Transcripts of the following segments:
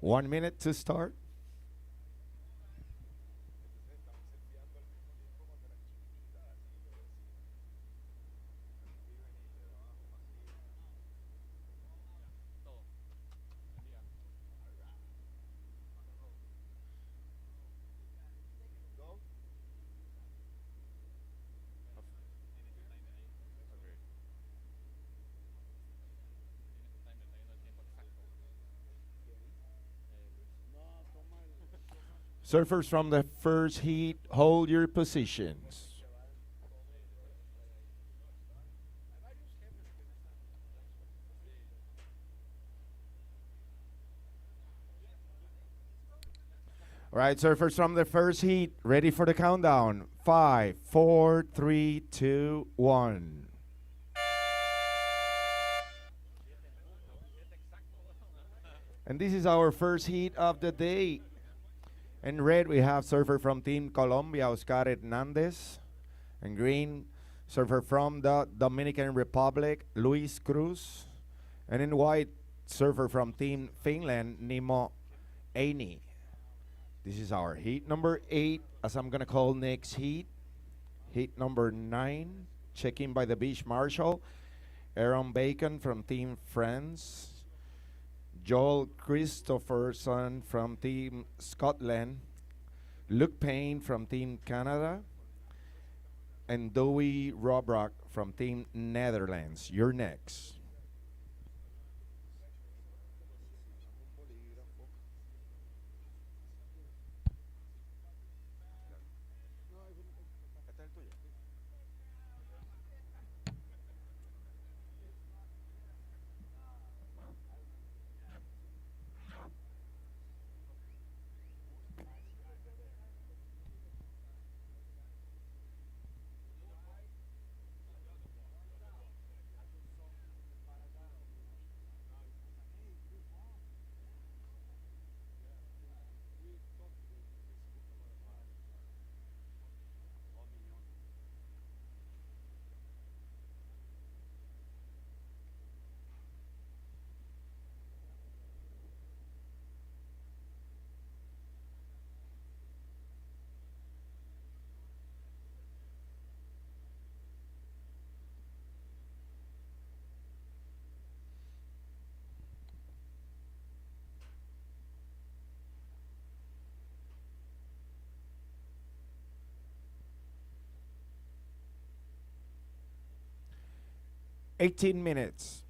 1 minute to start. Surfers from the first heat, hold your positions. All right, surfers from the first heat, ready for the countdown. 5, 4, 3, 2, 1. And this is our first heat of the day. In red, we have surfer from Team Colombia, Oscar Hernandez. In green, surfer from the Dominican Republic, Luis Cruz. And in white, surfer from Team Finland, Nimo Aini. This is our heat number 8, as I'm gonna call next heat. Heat number 9, check-in by the beach marshal, Aaron Bacon from Team France. Joel Christopherson from Team Scotland, Luke Payne from Team Canada, and Dewey Robrock from Team Netherlands. You're next. $18 minutes.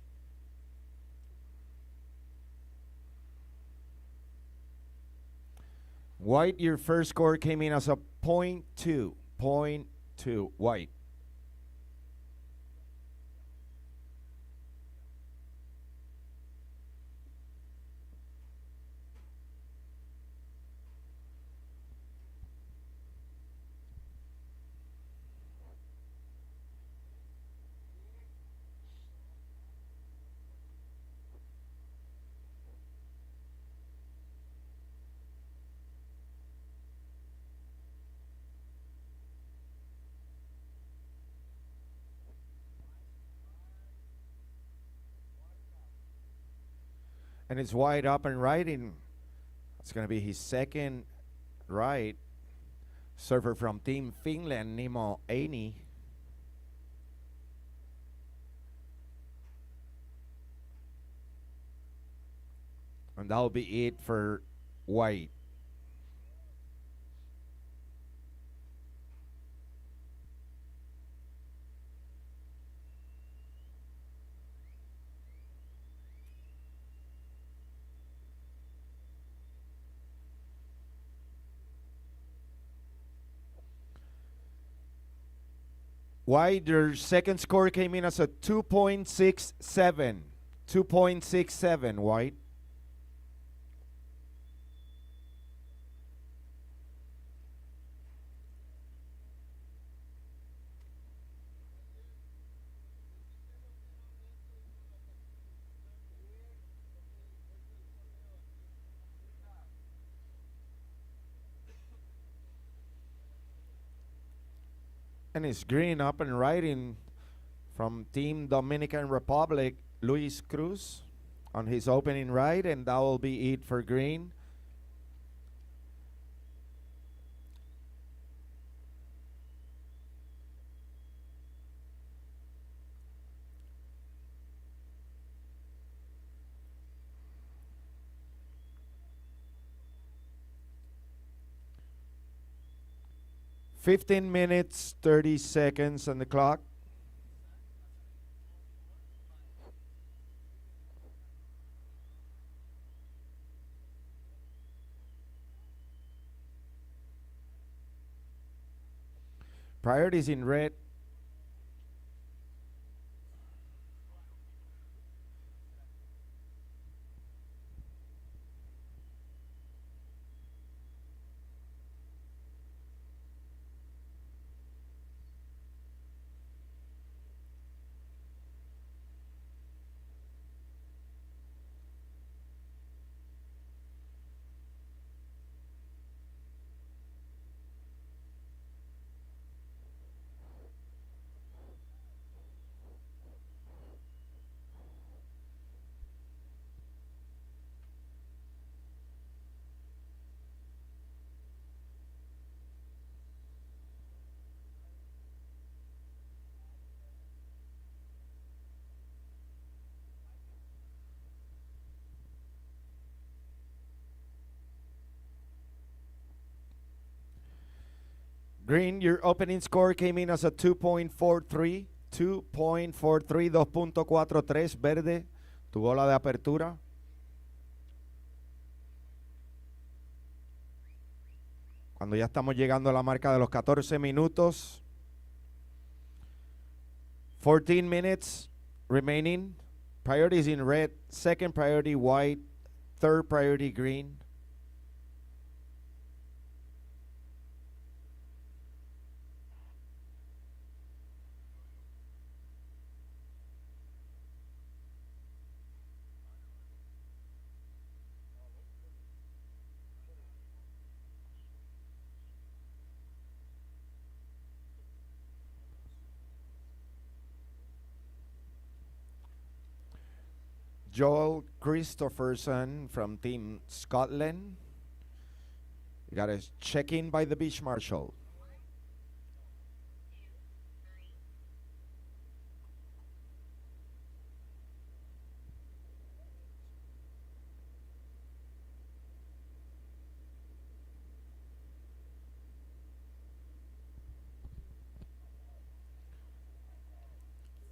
White, your first score came in as a .2. .2, White. And it's White up and riding. It's going to be his second ride. Surfer from Team Finland, Nimo Aini. And that'll be it for White. White, your second score came in as a 2.67. 2.67, White. And it's green up and riding from Team Dominican Republic, Luis Cruz. on his opening ride, and that will be it for green. (15 minutes 30 seconds) on the clock. Priorities in red. Green, your opening score came in as a 2.43. 2.43, 2.43. Verde, tu bola de apertura. Cuando ya estamos llegando a la marca de los 14 minutos. 14 minutes remaining. Priorities in red. Second priority white. Third priority green. Joel Christopherson from Team Scotland. You got a check-in by the beach marshal.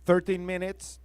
(13 minutes).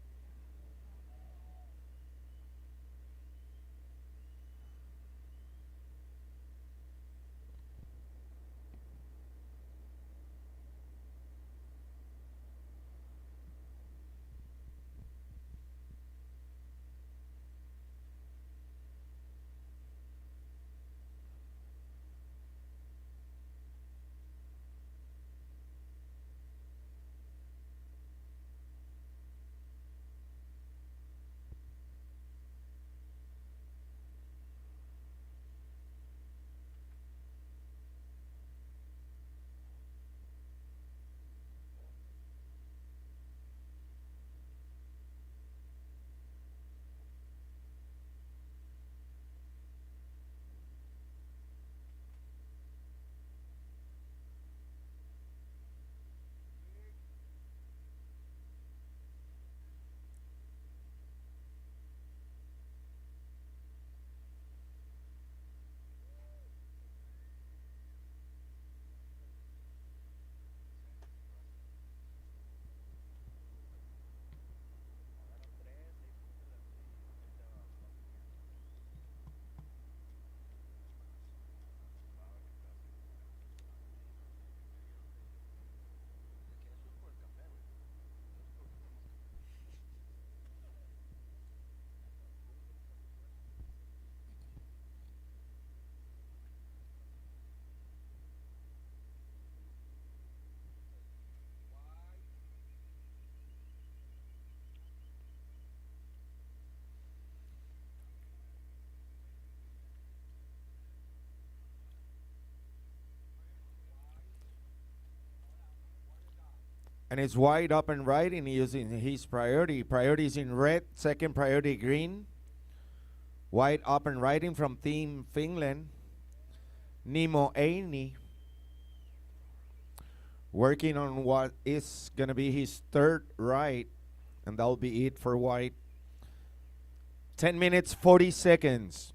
And it's wide up and right and using his priority. Priorities in red, second priority green. White up and riding from Team Finland. Nemo Aini working on what is going to be his third ride, and that'll be it for White. 10 minutes, 40 seconds.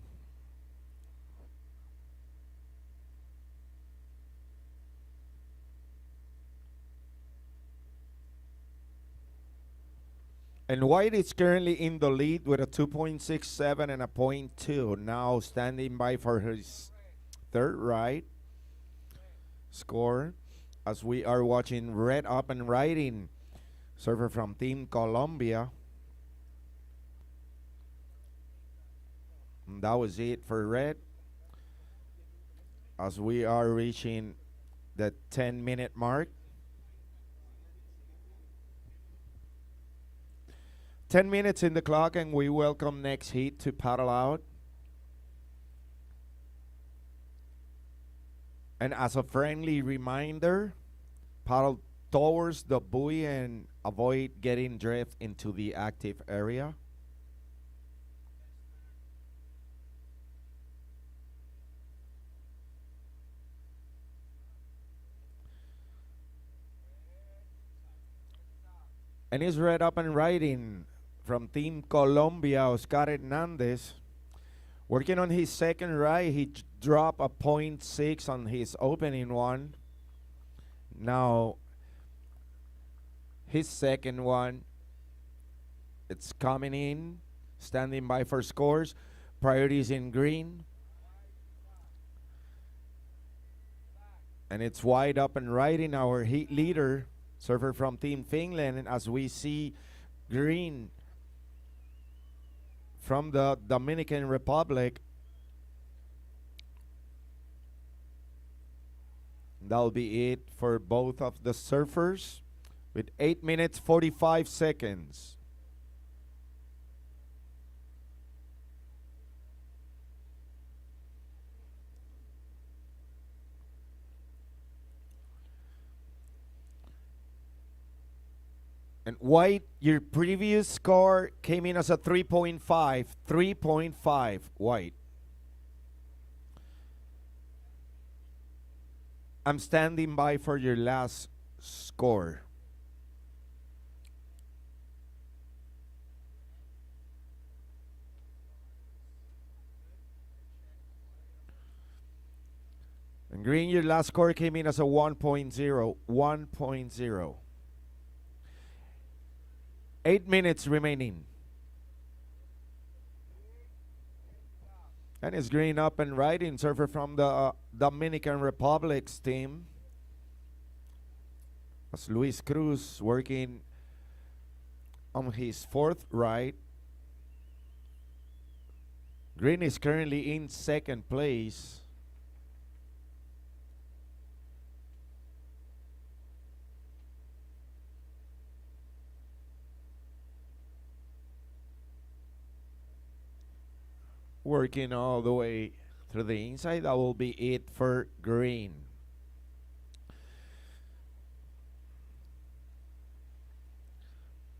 And White is currently in the lead with a 2.67 and a .2. Now standing by for his third ride score as we are watching Red up and riding, surfer from Team Colombia. And that was it for Red as we are reaching the 10-minute mark. 10 minutes in the clock, and we welcome next heat to paddle out. And as a friendly reminder, paddle towards the buoy and avoid getting drift into the active area. And it's Red up and riding from Team Colombia, Oscar Hernandez. Working on his second ride, he dropped a .6 on his opening one. Now, his second one, it's coming in, standing by for scores. Priorities in green. And it's Wide up and riding, our heat leader, surfer from Team Finland. And as we see green from the Dominican Republic, that'll be it for both of the surfers with 8 minutes 45 seconds. And White, your previous score came in as a 3.5. 3.5, White. I'm standing by for your last score. And Green, your last score came in as a 1.0. 1.0. 8 minutes remaining. And it's Green up and riding, surfer from the Dominican Republic's team. That's Luis Cruz working on his fourth ride. Green is currently in second place. Working all the way through the inside. That will be it for Green.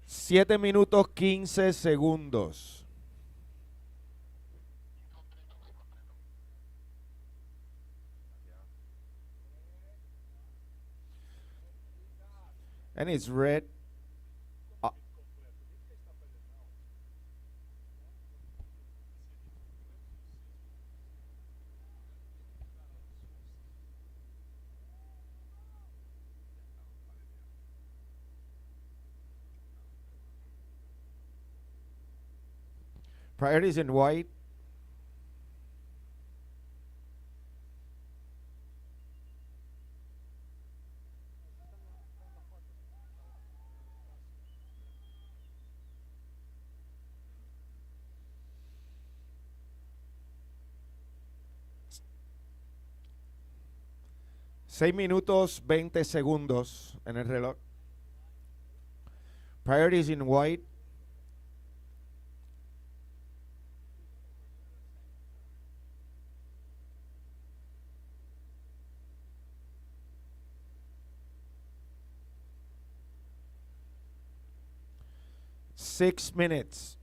Siete minutos 15 segundos. And it's red. Priorities in white. Seis minutos 20 segundos en el reloj. Priorities in white. Six minutes.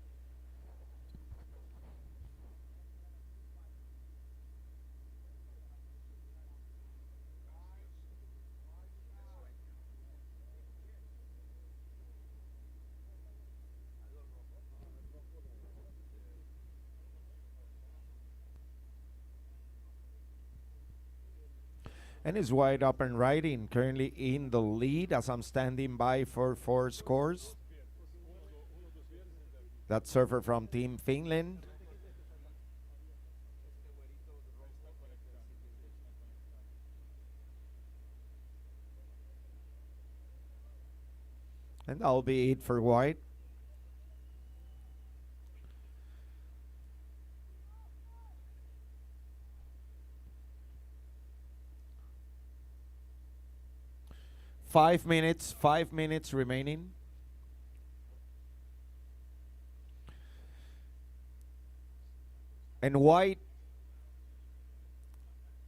And is wide open riding, currently in the lead as I'm standing by for 4 scores. That surfer from Team Finland. And that'll be it for white. Five minutes remaining. And white,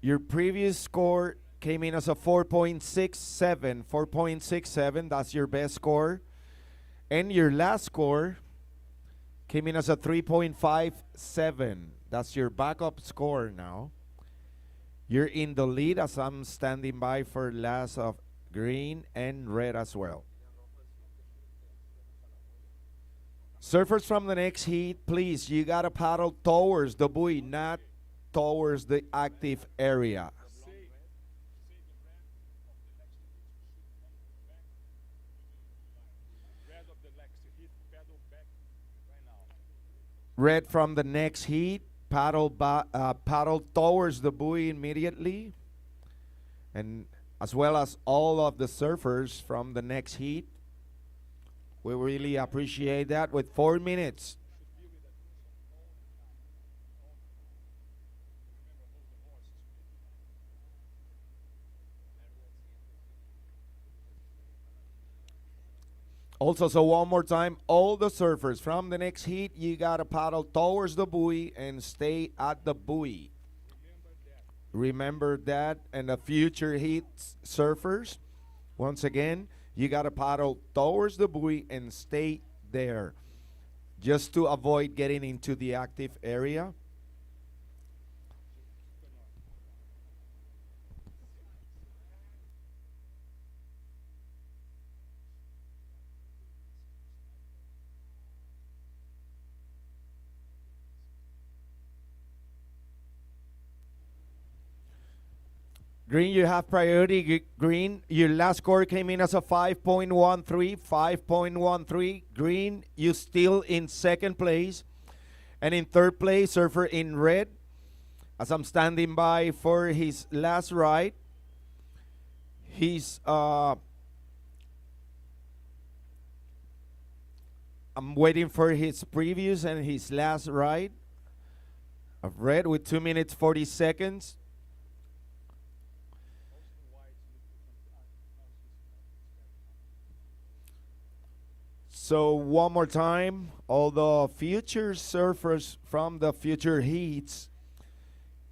your previous score came in as a 4.67. 4.67, that's your best score. And your last score came in as a 3.57. That's your backup score now. You're in the lead as I'm standing by for last of green and red as well. Surfers from the next heat, please, you gotta paddle towards the buoy, not towards the active area. Red from the next heat, paddle towards the buoy immediately, and as well as all of the surfers from the next heat. We really appreciate that with 4 minutes. Also, so one more time, all the surfers from the next heat, you gotta paddle towards the buoy and stay at the buoy. Remember that, and the future heat surfers, once again, you gotta paddle towards the buoy and stay there, just to avoid getting into the active area. Green, you have priority. Green, your last score came in as a 5.13. 5.13. Green, you still in second place. And in third place, surfer in red. As I'm standing by for his last ride. I'm waiting for his previous and his last ride of red with 2 minutes 40 seconds. So one more time, all the future surfers from the future heats,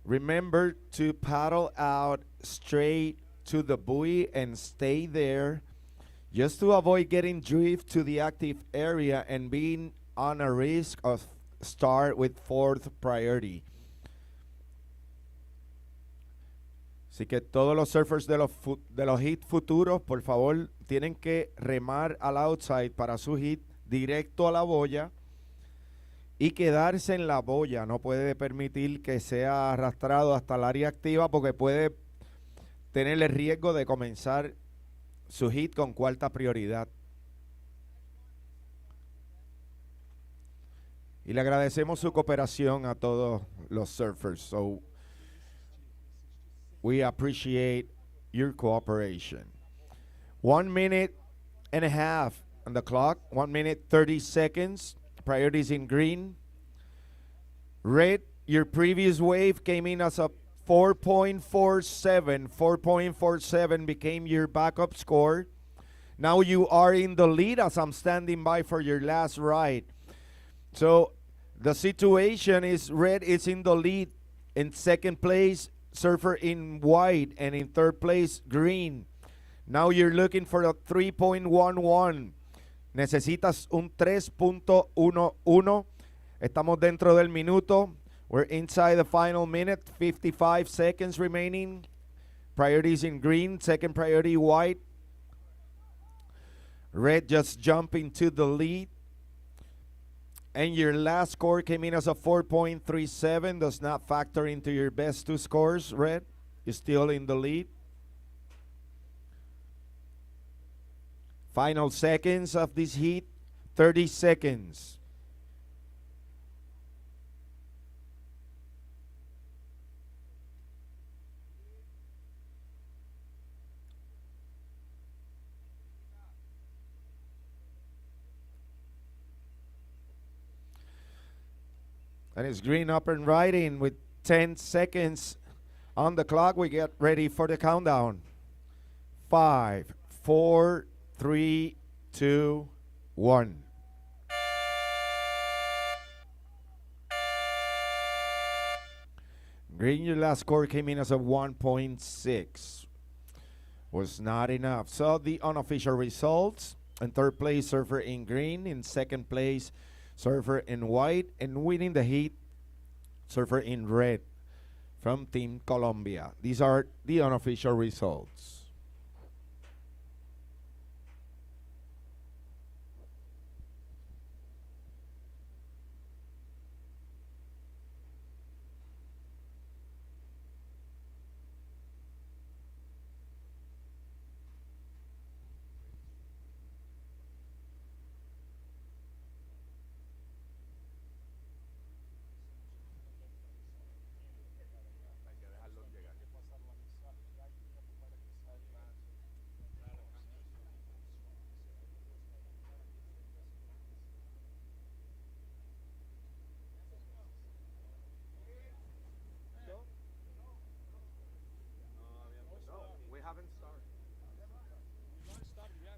remember to paddle out straight to the buoy and stay there, just to avoid getting drift to the active area and being on a risk of start with fourth priority. Así que todos los surfers de los hits futuros, por favor, tienen que remar al outside para su hit directo a la boya y quedarse en la boya. No puede permitir que sea arrastrado hasta el área activa porque puede tener el riesgo de comenzar su hit con cuarta prioridad. Y le agradecemos su cooperación a todos los surfers. So, we appreciate your cooperation. 1 minute and a half on the clock. 1 minute 30 seconds. Priorities in green. Red, your previous wave came in as a 4.47. 4.47 became your backup score. Now you are in the lead as I'm standing by for your last ride. So the situation is red is in the lead. In second place, surfer in white, and in third place, green. Now you're looking for a 3.11. Necesitas un 3.11. Estamos dentro del minuto. We're inside the final minute. 55 seconds remaining. Priorities in green. Second priority white. Red just jumping to the lead. And your last score came in as a 4.37. Does not factor into your best two scores, Red. You're still in the lead. Final seconds of this heat, 30 seconds. And it's green up and riding with 10 seconds on the clock. We get ready for the countdown. 5, 4, 3, 2, 1. Green, your last score came in as a 1.6. Was not enough. So the unofficial results: in third place, Surfer in green. In second place, Surfer in white. And winning the heat, Surfer in red from Team Colombia. These are the unofficial results.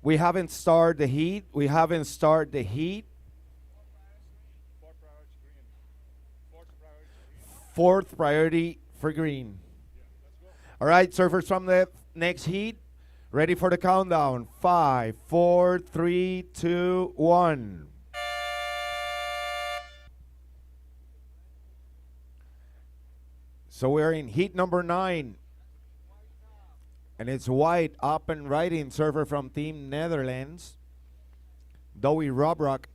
We haven't started the heat. We haven't started the heat. Fourth priority for green. All right, surfers from the next heat, ready for the countdown. 5, 4, 3, 2, 1. So we're in heat number 9. And it's white up and riding, surfer from Team Netherlands, Dougie Robrock.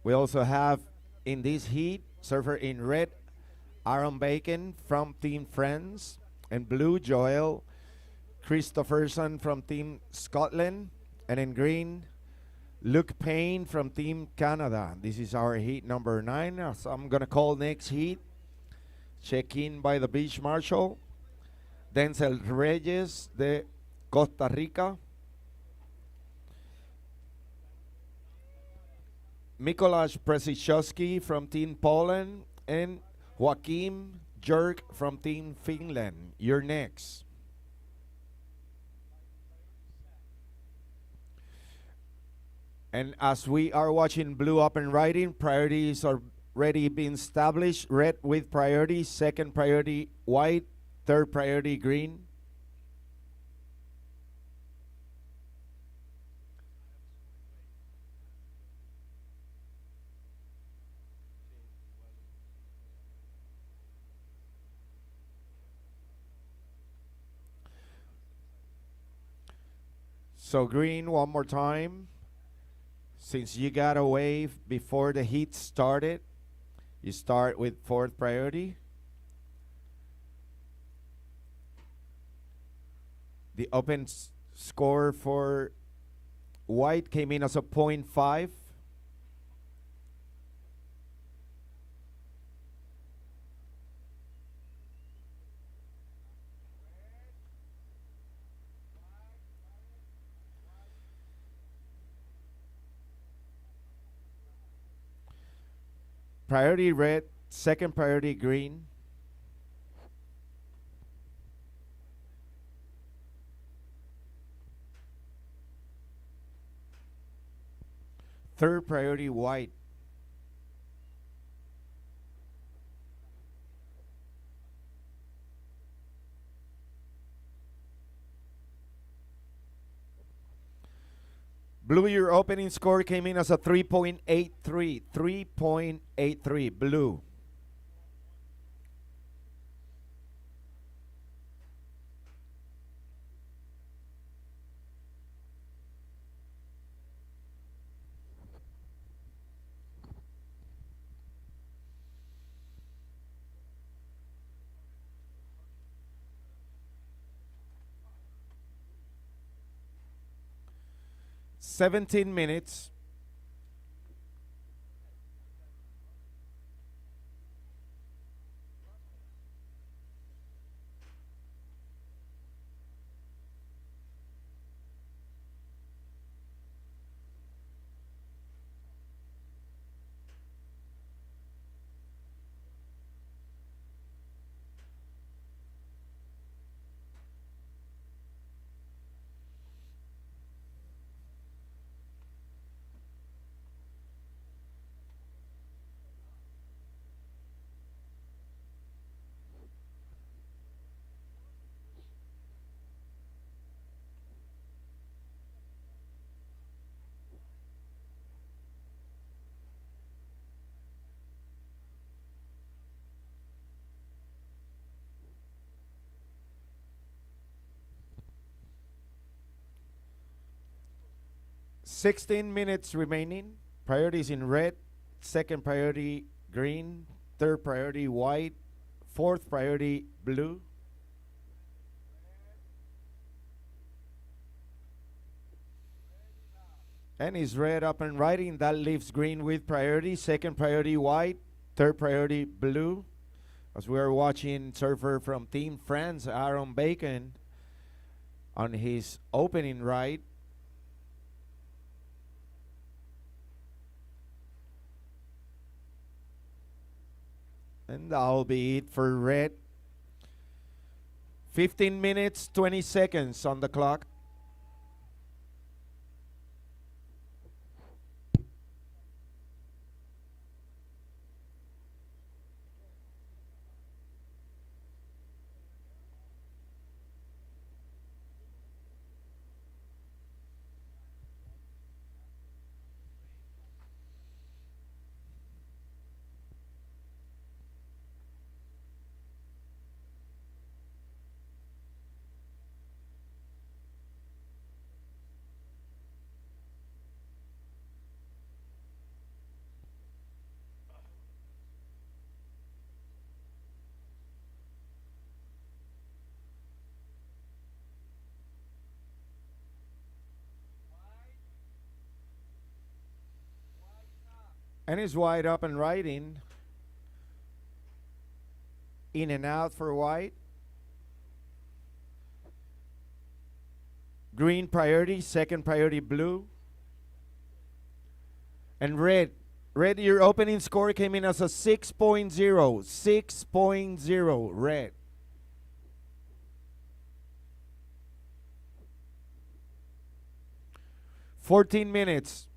We also have in this heat, surfer in red, Aaron Bacon from Team France, and blue, Joel Christopherson from Team Scotland, and in green, Luke Payne from Team Canada. This is our heat number 9. So I'm gonna call next heat. Check in by the beach marshal, Denzel Reyes de Costa Rica, Mikolas Przyczowski from Team Poland, and Joachim Jerk from Team Finland. You're next. And as we are watching blue up and riding, priorities are ready being established. Red with priority, second priority white, third priority green. So green one more time. Since you got a wave before the heat started, you start with fourth priority. The open score for white came in as a 0.5. Priority red, second priority green. Third priority white. Blue, your opening score came in as a 3.83. 3.83, blue. 17 minutes. Sixteen minutes remaining. Priorities in red. Second priority green. Third priority white. Fourth priority blue. And is red up and riding. That leaves green with priority. Second priority white. Third priority blue. As we are watching surfer from Team France, Aaron Bacon, on his opening ride. And that'll be it for red. 15 minutes, 20 seconds on the clock. And is white up and riding. In and out for white. Green priority, second priority blue. And red. Red, your opening score came in as a 6.0. 6.0, red. $14 minutes.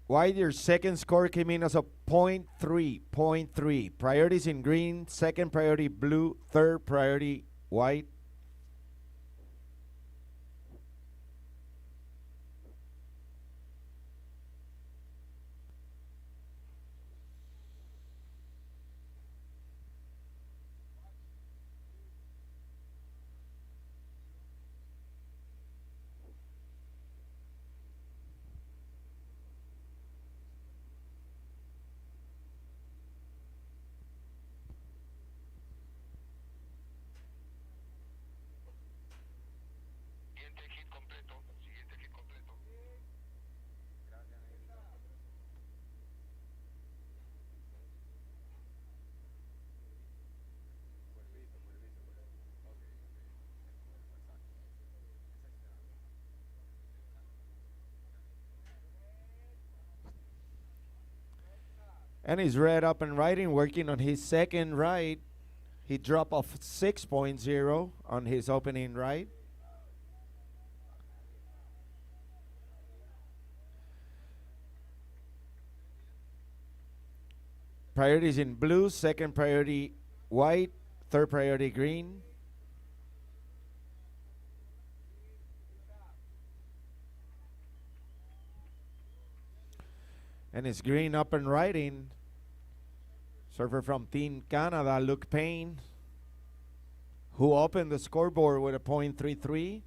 White, your second score came in as a 0.3. Priorities in green, second priority blue, third priority white. And he's red up and riding, working on his second ride. He dropped off 6.0 on his opening ride. Priorities in blue, second priority white, third priority green. And it's green up and riding. Surfer from Team Canada, Luke Payne, who opened the scoreboard with a 0.33.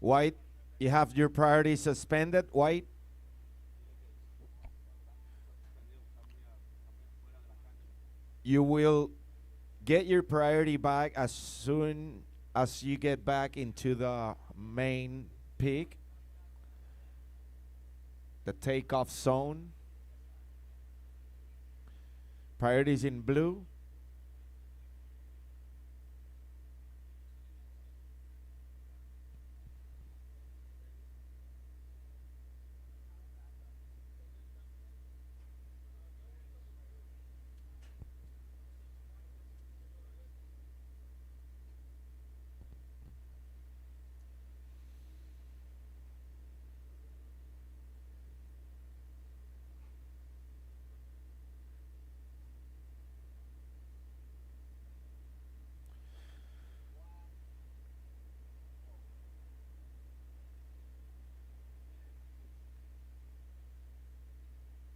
White, you have your priority suspended, white. you will get your priority back as soon as you get back into the main peak, the takeoff zone. Priorities in blue.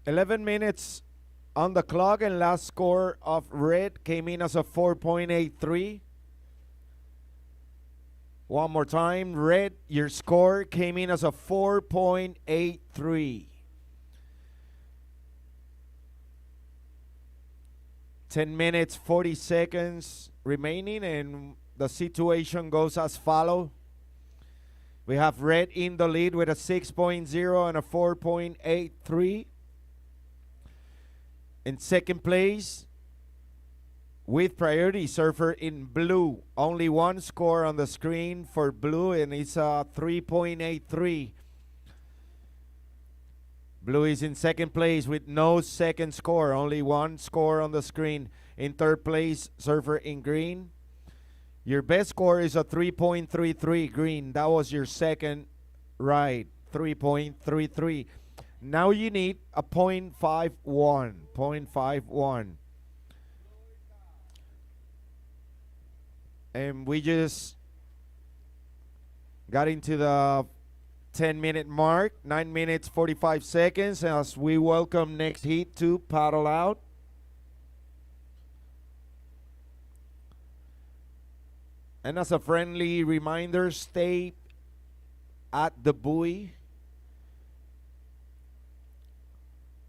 "11 minutes on the clock, and last score of red came in as a 4.83. One more time, red, your score came in as a 4.83. 10 minutes, 40 seconds remaining, and the situation goes as follows. We have red in the lead with a 6.0 and a 4.83. In second place, with priority, surfer in blue. Only one score on the screen for blue, and it's a 3.83. Blue is in second place with no second score, only one score on the screen. In third place, surfer in green. Your best score is a 3.33 green. That was your second ride, 3.33. Now you need a 0.51, 0.51. And we just got into the 10-minute mark, 9 minutes, 45 seconds, as we welcome next heat to paddle out. And as a friendly reminder, stay at the buoy.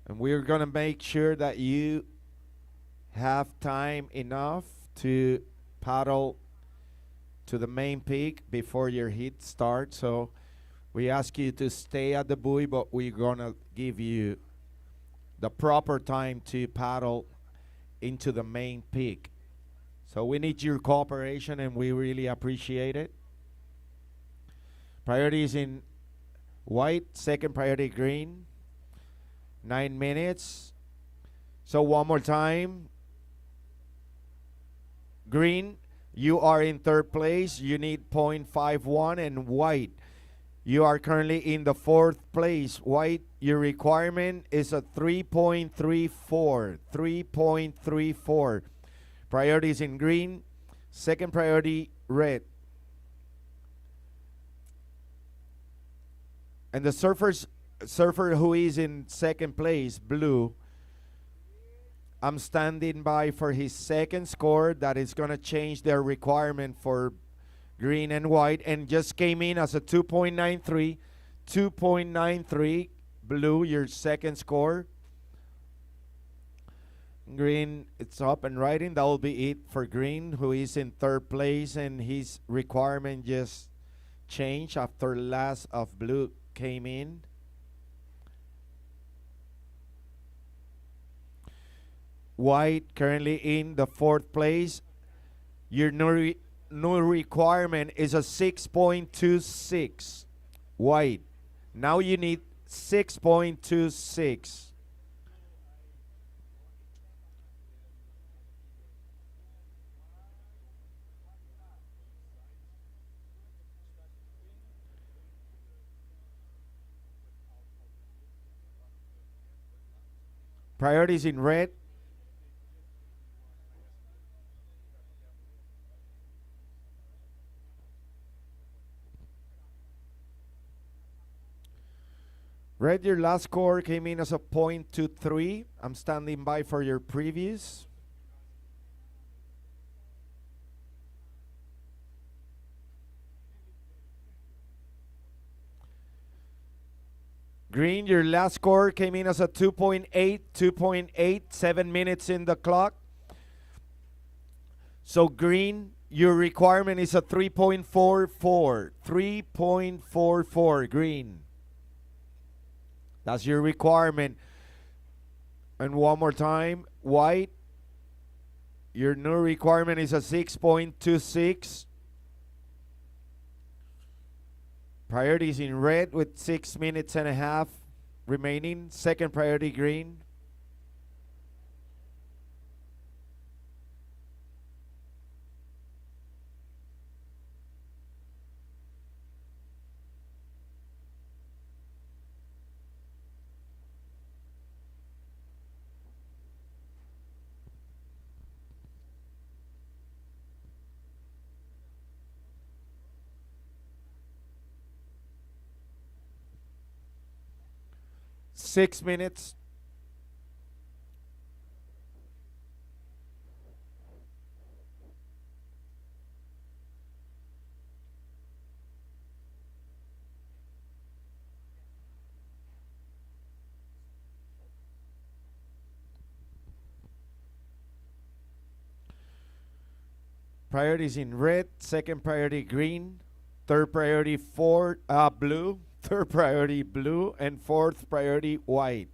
And we're going to make sure that you have time enough to paddle to the main peak before your heat starts. So we ask you to stay at the buoy, but we're going to give you the proper time to paddle into the main peak. So we need your cooperation, and we really appreciate it. Priority is in white, second priority green. 9 minutes. So one more time. Green, you are in third place. You need 0.51. And white, you are currently in the fourth place. White, your requirement is a 3.34. 3.34. Priorities in green. Second priority, red. And the surfer who is in second place, blue, I'm standing by for his second score. That is going to change their requirement for green and white, and just came in as a 2.93. 2.93. Blue, your second score. Green, it's up and riding. That will be it for green, who is in third place, and his requirement just changed after last of blue came in. White currently in the fourth place. Your new requirement is a 6.26. White. Now you need 6.26. Priorities in red. Red, your last score came in as a 0.23. I'm standing by for your previews. Green, your last score came in as a 2.8, 2.8, 7 minutes in the clock. So green, your requirement is a 3.44. 3.44 green. That's your requirement. And one more time, white, your new requirement is a 6.26. Priority is in red with 6 minutes and a half remaining. Second priority green. Six minutes. Priorities in red, second priority green, third priority blue, third priority blue, and fourth priority white.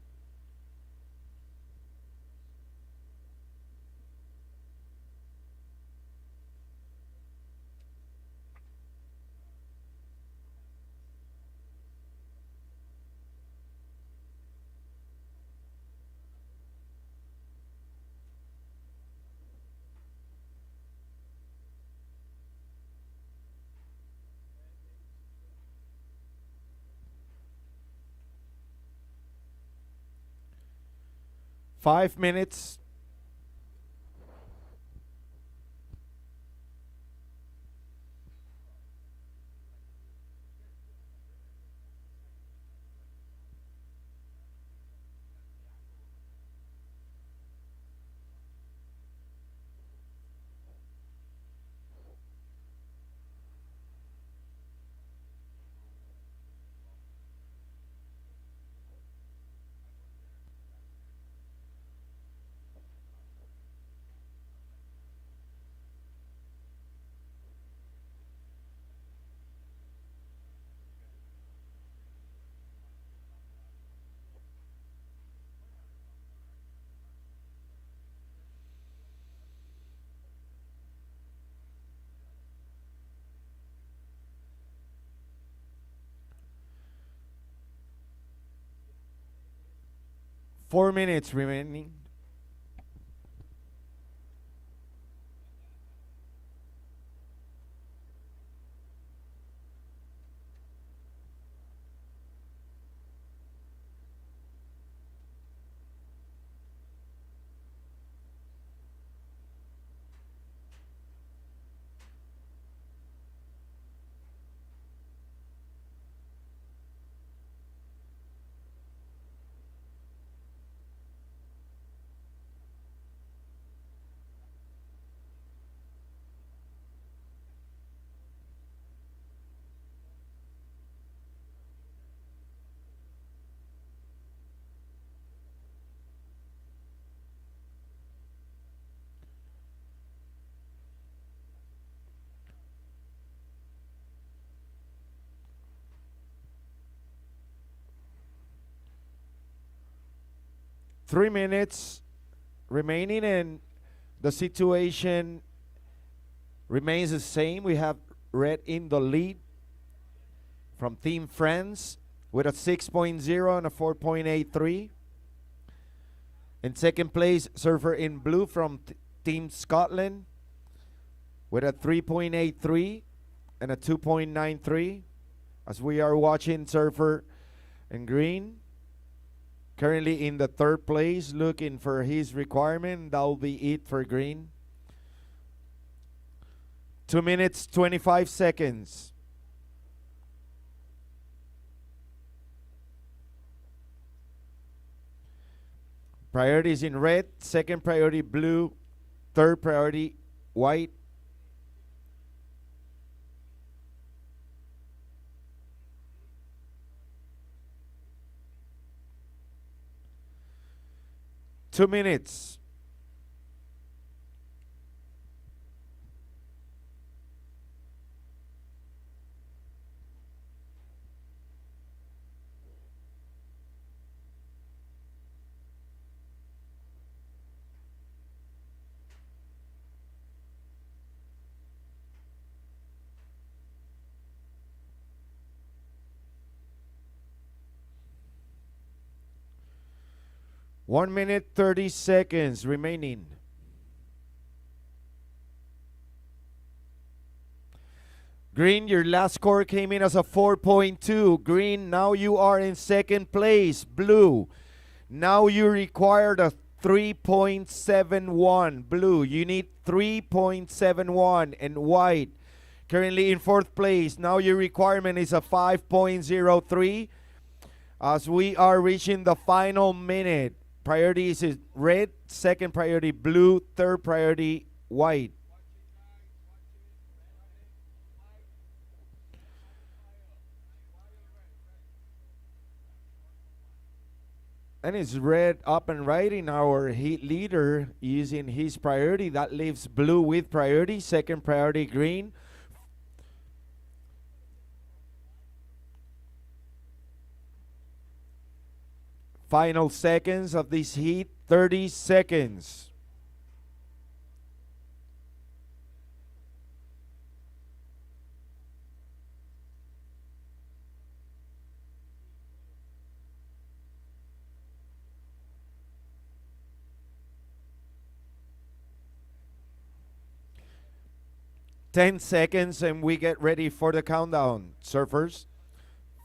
Five minutes. Four minutes remaining. Three minutes remaining, and the situation remains the same. We have red in the lead from Team Friends with a 6.0 and a 4.83. In second place, Surfer in Blue from Team Scotland with a 3.83 and a 2.93. As we are watching Surfer in Green, currently in the third place, looking for his requirement. That will be it for Green. 2 minutes, 25 seconds. Priorities in red, second priority blue, third priority white. Two minutes. 1 minute 30 seconds remaining. Green, your last score came in as a 4.2. Green, now you are in second place. Blue, now you required a 3.71. Blue, you need 3.71. And white, currently in fourth place. Now your requirement is a 5.03. As we are reaching the final minute, priority is red, second priority blue, third priority white. And it's red up and right in our heat leader using his priority. That leaves blue with priority, second priority green. Final seconds of this heat, 30 seconds. Ten seconds and we get ready for the countdown. Surfers,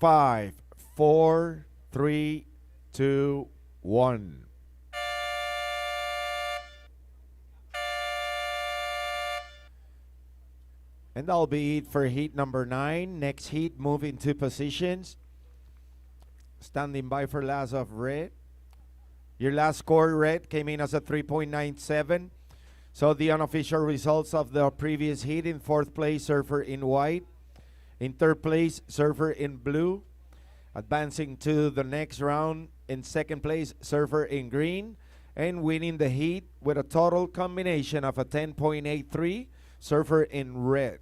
5, 4, 3, 2, 1. And that'll be it for heat number 9. Next heat, move into positions. Standing by for last of red. Your last score, red, came in as a 3.97. So the unofficial results of the previous heat: in fourth place, surfer in white. In third place, surfer in blue. Advancing to the next round, in second place, surfer in green. And winning the heat with a total combination of a 10.83, surfer in red.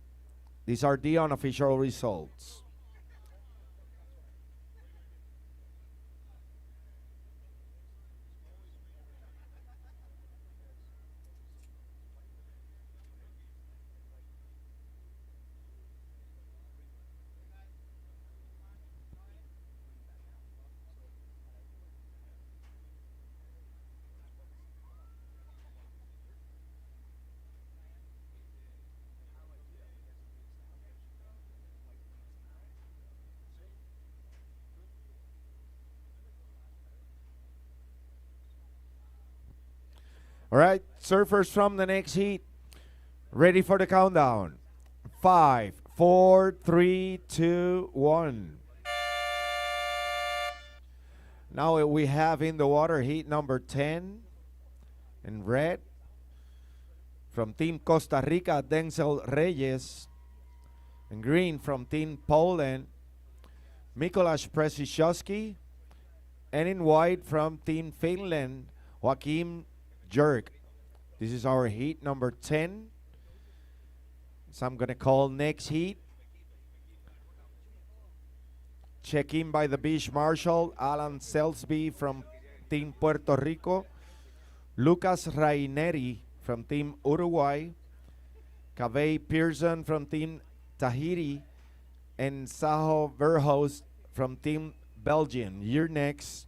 These are the unofficial results. All right, surfers from the next heat, ready for the countdown. 5, 4, 3, 2, 1. Now we have in the water heat number 10 in red. From Team Costa Rica, Denzel Reyes. In green from Team Poland, Mikolas Przeszkowski. And in white from Team Finland, Joachim Jerk. This is our heat number 10. So I'm going to call next heat. Check in by the beach marshal, Alan Selsby from Team Puerto Rico. Lucas Raineri from Team Uruguay. Kaveh Pearson from Team Tahiti. And Saho Verhoest from Team Belgium. You're next.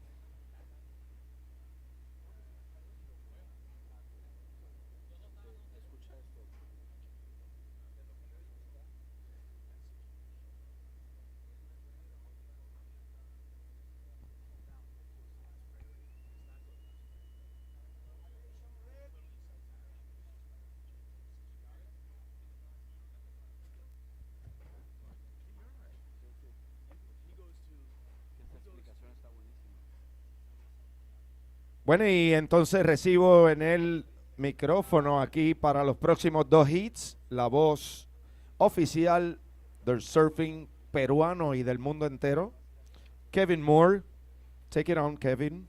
Bueno, y entonces recibo en el micrófono aquí para los próximos 2 hits la voz oficial del surfing peruano y del mundo entero, Kevin Moore. Take it on, Kevin.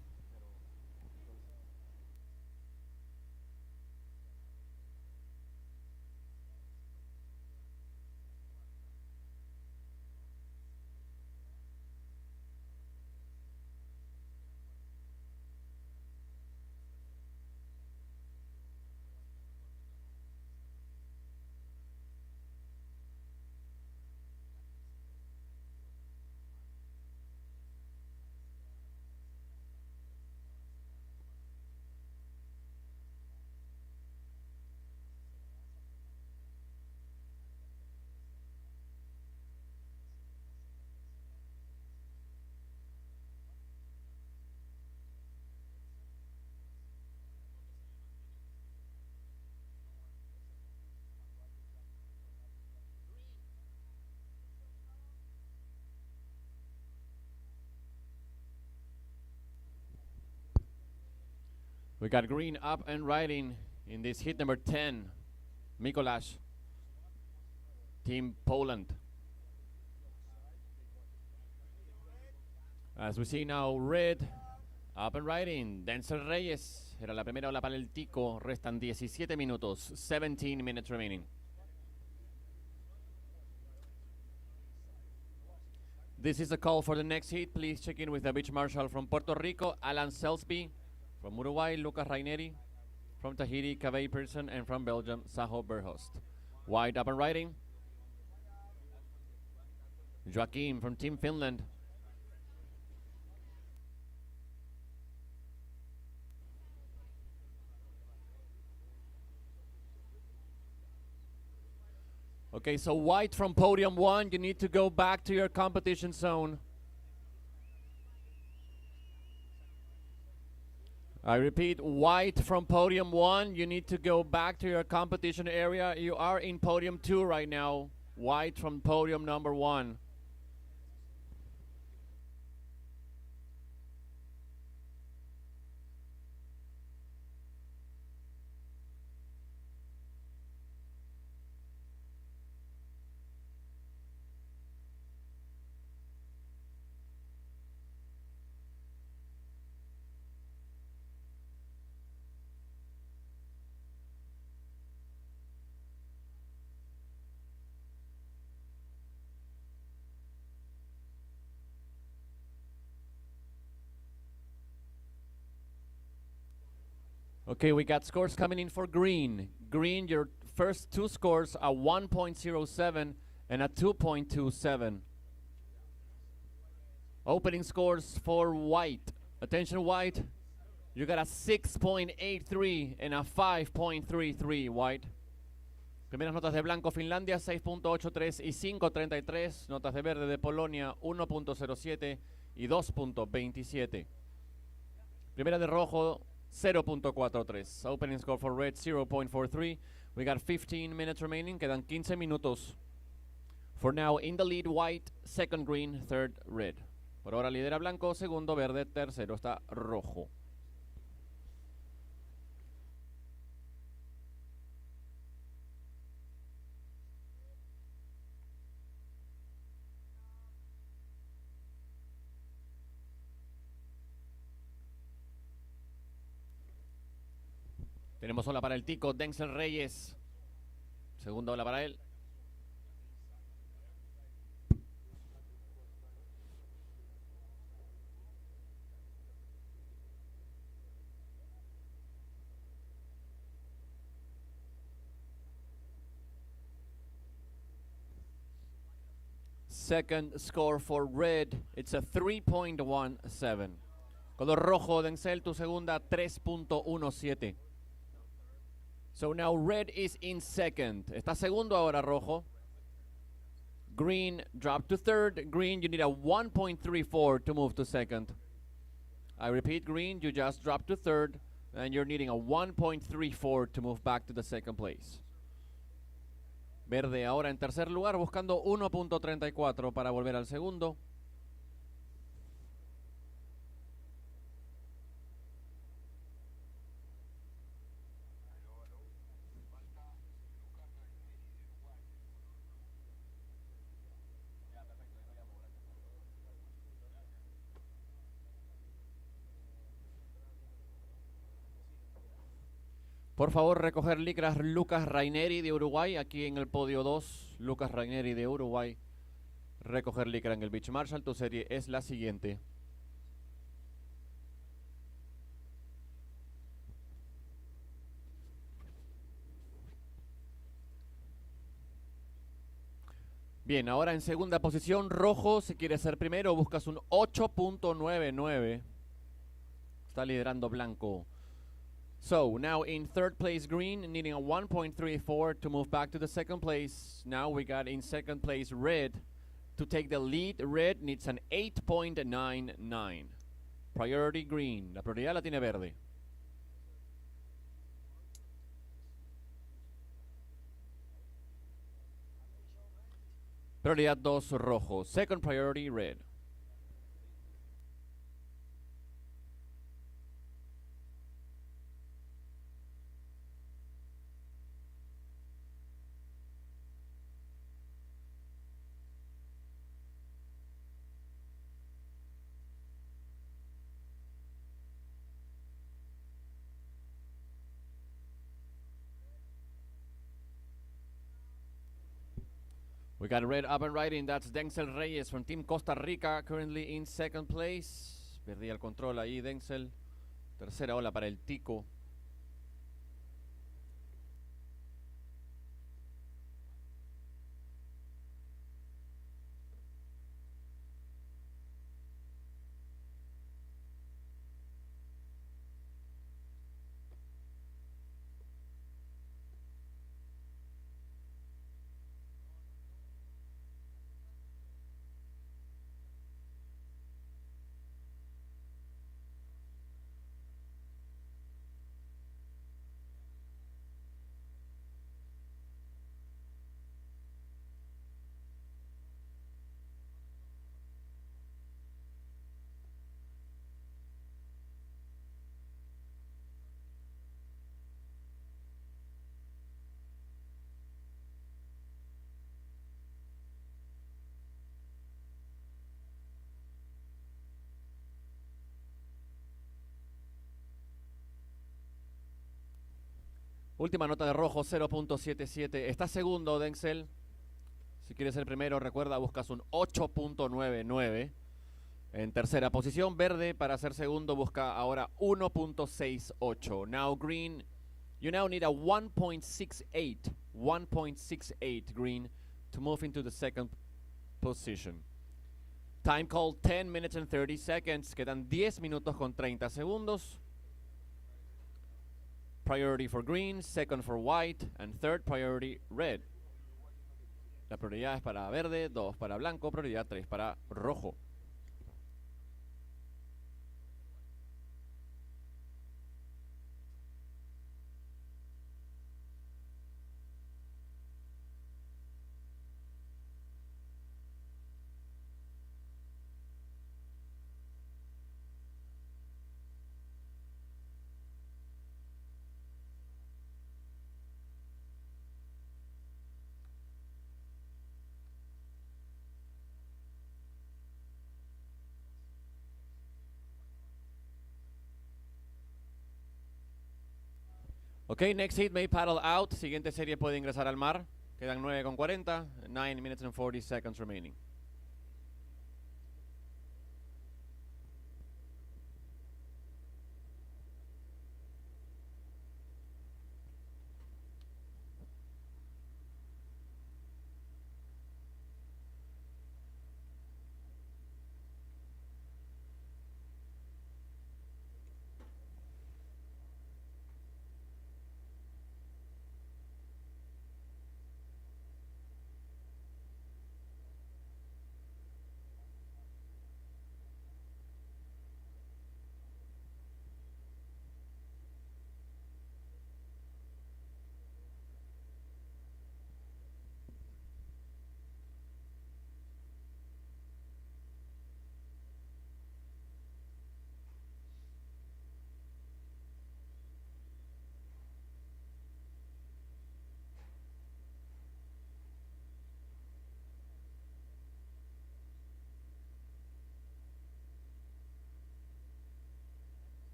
We got green up and riding in this heat number 10. Mikolas, Team Poland. As we see now, red up and riding. Denzel Reyes era la primera ola para el Tico. Restan 17 minutos, 17 minutes remaining. This is a call for the next heat. Please check in with the beach marshal from Puerto Rico, Alan Selsby. From Uruguay, Lucas Raineri. From Tahiti, Kaveh Pearson. And from Belgium, Saho Berhost. Wide up and riding. Joaquim from Team Finland. Okay, so white from podium 1, you need to go back to your competition zone. I repeat, white from podium 1, you need to go back to your competition area. You are in podium 2 right now. White from podium number 1. Okay, we got scores coming in for green. Green, your first 2 scores are 1.07 and a 2.27. Opening scores for white. Attention white, you got a 6.83 and a 5.33 white. Primeras notas de blanco, Finlandia 6.83 y 5.33. Notas de verde de Polonia 1.07 y 2.27. Primera de rojo 0.43. Opening score for red 0.43. We got 15 minutes remaining. Quedan 15 minutos. For now, in the lead, white. Second, green. Third, red. Por ahora lidera blanco. Segundo, verde. Tercero está rojo. Tenemos ola para el Tico, Denzel Reyes. Segunda ola para él. Second score for red, it's a 3.17. Color rojo, Denzel, tu segunda 3.17. So now red is in second. Está segundo ahora rojo. Green dropped to third. Green, you need a 1.34 to move to second. I repeat, green, you just dropped to third. And you're needing a 1.34 to move back to the second place. Verde ahora en tercer lugar, buscando 1.34 para volver al segundo. Por favor, recoger licras Lucas Raineri de Uruguay, aquí en el podio 2. Lucas Raineri de Uruguay. Recoger licra en el Beach Marshal. Tu serie es la siguiente. Bien, ahora en segunda posición, rojo. Si quieres ser primero, buscas un 8.99. Está liderando blanco. So, now in third place, green, needing a 1.34 to move back to the second place. Now we got in second place, red. To take the lead, red needs an 8.99. Priority green. La prioridad la tiene verde. Prioridad 2, rojo. Second priority, red. We got red up and riding. That's Denzel Reyes from Team Costa Rica, currently in second place. Perdía el control ahí, Denzel. Tercera ola para el Tico. Última nota de rojo, 0.77. Está segundo, Denzel. Si quieres ser primero, recuerda, buscas un 8.99. En tercera posición, verde, para ser segundo, busca ahora 1.68. Now green, you now need a 1.68. 1.68 green to move into the second position. Time called 10 minutes and 30 seconds. Quedan 10 minutos con 30 segundos. Priority for green, second for white, and third priority red. La prioridad es para verde, 2 para blanco, prioridad 3 para rojo. Ok, next heat may paddle out. Siguiente serie puede ingresar al mar. Quedan 9:40. 9 minutes and 40 seconds remaining.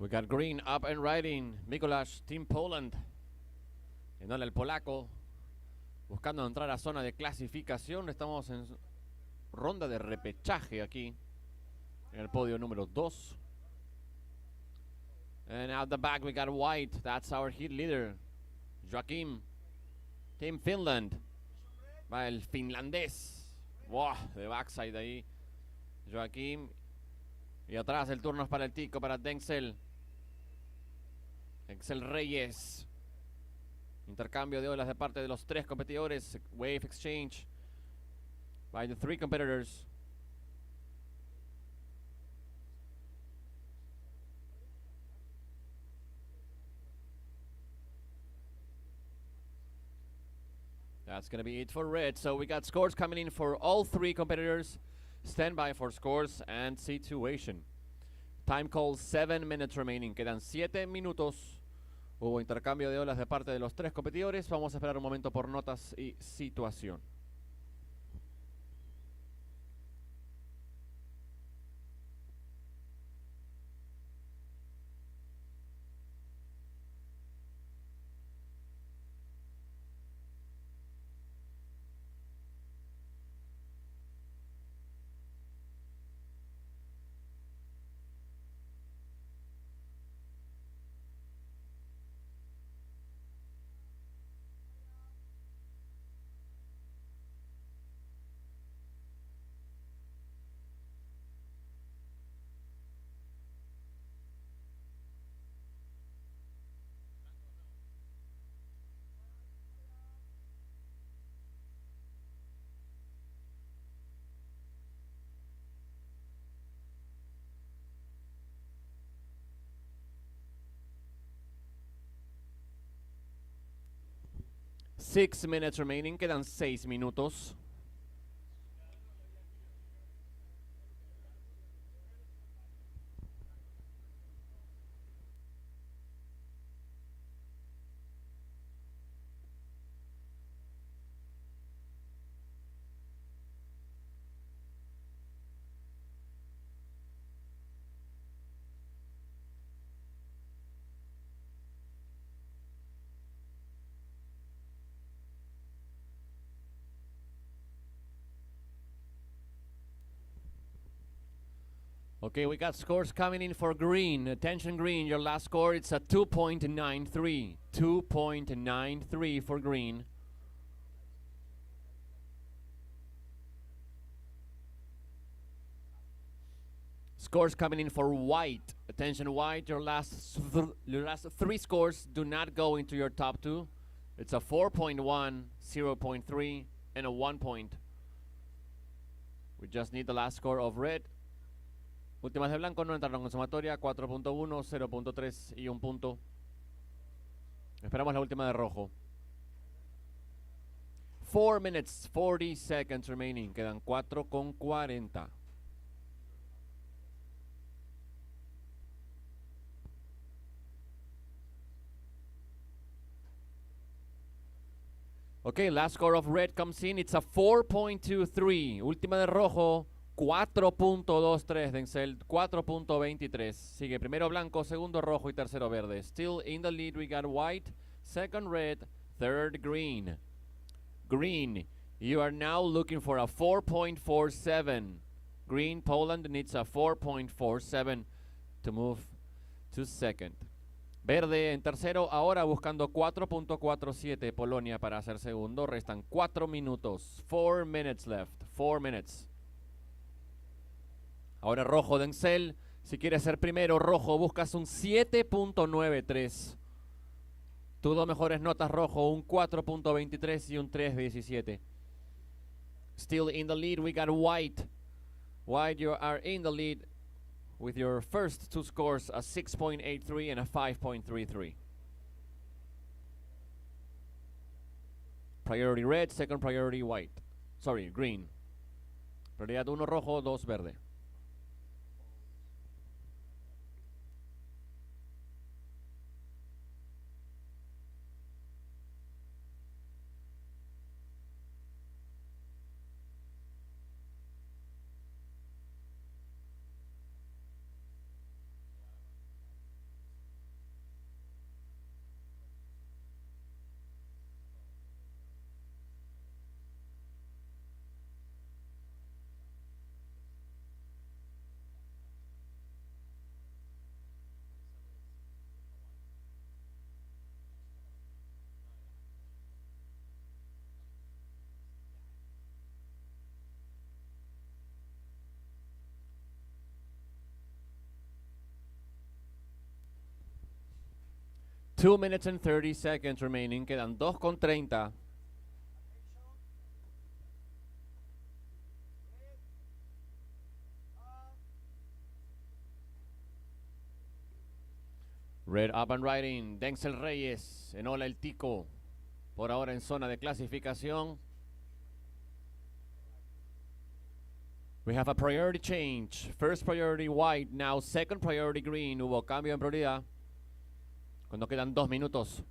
We got green up and riding. Mikolas, Team Poland. En el polaco. Buscando entrar a zona de clasificación. Estamos en ronda de repechaje aquí. En el podio número 2. And out the back we got white. That's our heat leader. Joaquim. Team Finland. Va el finlandés. Wow, de backside ahí. Joaquim. Y atrás el turno es para el Tico, para Denzel. Denzel Reyes. Intercambio de olas de parte de los 3 competidores. Wave exchange by the 3 competitors. That's going to be it for red. So we got scores coming in for all 3 competitors. Stand by for scores and situation. Time call, 7 minutes remaining. Quedan 7 minutos. Hubo intercambio de olas de parte de los tres competidores. Vamos a esperar un momento por notas y situación. Six minutes remaining. Quedan 6 minutos. Okay, we got scores coming in for green. Attention green, your last score, it's a 2.93. 2.93 for green. Scores coming in for white. Attention white, your last 3 scores do not go into your top 2. It's a 4.1, 0.3, and a 1 point. We just need the last score of red. Últimas de blanco no entraron en sumatoria, 4.1, 0.3 y 1 punto. Esperamos la última de rojo. 4 minutes, 40 seconds remaining. Quedan 4:40. Okay, last score of red comes in. It's a 4.23. Última de rojo. 4.23 Denzel, 4.23. Sigue primero blanco, segundo rojo y tercero verde. Still in the lead we got white, second red, third green. Green, you are now looking for a 4.47. Green, Poland needs a 4.47 to move to second. Verde en tercero, ahora buscando 4.47 Polonia para hacer segundo. Restan 4 minutos. 4 minutes left. 4 minutes. Ahora rojo, Denzel. Si quieres ser primero, rojo, buscas un 7.93. Tus dos mejores notas, rojo, un 4.23 y un 3.17. Still in the lead, we got white. White, you are in the lead with your first 2 scores, a 6.83 and a 5.33. Priority red, second priority white. Sorry, green. Prioridad 1 rojo, 2 verde. Two minutes and 30 seconds remaining. Quedan 2:30. Red up and riding. Denzel Reyes en Ola el Tico. Por ahora en zona de clasificación. We have a priority change. First priority white, now second priority green. Hubo cambio en prioridad cuando quedan 2 minutos.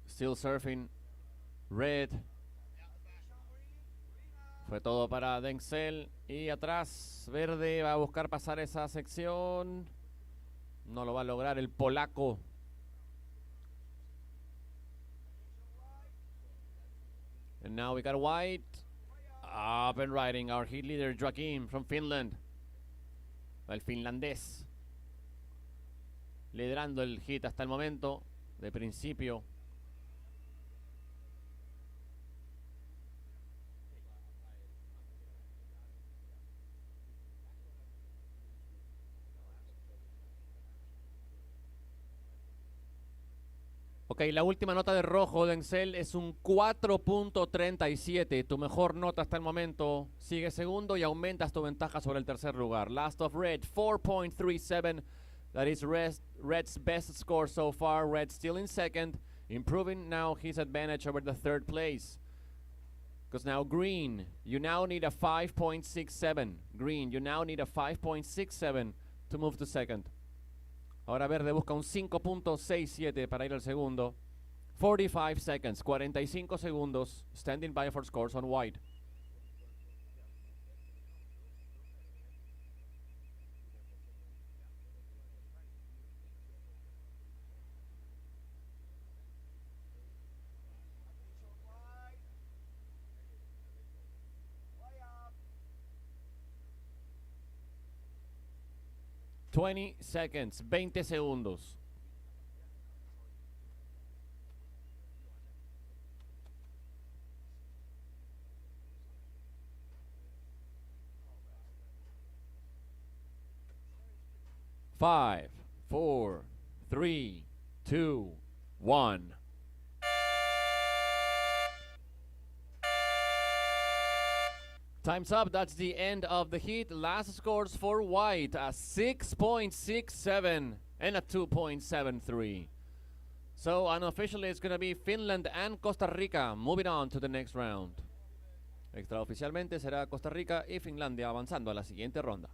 Still surfing red. Fue todo para Denzel. Y atrás, verde va a buscar pasar esa sección. No lo va a lograr el polaco. And now we got white. Up and riding our heat leader, Joaquim from Finland. El finlandés. Liderando el hit hasta el momento, de principio. Ok, la última nota de rojo, Denzel, es un 4.37. Tu mejor nota hasta el momento. Sigue segundo y aumentas tu ventaja sobre el tercer lugar. Last of red, 4.37. That is red's best score so far. Red still in second, improving now his advantage over the third place. Because now green, you now need a 5.67. Green, you now need a 5.67 to move to second. Ahora verde busca un 5.67 para ir al segundo. 45 seconds, 45 segundos, standing by for scores on white. $20 seconds, 20 segundos. Five, four, three, two, one. Time's up. That's the end of the heat. Last scores for white, a 6.67 and a 2.73. So unofficially it's going to be Finland and Costa Rica moving on to the next round. Extraoficialmente será Costa Rica y Finlandia avanzando a la siguiente ronda.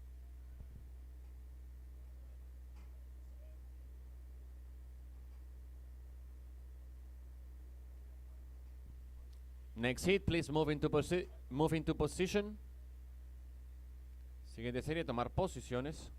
Next hit, please move into position. Siguiente serie, tomar posiciones.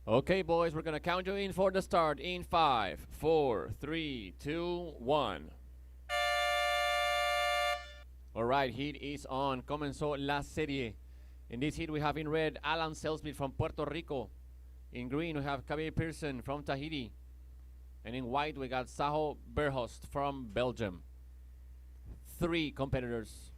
Okay, boys, we're going to count you in for the start in 5, 4, 3, 2, 1. All right, heat is on. Comenzó la serie. In this heat, we have in red Alan Selsby from Puerto Rico. In green, we have Kabir Pearson from Tahiti. And in white, we got Saho Berhost from Belgium. 3 competitors.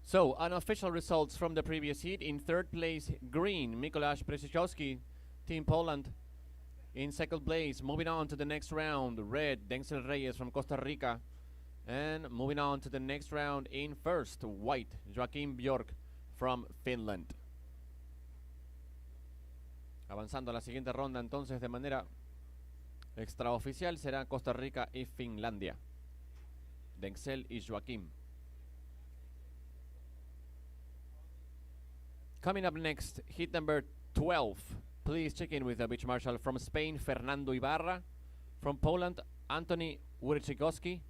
So, unofficial results from the previous heat. In third place, green, Mikołaj Przyczkowski, Team Poland. In second place, moving on to the next round, red, Denzel Reyes from Costa Rica. And moving on to the next round, in first, white, Joaquim Björk from Finland. Avanzando a la siguiente ronda, entonces, de manera extraoficial, será Costa Rica y Finlandia. Denzel y Joaquim. Coming up next, hit number 12. Please check in with the beach marshal from Spain, Fernando Ibarra. From Poland, Anthony Wojciechowski.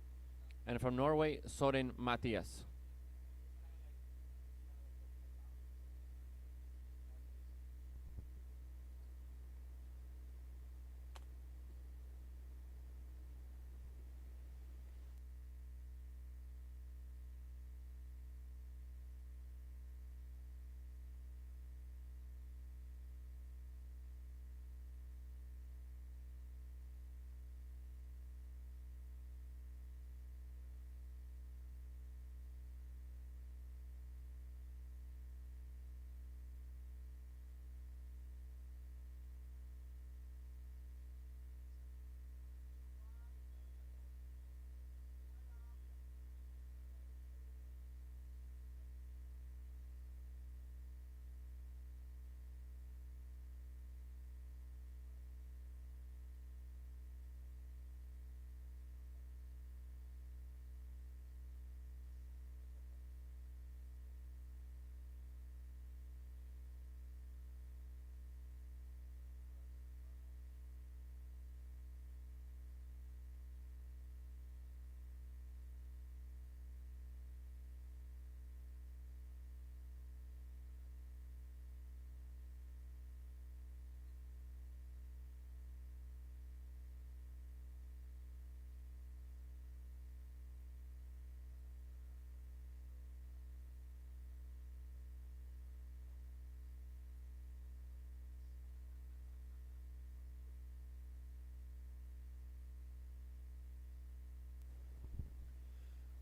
And from Norway, Soren Mathias.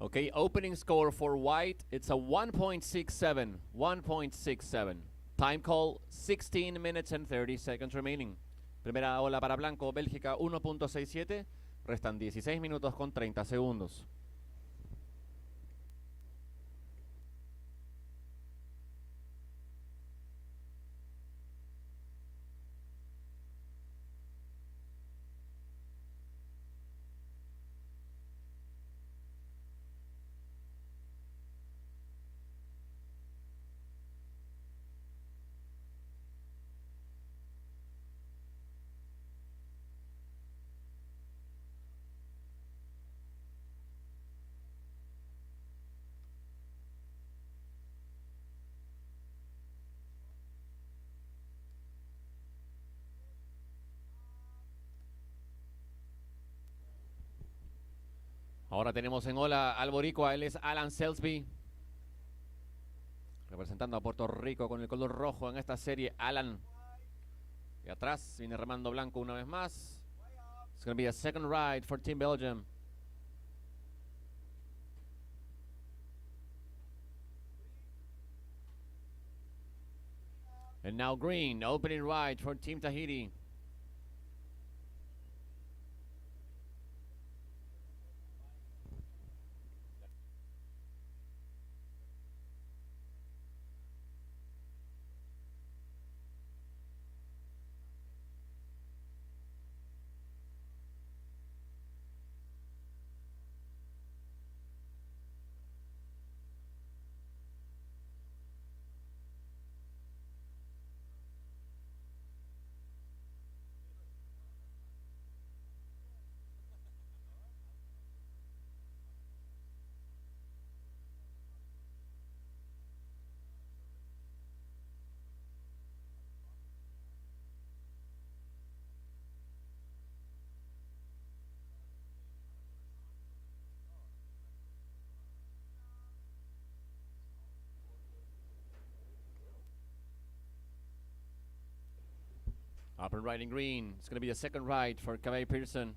Okay, opening score for white, it's a 1.67. 1.67. Time call, 16 minutes and 30 seconds remaining. Primera ola para blanco, Bélgica 1.67. Restan 16 minutos con 30 segundos. Ahora tenemos en ola al boricua, él es Alan Selsby, representando a Puerto Rico con el color rojo en esta serie. Alan, y atrás viene remando blanco una vez más. It's going to be a second ride for Team Belgium. And now green, opening ride for Team Tahiti. Up and riding green. It's going to be a second ride for Kaveh Pearson.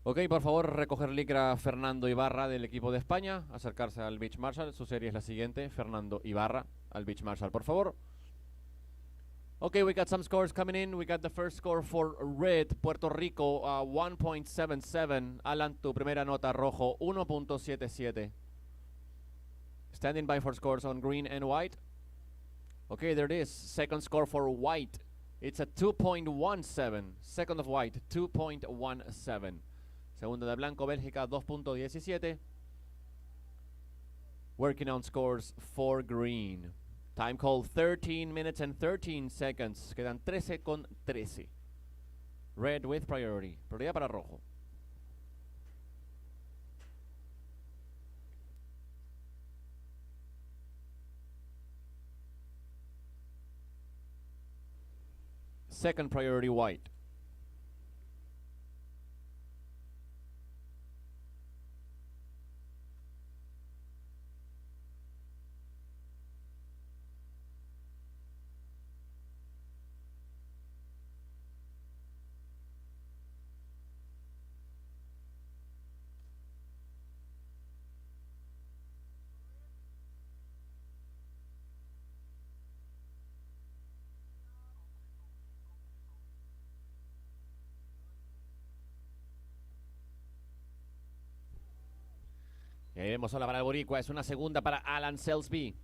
Ok, por favor, recoger licra Fernando Ibarra del equipo de España, acercarse al Beach Marshal. Su serie es la siguiente, Fernando Ibarra al Beach Marshal, por favor. Ok, we got some scores coming in. We got the first score for red, Puerto Rico, 1.77. Alan, tu primera nota, rojo, 1.77. Standing by for scores on green and white. Okay, there it is. Second score for white. It's a 2.17. Second of white, 2.17. Segundo de blanco, Bélgica, 2.17. Working on scores for green. Time call 13 minutes and 13 seconds. Quedan 13 con 13. Red with priority. Prioridad para rojo. Second priority white. Y ahí vemos sola para el boricua. Es una segunda para Alan Selsby.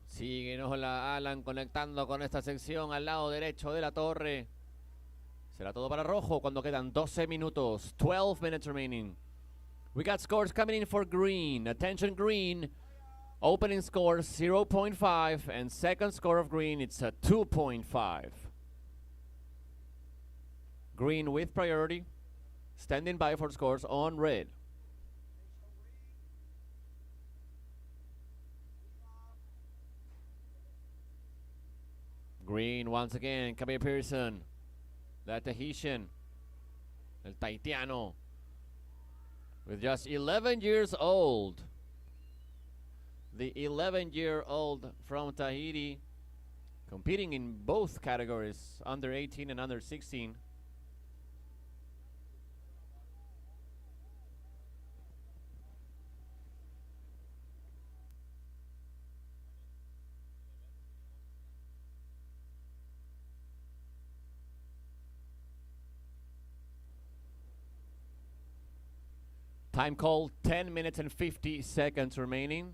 Síguenos la Alan conectando con esta sección al lado derecho de la torre. Será todo para rojo cuando quedan 12 minutos. 12 minutes remaining. We got scores coming in for green. Attention green. Opening score 0.5 and second score of green, it's a 2.5. Green with priority. Standing by for scores on red. Green once again, Kabir Pearson. The Tahitian. El Tahitiano. With just 11 years old. The 11-year-old from Tahiti, competing in both categories, under 18 and under 16. Time call, 10 minutes and 50 seconds remaining.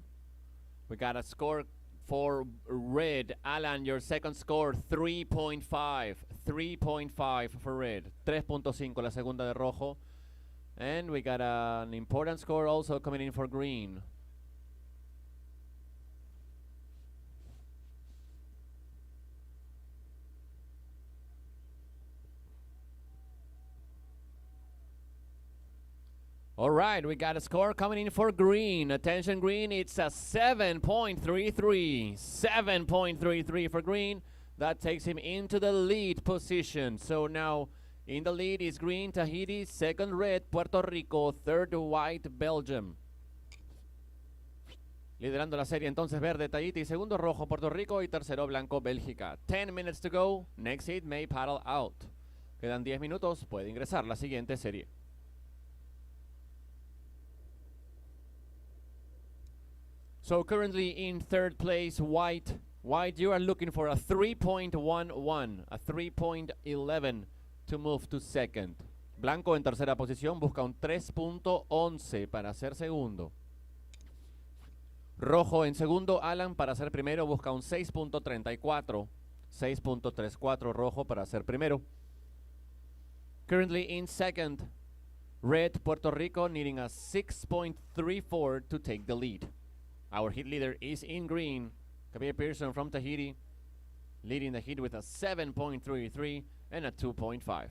We got a score for red. Alan, your second score, 3.5. 3.5 for red. 3.5 la segunda de rojo. And we got an important score also coming in for green. All right, we got a score coming in for green. Attention green, it's a 7.33. 7.33 for green. That takes him into the lead position. So now in the lead is green, Tahiti, second red, Puerto Rico, third white, Belgium. Liderando la serie entonces verde, Tahiti, segundo rojo, Puerto Rico y tercero blanco, Bélgica. 10 minutes to go. Next hit may paddle out. Quedan 10 minutos, puede ingresar la siguiente serie. So currently in third place, white. White, you are looking for a 3.11, a 3.11 to move to second. Blanco en tercera posición busca un 3.11 para ser segundo. Rojo en segundo, Alan para ser primero busca un 6.34. 6.34 rojo para ser primero. Currently in second, red, Puerto Rico needing a 6.34 to take the lead. Our hit leader is in green, Kabir Pearson from Tahiti, leading the hit with a 7.33 and a 2.5.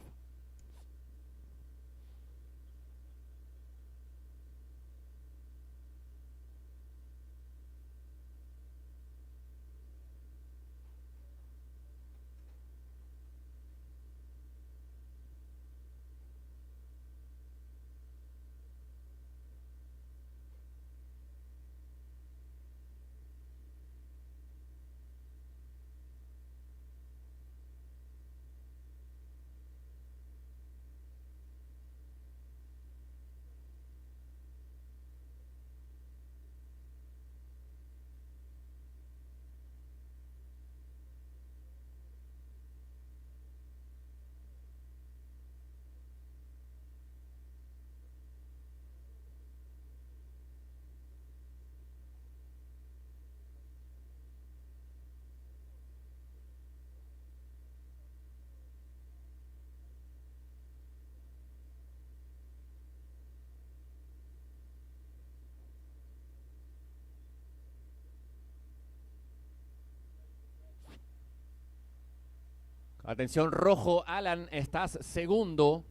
Atención, rojo, Alan, estás segundo.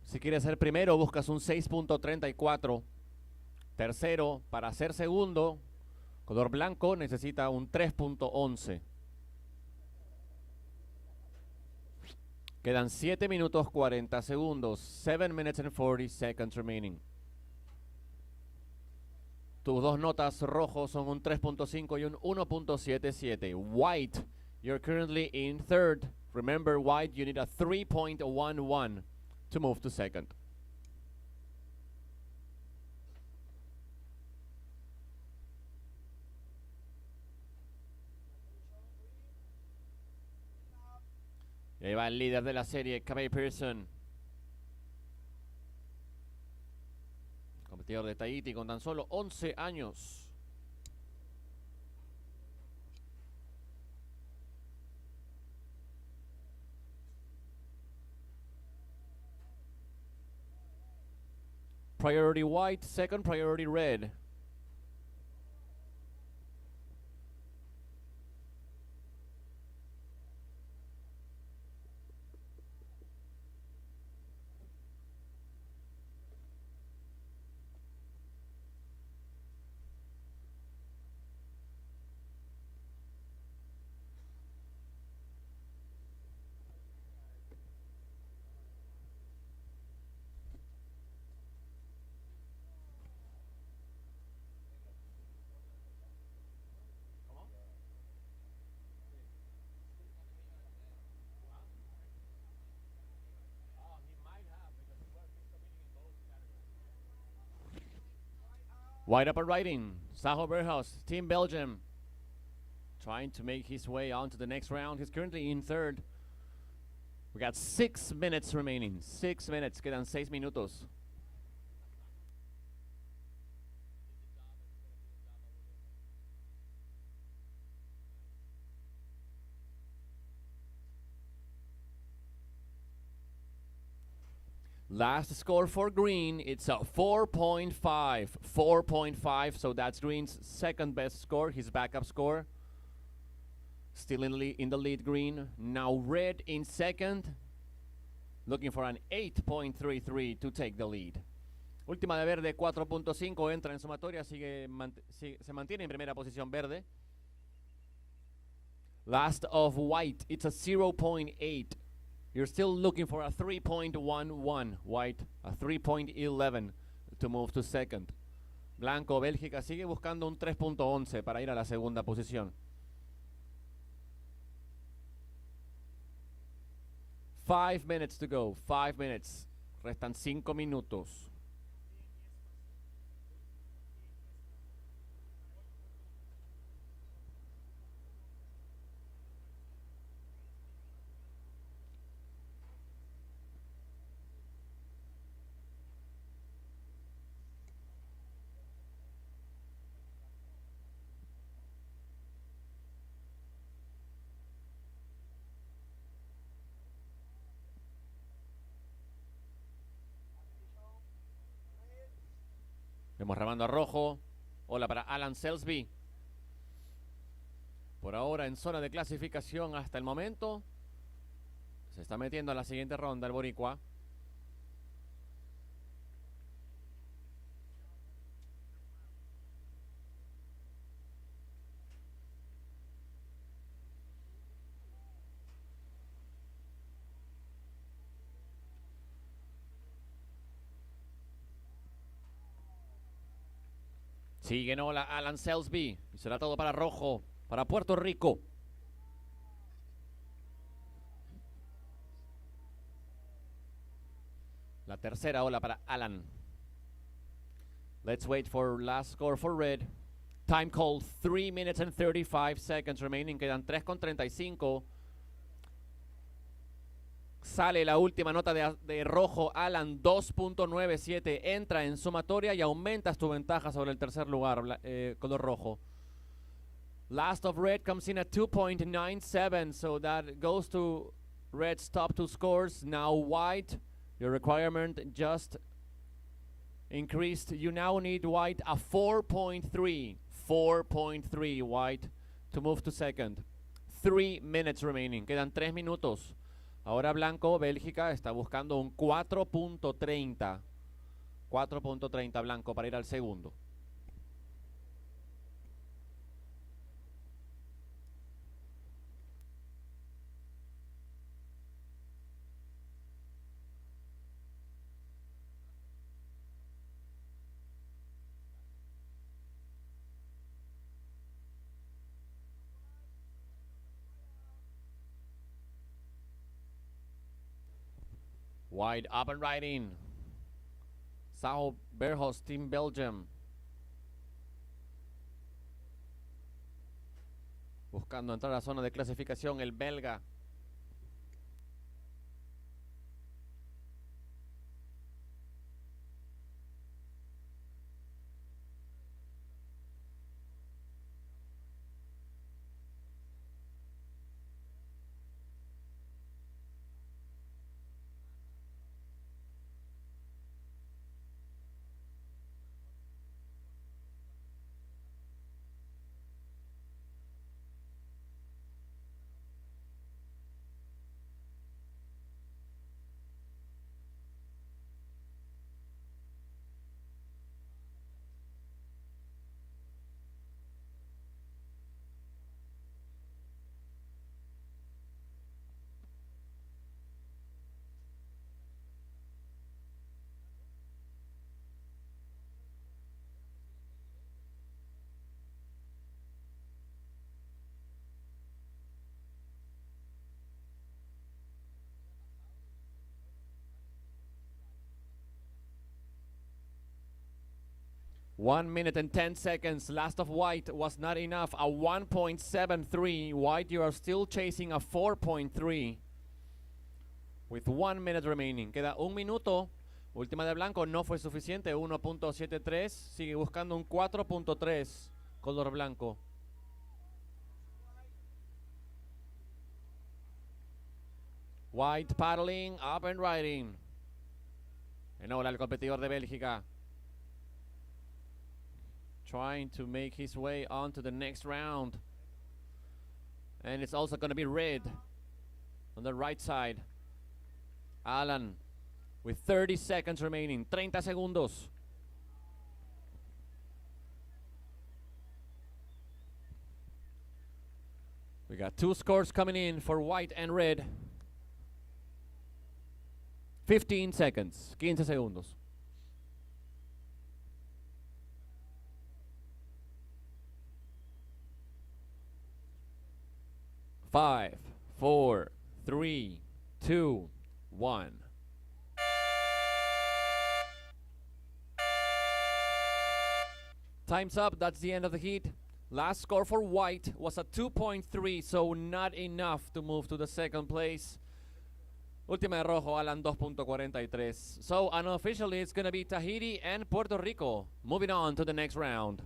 Si quieres ser primero, buscas un 6.34. Tercero, para ser segundo, color blanco, necesita un 3.11. Quedan 7 minutos 40 segundos. 7 minutes and 40 seconds remaining. Tus dos notas rojos son un 3.5 y un 1.77. White, you're currently in third. Remember, white, you need a 3.11 to move to second. Y ahí va el líder de la serie, Kevin Pearson. Competidor de Tahiti con tan solo 11 años. Priority white, second priority red. Wide upper riding, Saho Berhaus, Team Belgium, trying to make his way on to the next round. He's currently in third. We got 6 minutes remaining. 6 minutes, quedan 6 minutos. Last score for green, it's a 4.5. 4.5, so that's green's second best score, his backup score. Still in the lead, green. Now red in second, looking for an 8.33 to take the lead. Última de verde, 4.5, entra en sumatoria, se mantiene en primera posición verde. Last of white, it's a 0.8. You're still looking for a 3.11, white, a 3.11 to move to second. Blanco, Bélgica sigue buscando un 3.11 para ir a la segunda posición. 5 minutes to go, 5 minutes. Restan 5 minutos. Vemos remando a rojo. Hola para Alan Selsby. Por ahora en zona de clasificación hasta el momento. Se está metiendo a la siguiente ronda el boricua. Sigue Nola Alan Selsby. Y será todo para rojo, para Puerto Rico. La tercera ola para Alan. Let's wait for last score for red. Time call 3 minutes and 35 seconds remaining. Quedan 3.35. Sale la última nota de rojo, Alan, 2.97. Entra en sumatoria y aumentas tu ventaja sobre el tercer lugar, color rojo. Last of red comes in at 2.97, so that goes to red's top two scores. Now white, your requirement just increased. You now need white a 4.3. 4.3 white to move to second. 3 minutes remaining. Quedan 3 minutos. Ahora blanco, Bélgica está buscando un 4.30. 4.30 blanco para ir al segundo. Wide up and right in. Sao Berhos, Team Belgium. Buscando entrar a la zona de clasificación, el belga. One minute and 10 seconds. Last of white was not enough. A 1.73. White, you are still chasing a 4.3. With 1 minute remaining. Queda un minuto. Última de blanco no fue suficiente. 1.73. Sigue buscando un 4.3. Color blanco. White paddling, up and riding. En ahora el competidor de Bélgica. Trying to make his way on to the next round. And it's also going to be red on the right side. Alan with 30 seconds remaining. 30 segundos. We got two scores coming in for white and red. 15 seconds. 15 segundos. 5, 4, 3, 2, 1. Time's up. That's the end of the heat. Last score for white was a 2.3, so not enough to move to the second place. Última de rojo, Alan 2.43. So unofficially, it's going to be Tahiti and Puerto Rico moving on to the next round.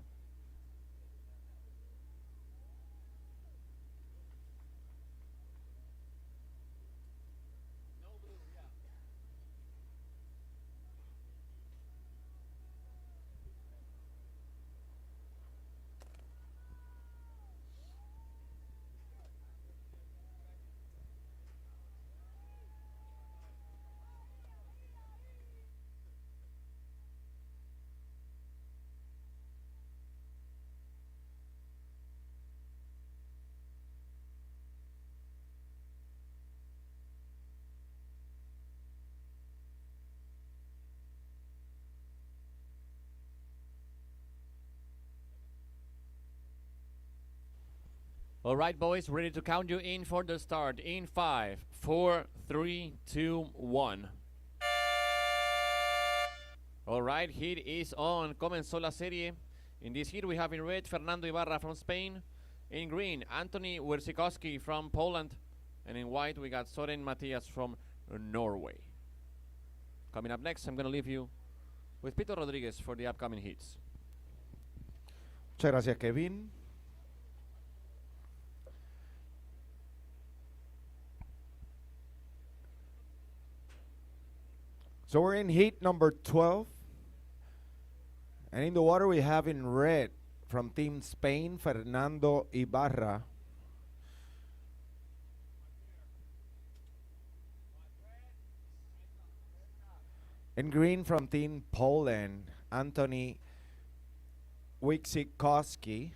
All right, boys, ready to count you in for the start. In 5, 4, 3, 2, 1. All right, heat is on. Comenzó la serie. In this heat, we have in red Fernando Ibarra from Spain. In green, Anthony Wierzykowski from Poland. And in white, we got Soren Mathias from Norway. Coming up next, I'm going to leave you with Pito Rodriguez for the upcoming heats. Muchas gracias, Kevin. So we're in heat number 12. And in the water we have in red from Team Spain, Fernando Ibarra. In green from Team Poland, Anthony Wiksikowski.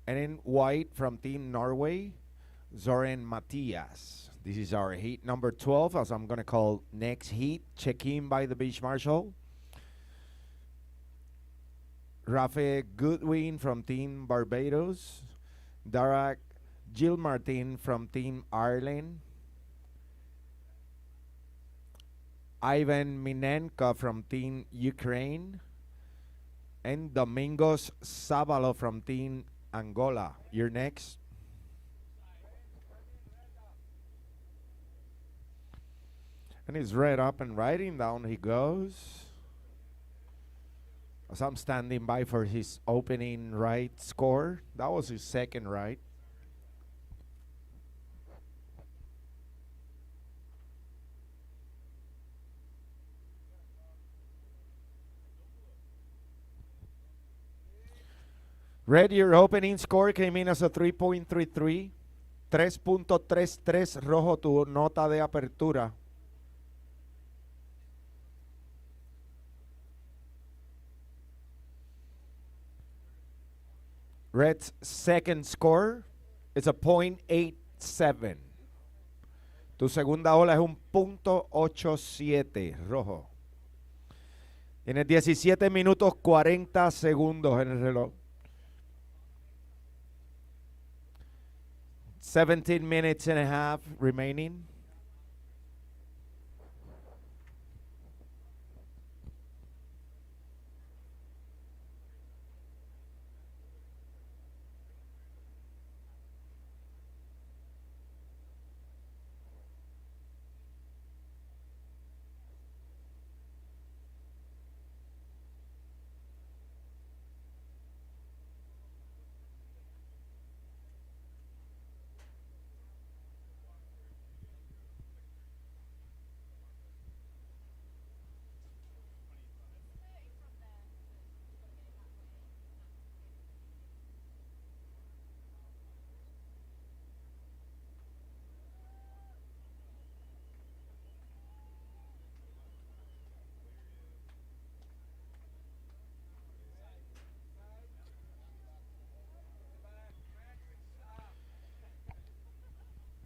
And in white from Team Norway, Zoran Matias. This is our heat number 12, as I'm going to call next heat. Check-in by the beach marshal. Rafe Goodwin from Team Barbados. Darak Gilmartin from Team Ireland. Ivan Minenko from Team Ukraine. And Domingos Savalo from Team Angola. You're next. And he's right up and riding down he goes. As I'm standing by for his opening right score. That was his second right. Red, your opening score came in as a 3.33. 3.33 rojo tu nota de apertura. Red's second score is a .87. Tu segunda ola es un .87 rojo. Tienes 17 minutos 40 segundos en el reloj. 17 minutes and a half remaining.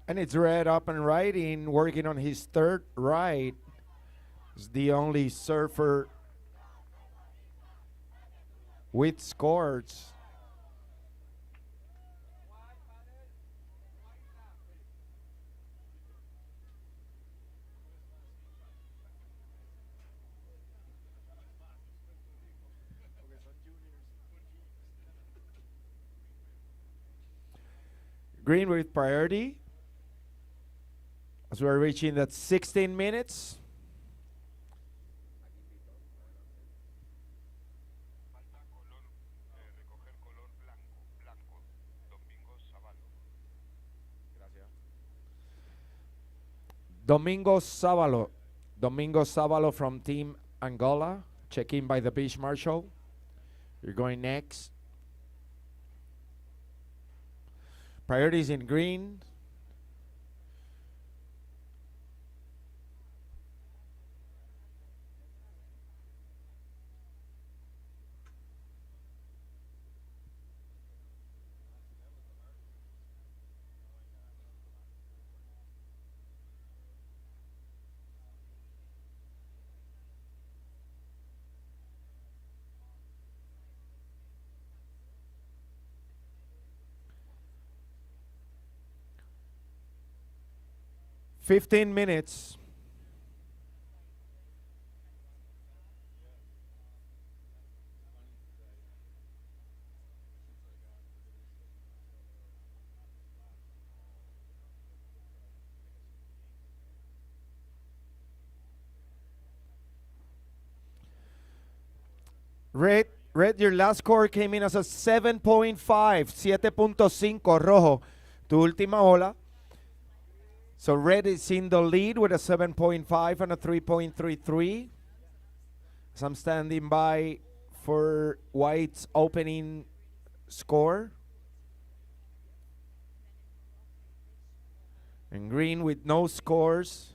And it's Red up and riding, working on his third ride. He's the only surfer with scores. Green with priority. As we're reaching that 16 minutes. Domingo Savalo. Domingo Savalo from Team Angola. Check-in by the beach marshal. You're going next. Priorities in green. Fifteen minutes. Red, your last score came in as a 7.5, 7.5 rojo. Tu última ola. So Red is in the lead with a 7.5 and a 3.33. So I'm standing by for White's opening score. And Green with no scores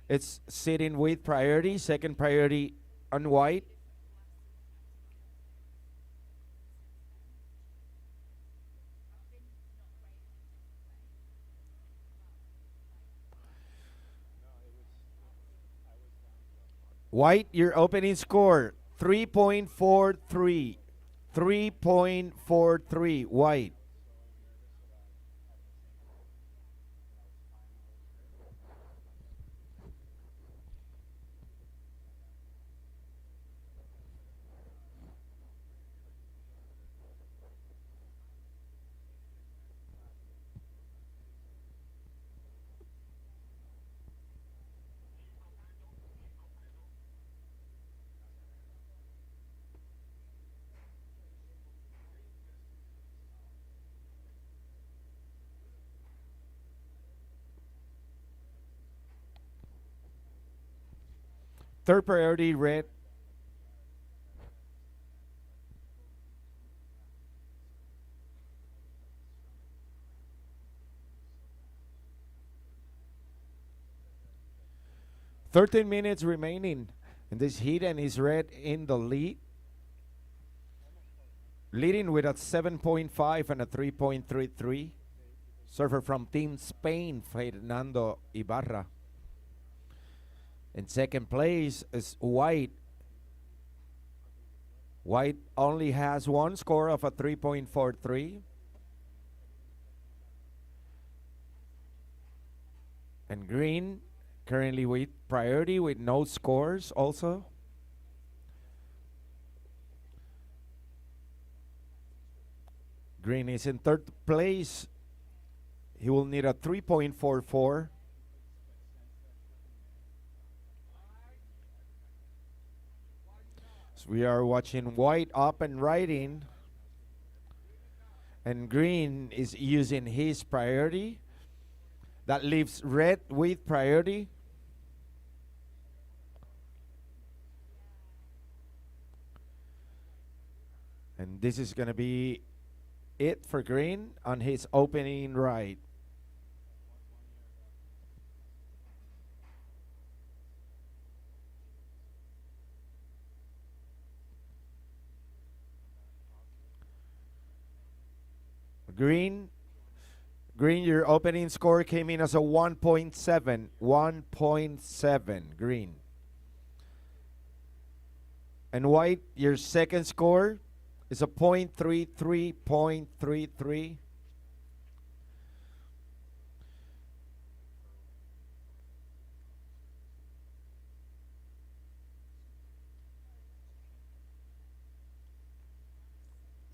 It's sitting with priority, second priority on white. White, your opening score 3.43. 3.43. White. Third priority, red. Thirteen minutes remaining in this heat, and is red in the lead. Leading with a 7.5 and a 3.33. Surfer from Team Spain, Fernando Ibarra. In second place is White. White only has one score of a 3.43. And Green currently with priority with no scores also. Green is in third place. He will need a 3.44. So we are watching White up and riding, and Green is using his priority. That leaves red with priority. And this is going to be it for Green on his opening ride. Green, your opening score came in as a 1.7. 1.7, Green. And White, your second score is a 0.33. 0.33.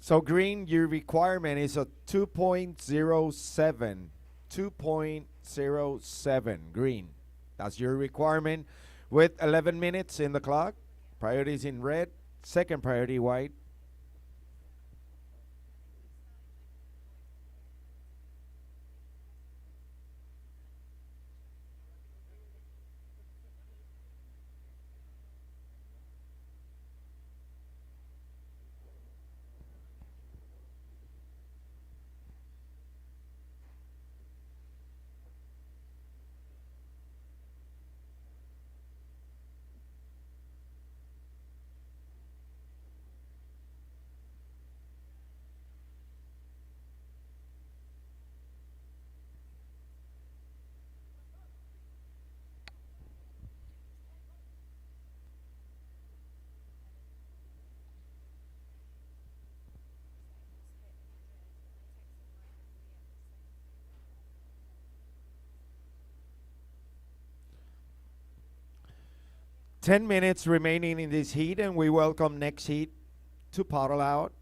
So Green, your requirement is a 2.07. 2.07, Green. That's your requirement with 11 minutes in the clock. Priorities in red, second priority White. Ten minutes remaining in this heat, and we welcome next heat to paddle out.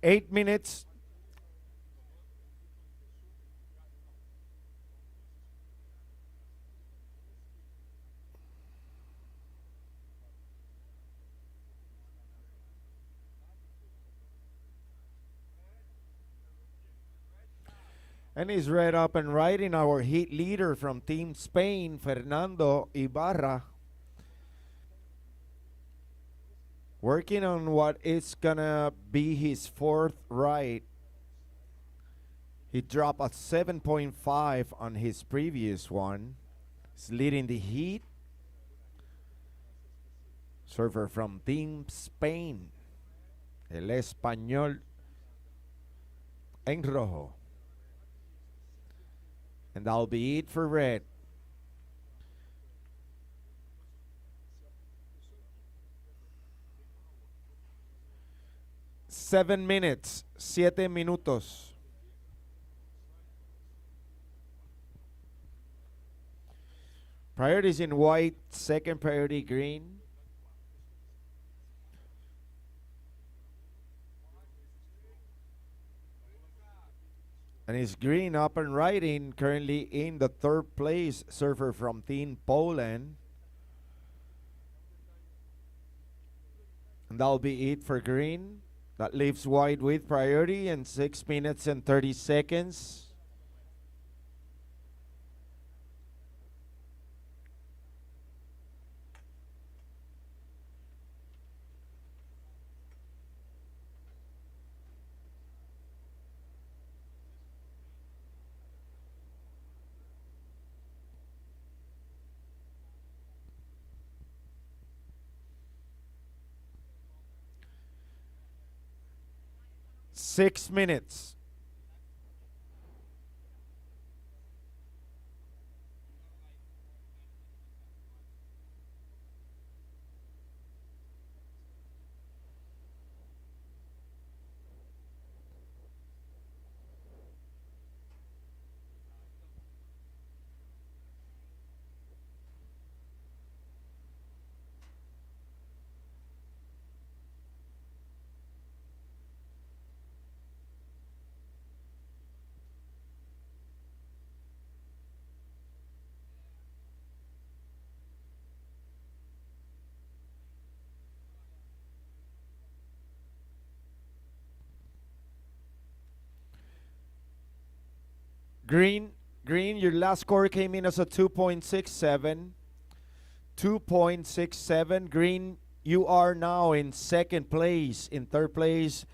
8 minutes. And he's right up and riding our heat leader from Team Spain, Fernando Ibarra. Working on what is gonna be his fourth ride. He dropped a 7.5 on his previous one. He's leading the heat. Surfer from Team Spain. El Español en rojo. And that'll be it for red. Seven minutes, 7 minutos. Priorities in white, second priority green. And it's green up and riding, currently in the third place, surfer from Team Poland. And that'll be it for green. That leaves white with priority and 6 minutes and 30 seconds. Six minutes. Green, your last score came in as a 2.67. 2.67. Green, you are now in second place. In third place,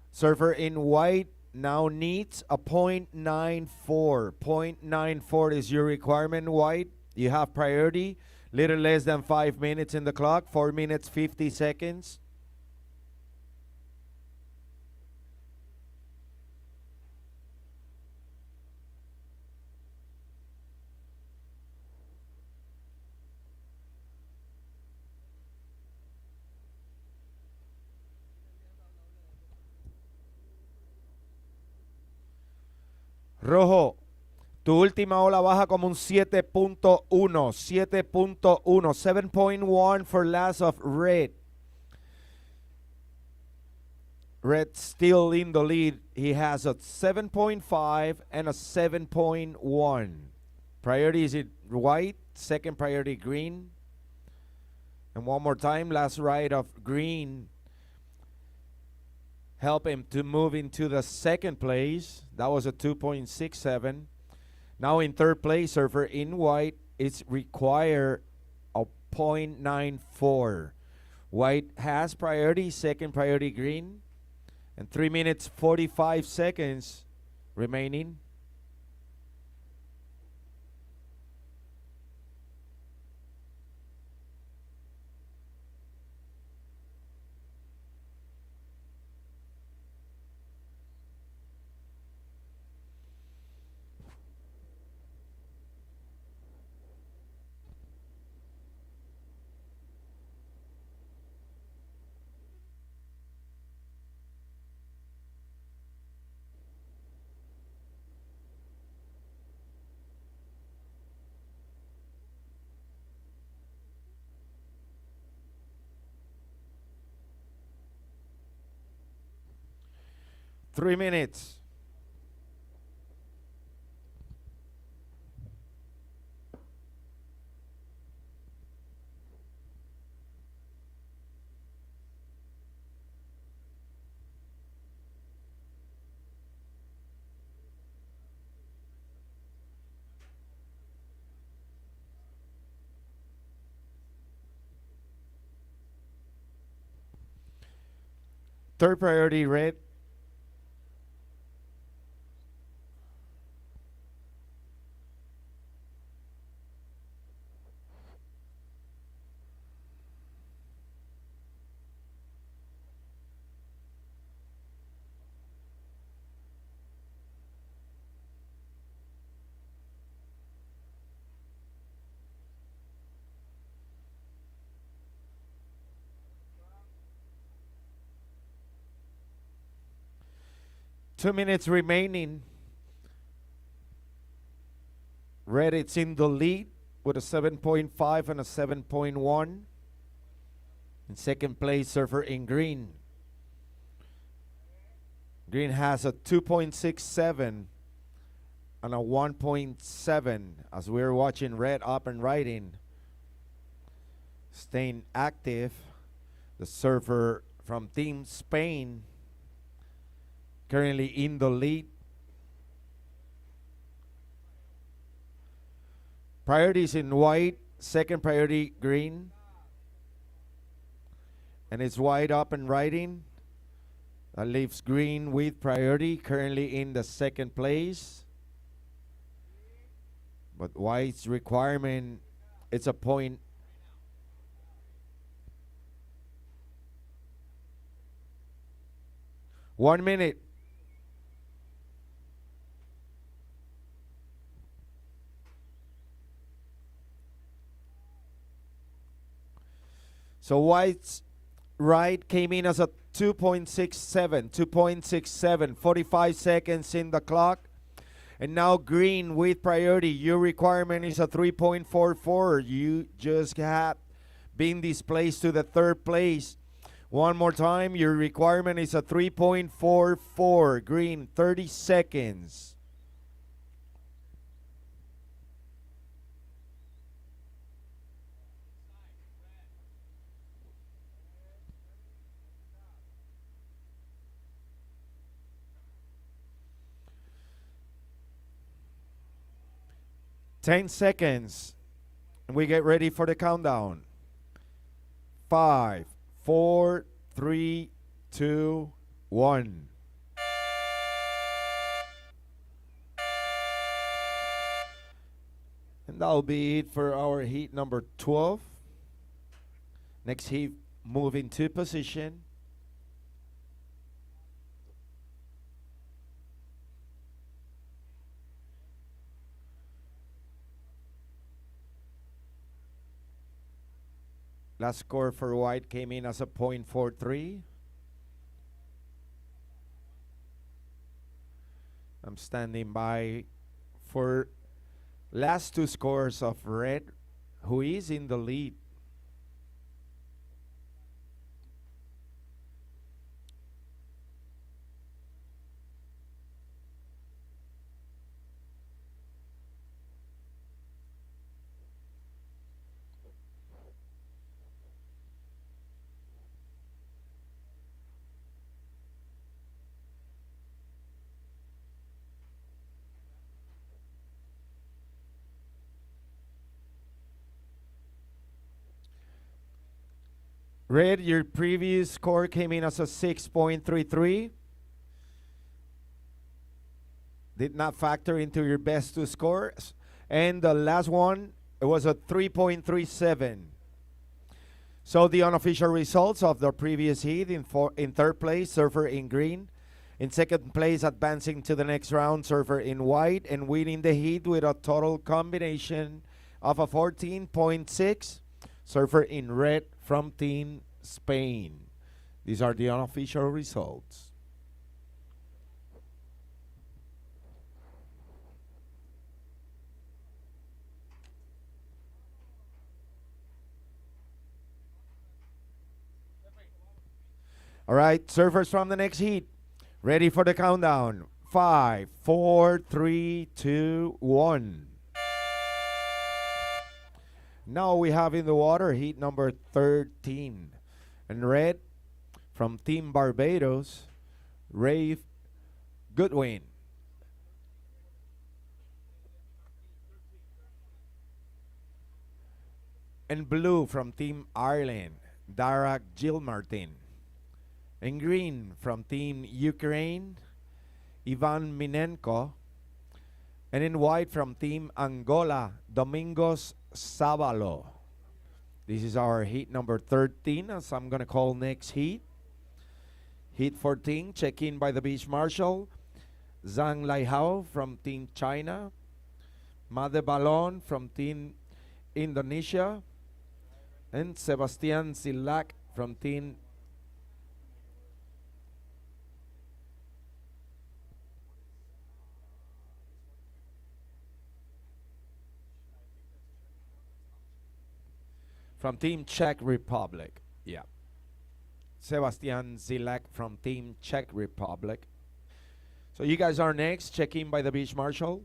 surfer in white now needs a 0.94. 0.94 is your requirement, white. You have priority. Little less than 5 minutes in the clock. 4 minutes, 50 seconds. Rojo, tu última ola baja como un 7.1, 7.1, 7.1 for last of red. Red still in the lead. He has a 7.5 and a 7.1. Priority is it white, second priority green. And one more time, last ride of green. Help him to move into the second place. That was a 2.67. Now in third place, surfer in white, it's require a 0.94. White has priority, second priority green. And 3 minutes, 45 seconds remaining. 3 minutes. Third priority, red. Two minutes remaining. Red, it's in the lead with a 7.5 and a 7.1. In second place, surfer in green. Green has a 2.67 and a 1.7 as we're watching red up and riding. Staying active. The surfer from Team Spain currently in the lead. Priorities in white, second priority green. And it's white up and riding. That leaves green with priority, currently in the second place. But white's requirement, it's a point. One minute. So white's ride came in as a 2.67, 45 seconds in the clock. And now green with priority. Your requirement is a 3.44. You just had been displaced to the third place. One more time, your requirement is a 3.44. Green, 30 seconds. Ten seconds. And we get ready for the countdown. 5, 4, 3, 2, 1. And that'll be it for our heat number 12. Next heat, move into position. Last score for white came in as a 0.43. I'm standing by for last two scores of red, who is in the lead. Red, your previous score came in as a 6.33. Did not factor into your best two scores. And the last one, it was a 3.37. So the unofficial results of the previous heat: in third place, surfer in green. In second place, advancing to the next round, surfer in white, and winning the heat with a total combination of a 14.6, surfer in red from Team Spain. These are the unofficial results. All right, surfers from the next heat. Ready for the countdown. 5, 4, 3, 2, 1. Now we have in the water heat number 13. And red from Team Barbados, Rafe Goodwin. And blue from Team Ireland, Dara Gilmartin. And green from Team Ukraine, Ivan Minenko. And in white from Team Angola, Domingos Savalo. This is our heat number 13, as I'm going to call next heat. Heat 14, check-in by the beach marshal, Zhang Laihao from Team China, Made Balon from Team Indonesia, and Sebastian Silak from Team Czech Republic. Yeah. Sebastian Zilak from Team Czech Republic. So you guys are next. Check in by the beach marshal.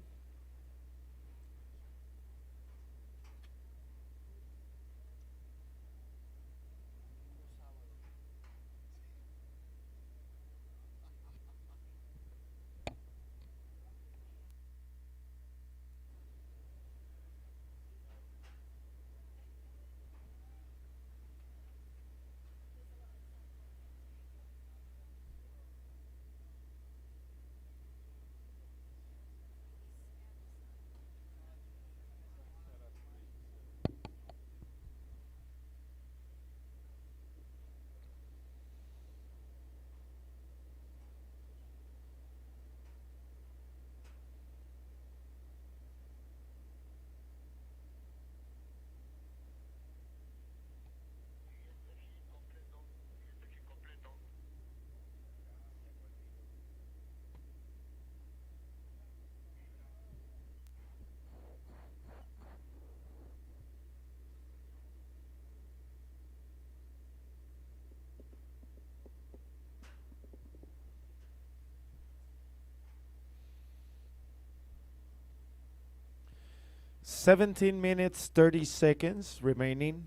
Seventeen minutes, 30 seconds remaining.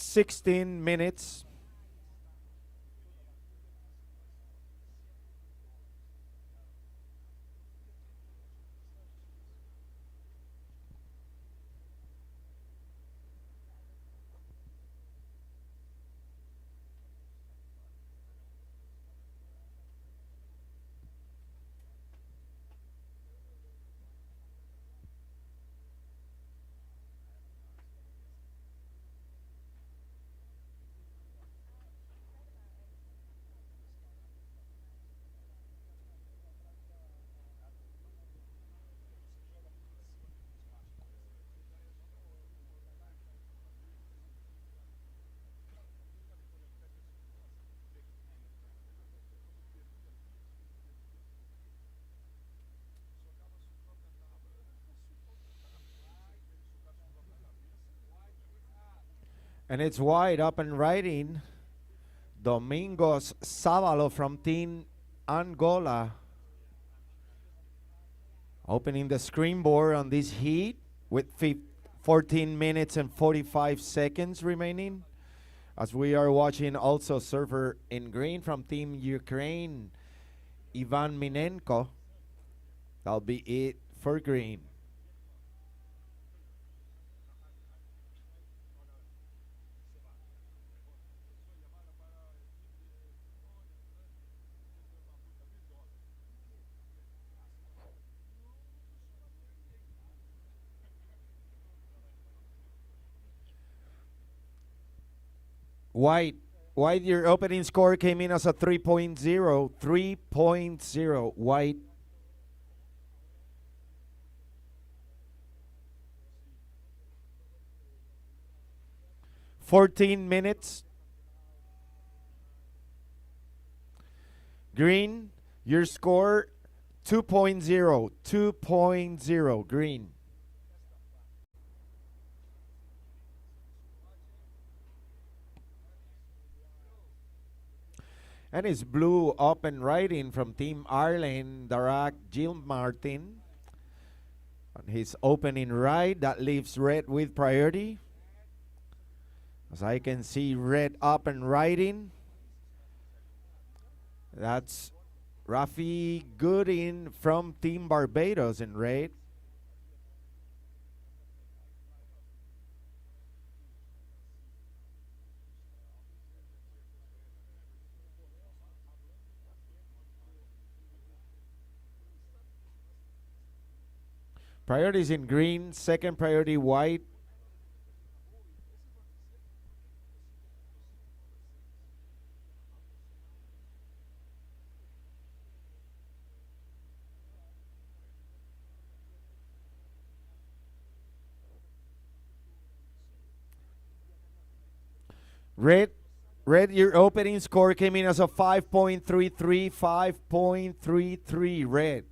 $16 minutes. And it's wide up and riding. Domingos Savalo from Team Angola opening the screen board on this heat with 14 minutes and 45 seconds remaining. As we are watching also surfer in green from Team Ukraine, Ivan Minenko. That'll be it for green. White, your opening score came in as a 3.0. 3.0, White. "14 minutes. Green, your score 2.0. 2.0, green. And it's blue up and riding from Team Ireland, Darak Gilmartin. On his opening ride, that leaves red with priority. As I can see, red up and riding. That's Rafi Goodin from Team Barbados in red. Priorities in green, second priority white. Red, your opening score came in as a 5.33, 5.33, red.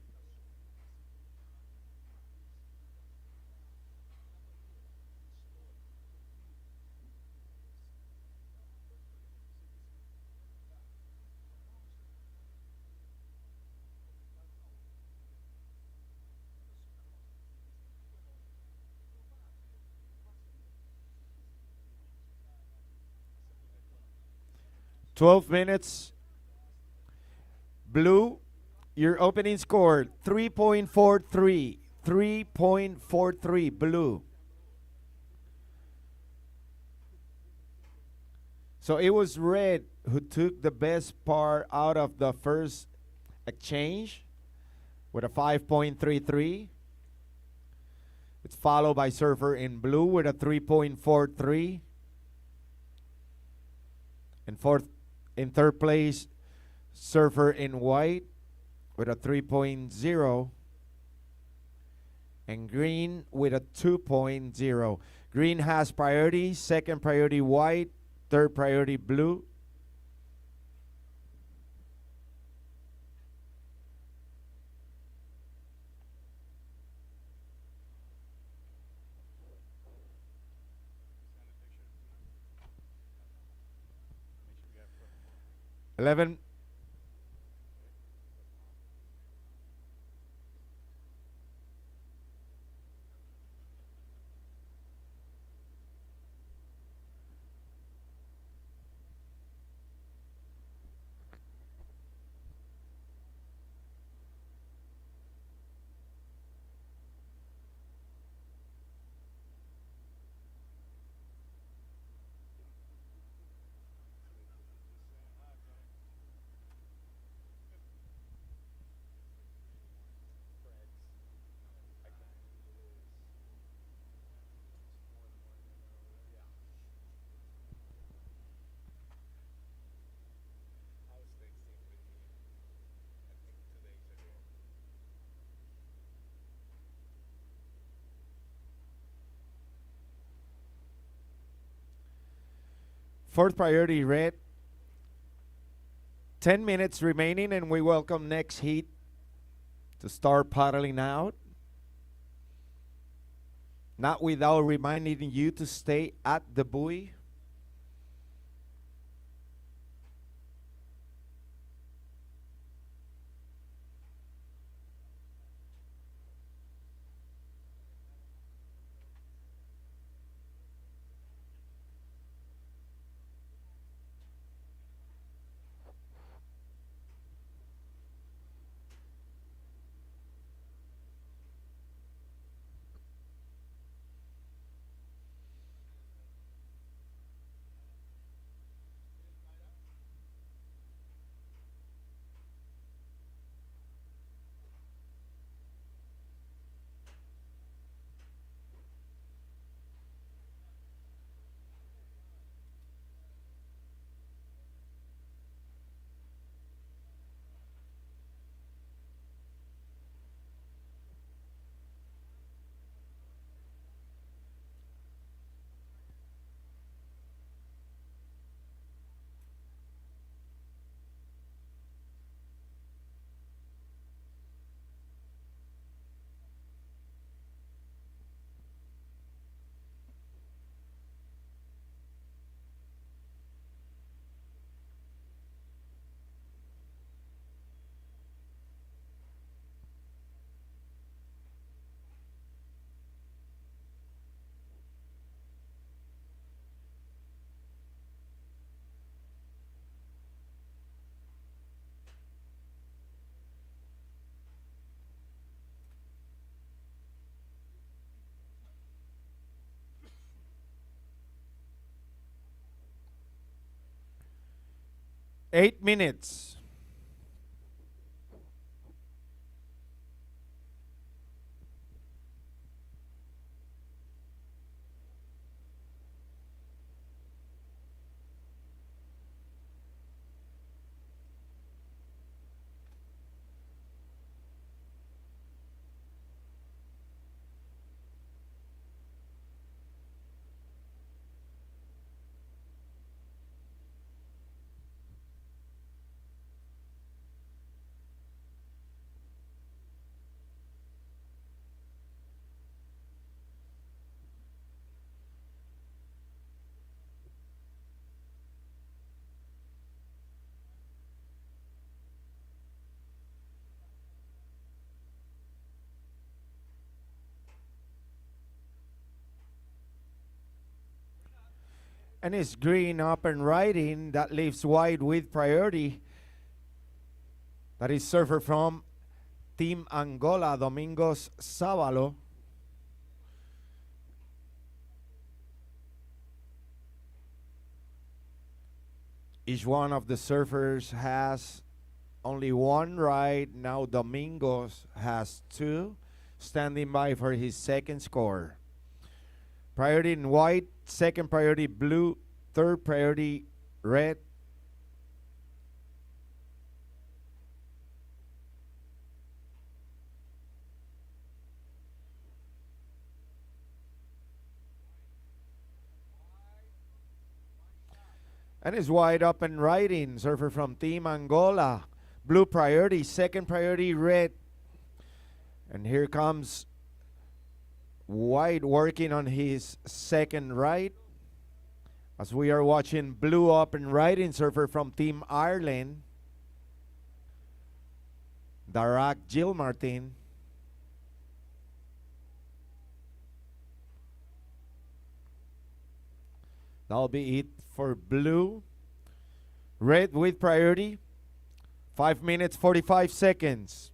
"12 minutes. Blue, your opening score 3.43. 3.43, blue. So it was red who took the best part out of the first exchange with a 5.33. It's followed by surfer in blue with a 3.43. In third place, surfer in white with a 3.0. And green with a 2.0. Green has priority, second priority white, third priority blue. Eleven. Fourth priority red. 10 minutes remaining, and we welcome next heat to start paddling out. Not without reminding you to stay at the buoy 8 minutes. And it's green up and riding. That leaves white with priority. That is surfer from Team Angola, Domingos Sábalo. Each one of the surfers has only one ride. Now Domingos has two, standing by for his second score. Priority in white, second priority blue, third priority red. And is wide up and riding. Surfer from Team Angola. Blue priority, second priority red. And here comes white working on his second ride. As we are watching blue up and riding, surfer from Team Ireland. Darak Gilmartin. That'll be it for blue. Red with priority. 5 minutes, 45 seconds.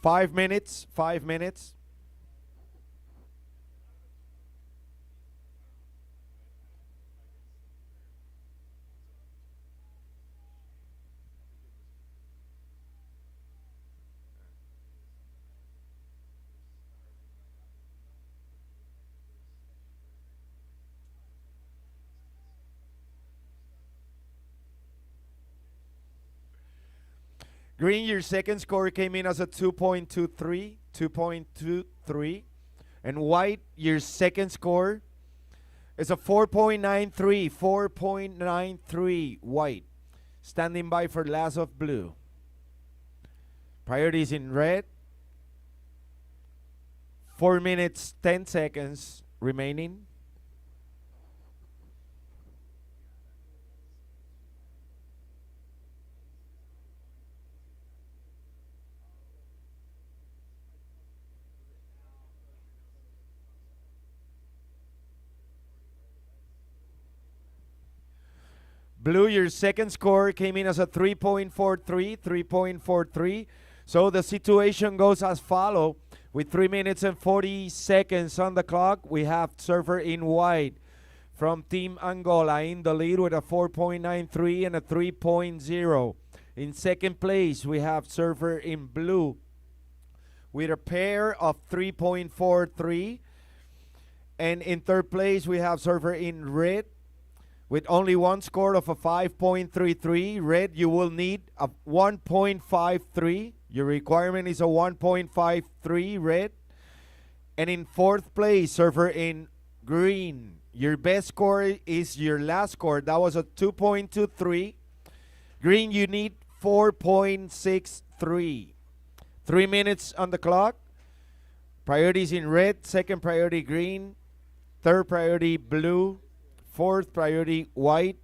Five minutes, 5 minutes. Green, your second score came in as a 2.23. And white, your second score is a 4.93 white. Standing by for last of blue. Priorities in red. 4 minutes, 10 seconds remaining. Blue, your second score came in as a 3.43. So the situation goes as follow. With 3 minutes and 40 seconds on the clock, we have surfer in white from Team Angola in the lead with a 4.93 and a 3.0. In second place, we have surfer in blue with a pair of 3.43. And in third place, we have surfer in red with only one score of a 5.33. Red, you will need a 1.53. Your requirement is a 1.53 red. And in fourth place, surfer in green. Your best score is your last score. That was a 2.23. Green, you need 4.63. 3 minutes on the clock. Priorities in red, second priority green, third priority blue, fourth priority white.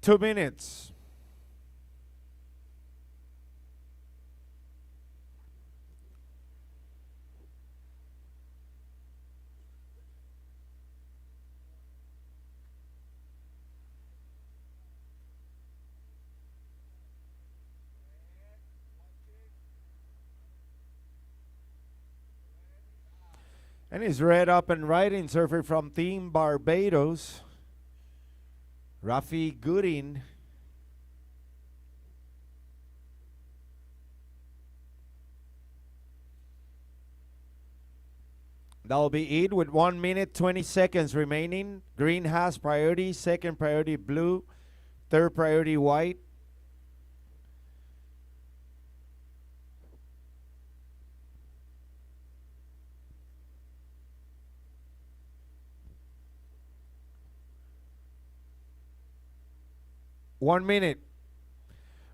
Two minutes. And it's red up and riding, surfer from Team Barbados, Rafi Goodin. That'll be it with 1 minute, 20 seconds remaining. Green has priority, second priority blue, third priority white. One minute.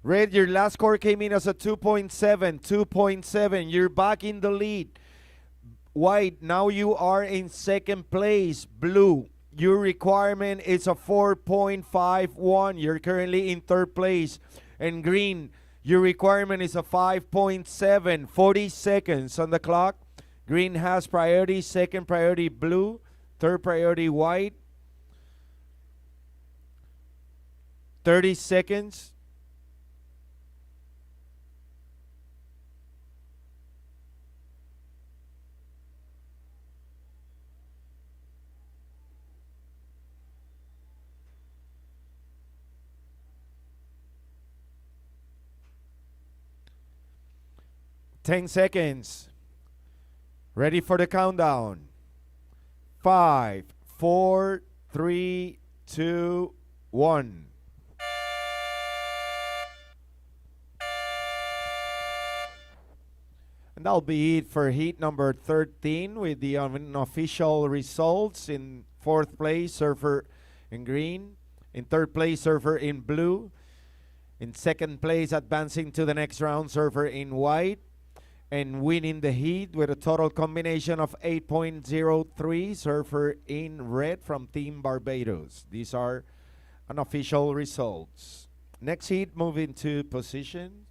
Red, your last score came in as a 2.7. 2.7. You're back in the lead. White, now you are in second place. Blue, your requirement is a 4.51. You're currently in third place. And green, your requirement is a 5.7. 40 seconds on the clock. Green has priority, second priority blue, third priority white. 30 seconds. Ten seconds. Ready for the countdown. 5, 4, 3, 2, 1. And that'll be it for heat number 13 with the unofficial results. In fourth place, surfer in green. In third place, surfer in blue. In second place, advancing to the next round, surfer in white. And winning the heat with a total combination of 8.03, surfer in red from Team Barbados. These are unofficial results. Next heat, moving to position.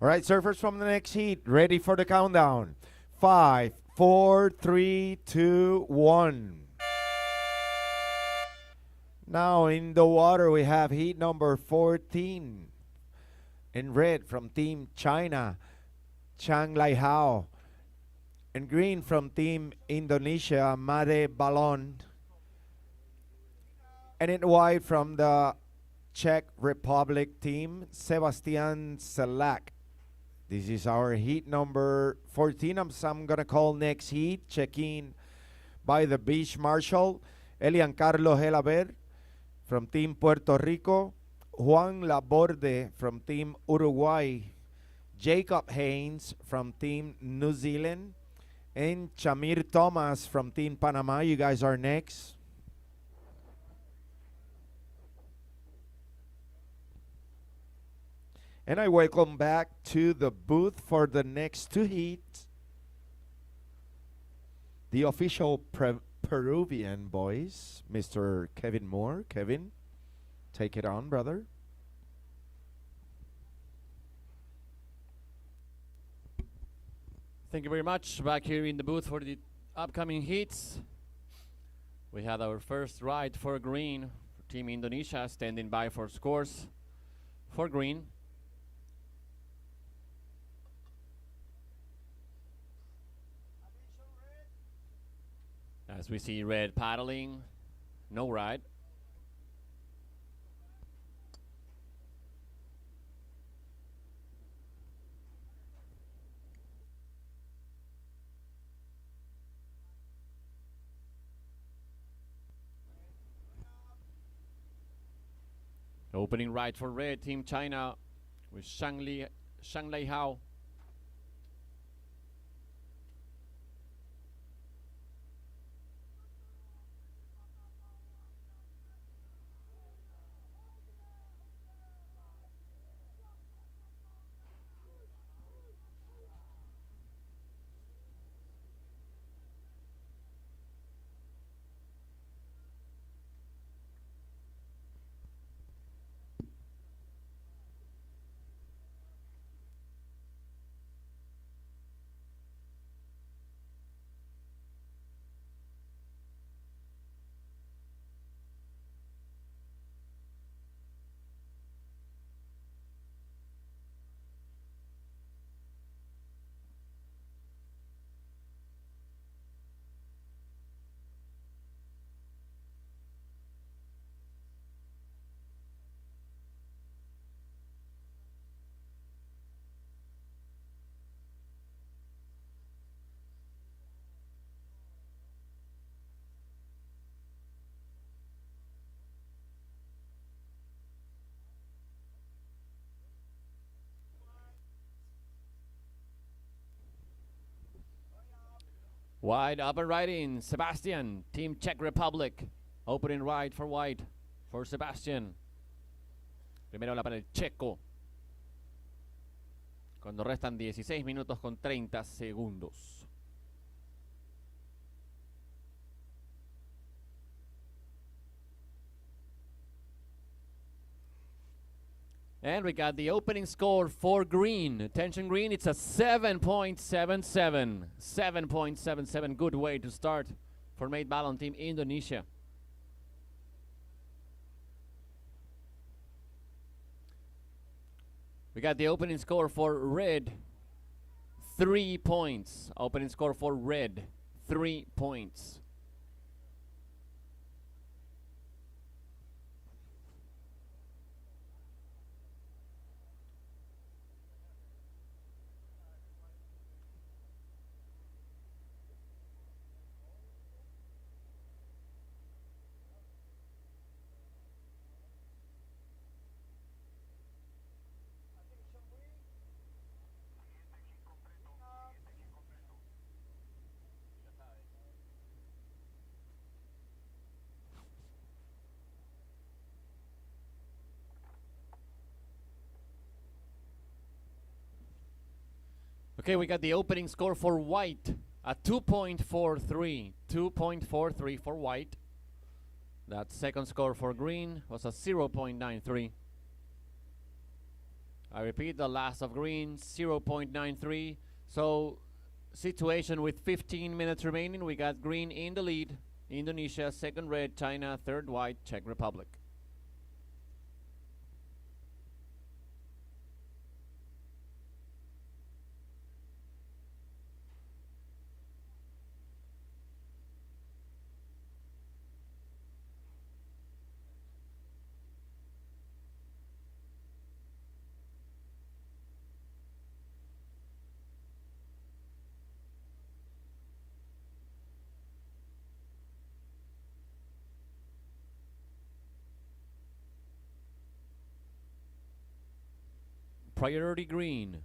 All right, surfers from the next heat, ready for the countdown. 5, 4, 3, 2, 1. Now in the water, we have heat number 14. In red from Team China, Chang Lai Hao. In green from Team Indonesia, Made Balon. And in white from the Czech Republic team, Sebastian Selak. This is our heat number 14. I'm going to call next heat. Check-in by the beach marshal, Elian Carlo Helaber. from Team Puerto Rico, Juan Laborde from Team Uruguay, Jacob Haynes from Team New Zealand, and Chamir Thomas from Team Panama. You guys are next. And I welcome back to the booth for the next two heats the official Peruvian boys, Mr. Kevin Moore. Kevin, take it on, brother. Thank you very much. Back here in the booth for the upcoming heats. We had our first ride for green. Team Indonesia standing by for scores for green. As we see red paddling, no ride. Opening right for red, Team China with Shang Lei Hao. Wide up and right in, Sebastian, Team Czech Republic. Opening right for white, for Sebastian. Primero la para el checo. Cuando restan 16 minutos con 30 segundos. And we got the opening score for green. Attention green, it's a 7.77. 7.77, good way to start for Mate Ballon Team Indonesia. We got the opening score for red, 3 points. Opening score for red, 3 points. Okay, we got the opening score for white, a 2.43. 2.43 for white. That second score for green was a 0.93. I repeat, the last of green, 0.93. So, situation with 15 minutes remaining, we got green in the lead. Indonesia, second red, China, third white, Czech Republic. Priority green.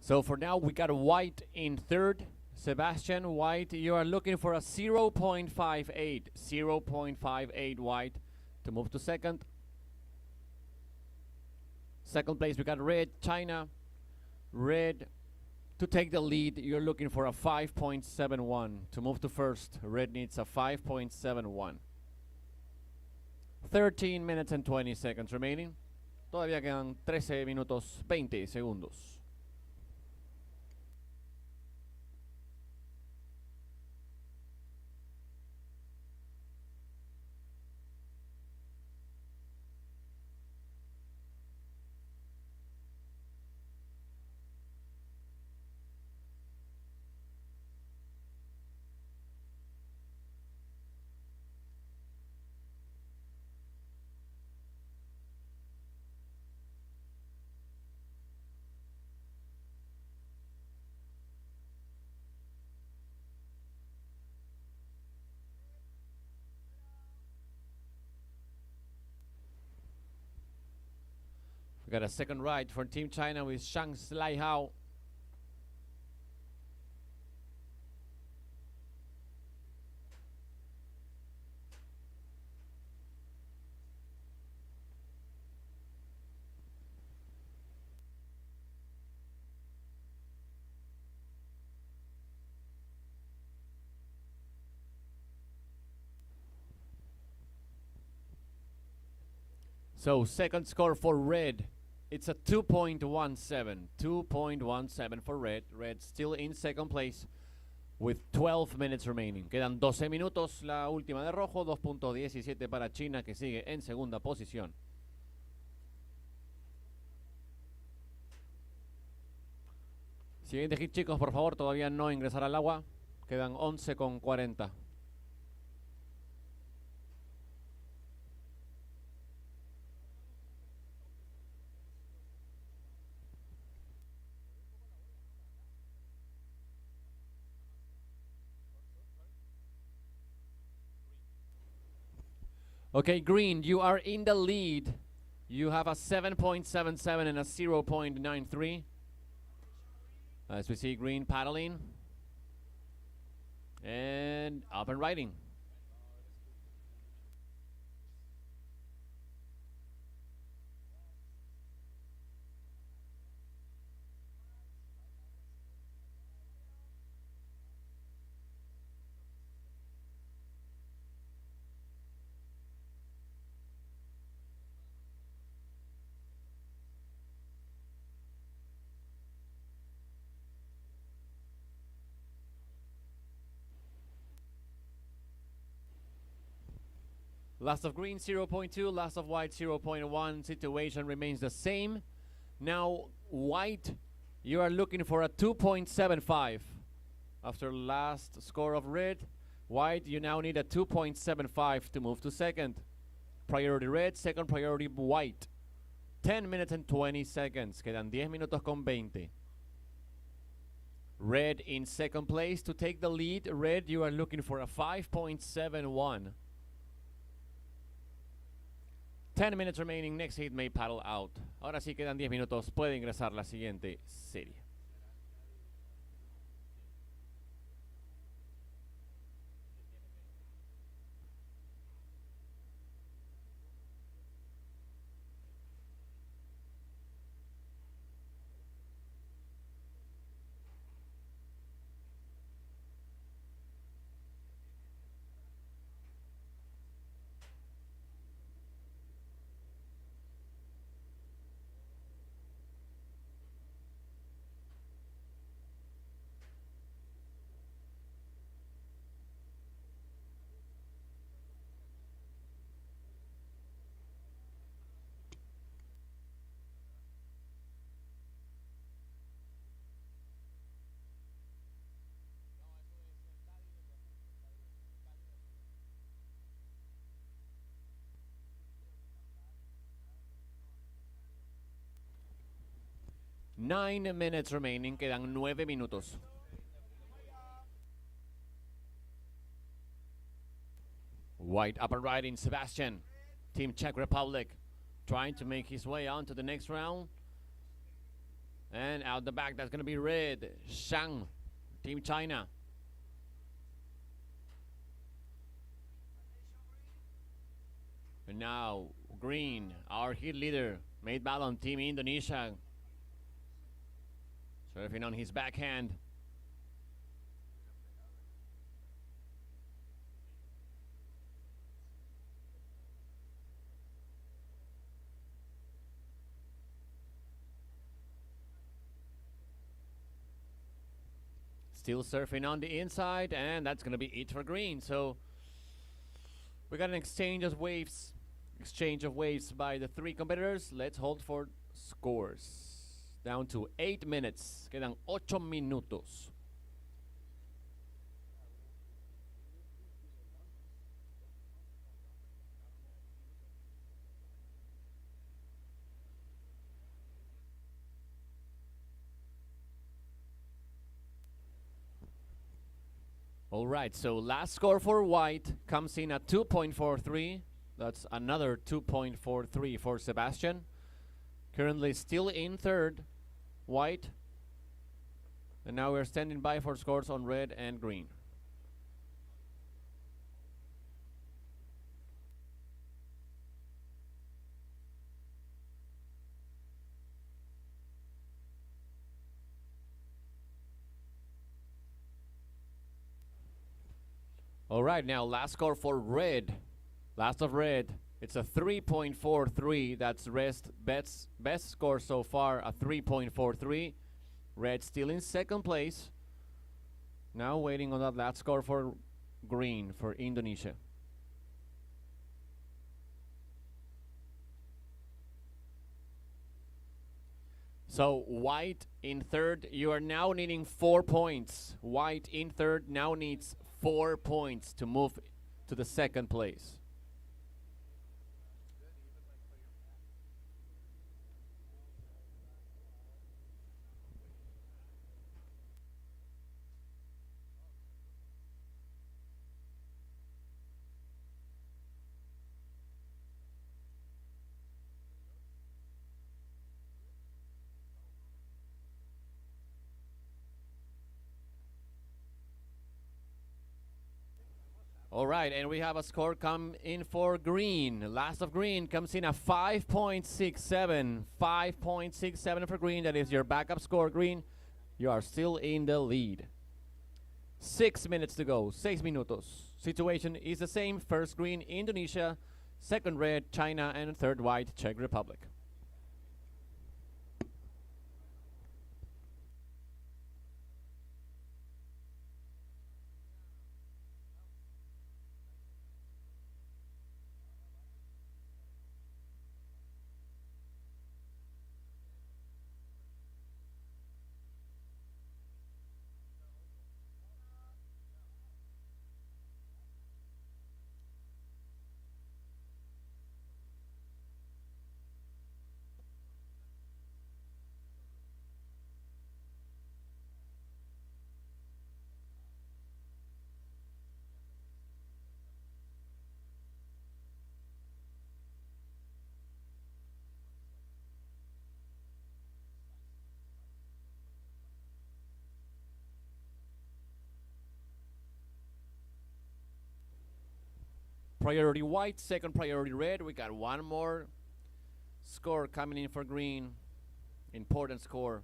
So for now, we got white in third. Sebastian, white, you are looking for a 0.58. 0.58 white to move to second. Second place, we got red, China. Red to take the lead, you're looking for a 5.71. To move to first, red needs a 5.71. 13 minutes and 20 seconds remaining. Todavía quedan 13 minutos 20 segundos. We got a second ride for Team China with Shang Lai Hao. So second score for red. It's a 2.17. 2.17 for red. Red still in second place with 12 minutes remaining. Quedan 12 minutos. La última de rojo. 2.17 para China, que sigue en segunda posición. Siguiente hit, chicos, por favor. Todavía no ingresar al agua. Quedan 11.40. Okay, green, you are in the lead. You have a 7.77 and a 0.93. As we see green paddling. And up and riding. Last of green 0.2, last of white 0.1. Situation remains the same. Now white, you are looking for a 2.75. After last score of red, white, you now need a 2.75 to move to second. Priority red, second priority white. 10 minutes and 20 seconds. Quedan 10 minutos con 20. Red in second place to take the lead. Red, you are looking for a 5.71. 10 minutes remaining, next hit may paddle out. Ahora sí quedan 10 minutos, puede ingresar la siguiente serie. 9 minutes remaining. Quedan 9 minutos. White up and riding Sebastian. Team Czech Republic trying to make his way on to the next round. And out the back, that's going to be red. Shang, Team China. And now green, our heat leader, made Balon, Team Indonesia. Surfing on his backhand. Still surfing on the inside, and that's going to be it for green. So we got an exchange of waves by the three competitors. Let's hold for scores. Down to 8 minutes. Quedan 8 minutos. All right, so last score for white comes in at 2.43. That's another 2.43 for Sebastian. Currently still in third, white. And now we're standing by for scores on red and green. All right, now last score for red. Last of red. It's a 3.43. That's best score so far, a 3.43. Red still in second place. Now waiting on that last score for green for Indonesia. So white in third, you are now needing 4 points. White in third now needs 4 points to move to the second place. All right, and we have a score come in for green. Last of green comes in at 5.67. 5.67 for green. That is your backup score, green. You are still in the lead. 6 minutes to go. 6 minutos. Situation is the same. First green, Indonesia. Second red, China. And third white, Czech Republic. Priority white, second priority red. We got one more score coming in for green. Important score.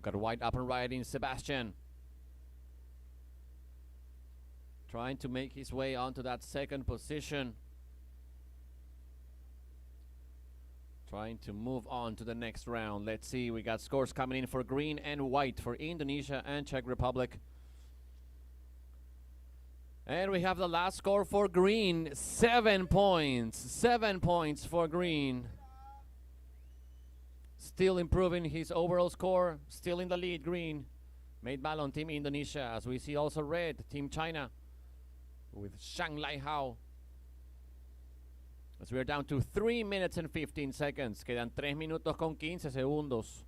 Got white up and riding Sebastian. Trying to make his way onto that second position. Trying to move on to the next round. Let's see, we got scores coming in for green and white for Indonesia and Czech Republic. And we have the last score for green, 7 points. 7 points for green. Still improving his overall score, still in the lead, green. Made mal on Team Indonesia, as we see also red, Team China, with Shang Lai Hao. As we are down to 3 minutes and 15 seconds. Quedan 3 minutos con 15 segundos.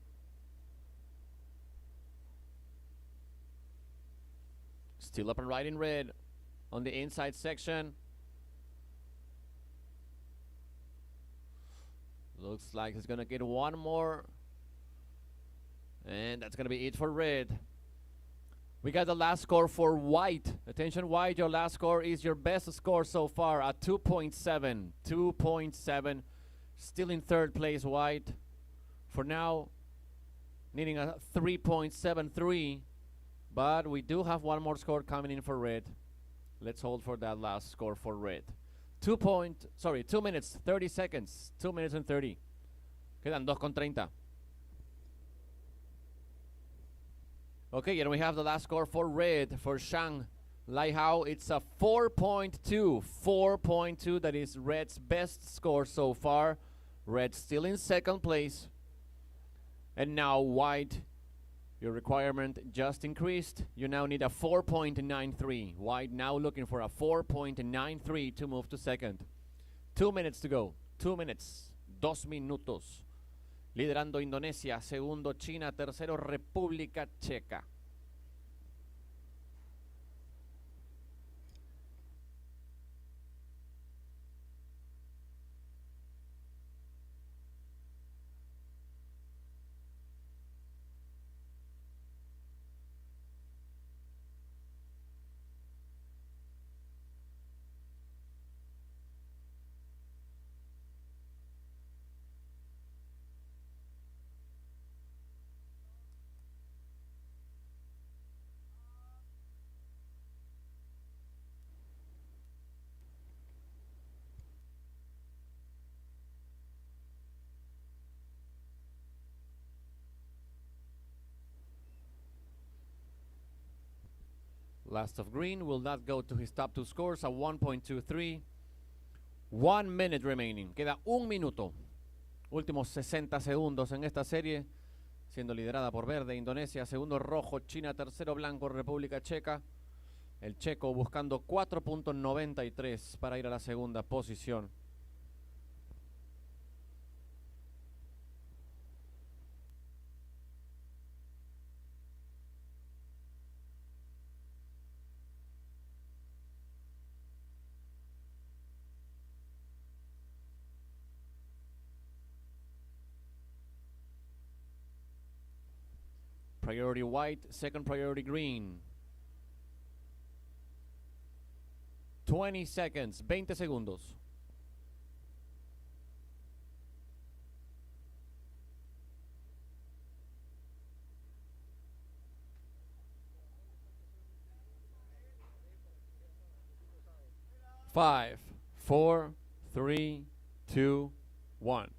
Still up and right in red on the inside section. Looks like he's gonna get one more. And that's gonna be it for red. We got the last score for white. Attention white, your last score is your best score so far at 2.7. 2.7. Still in third place white. For now, needing a 3.73. But we do have one more score coming in for red. Let's hold for that last score for red. 2 minutes, 30 seconds. 2 minutes and 30. Quedan 2:30. Okay, and we have the last score for red for Shang Lai Hao. It's a 4.2. 4.2. That is red's best score so far. Red still in second place. And now white, your requirement just increased. You now need a 4.93. White now looking for a 4.93 to move to second. 2 minutes to go. 2 minutes. 2 minutos. Liderando Indonesia. Segundo China. Tercero República Checa. Last of green will not go to his top two scores, a 1.23. 1 minute remaining. Queda 1 minuto. Últimos 60 segundos en esta serie, siendo liderada por verde Indonesia, segundo rojo China, tercero blanco República Checa. El checo buscando 4.93 para ir a la segunda posición. Priority white, second priority green. 20 seconds, 20 segundos. Five, four, three, two, one.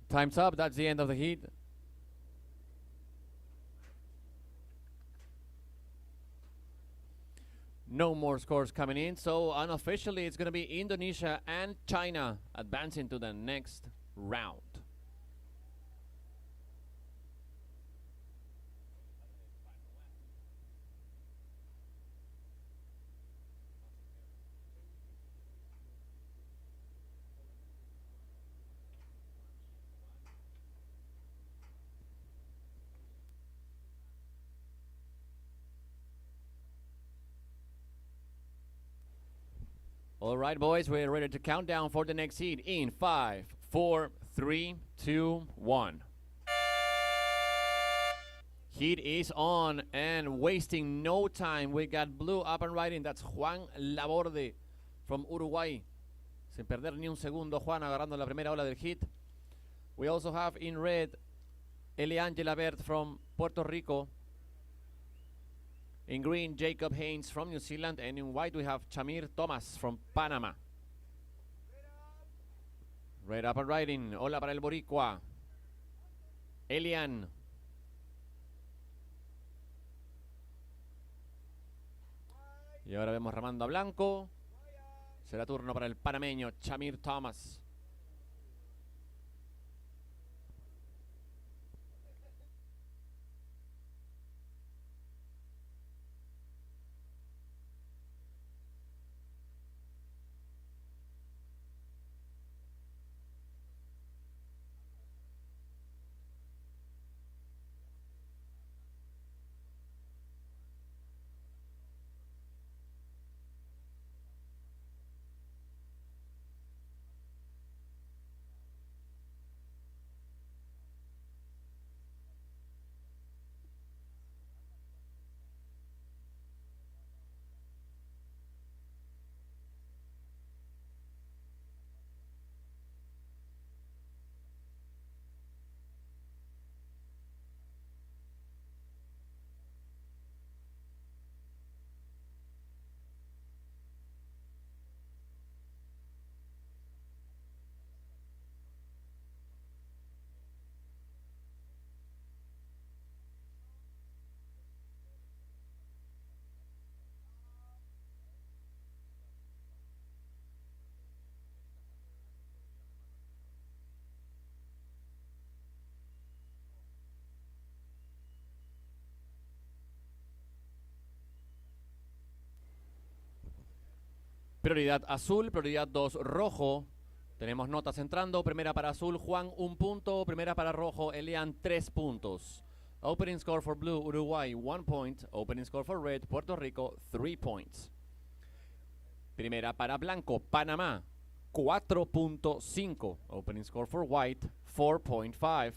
Time's up. That's the end of the heat. No more scores coming in, so unofficially it's going to be Indonesia and China advancing to the next round. All right, boys, we're ready to count down for the next heat in 5, 4, 3, 2, 1. Heat is on and wasting no time. We got blue up and riding. That's Juan Laborde from Uruguay. Sin perder ni un segundo, Juan agarrando la primera ola del hit. We also have in red Eliangela Bert from Puerto Rico. In green, Jacob Haynes from New Zealand. And in white, we have Chamir Thomas from Panama. Red up and riding. Hola para el boricua. Elian. Y ahora vemos remando a blanco. Será turno para el panameño Chamir Thomas. Prioridad azul, prioridad 2 rojo. Tenemos notas entrando. Primera para azul, Juan, 1 punto. Primera para rojo, Elian, 3 puntos. Opening score for blue, Uruguay, 1 point. Opening score for red, Puerto Rico, 3 points. Primera para blanco, Panamá, 4.5. Opening score for white, 4.5.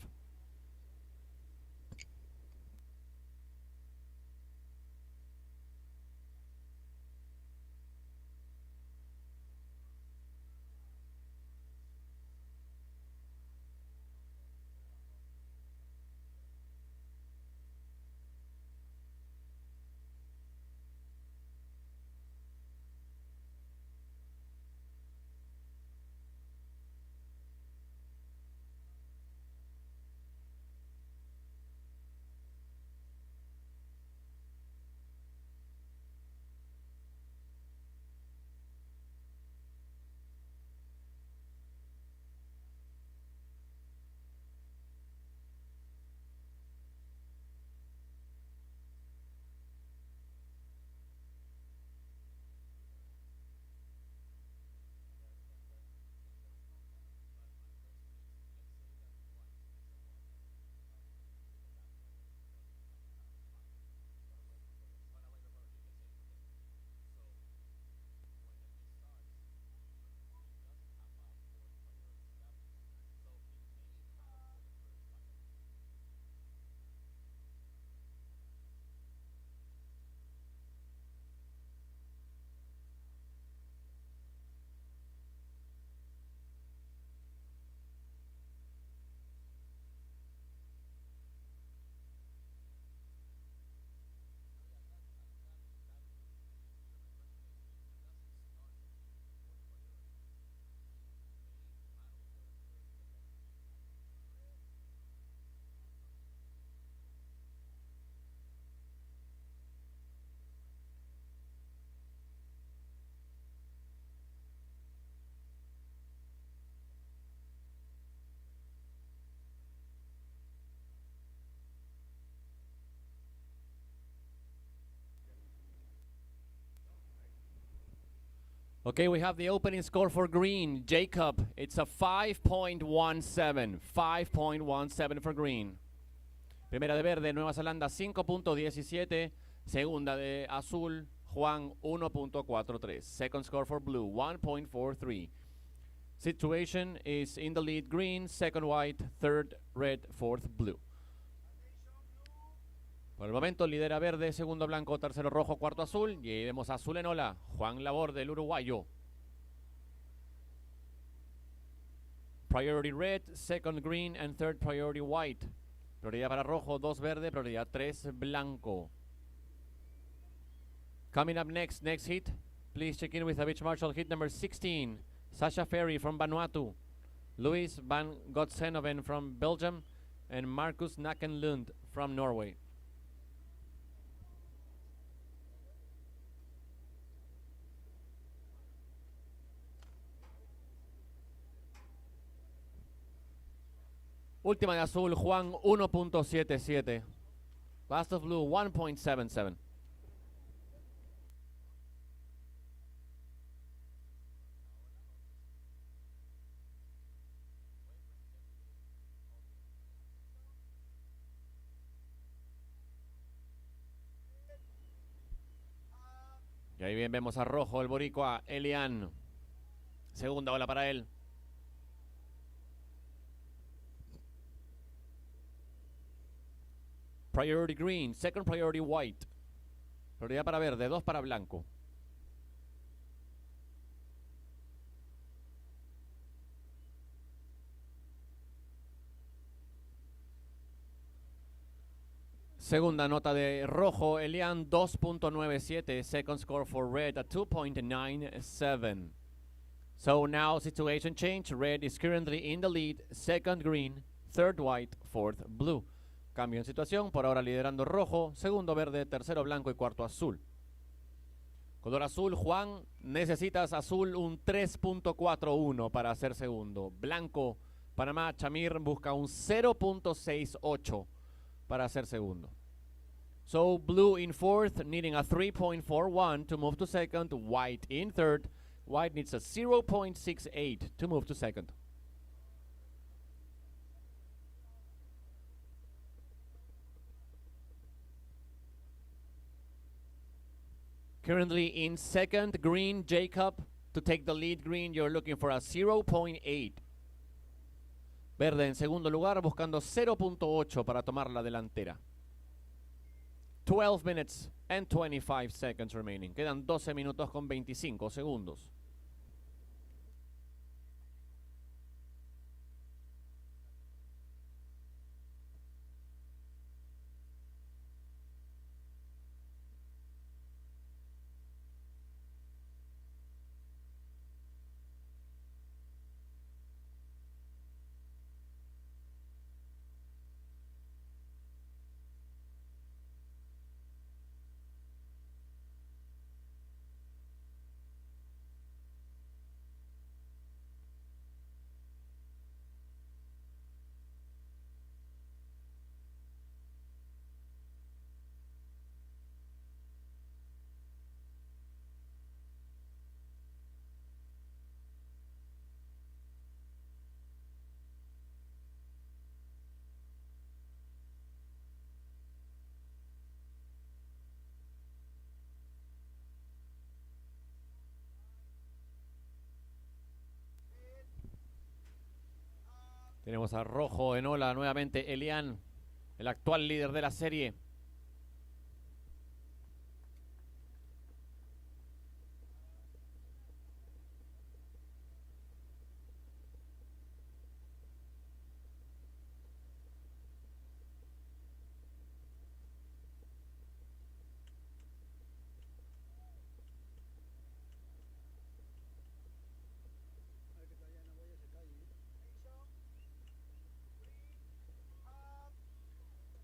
Okay, we have the opening score for green. Jacob, it's a 5.17. 5.17 for green. Primera de verde, Nueva Zelanda, 5.17. Segunda de azul, Juan, 1.43. Second score for blue, 1.43. Situation is in the lead green, second white, third red, fourth blue. Por el momento lidera verde, segundo blanco, tercero rojo, cuarto azul. Y ahí vemos azul en ola, Juan Laborde, el uruguayo. Priority red, second green, and third priority white. Prioridad para rojo, 2 verde, prioridad 3 blanco. Coming up next heat, please check in with a beach marshal, heat number 16. Sasha Ferry from Vanuatu, Louis van Gotsenoven from Belgium, and Marcus Nakenlund from Norway. Última de azul, Juan 1.77. Last of blue 1.77. Y ahí bien vemos a rojo el boricua Elian. Segunda ola para él. Priority green, second priority white. Prioridad para verde, 2 para blanco. Segunda nota de rojo, Elian 2.97. Second score for red at 2.97. So now situation change. Red is currently in the lead. Second green, third white, fourth blue. Cambio en situación, por ahora liderando rojo, segundo verde, tercero blanco y cuarto azul. Color azul, Juan, necesitas azul un 3.41 para hacer segundo. Blanco, Panamá, Chamir busca un 0.68 para hacer segundo. So blue in fourth, needing a 3.41 to move to second. White in third. White needs a 0.68 to move to second. Currently in second, green, Jacob. To take the lead, green, you're looking for a 0.8. Verde en segundo lugar, buscando 0.8 para tomar la delantera. 12 minutes and 25 seconds remaining. Quedan 12 minutos con 25 segundos. Tenemos a rojo en ola nuevamente, Elian, el actual líder de la serie.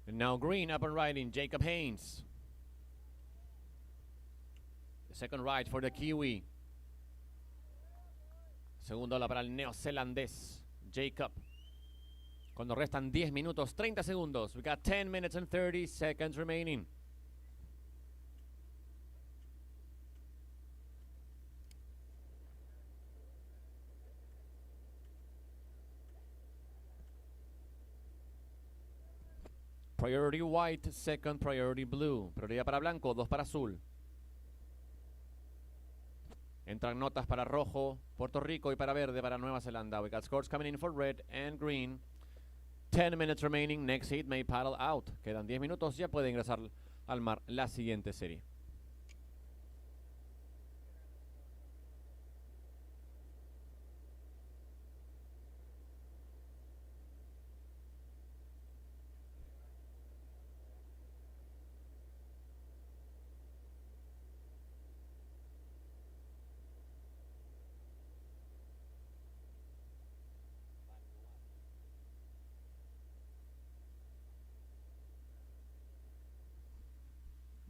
And now green up and riding, Jacob Haynes. The second ride for the Kiwi. Segundo ola para el neozelandés, Jacob. Cuando restan 10 minutos, 30 segundos. We got 10 minutes and 30 seconds remaining. Priority white, second priority blue. Prioridad para blanco, 2 para azul. Entran notas para rojo, Puerto Rico, y para verde para Nueva Zelanda. We got scores coming in for red and green. 10 minutes remaining. Next heat may paddle out. Quedan 10 minutos, ya puede ingresar al mar la siguiente serie.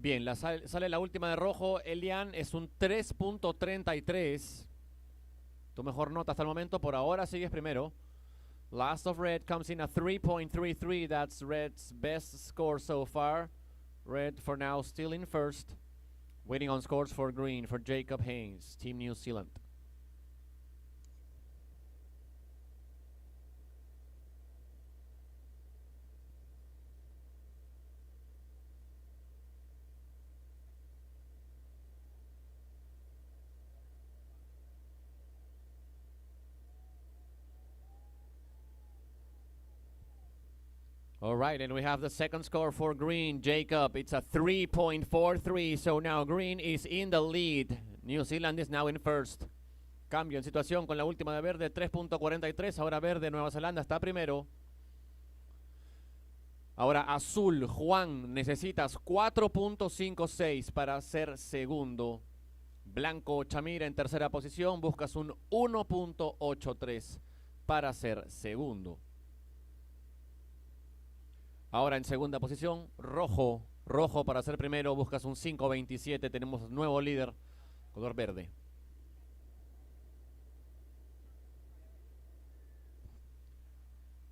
Bien, sale la última de rojo. Elian es un 3.33. Tu mejor nota hasta el momento. Por ahora sigues primero. Last of red comes in a 3.33. That's red's best score so far. Red for now still in first. Waiting on scores for green for Jacob Haynes, Team New Zealand. All right, and we have the second score for green, Jacob. It's a 3.43, so now green is in the lead. New Zealand is now in first. Cambio en situación con la última de verde, 3.43. Ahora verde, Nueva Zelanda está primero. Ahora azul, Juan, necesitas 4.56 para ser segundo. Blanco, Chamira en tercera posición, buscas un 1.83 para ser segundo. Ahora en segunda posición, rojo. Rojo para ser primero, buscas un 5.27. Tenemos nuevo líder, color verde.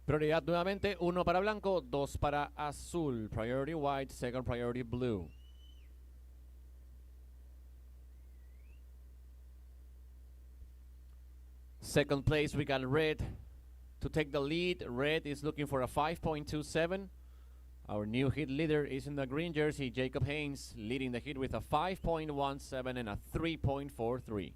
Prioridad nuevamente, 1 para blanco, 2 para azul. Priority white, second priority blue. Second place, we got red to take the lead. Red is looking for a 5.27. Our new hit leader is in the green jersey, Jacob Haynes, leading the hit with a 5.17 and a 3.43.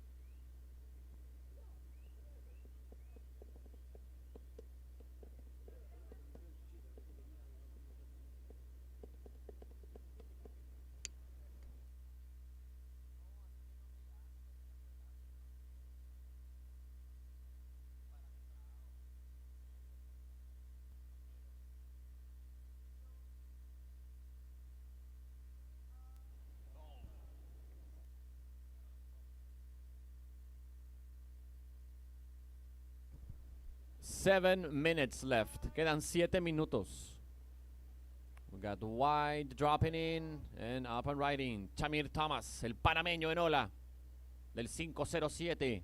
Seven minutes left. Quedan 7 minutos. We got white dropping in and up and riding. Chamir Thomas, el panameño en ola del 507.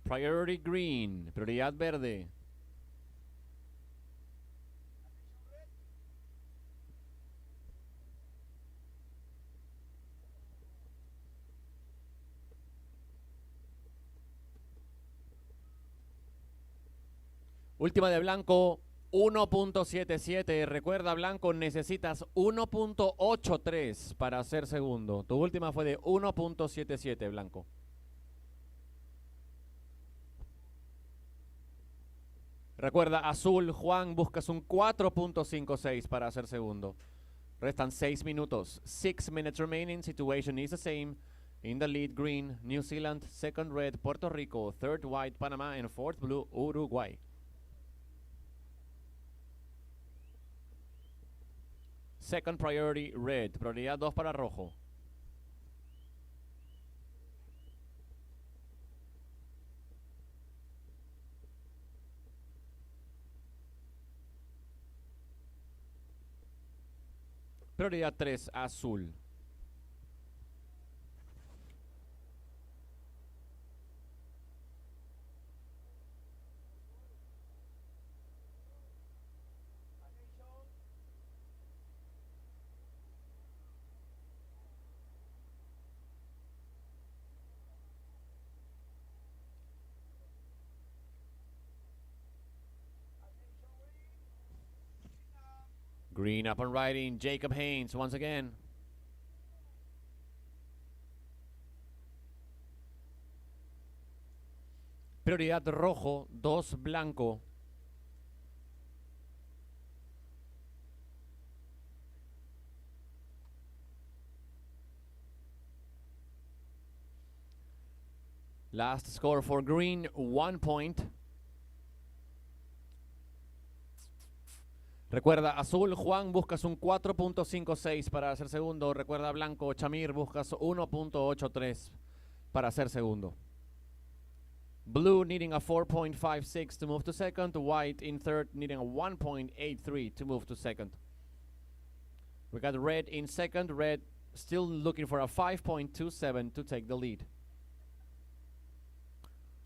Priority green, prioridad verde. Última de blanco, 1.77. Recuerda, blanco, necesitas 1.83 para ser segundo. Tu última fue de 1.77, blanco. Recuerda, azul, Juan, buscas un 4.56 para ser segundo. Restan 6 minutos. 6 minutes remaining. Situation is the same. In the lead, green, New Zealand. Second, red, Puerto Rico. Third, white, Panama. And fourth, blue, Uruguay. Second priority, red. Prioridad 2 para rojo. Prioridad 3, azul. Green up and riding, Jacob Haynes once again. Prioridad rojo, 2 blanco. Last score for green, 1 point. Recuerda, azul, Juan, buscas un 4.56 para ser segundo. Recuerda, blanco, Chamir, buscas 1.83 para ser segundo. Blue needing a 4.56 to move to second. White in third needing a 1.83 to move to second. We got red in second. Red still looking for a 5.27 to take the lead.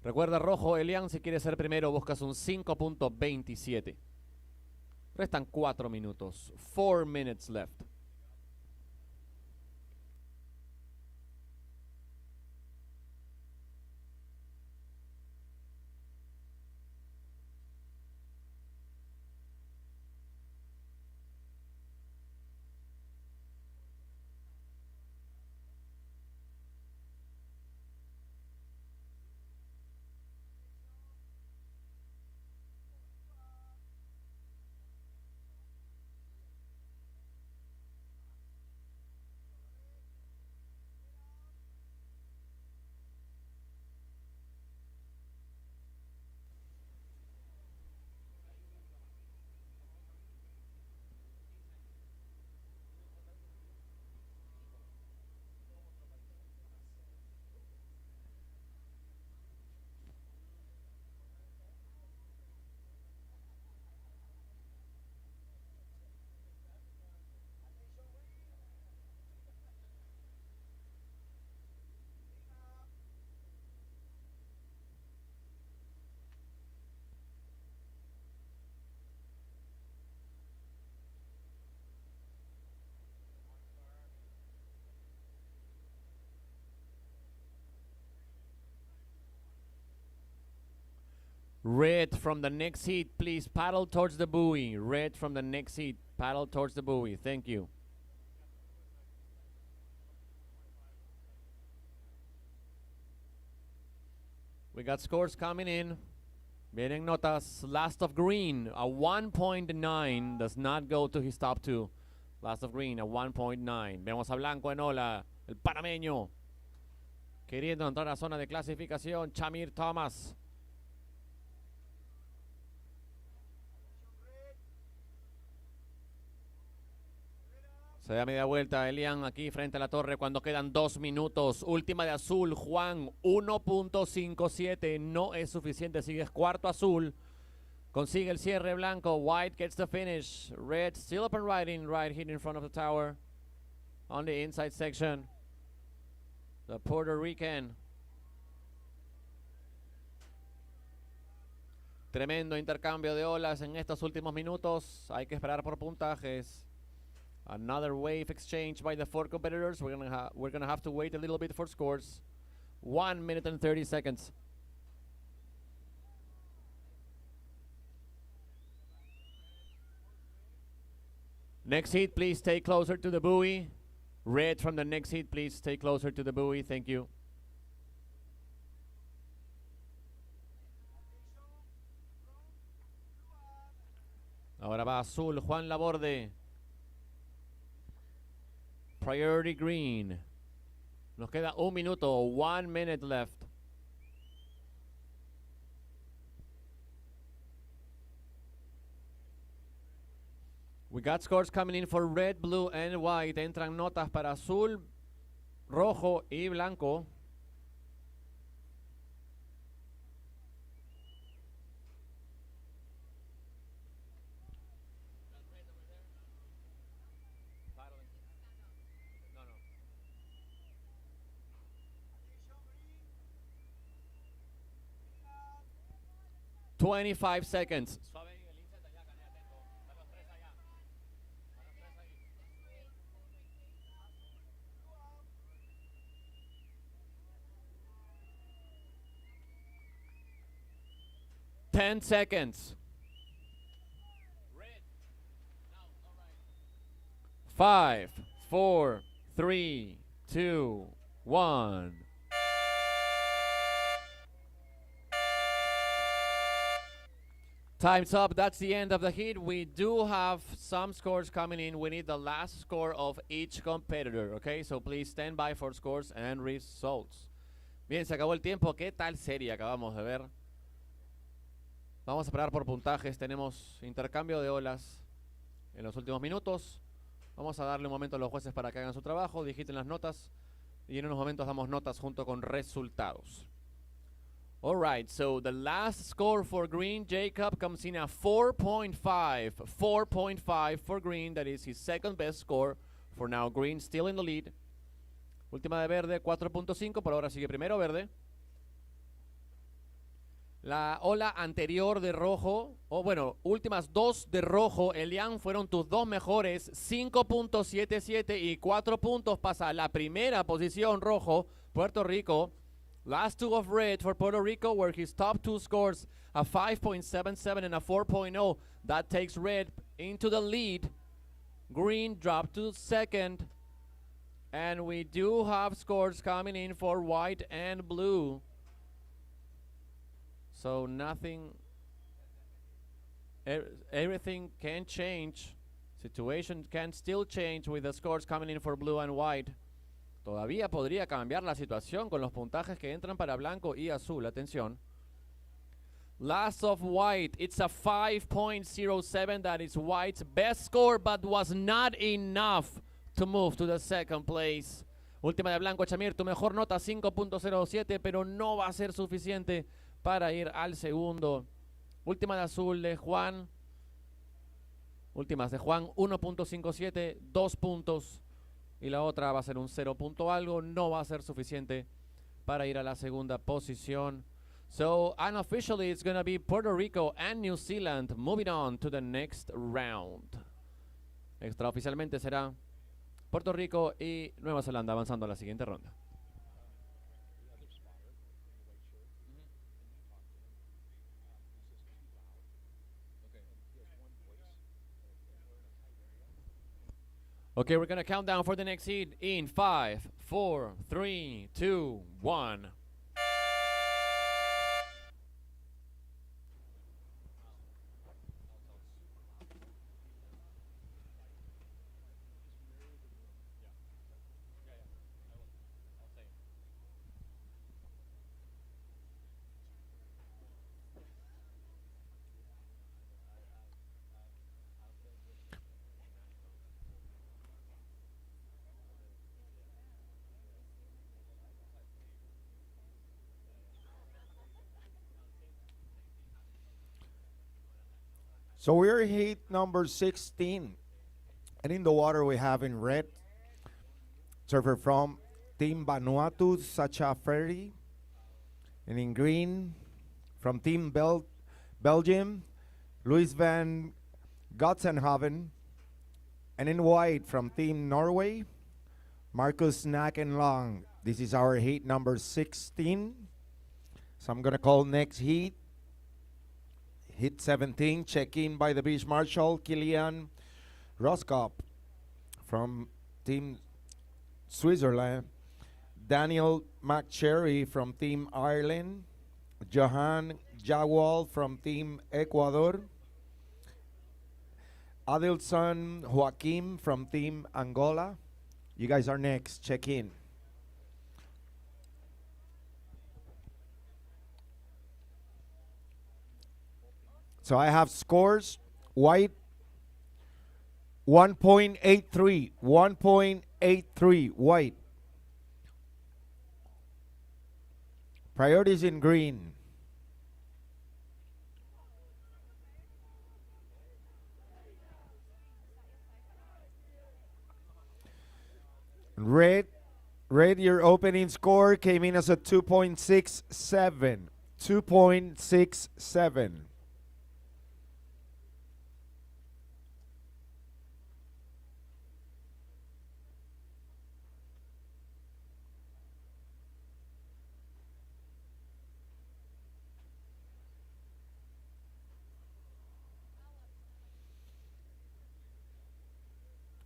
Recuerda, rojo, Elian, si quieres ser primero, buscas un 5.27. Restan 4 minutos. 4 minutes left. Red from the next seat, please paddle towards the buoy. Red from the next seat, paddle towards the buoy. Thank you. We got scores coming in. Vienen notas. Last of Green, a 1.9. Does not go to his top two. Last of Green, a 1.9. Vemos a Blanco en ola, el panameño. Queriendo entrar a la zona de clasificación, Chamir Thomas. Se da media vuelta Elian aquí frente a la torre cuando quedan 2 minutos. Última de azul, Juan, 1.57. No es suficiente, sigues cuarto azul. Consigue el cierre blanco. White gets the finish. Red still up and riding, right here in front of the tower. On the inside section. The Puerto Rican. Tremendo intercambio de olas en estos últimos minutos. Hay que esperar por puntajes. Another wave exchange by the 4 competitors. We're gonna have to wait a little bit for scores. 1 minute and 30 seconds. Next heat, please stay closer to the buoy. Red from the next heat, please stay closer to the buoy. Thank you. Ahora va azul, Juan Laborde. Priority green. Nos queda 1 minuto. 1 minute left. We got scores coming in for red, blue, and white. Entran notas para azul, rojo y blanco. $25 seconds. 10 seconds. 5, 4, 3, 2, 1. Time's up. That's the end of the heat. We do have some scores coming in. We need the last score of each competitor, okay? So please stand by for scores and results. Bien, se acabó el tiempo. ¿Qué tal serie acabamos de ver? Vamos a esperar por puntajes. Tenemos intercambio de olas en los últimos minutos. Vamos a darle un momento a los jueces para que hagan su trabajo, digiten las notas y en unos momentos damos notas junto con resultados. All right, so the last score for green, Jacob, comes in at 4.5. 4.5 for green. That is his second best score. For now, green still in the lead. Última de verde, 4.5. Por ahora sigue primero verde. La ola anterior de rojo, o bueno, últimas dos de rojo, Elian, fueron tus dos mejores, 5.77 y 4 puntos pasa a la primera posición rojo, Puerto Rico. Last two of red for Puerto Rico, where his top two scores a 5.77 and a 4.0. That takes red into the lead. Green dropped to second. And we do have scores coming in for white and blue. So nothing, everything can change. Situation can still change with the scores coming in for blue and white. Todavía podría cambiar la situación con los puntajes que entran para blanco y azul. Atención. Last of white, it's a 5.07. That is white's best score, but was not enough to move to the second place. Última de blanco, Chamir, tu mejor nota 5.07, pero no va a ser suficiente para ir al segundo. Última de azul de Juan. Últimas de Juan, 1.57, 2 puntos. Y la otra va a ser un 0 punto algo. No va a ser suficiente para ir a la segunda posición. So, unofficially, it's going to be Puerto Rico and New Zealand moving on to the next round. Extraoficialmente será Puerto Rico y Nueva Zelanda avanzando a la siguiente ronda. Okay, we're going to count down for the next heat in 5, 4, 3, 2, 1. So we're heat number 16. And in the water we have in red, surfer from Team Vanuatu, Sacha Ferry. And in green, from Team Belgium, Louis van Gotsenhoven. And in white, from Team Norway, Marcus Nakenlang. This is our heat number 16. So I'm going to call next heat. Hit 17, check-in by the beach marshal, Kilian Roskop from Team Switzerland. Daniel McCherry from Team Ireland. Johan Jawal from Team Ecuador. Adilson Joaquim from Team Angola. You guys are next, check-in. So I have scores. White, 1.83. 1.83, white. Priorities in green. Red, your opening score came in as a 2.67. 2.67.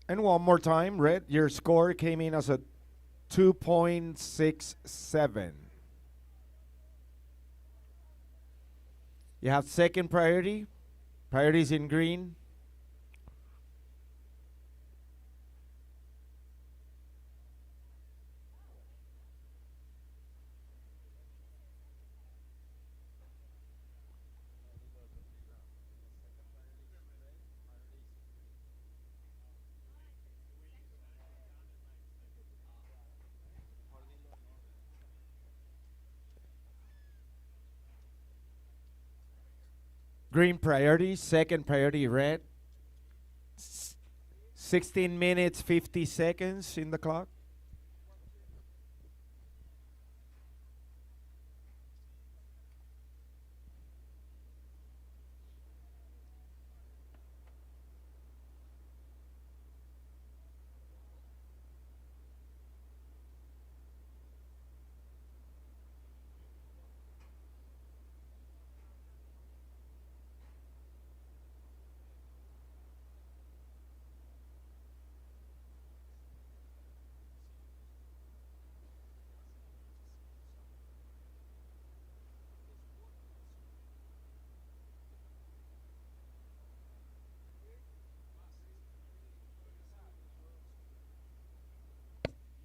And one more time, red, your score came in as a 2.67. You have second priority. Priorities in green. Green priority, second priority red. 16 minutes, 50 seconds in the clock.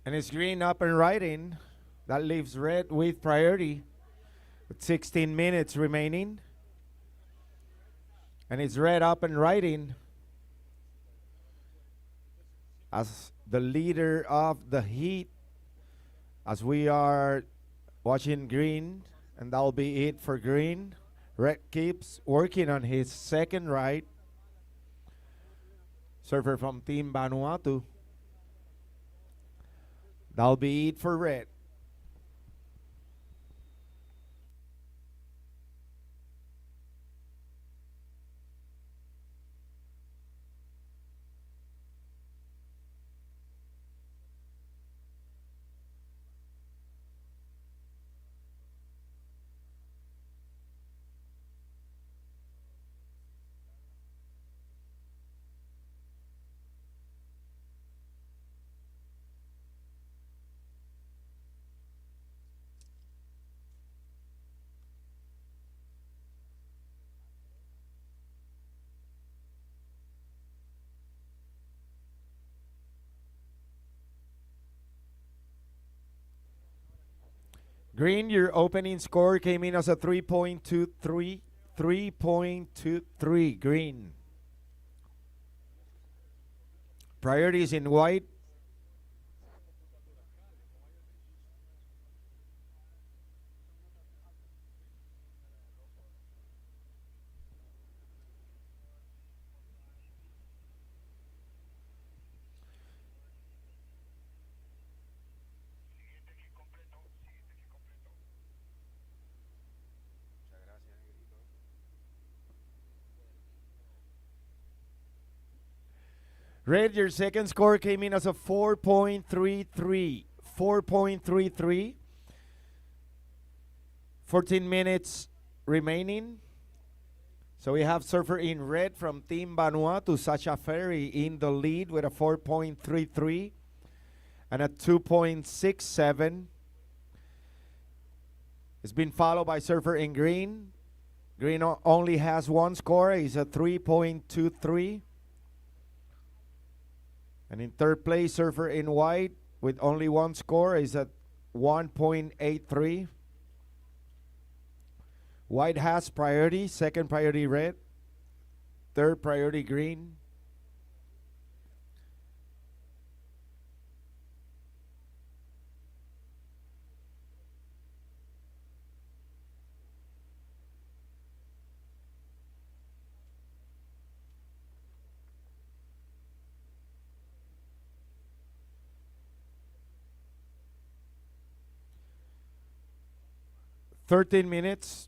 And it's green up and riding. That leaves red with priority with 16 minutes remaining. And it's red up and riding as the leader of the heat as we are watching green. And that'll be it for green. Red keeps working on his second ride. Surfer from Team Vanuatu. That'll be it for red. Green, your opening score came in as a 3.23. 3.23, green. Priorities in white. Red, your second score came in as a 4.33. 4.33. 14 minutes remaining. So we have surfer in red from Team Vanuatu, Sacha Ferry in the lead with a 4.33 and a 2.67. It's been followed by surfer in green. Green only has one score. It's a 3.23. And in third place, surfer in white with only one score is at 1.83. White has priority, second priority red, third priority green. Thirteen minutes.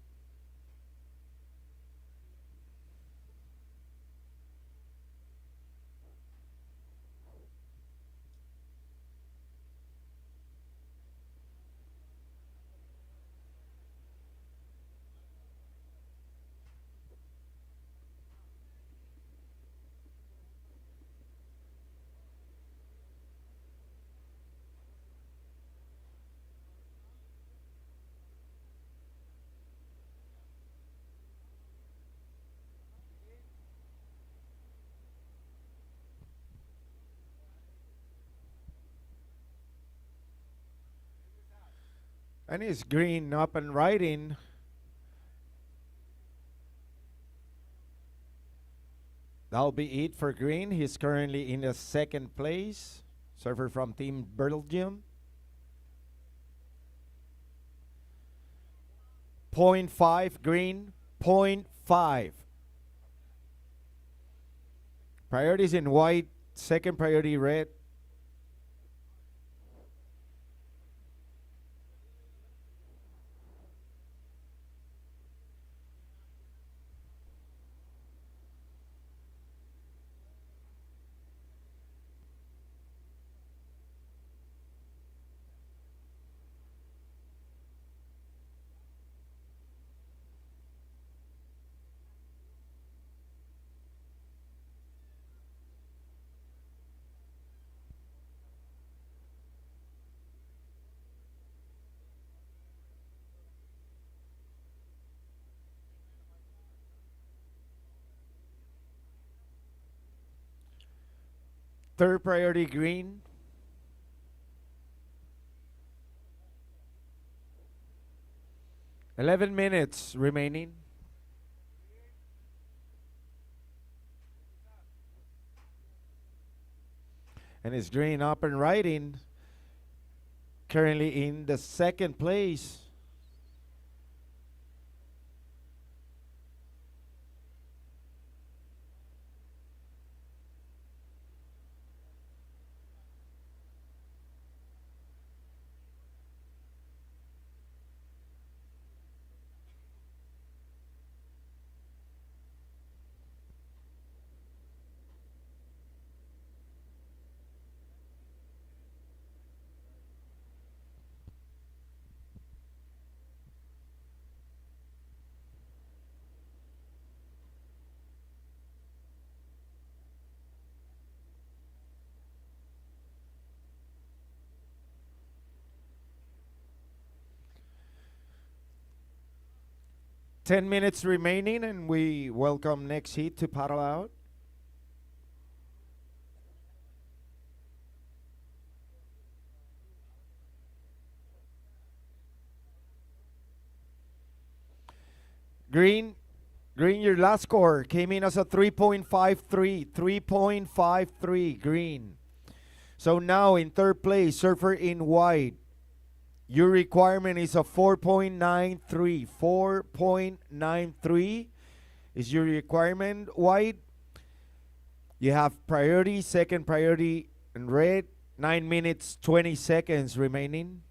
And it's green up and riding. That'll be it for green. He's currently in the second place. Surfer from Team Belgium. 0.5 green, 0.5 Priorities in white, second priority red. Third priority green. Eleven minutes remaining. And it's green up and riding. Currently in the second place. Ten minutes remaining, and we welcome next heat to paddle out. Green, your last score came in as a 3.53. 3.53, green. So now in third place, surfer in white. Your requirement is a 4.93. 4.93 is your requirement, white. You have priority, second priority in red. 9 minutes, 20 seconds remaining.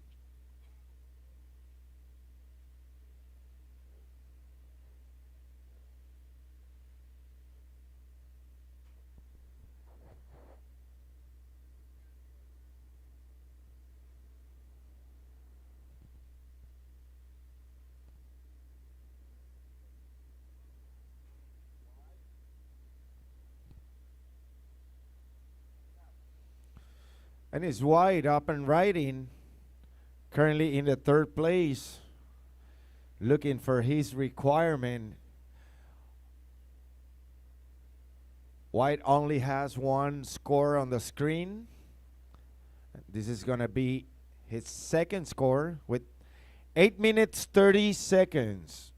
And it's white up and riding, currently in the third place, looking for his requirement. White only has one score on the screen. This is going to be his second score with 8 minutes, 30 seconds.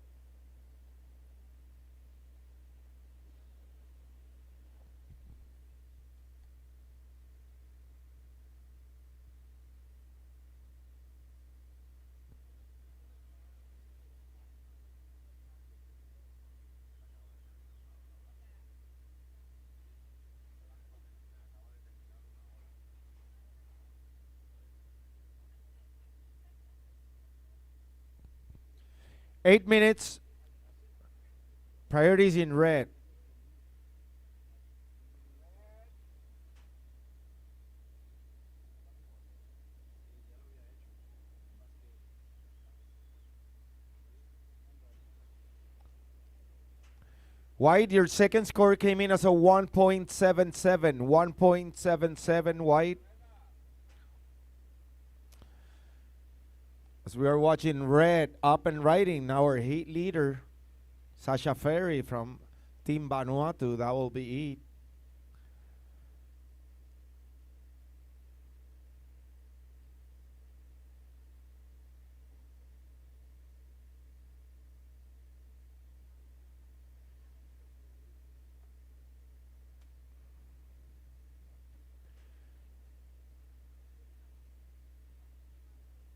Eight minutes. Priorities in red. White, your second score came in as a 1.77. 1.77, white. As we are watching red up and riding, our heat leader, Sasha Ferry from Team Vanuatu, that will be it.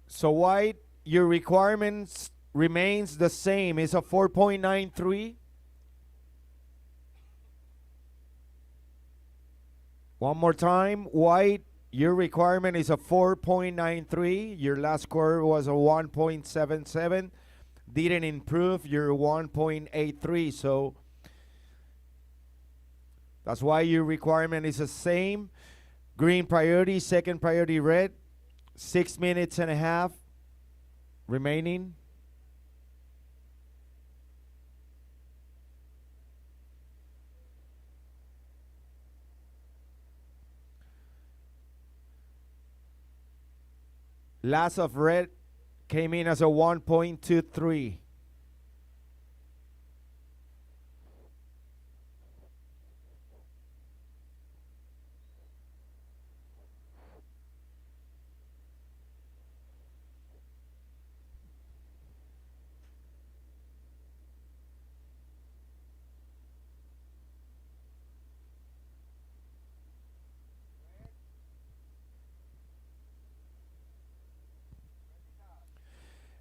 So white, your requirements remains the same. It's a 4.93. One more time, white, your requirement is a 4.93. Your last score was a 1.77. Didn't improve your 1.83, so that's why your requirement is the same. Green priority, second priority red. 6 minutes and a half remaining. Last of red came in as a 1.23.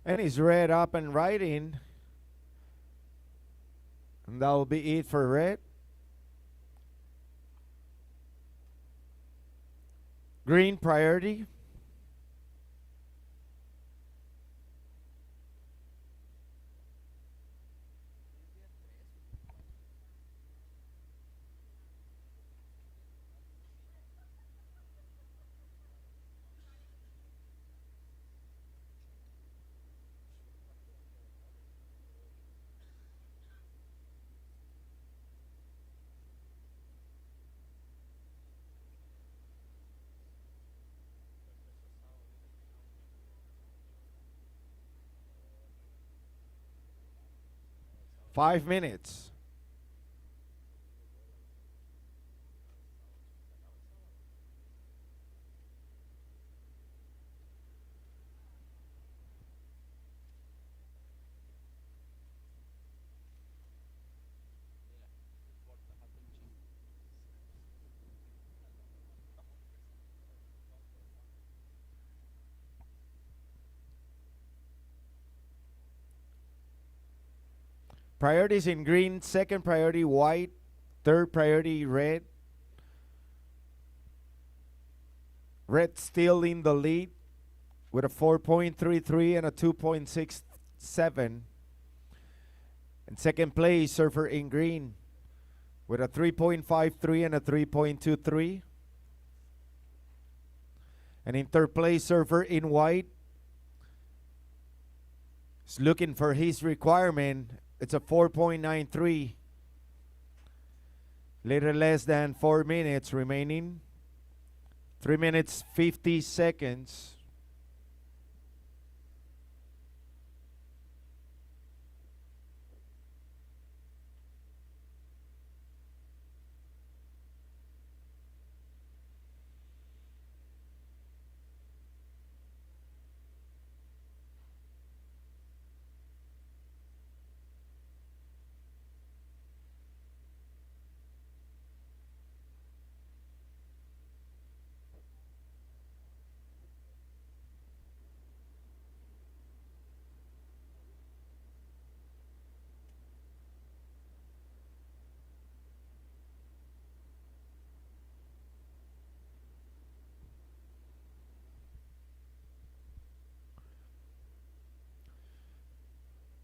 And it's red up and riding. And that will be it for red. Green priority. Five minutes. Priorities in green, second priority white, third priority red. Red still in the lead with a 4.33 and a 2.67. In second place, surfer in green with a 3.53 and a 3.23. And in third place, surfer in white is looking for his requirement. It's a 4.93. Little less than 4 minutes remaining. 3 minutes 50 seconds.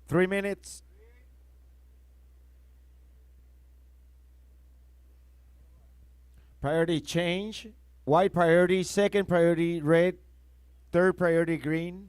Three minutes. Priority change. White priority, second priority red, third priority green.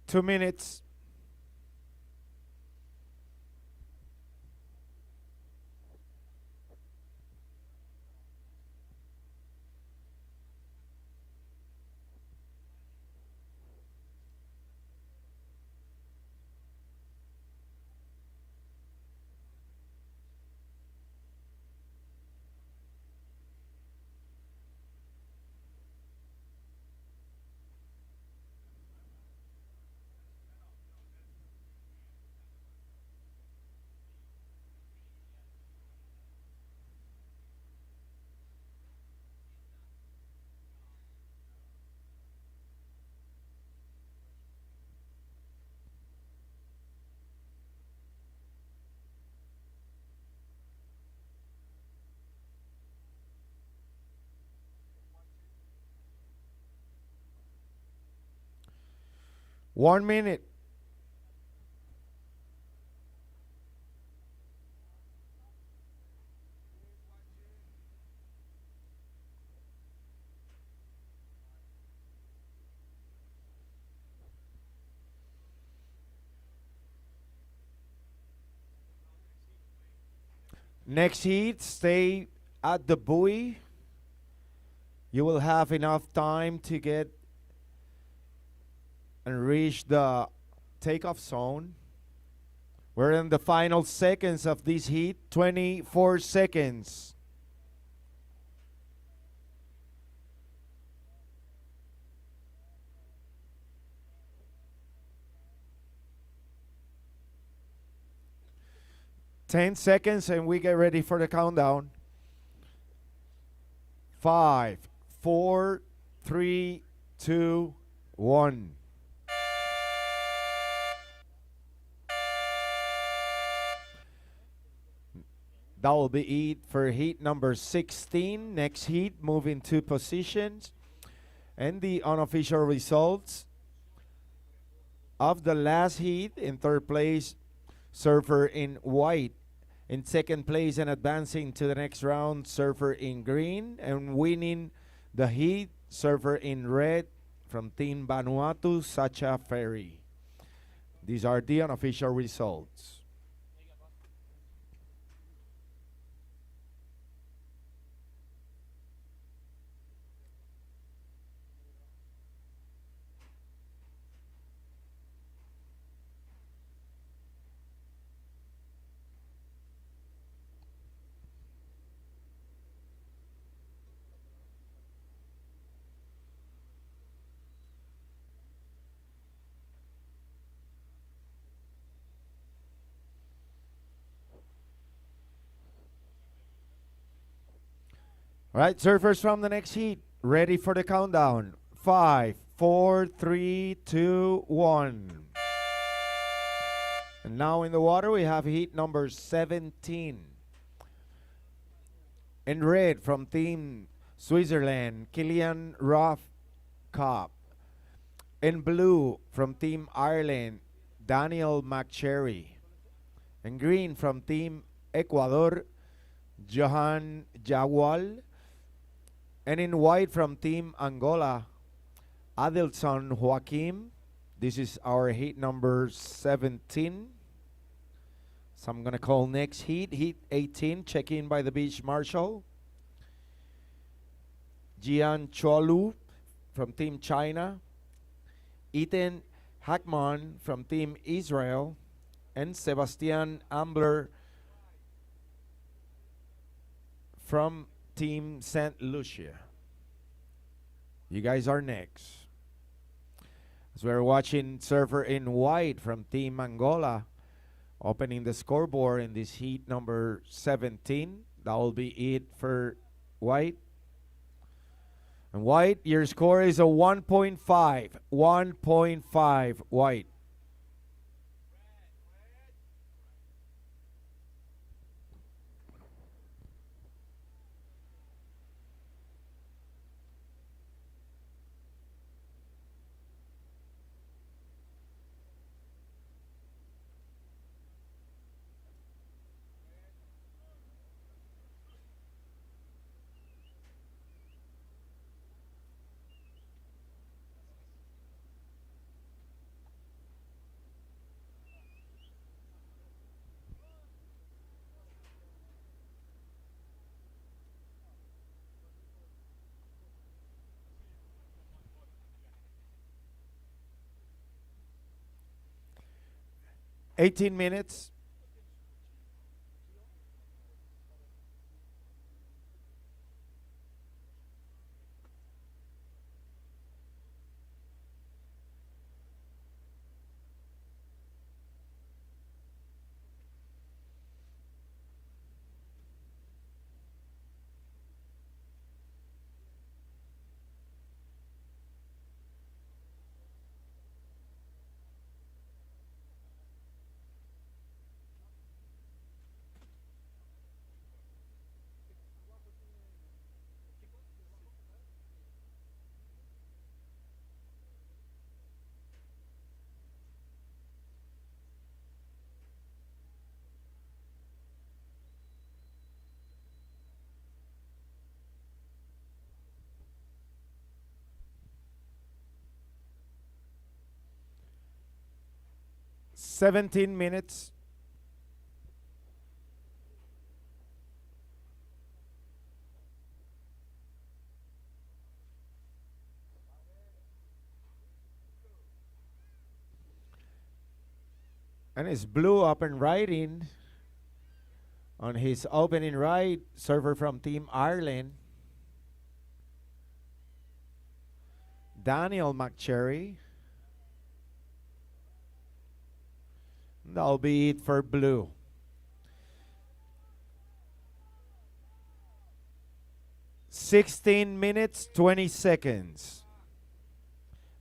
Two minutes. 1 minute. Next heat, stay at the buoy. You will have enough time to get and reach the takeoff zone. We're in the final seconds of this heat, 24 seconds. Ten seconds and we get ready for the countdown. 5, 4, 3, 2, 1. That will be it for heat number 16. Next heat, moving 2 positions. And the unofficial results of the last heat: in third place, surfer in white. In second place and advancing to the next round, surfer in green. And winning the heat, surfer in red from Team Vanuatu, Sacha Ferry. These are the unofficial results. All right, surfers from the next heat, ready for the countdown. 5, 4, 3, 2, 1. And now in the water, we have heat number 17. In red from Team Switzerland, Kilian Rothkopf. In blue from Team Ireland, Daniel McCherry. In green from Team Ecuador, Johan Jawal. And in white from Team Angola, Adelson Joaquim. This is our heat number 17. So I'm going to call next heat, heat 18, check in by the beach marshal. Jian Cholu from Team China. Ethan Hackman from Team Israel. And Sebastian Ambler from Team St. Lucia. You guys are next. As we're watching surfer in white from Team Angola opening the scoreboard in this heat number 17. That will be it for white. And white, your score is a 1.5. 1.5 white. $18 minutes. 17 minutes. And it's blue up and riding on his opening ride, server from Team Ireland, Daniel McCherry. That'll be it for blue. (16 minutes 20 seconds)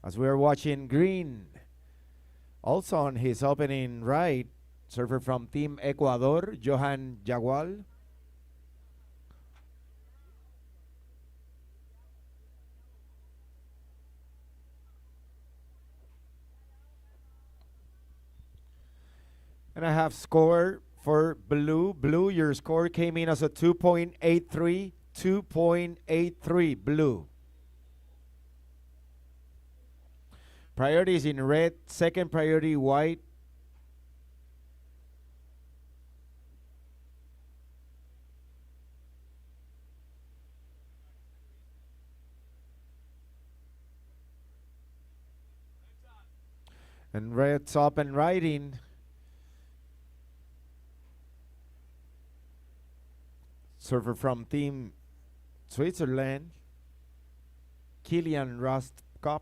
as we are watching green. Also on his opening ride, server from Team Ecuador, Johan Jagual. And I have score for blue. Blue, your score came in as a 2.83. 2.83 blue. Priority is in red. Second priority white. And red's up and riding. Server from Team Switzerland, Kilian Rostkop.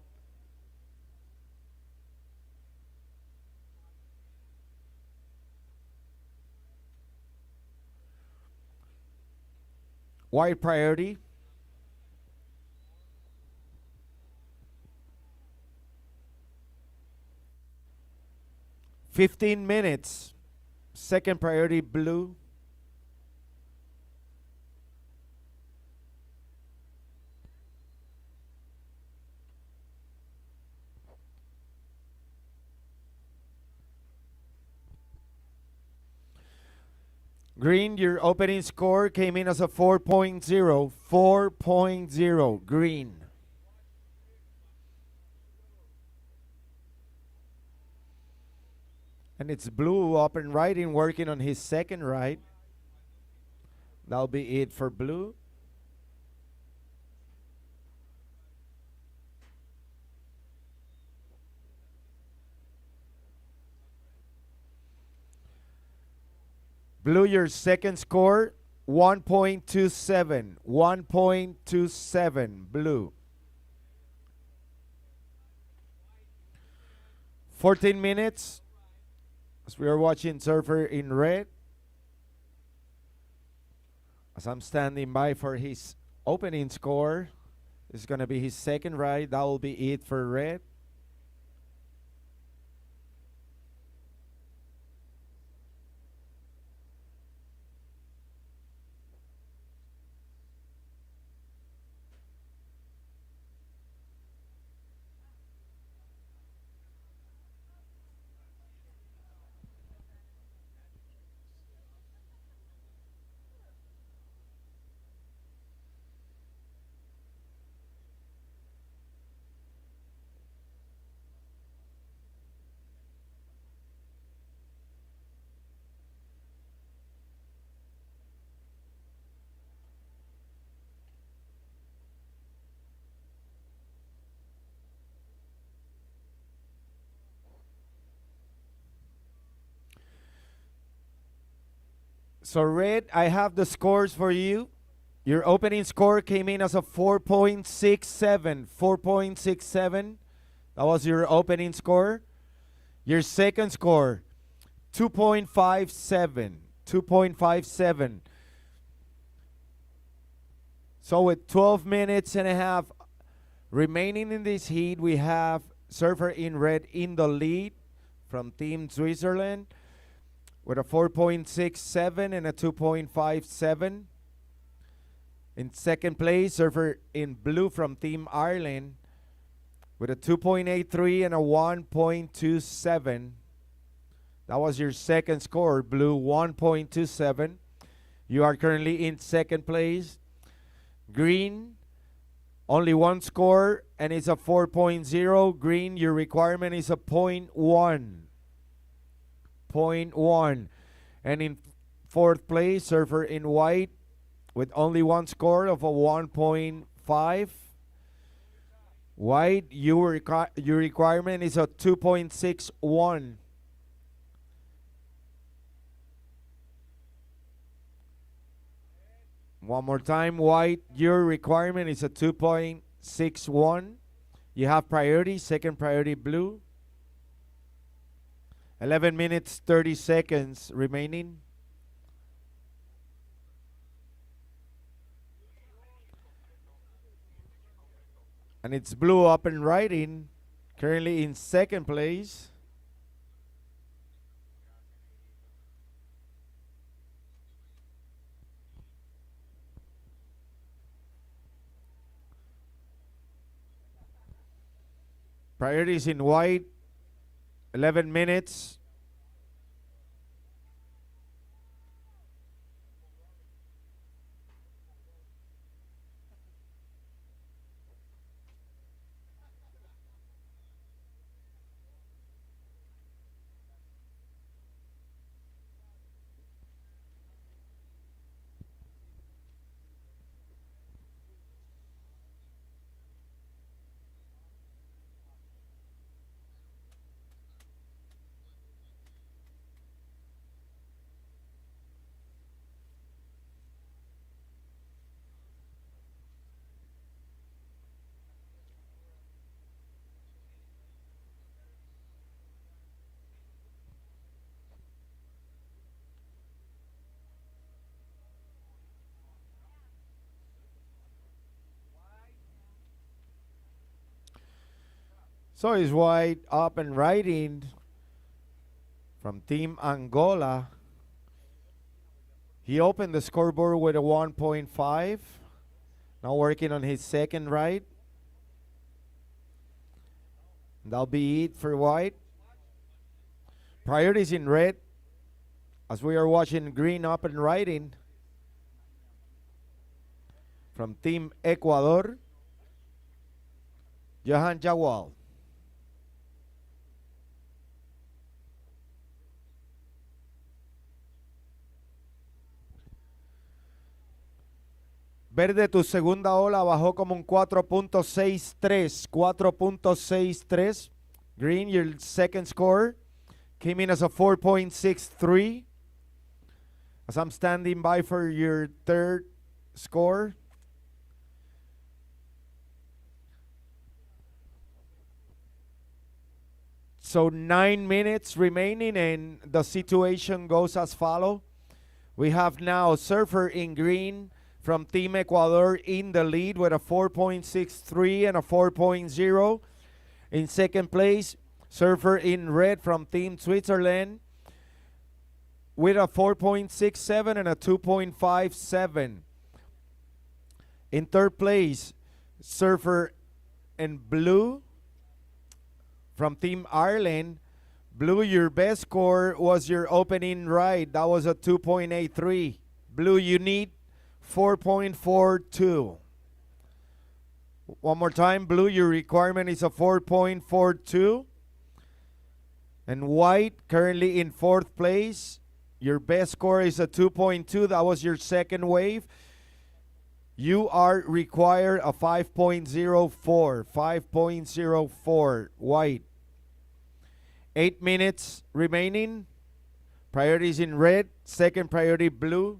White priority. (15 minutes). Second priority blue. Green, your opening score came in as a 4.0. 4.0, green. And it's blue up and riding, working on his second ride. That'll be it for blue. Blue, your second score, 1.27. 1.27, blue. 14 minutes. As we are watching surfer in red. As I'm standing by for his opening score. This is going to be his second ride. That will be it for red. So red, I have the scores for you. Your opening score came in as a 4.67. 4.67. That was your opening score. Your second score, 2.57. 2.57. So with 12 minutes and a half remaining in this heat, we have surfer in red in the lead from Team Switzerland with a 4.67 and a 2.57. In second place, surfer in blue from Team Ireland with a 2.83 and a 1.27. That was your second score, blue, 1.27. You are currently in second place. Green, only one score, and it's a 4.0. Green, your requirement is a 0.1. 5.1. And in fourth place, surfer in white with only one score of a 1.5. White, your requirement is a 2.61. One more time, white, your requirement is a 2.61. You have priority, second priority blue. 11 minutes, 30 seconds remaining. And it's blue up and riding, currently in second place. Priorities in white, 11 minutes. So is white up and riding from Team Angola. He opened the scoreboard with a 1.5. Now working on his second ride. That'll be it for white. Priorities in red. As we are watching green up and riding from Team Ecuador, Johan Jawal. Verde, tu segunda ola bajó como un 4.63. 4.63. Green, your second score came in as a 4.63. As I'm standing by for your third score. So 9 minutes remaining and the situation goes as follows. We have now surfer in green from Team Ecuador in the lead with a 4.63 and a 4.0. In second place, surfer in red from Team Switzerland with a 4.67 and a 2.57. In third place, surfer in blue from Team Ireland. Blue, your best score was your opening ride. That was a 2.83. Blue, you need 4.42. One more time, blue, your requirement is a 4.42. And white, currently in fourth place. Your best score is a 2.2. That was your second wave. You are required a 5.04. 5.04, white. 8 minutes remaining. Priorities in red. Second priority blue.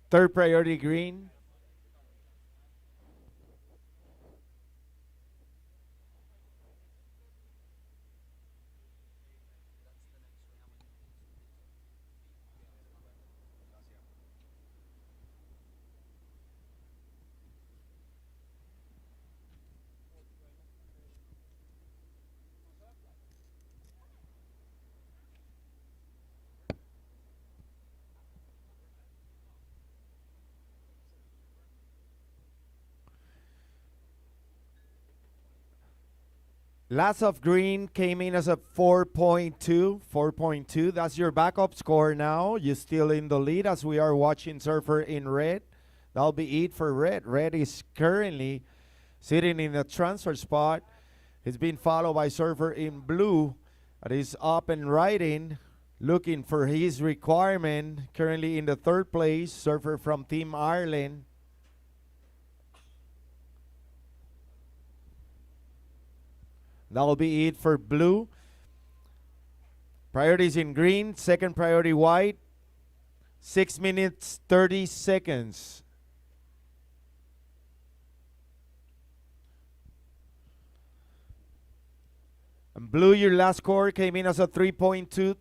Third priority green. Last of green came in as a 4.2. 4.2. That's your backup score now. You're still in the lead as we are watching surfer in red. That'll be it for red. Red is currently sitting in the transfer spot. He's been followed by surfer in blue that is up and riding, looking for his requirement. Currently in the third place, surfer from Team Ireland. That'll be it for blue. Priorities in green, second priority white. 6 minutes, 30 seconds. And blue, your last score came in as a 3.27.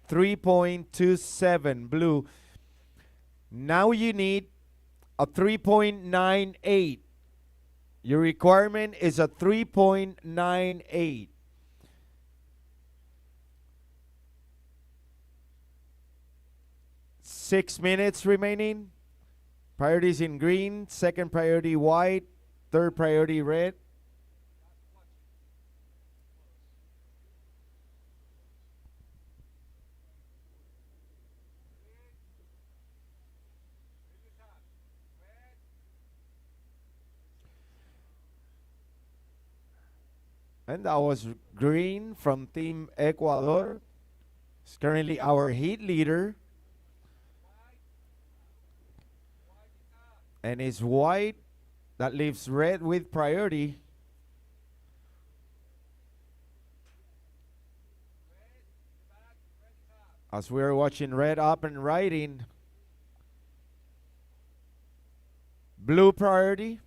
3.27, blue. Now you need a 3.98. Your requirement is a 3.98. Six minutes remaining. Priorities in green, second priority white, third priority red. And that was green from Team Ecuador. It's currently our heat leader. And it's white that leaves red with priority. As we're watching red up and riding. Blue priority.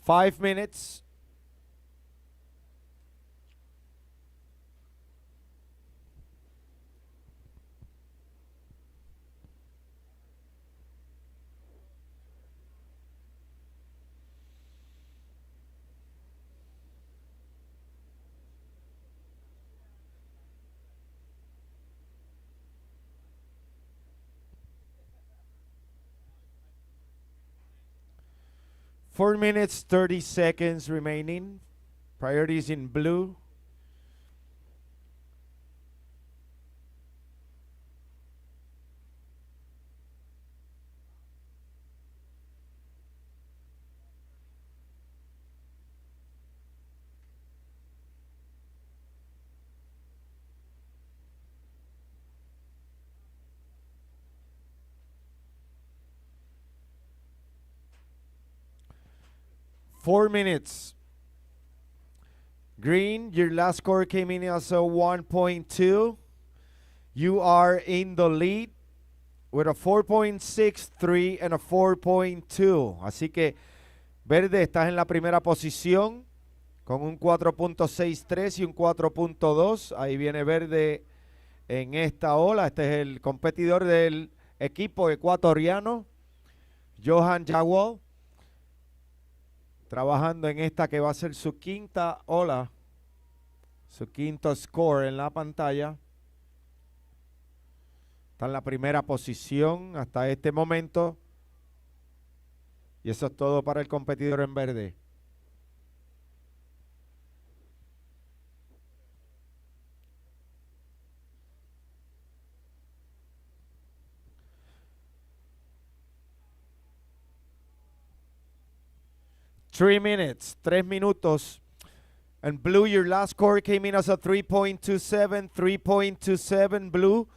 Five minutes. Four minutes, 30 seconds remaining. Priorities in blue. Four minutes. Green, your last score came in as a 1.2. You are in the lead with a 4.63 and a 4.2. Así que verde, estás en la primera posición con un 4.63 y un 4.2. Ahí viene verde en esta ola. Este es el competidor del equipo ecuatoriano, Johan Jaguar, trabajando en esta que va a ser su quinta ola, su quinto score en la pantalla. Está en la primera posición hasta este momento. Y eso es todo para el competidor en verde. Three minutes, 3 minutos. And blue, your last score came in as a 3.27, 3.27 blue.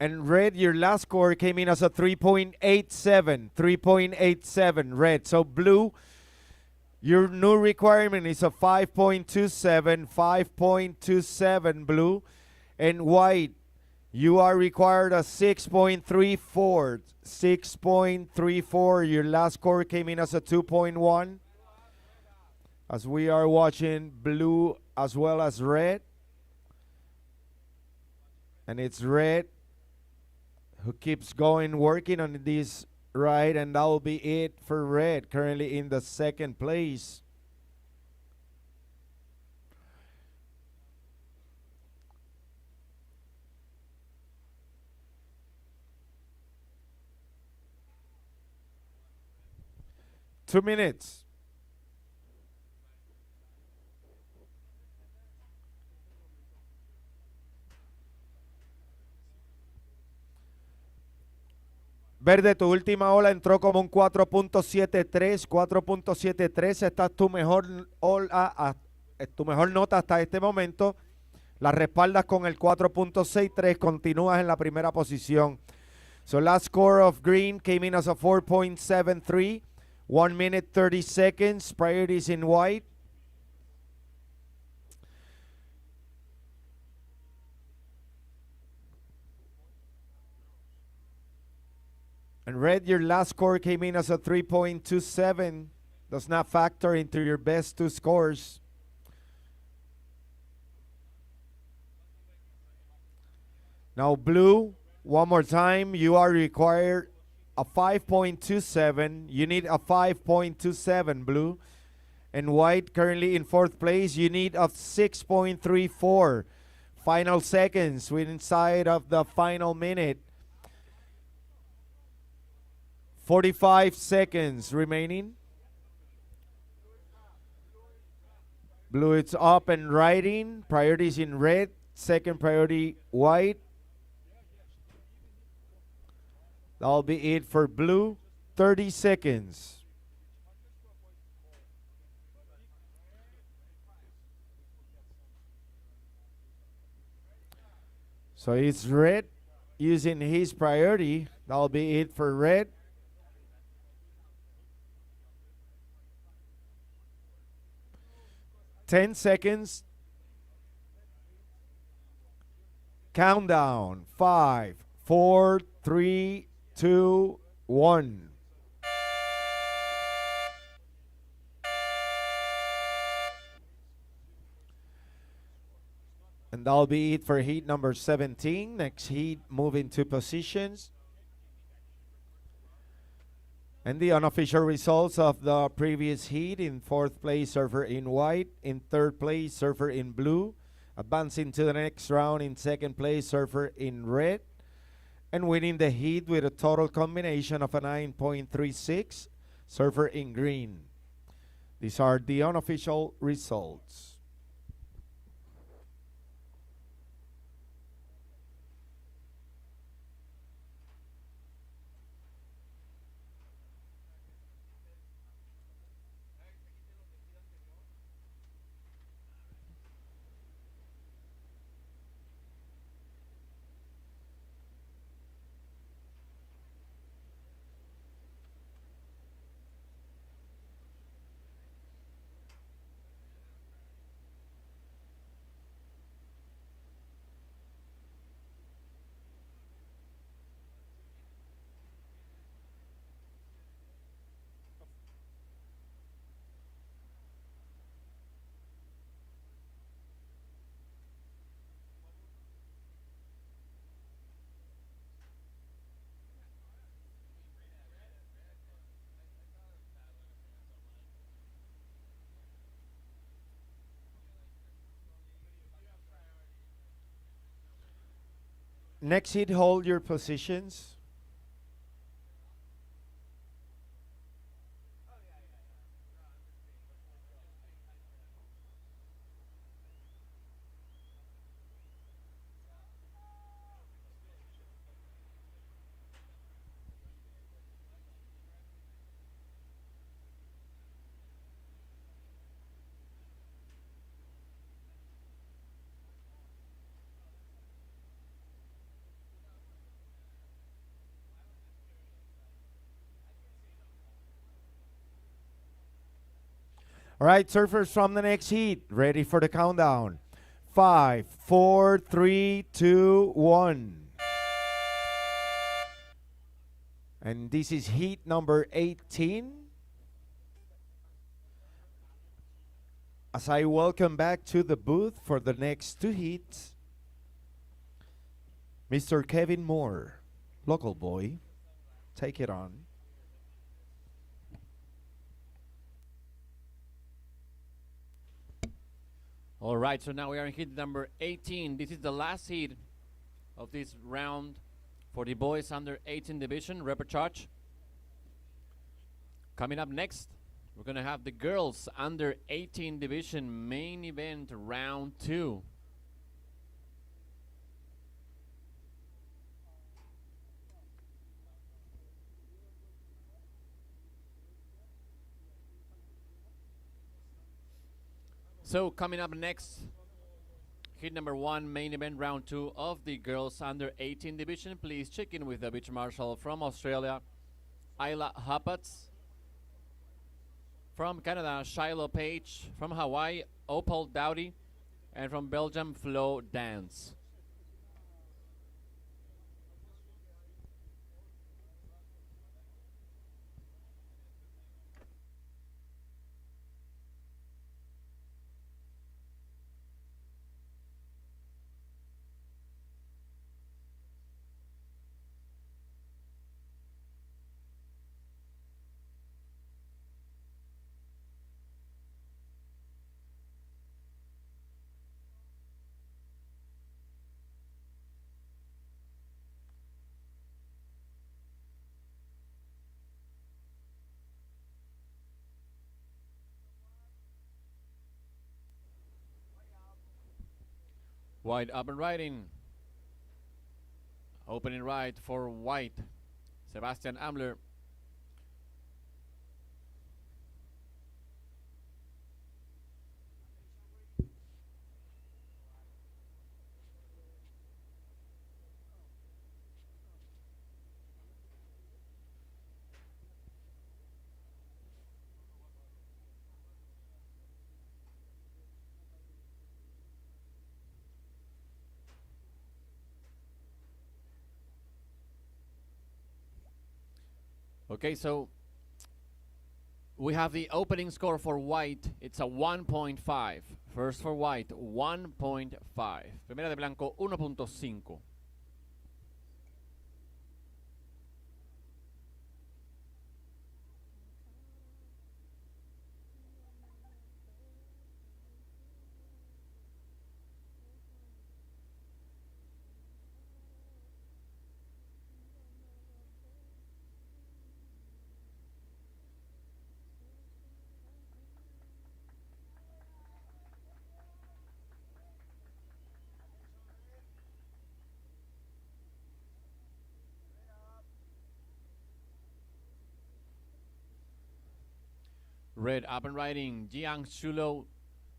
And red, your last score came in as a 3.87, 3.87 red. So blue, your new requirement is a 5.27, 5.27 blue. And white, you are required a 6.34, 6.34. Your last score came in as a 2.1. As we are watching blue as well as red. And it's red who keeps going, working on this ride, and that will be it for red, currently in the second place. 2 minutes. Verde, tu última ola entró como un 4.73. 4.73, esta es tu mejor ola, tu mejor nota hasta este momento. La respaldas con el 4.63, continúas en la primera posición. So last score of green came in as a 4.73. 1 minute 30 seconds. Priorities in white. And red, your last score came in as a 3.27. Does not factor into your best two scores. Now blue, one more time, you are required a 5.27. You need a 5.27, blue. And white, currently in fourth place, you need a 6.34. Final seconds, we're inside of the final minute. 45 seconds remaining. Blue, it's up and riding. Priorities in red. Second priority, white. That'll be it for blue. 30 seconds. So it's red using his priority. That'll be it for red. Ten seconds. Countdown. 5, 4, 3, 2, 1. And that'll be it for heat number 17. Next heat, move into positions. And the unofficial results of the previous heat: in fourth place, surfer in white. In third place, surfer in blue. Advancing to the next round in second place, surfer in red. And winning the heat with a total combination of a 9.36, surfer in green. These are the unofficial results. Next heat, hold your positions. All right, surfers from the next heat, ready for the countdown. 5, 4, 3, 2, 1. And this is heat number 18. As I welcome back to the booth for the next two heats, Mr. Kevin Moore, local boy, take it on. All right, so now we are in heat number 18. This is the last heat of this round for the boys under 18 division, repechage. Coming up next, We're going to have the girls under 18 division main event round 2. So coming up next, heat number 1, main event round 2 of the girls under 18 division. Please check in with the beach marshal from Australia, Isla Hupats. From Canada, Shiloh Page. From Hawaii, Opal Dowdy. And from Belgium, Flo Dance. White up and riding. Opening right for white, Sebastian Amler. Okay, so we have the opening score for white. It's a 1.5. First for white, 1.5. Primera de blanco, 1.5. Red up and riding, Jiang Shulo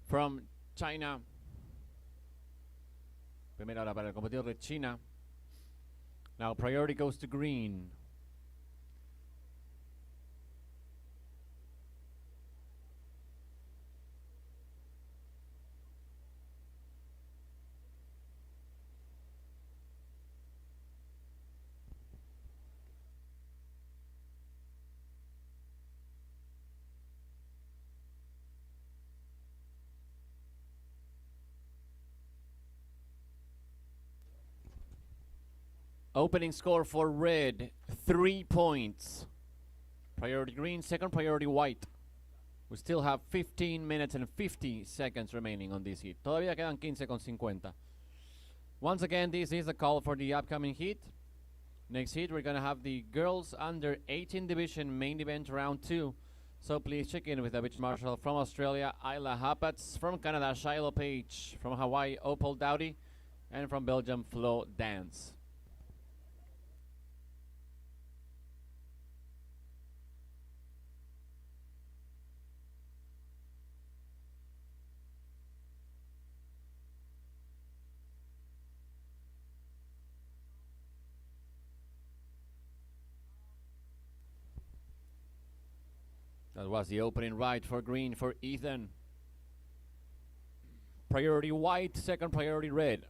from China. Primera hora para el competidor de China. Now priority goes to green. Opening score for red, 3 points. Priority green, second priority white. We still have 15 minutes and 50 seconds remaining on this heat. Todavía quedan 15:50. Once again, this is the call for the upcoming heat. Next heat, we're going to have the girls under 18 division main event round 2. So please check in with the beach marshal from Australia, Isla Hupats. From Canada, Shiloh Page. From Hawaii, Opal Dowdy. And from Belgium, Flo Dance. That was the opening right for green for Ethan. Priority white, second priority red.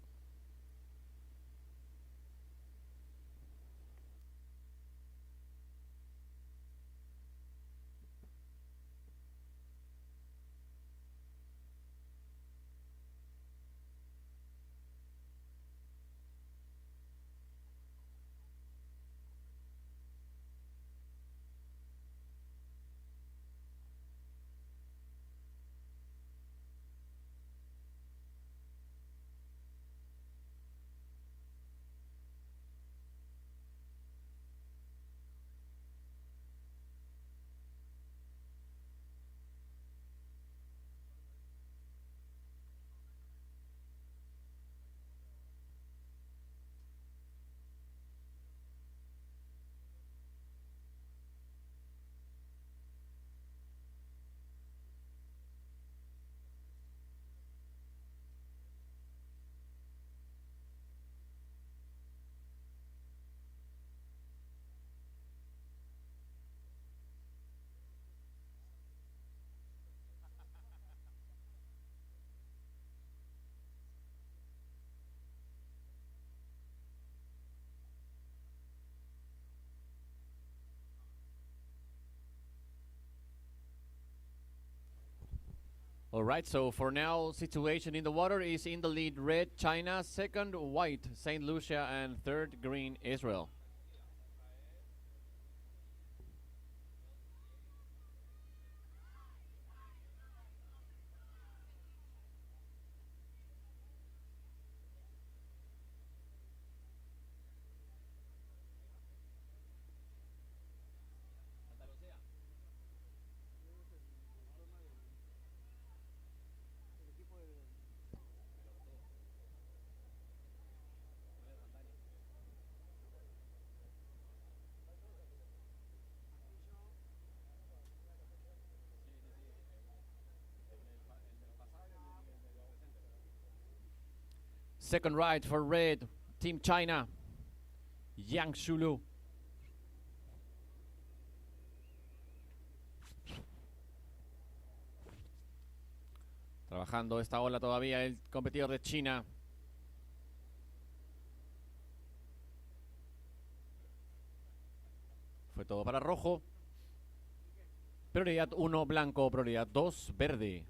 All right, so for now, situation in the water is in the lead, red, China, second, white, St. Lucia, and third, green, Israel. Second ride for red, Team China, Yang Shulu. Trabajando esta ola todavía el competidor de China. Fue todo para rojo. Prioridad 1 blanco, prioridad 2 verde.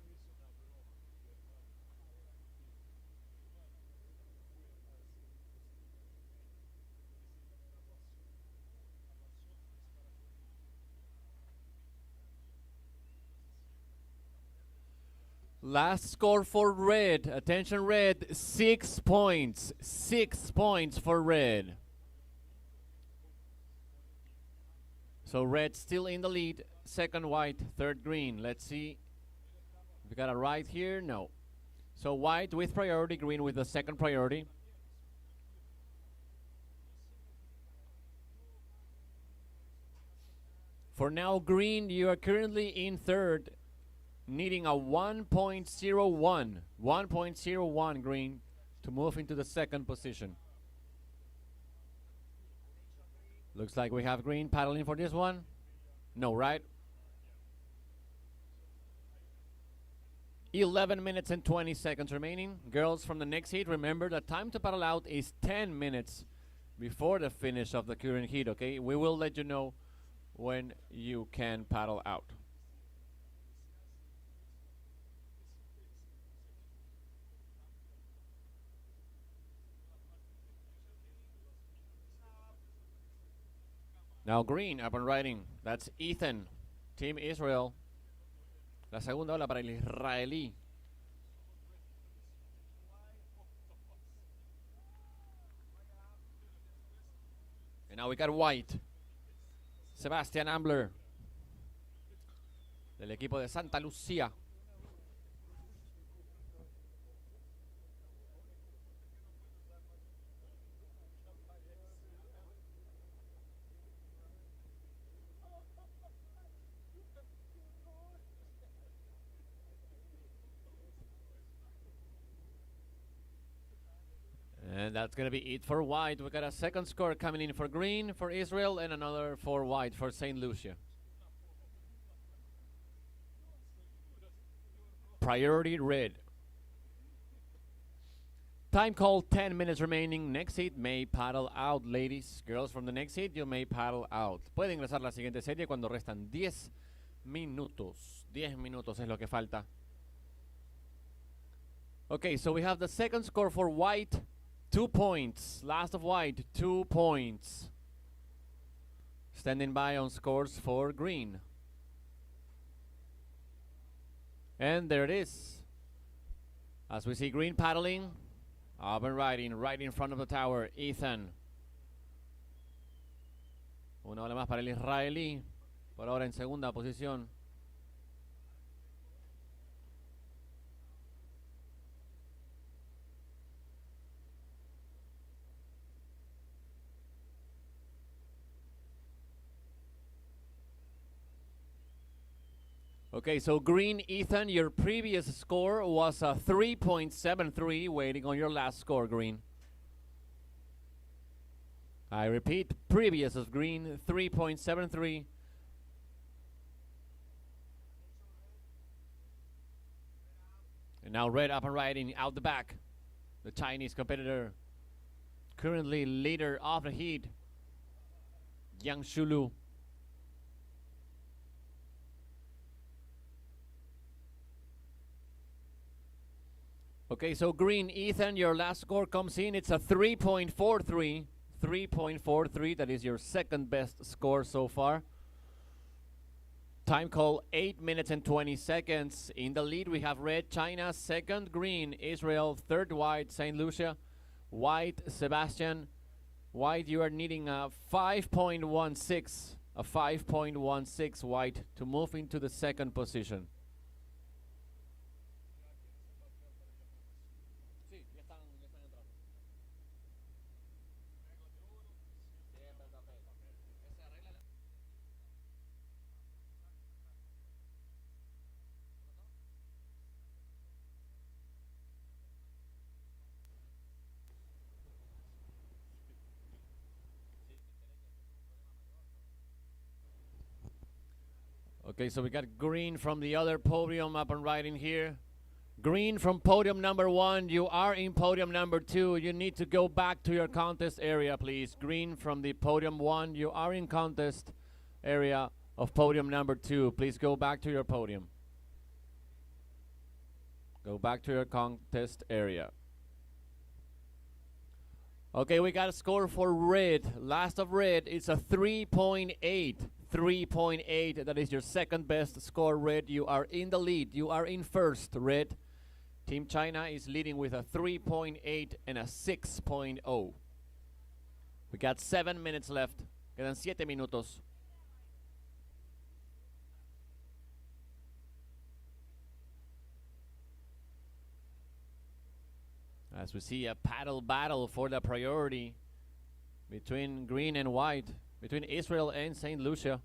Last score for red. Attention red, 6 points. 6 points for red. So red still in the lead. Second white, third green. Let's see. We got a right here? No. So white with priority, green with the second priority. For now, green, you are currently in third, needing a 1.01. 1.01 green to move into the second position. Looks like we have green paddling for this one. No, right? 11 minutes and 20 seconds remaining. Girls from the next heat, remember the time to paddle out is 10 minutes before the finish of the current heat, okay? We will let you know when you can paddle out. Now green up and riding. That's Ethan, Team Israel. La segunda ola para el israelí. And now we got white. Sebastian Ambler, del equipo de Santa Lucía. And that's going to be it for white. We got a second score coming in for green for Israel and another for white for St. Lucia. Priority red. Time call, 10 minutes remaining. Next heat may paddle out, ladies. Girls from the next heat, you may paddle out. Puede ingresar la siguiente serie cuando restan 10 minutos. 10 minutos es lo que falta. Okay, so we have the second score for white. 2 points. Last of white, 2 points. Standing by on scores for green. And there it is. As we see green paddling, up and riding, right in front of the tower, Ethan. Una ola más para el israelí, por ahora en segunda posición. Okay, so green, Ethan, your previous score was a 3.73, waiting on your last score, green. I repeat, previous of green, 3.73. And now red up and riding out the back. The Chinese competitor, currently leader of the heat, Yang Shulu. Okay, so green, Ethan, your last score comes in. It's a 3.43. 3.43, that is your second best score so far. Time call 8 minutes and 20 seconds. In the lead, we have red, China. Second, green, Israel. Third, white, St. Lucia. White, Sebastian. White, you are needing a 5.16. A 5.16 white to move into the second position. Okay, so we got green from the other podium up and right in here. Green from podium number 1. You are in podium number 2. You need to go back to your contest area, please. Green from the podium 1. You are in contest area of podium number 2. Please go back to your podium. Go back to your contest area. Okay, we got a score for red. Last of red, it's a 3.8. 3.8, that is your second best score, red. You are in the lead. You are in first, red. Team China is leading with a 3.8 and a 6.0. We got 7 minutes left. Quedan 7 minutos. As we see a paddle battle for the priority between green and white, between Israel and St. Lucia.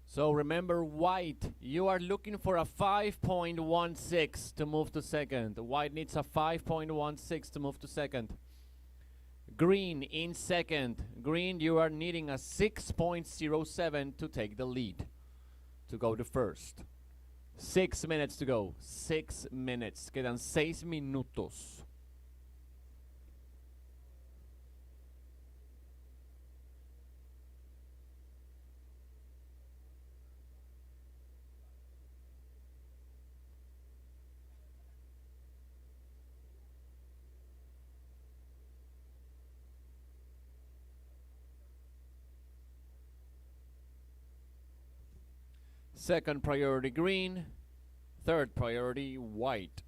So remember, white, you are looking for a 5.16 to move to second. White needs a 5.16 to move to second. Green in second. Green, you are needing a 6.07 to take the lead, to go to first. 6 minutes to go. 6 minutes. Quedan 6 minutos. Second priority green, third priority white.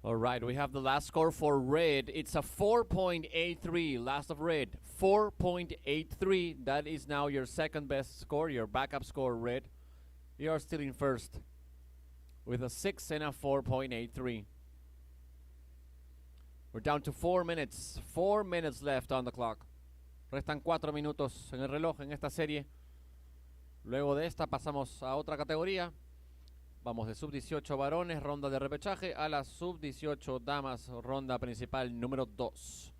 All right, we have the last score for red. It's a 4.83, last of red. 4.83, that is now your second best score, your backup score, red. You are still in first with a 6 and a 4.83. We're down to 4 minutes. 4 minutes left on the clock. Restan 4 minutos en el reloj en esta serie. Luego de esta pasamos a otra categoría. Vamos de sub-18 varones, ronda de repechaje, a la sub-18 damas, ronda principal número 2.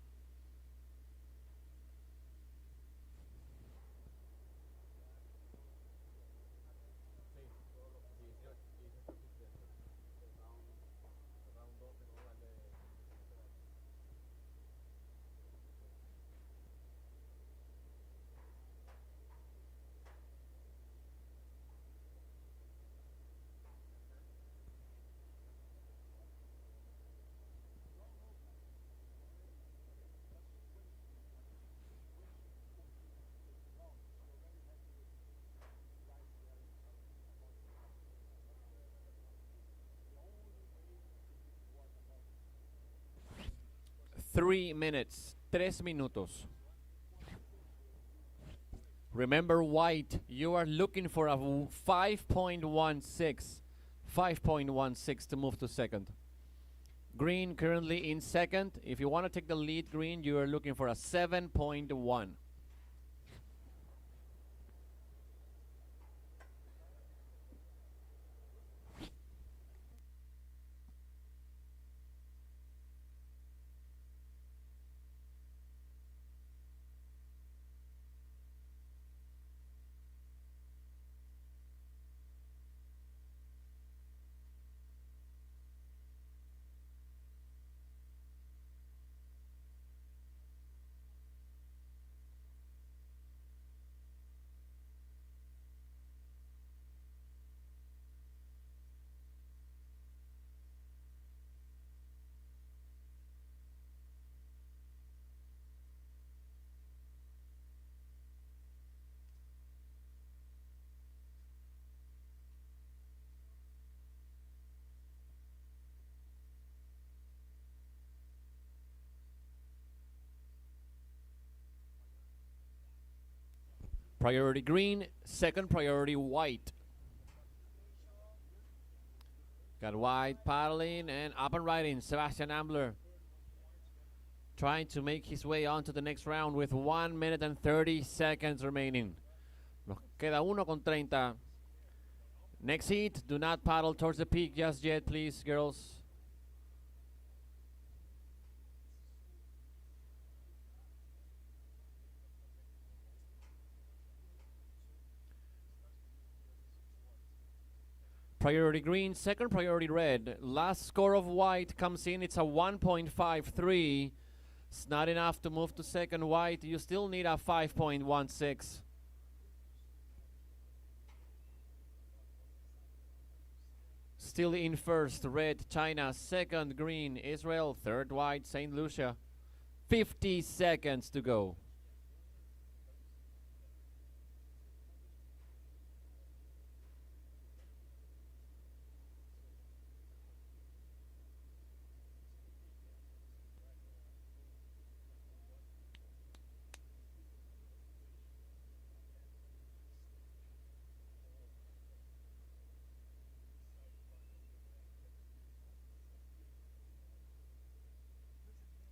3 minutes. 3 minutos. Remember, white, you are looking for a 5.16. 5.16 to move to second. Green currently in second. If you want to take the lead, green, you are looking for a 7.1. Priority green, second priority white. Got white paddling and up and riding. Sebastian Ambler trying to make his way on to the next round with 1 minute and 30 seconds remaining. Nos queda 1:30. Next heat, do not paddle towards the peak just yet, please, girls. Priority green, second priority red. Last score of white comes in, it's a 1.53. It's not enough to move to second white. You still need a 5.16. Still in first, red, China. Second, green, Israel. Third, white, St. Lucia. 50 seconds to go.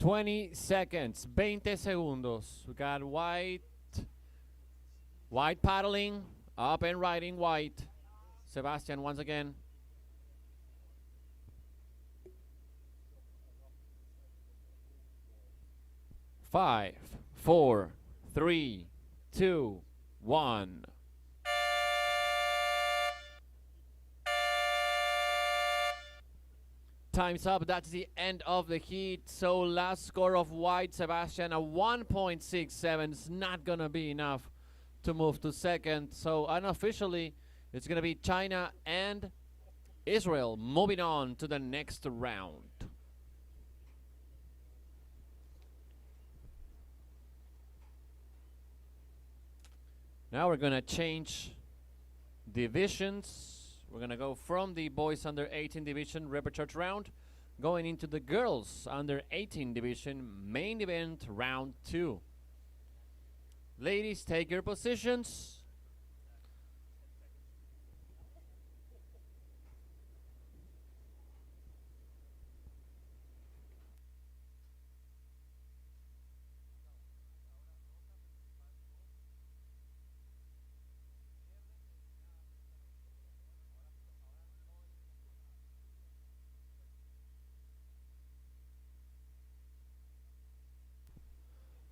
Twenty seconds, 20 segundos. We got white paddling, up and riding white. Sebastian once again. Five, four, three, two, one. Time's up. That's the end of the heat. So last score of white, Sebastian, a 1.67. It's not going to be enough to move to second. So unofficially, it's going to be China and Israel moving on to the next round. Now we're going to change divisions. We're going to go from the boys under 18 division repechage round, going into the girls under 18 division main event round 2. Ladies, take your positions.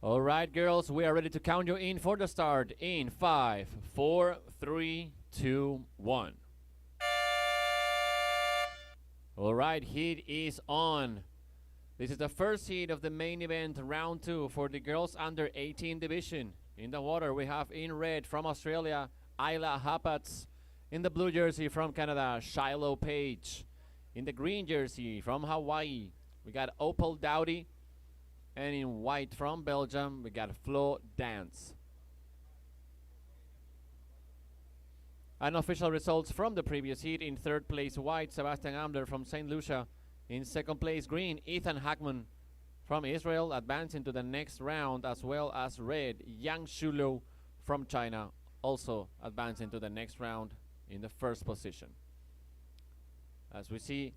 All right, girls, we are ready to count you in for the start in 5, 4, 3, 2, 1. All right, heat is on. This is the first heat of the main event, round 2, for the girls under 18 division. In the water, we have in red from Australia, Isla Hapats. In the blue jersey from Canada, Shiloh Page. In the green jersey from Hawaii, we got Opal Dowdy. And in white from Belgium, we got Flo Dance. Unofficial results from the previous heat. In third place, white, Sebastian Ambler from St. Lucia. In second place, green, Ethan Hackman from Israel advancing to the next round, as well as red, Yang Shulo from China, also advancing to the next round in the first position. As we see,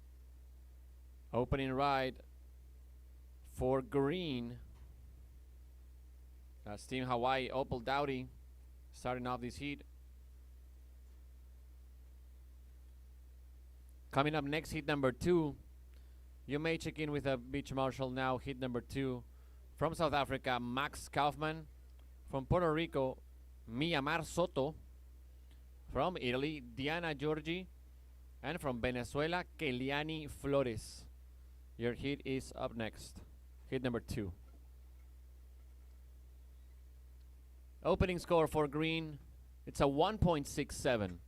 opening ride for green. That's Team Hawaii, Opal Dowdy, starting off this heat. Coming up next, heat number 2. You may check in with a beach marshal now. Heat number 2. From South Africa, Max Kaufman. From Puerto Rico, Myanmar Soto. From Italy, Diana Giorgi. And from Venezuela, Keliani Flores. Your heat is up next. Heat number 2. Opening score for green, it's a 1.67.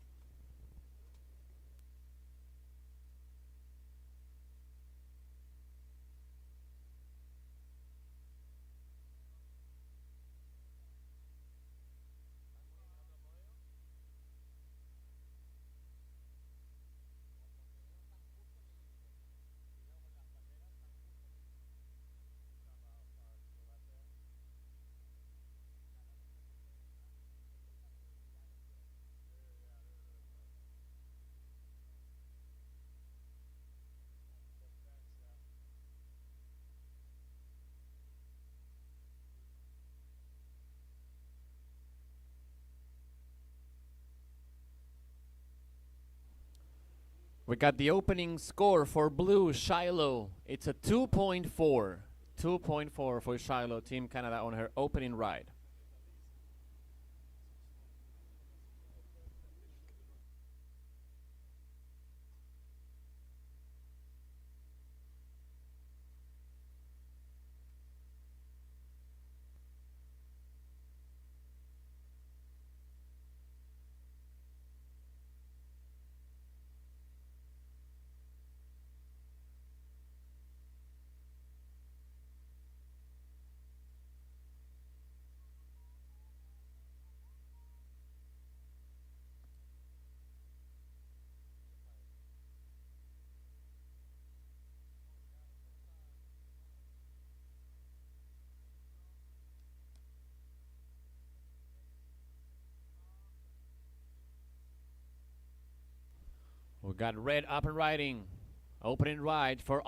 We got the opening score for blue, Shiloh. It's a 2.4. 2.4 for Shiloh, Team Canada, on her opening ride. We got red up and riding. Opening ride for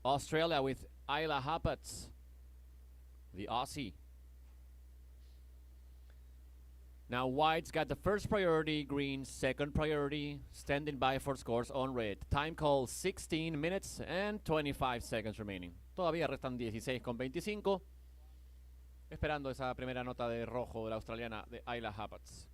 Australia with Isla Happats, the Aussie. Now white's got the first priority, green second priority, standing by for scores on red. Time call 16 minutes and 25 seconds remaining. Todavía restan 16:25. Esperando esa primera nota de rojo de la australiana de Isla Happats.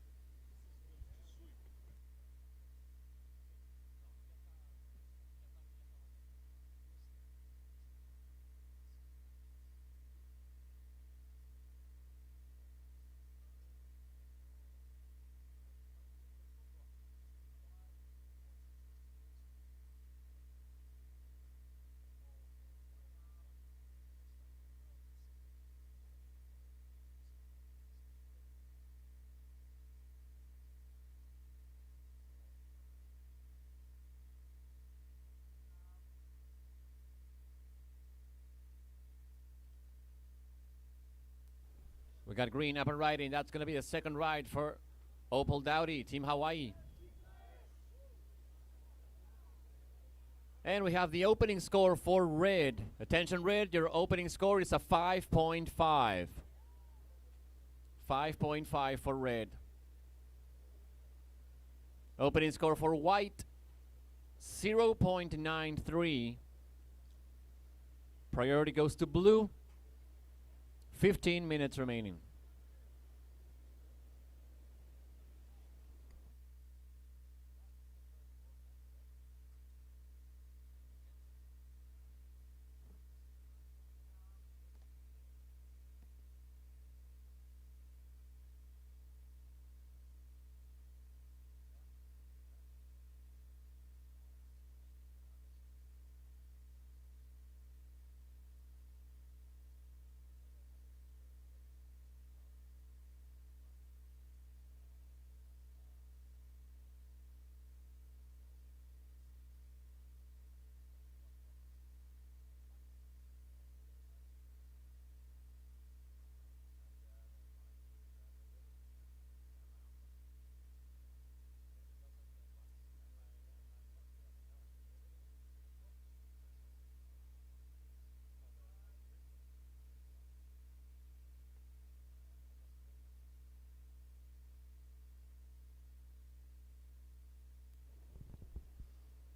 We got green up and riding. That's going to be the second ride for Opal Dowdy, Team Hawaii. And we have the opening score for red. Attention red, your opening score is a 5.5. 5.5 for red. Opening score for white, 0.93. Priority goes to blue. 15 minutes remaining.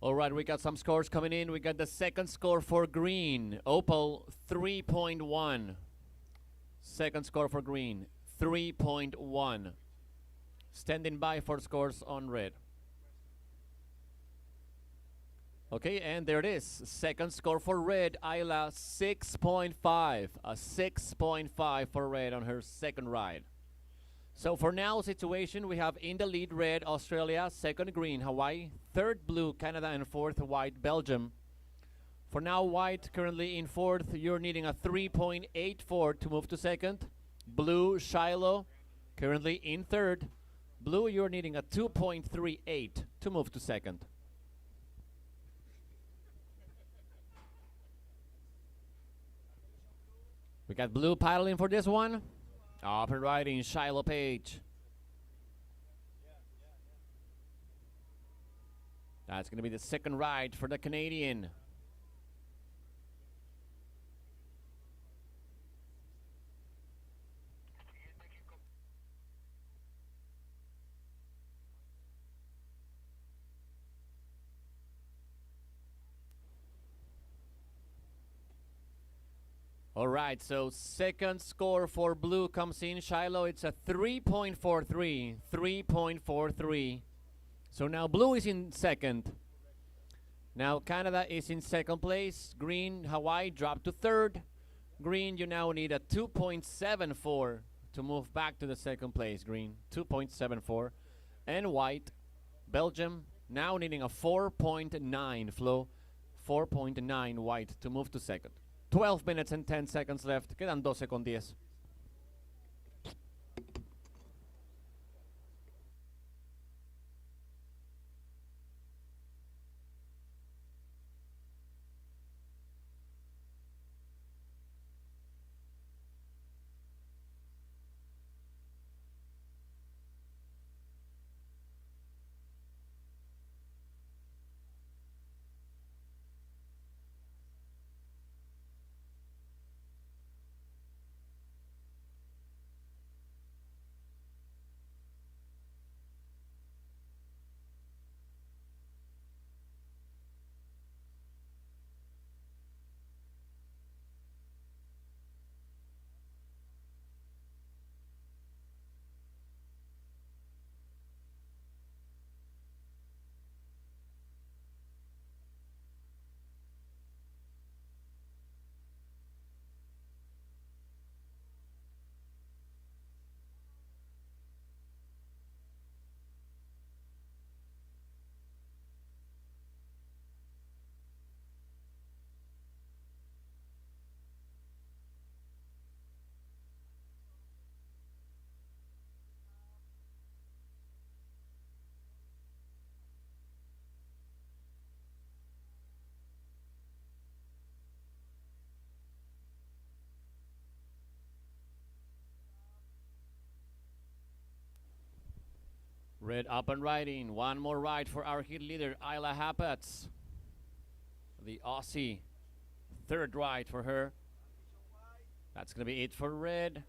All right, we got some scores coming in. We got the second score for green. Opal, 3.1. Second score for green, 3.1. Standing by for scores on red. Okay, and there it is. Second score for red, Ayla, 6.5. A 6.5 for red on her second ride. So for now situation, we have in the lead red, Australia, second green, Hawaii, third blue, Canada, and fourth white, Belgium. For now, white currently in fourth. You're needing a 3.84 to move to second. Blue, Shiloh, currently in third. Blue, you're needing a 2.38 to move to second. We got blue paddling for this one. Up and riding, Shiloh Page. That's going to be the second ride for the Canadian. All right, so second score for blue comes in, Shiloh. It's a 3.43, 3.43. So now blue is in second. Now Canada is in second place. Green, Hawaii dropped to third. Green, you now need a 2.74 to move back to the second place, green, 2.74. And white, Belgium, now needing a 4.9 flow, 4.9 white to move to second. 12 minutes and 10 seconds left. Quedan 12 con 10. Red up and riding. One more ride for our heat leader, Ayla Happats. The Aussie. Third ride for her. That's going to be it for red.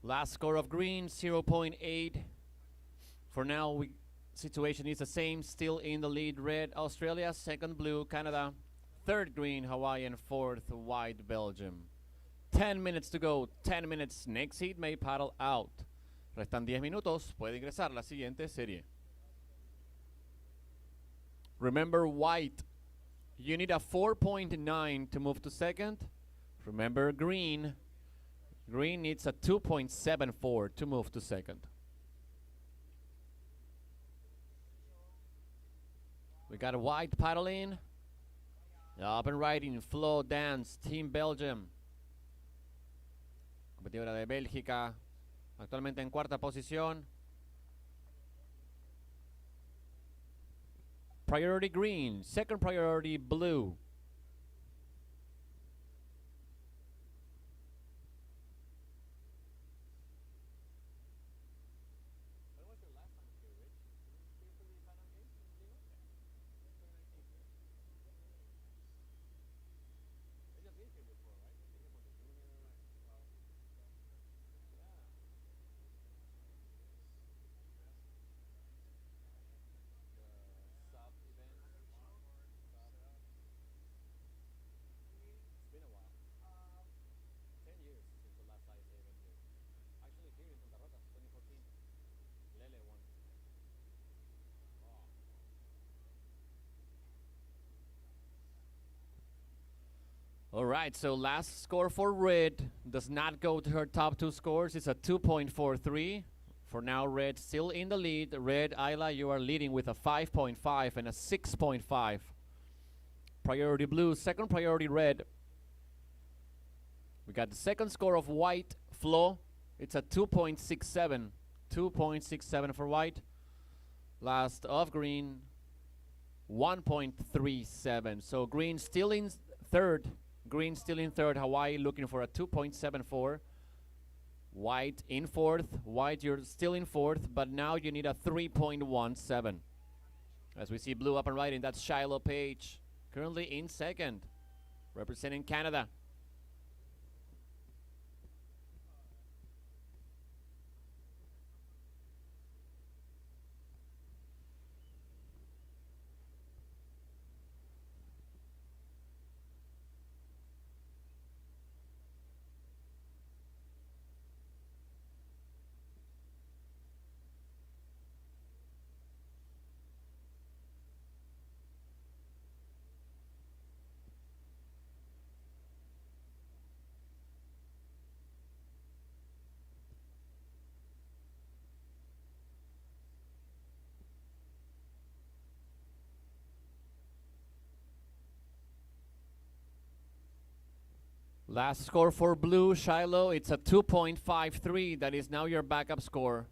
Last score of green, 0.8. For now, situation is the same. Still in the lead, red, Australia. Second, blue, Canada. Third, green, Hawaii. And fourth, white, Belgium. 10 minutes to go. 10 minutes. Next heat may paddle out. Restan 10 minutos, puede ingresar la siguiente serie. Remember white, you need a 4.9 to move to second. Remember green, green needs a 2.74 to move to second. We got a white paddling. Up and riding, flow dance, Team Belgium. Competidora de Bélgica. Actualmente en cuarta posición. Priority green. Second priority blue. right, so last score for red does not go to her top two scores. It's a 2.43. For now, red still in the lead. Red, Ayla, you are leading with a 5.5 and a 6.5. Priority blue, second priority red. We got the second score of white, Flo. It's a 2.67. 2.67 for white. Last of green, 1.37. So green still in third. Green still in third. Hawaii looking for a 2.74. White in fourth. White, you're still in fourth, but now you need a 3.17. As we see blue up and right, and that's Shiloh Page, currently in second, representing Canada. Last score for blue, Shiloh, it's a 2.53. That is now your backup score.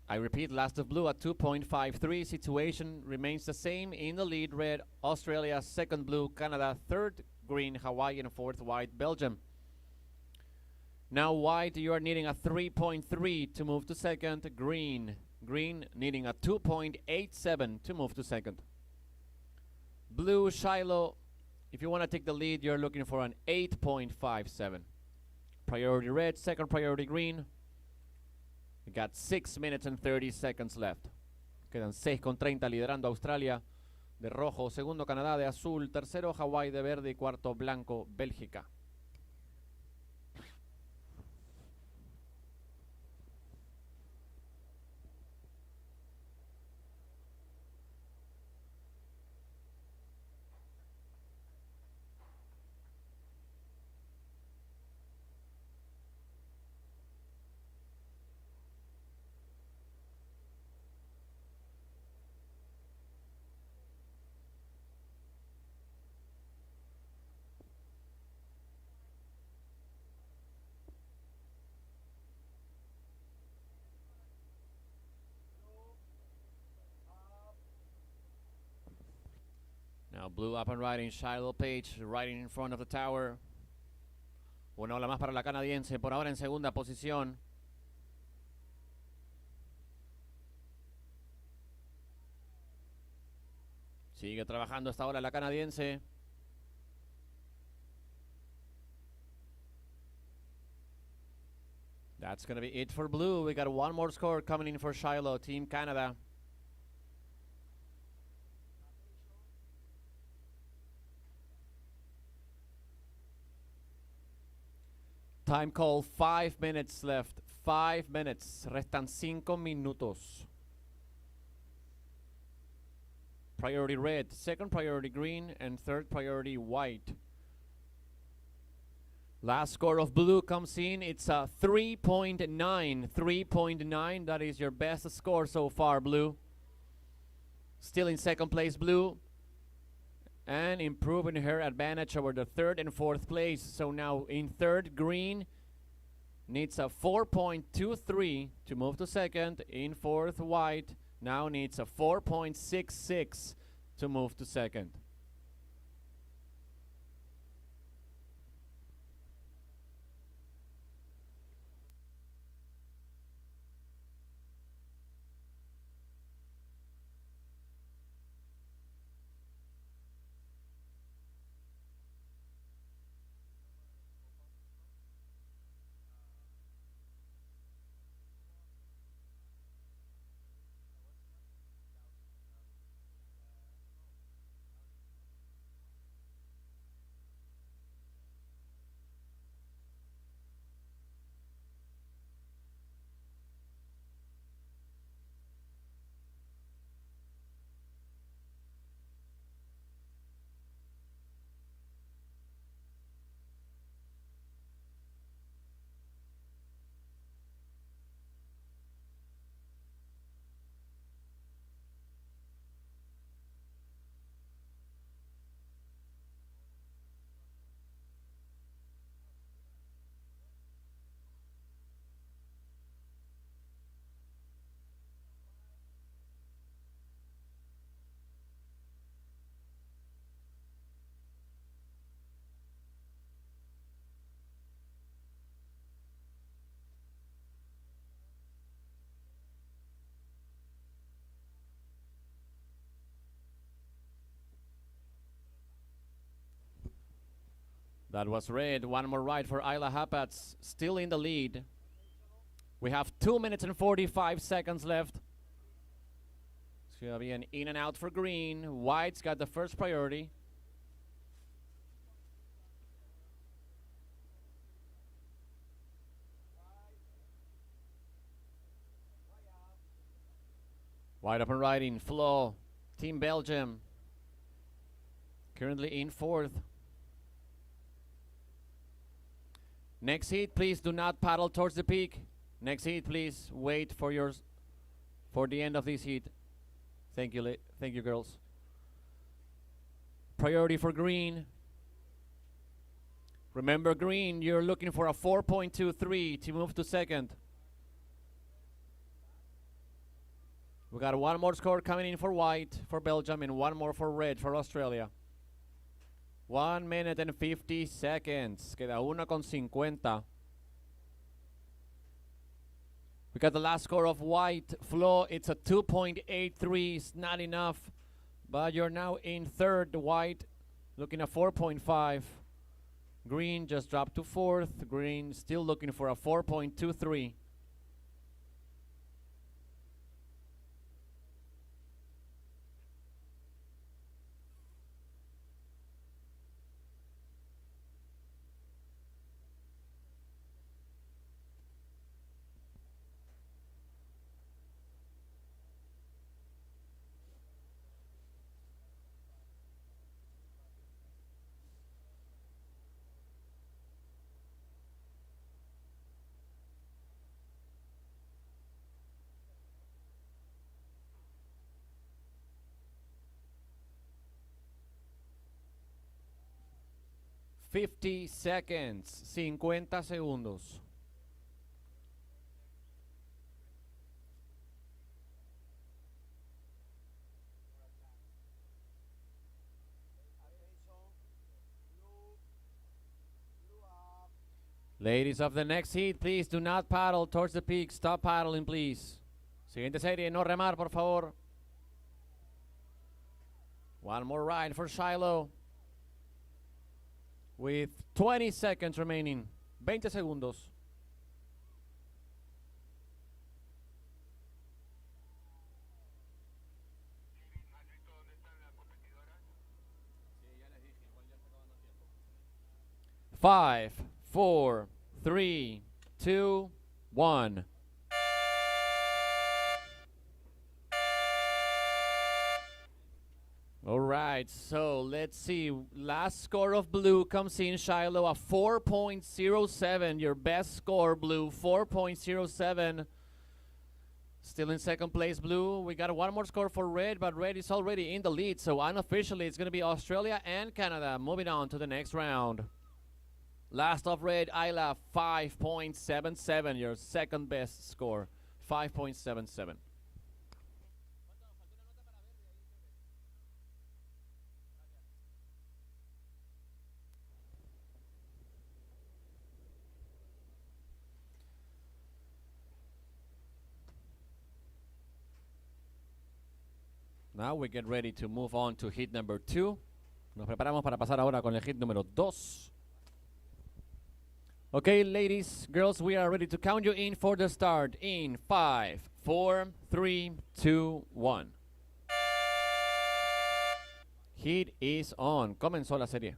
I repeat, last of blue at 2.53. Situation remains the same. In the lead, red, Australia, second blue, Canada, third green, Hawaii, and fourth white, Belgium. Now white, you are needing a 3.3 to move to second. Green needing a 2.87 to move to second. Blue, Shiloh, if you want to take the lead, you're looking for an 8.57. Priority red, second priority green. We got 6 minutes and 30 seconds left. Quedan 6:30 liderando Australia de rojo, segundo Canadá de azul, tercero Hawái de verde y cuarto blanco Bélgica. Now blue up and riding, Shiloh Page riding in front of the tower. Una ola más para la canadiense, por ahora en segunda posición. Sigue trabajando hasta ahora la canadiense. That's going to be it for blue. We got one more score coming in for Shiloh, Team Canada. Time call, 5 minutes left. 5 minutes. Restan 5 minutos. Priority red, second priority green, and third priority white. Last score of blue comes in. It's a 3.9. 3.9. That is your best score so far, blue. Still in second place, blue. And improving her advantage over the third and fourth place. So now in third, green needs a 4.23 to move to second. In fourth, white now needs a 4.66 to move to second. That was red. One more right for Ayla Hapats, still in the lead. We have 2 minutes and 45 seconds left. It's going to be an in and out for green. White's got the first priority. Wide open riding, Flo, Team Belgium, currently in fourth. Next heat, please do not paddle towards the peak. Next heat, please wait for the end of this heat. Thank you, girls. Priority for green. Remember, green, you're looking for a 4.23 to move to second. We got one more score coming in for white for Belgium and one more for red for Australia. 1 minute and 50 seconds. Queda 1:50. We got the last score of white. Flo, it's a 2.83. It's not enough. But you're now in third. White looking at 4.5. Green just dropped to fourth. Green still looking for a 4.23. $50 seconds, 50 segundos. Ladies of the next heat, please do not paddle towards the peak. Stop paddling, please. Siguiente serie, no remar, por favor. One more ride for Shiloh. With 20 seconds remaining. 20 segundos. Five, four, three, two, one. All right, so let's see. Last score of blue comes in, Shiloh, a 4.07. Your best score, blue, 4.07. Still in second place, blue. We got one more score for red, but red is already in the lead. So unofficially, it's going to be Australia and Canada moving on to the next round. Last of red, Ayla, 5.77. Your second best score, 5.77. Now we get ready to move on to hit number 2. Nos preparamos para pasar ahora con el hit número 2. Okay, ladies, girls, we are ready to count you in for the start. In 5, 4, 3, 2, 1. Hit is on. Comenzó la serie.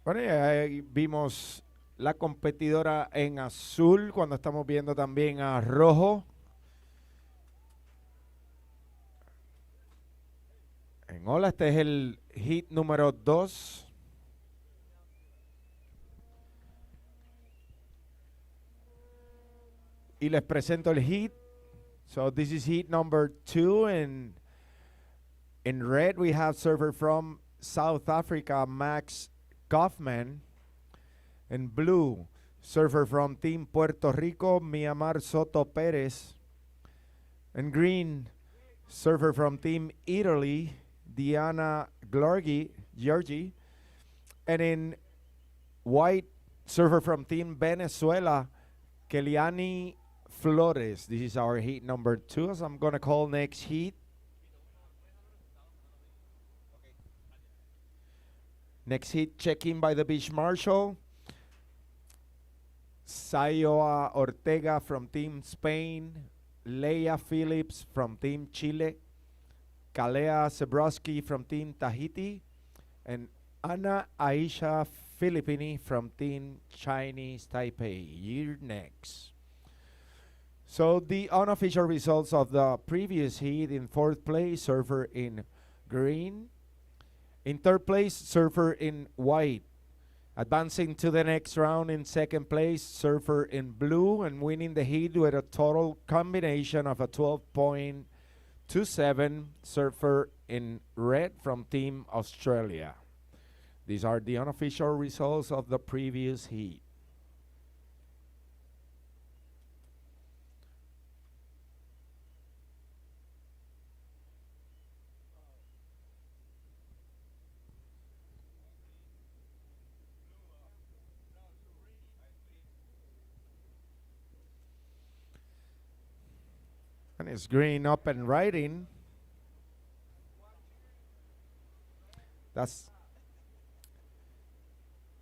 Bueno, y ahí vimos la competidora en azul, cuando estamos viendo también a rojo. En ola, este es el hit número 2. Y les presento el heat. So this is heat number 2, and in red we have surfer from South Africa, Max Kaufman. In blue, surfer from Team Puerto Rico, Miamar Soto Perez. In green, surfer from Team Italy, Diana Giorgi. And in white, surfer from Team Venezuela, Keliani Flores. This is our heat number 2, as I'm going to call next heat. Next heat, check-in by the beach marshal. Sayoa Ortega from Team Spain, Leia Phillips from Team Chile, Kalea Sebrowski from Team Tahiti, and Ana Aisha Filippini from Team Chinese Taipei. You're next. So the unofficial results of the previous heat: in 4th place, surfer in green. In 3rd place, surfer in white. Advancing to the next round in 2nd place, surfer in blue, and winning the heat with a total combination of a 12.27, surfer in red from Team Australia. These are the unofficial results of the previous heat. And it's green up and riding. That's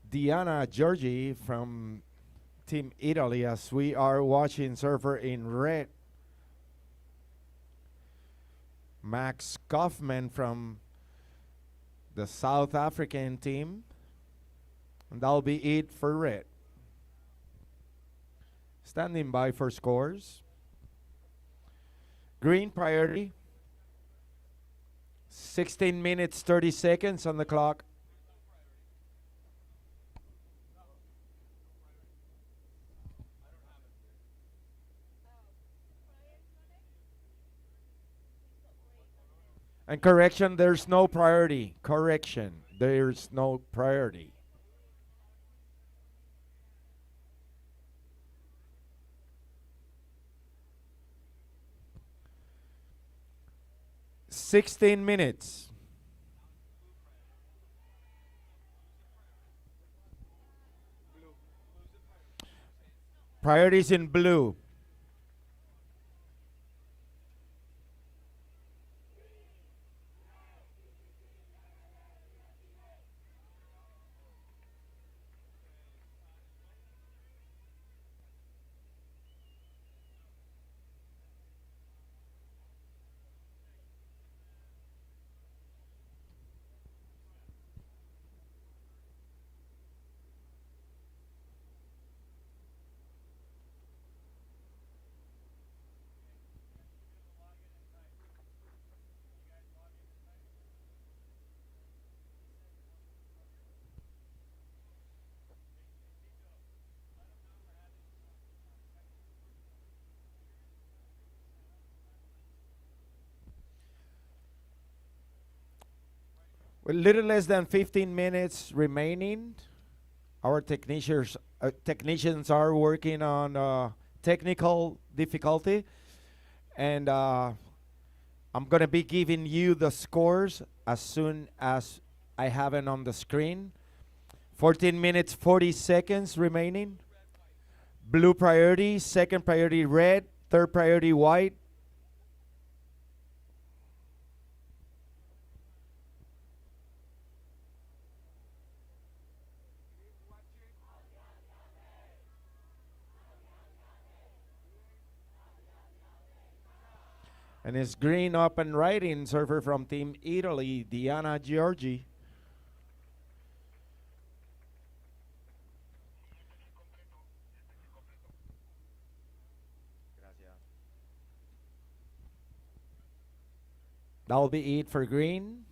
Diana Giorgi from Team Italy, as we are watching surfer in red. Max Kaufman from the South African team. And that'll be it for red. Standing by for scores. Green priority. 16 minutes, 30 seconds on the clock. And correction, there's no priority. Correction, there's no priority. $16 minutes. Priorities in blue. With little less than 15 minutes remaining, our technicians are working on technical difficulty, and I'm going to be giving you the scores as soon as I have it on the screen. 14 minutes, 40 seconds remaining. Blue priority, 2nd priority red, 3rd priority white. And it's green up and riding, surfer from Team Italy, Diana Giorgi. That'll be it for green.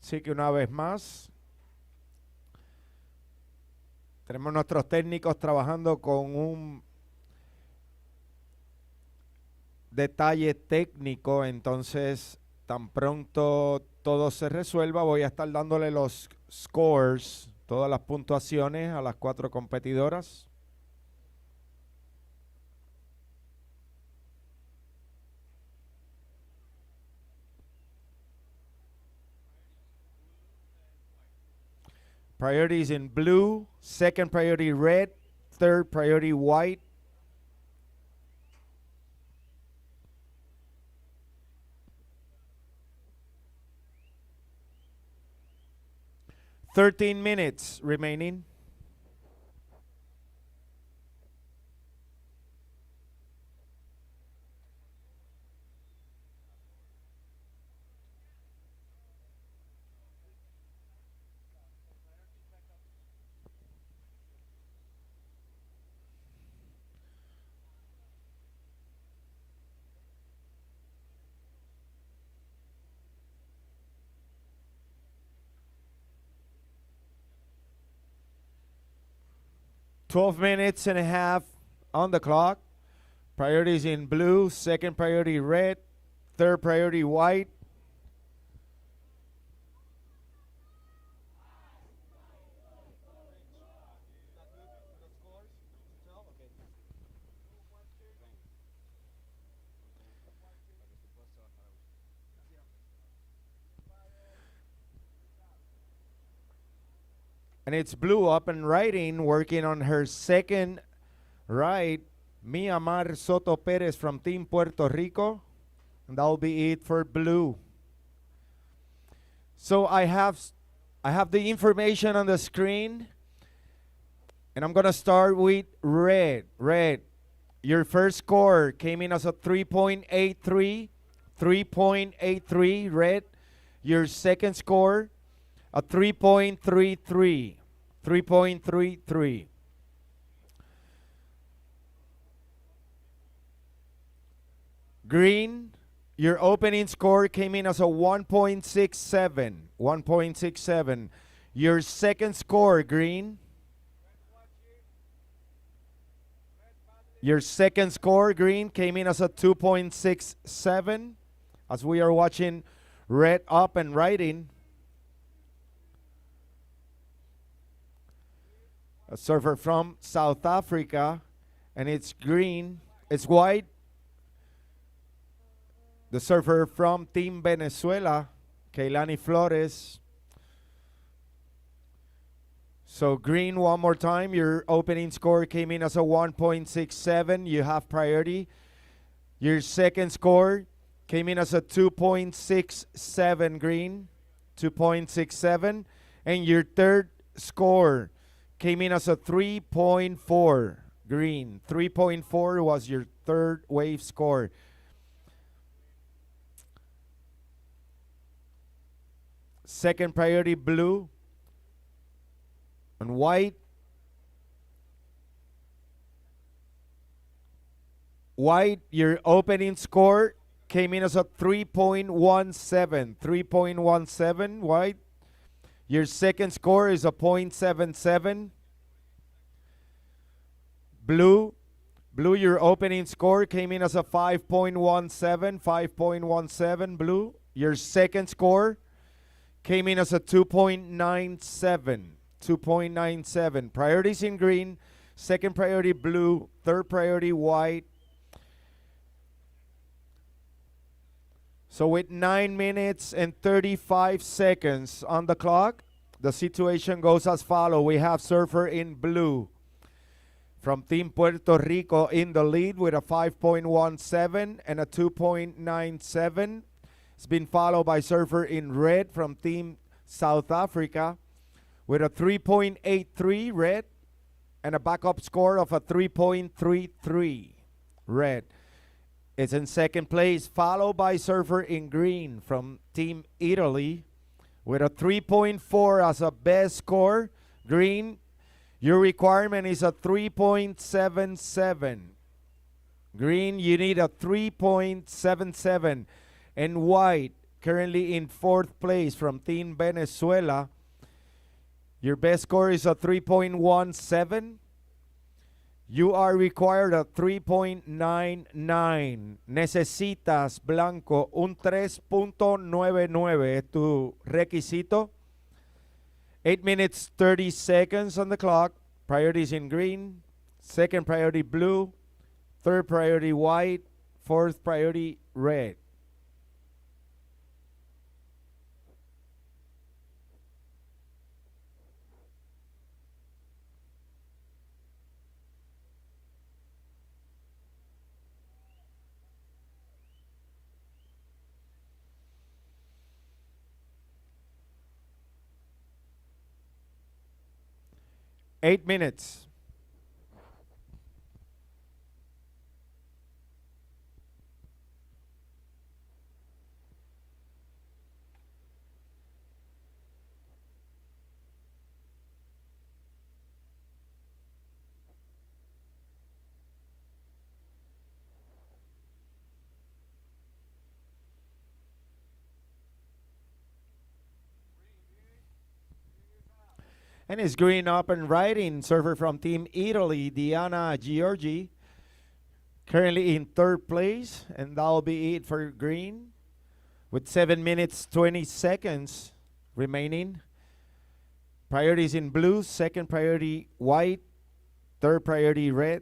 Así que una vez más, tenemos nuestros técnicos trabajando con un detalle técnico, entonces tan pronto todo se resuelva, voy a estar dándole los scores, todas las puntuaciones a las 4 competidoras. Priorities in blue, second priority red, third priority white. "13 minutes remaining. "12.5 minutes on the clock. Priorities in blue, second priority red, third priority white. And it's blue up and riding, working on her second ride. Mia Mar Soto Perez from Team Puerto Rico. And that'll be it for blue. So I have the information on the screen. And I'm gonna start with red. Red, your first score came in as a 3.83. 3.83, red. Your second score, a 3.33. 3.33. Green, your opening score came in as a 1.67. 1.67. Your second score, green. Your second score, green, came in as a 2.67. As we are watching red up and riding. A surfer from South Africa, and it's green, it's white. The surfer from Team Venezuela, Keilani Flores. So green one more time, your opening score came in as a 1.67, you have priority. Your second score came in as a 2.67 green, 2.67, and your third score came in as a 3.4 green. 3.4 was your third wave score. Second priority blue and white. White, your opening score came in as a 3.17. 3.17 white. Your second score is a 0.77. Blue, your opening score came in as a 5.17. 5.17 blue. Your second score came in as a 2.97. 2.97. Priorities in green, second priority blue, third priority white. So with 9 minutes and 35 seconds on the clock, the situation goes as follows. We have surfer in blue from Team Puerto Rico in the lead with a 5.17 and a 2.97. It's been followed by surfer in red from Team South Africa with a 3.83 red and a backup score of a 3.33 red. It's in second place, followed by surfer in green from Team Italy with a 3.4 as a best score. Green, your requirement is a 3.77. Green, you need a 3.77. And white, currently in 4th place from Team Venezuela. Your best score is a 3.17. You are required a 3.99. Necesitas, Blanco, un 3.99 es tu requisito. 8 minutes, 30 seconds on the clock. Priorities in green. Second priority blue. Third priority white. Fourth priority red. Eight minutes. And it's green up and riding. Surfer from Team Italy, Diana Giorgi. Currently in 3rd place. And that'll be it for green. With 7 minutes, 20 seconds remaining. Priorities in blue. Second priority white. Third priority red.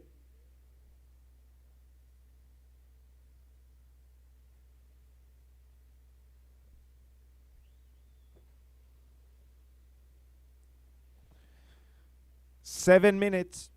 Seven minutes.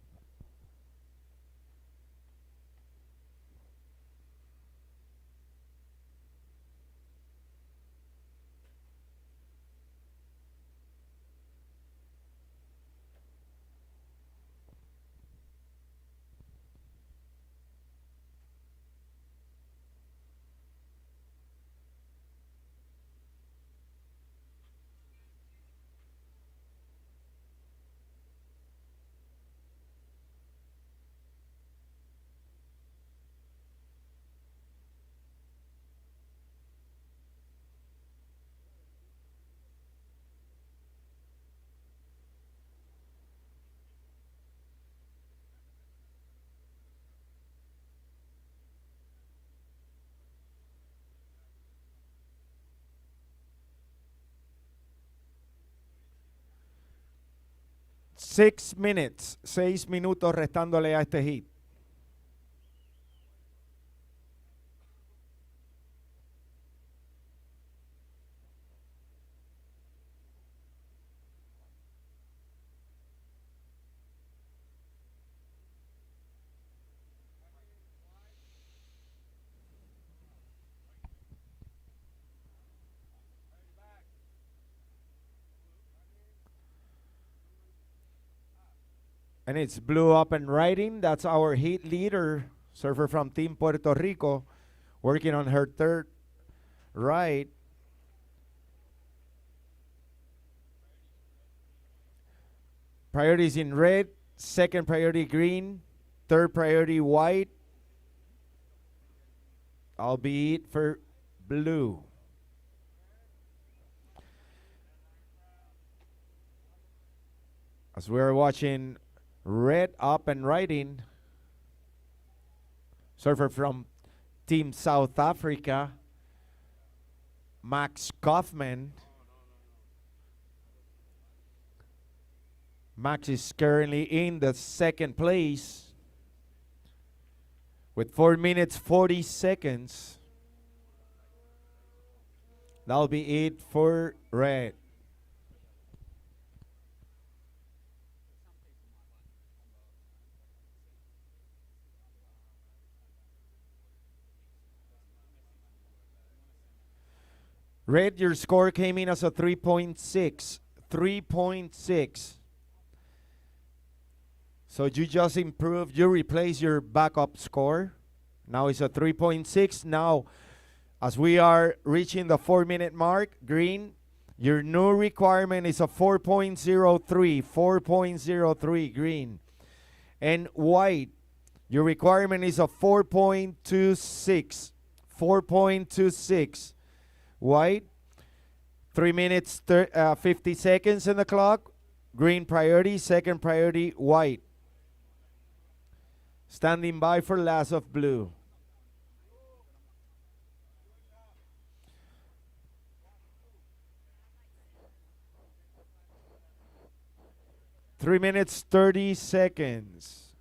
Six minutes, 6 minutos restándole a este hit. And it's blue up and riding. That's our heat leader, surfer from Team Puerto Rico, working on her 3rd ride. Priorities in red, second priority green, third priority white. Albeit for blue. As we're watching red up and riding, surfer from Team South Africa, Max Kaufman. Max is currently in the 2nd place with 4 minutes 40 seconds. That'll be it for red. Red, your score came in as a 3.6. 3.6. So you just improved, you replaced your backup score. Now it's a 3.6. Now, as we are reaching the 4-minute mark, green, your new requirement is a 4.03. 4.03, green. And white, your requirement is a 4.26. 4.26. white. 3 minutes 50 seconds in the clock. Green priority, second priority, white. Standing by for last of blue. Three minutes 30 seconds.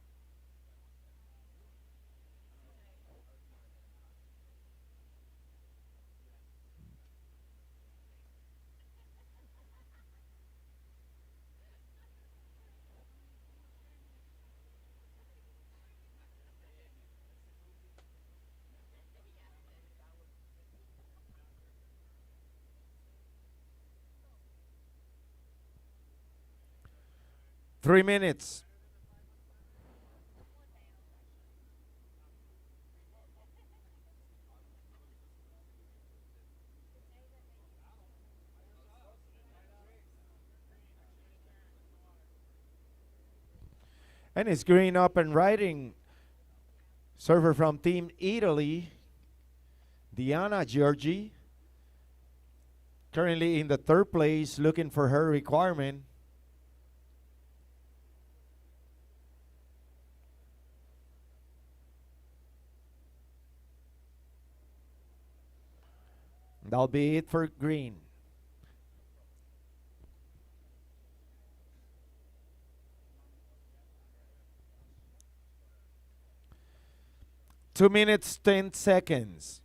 Three minutes. And it's green up and riding. Server from Team Italy, Diana Giorgi. Currently in the third place, looking for her requirement. That'll be it for green. Two minutes, 10 seconds.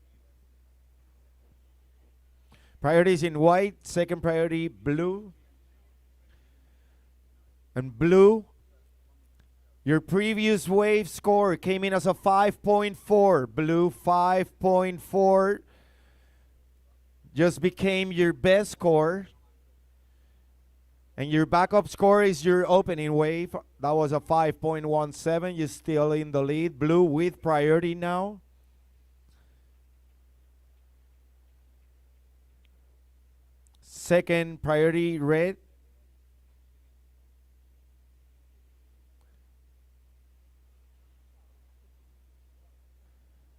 Priorities in white, second priority blue. And blue, your previous wave score came in as a 5.4. Blue, 5.4. Just became your best score. And your backup score is your opening wave. That was a 5.17. You're still in the lead. Blue with priority now. Second priority red.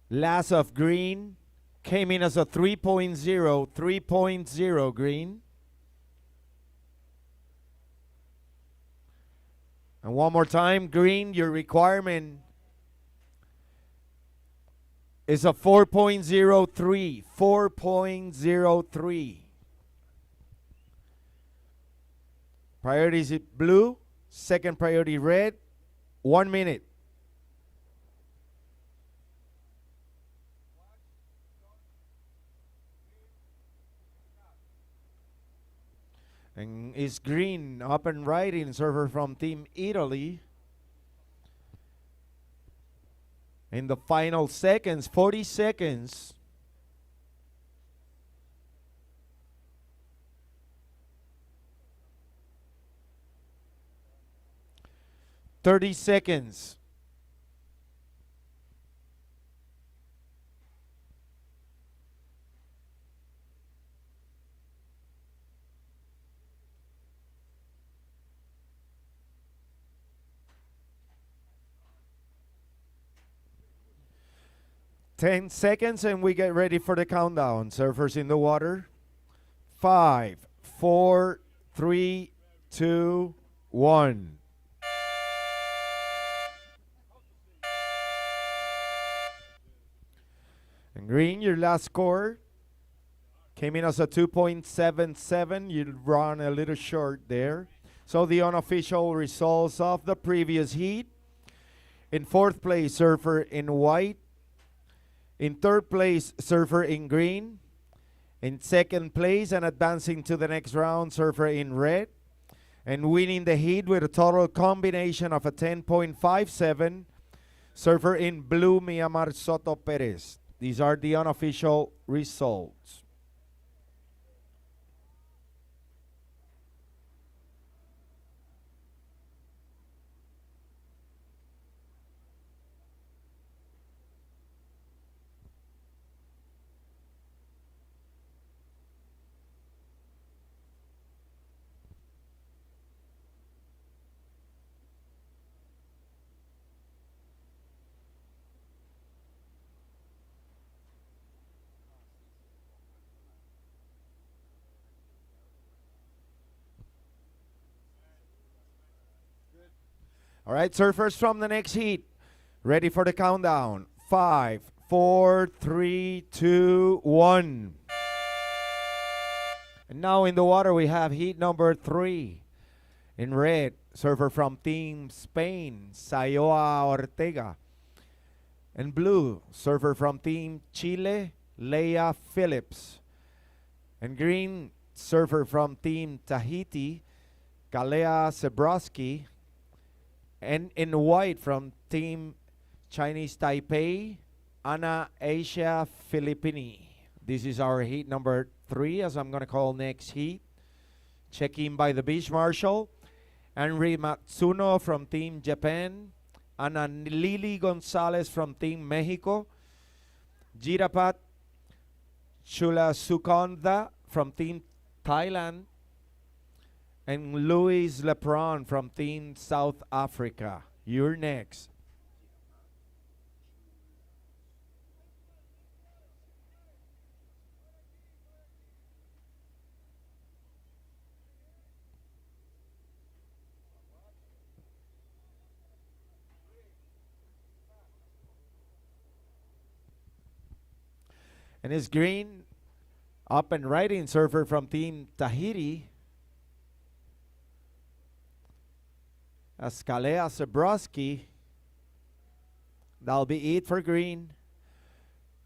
Last of green came in as a 3.0, 3.0 green. And one more time, green, your requirement is a 4.03, 4.03. Priority is blue, second priority red, 1 minute. And is green up and riding, server from Team Italy. In the final seconds, 40 seconds. Thirty seconds. Ten seconds and we get ready for the countdown. Surfers in the water. 5, 4, 3, 2, 1. And green, your last score came in as a 2.77. You run a little short there. So the unofficial results of the previous heat. In fourth place, surfer in white. In third place, surfer in green. In second place and advancing to the next round, surfer in red. And winning the heat with a total combination of a 10.57, surfer in blue, Myanmar Soto Perez. These are the unofficial results. All right, surfers from the next heat. Ready for the countdown. 5, 4, 3, 2, 1. And now in the water we have heat number 3. In red, surfer from Team Spain, Sayoa Ortega. In blue, surfer from Team Chile, Leia Phillips. In green, surfer from Team Tahiti, Kalea Sebrowski. And in white from Team Chinese Taipei, Ana Asia Filippini. This is our heat number 3, as I'm going to call next heat. Check-in by the beach marshal. Henry Matsuno from Team Japan. Ana Lily Gonzalez from Team Mexico. Jirapat Chula Sukonda from Team Thailand. And Luis Lepron from Team South Africa. You're next. And his green up and riding surfer from Team Tahiti, Askalea Sebrowski. That'll be it for green.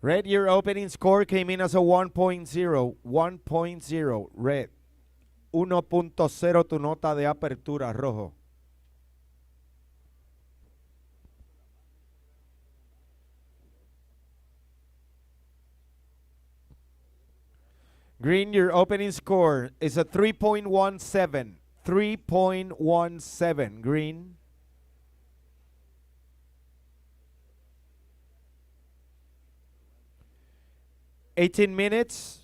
Red, your opening score came in as a 1.0. 1.0. Red. 1.0 tu nota de apertura, rojo. Green, your opening score is a 3.17. 3.17, green. $18 minutes.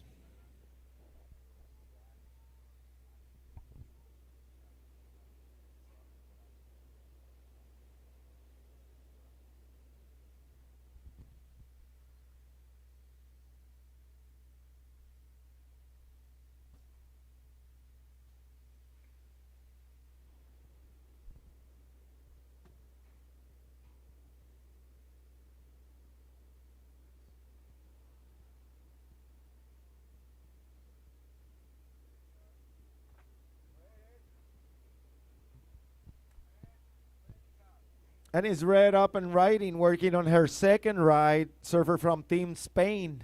And is Red up and riding, working on her second ride. Surfer from Team Spain,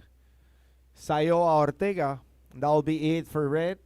Sayoa Ortega. That'll be it for Red.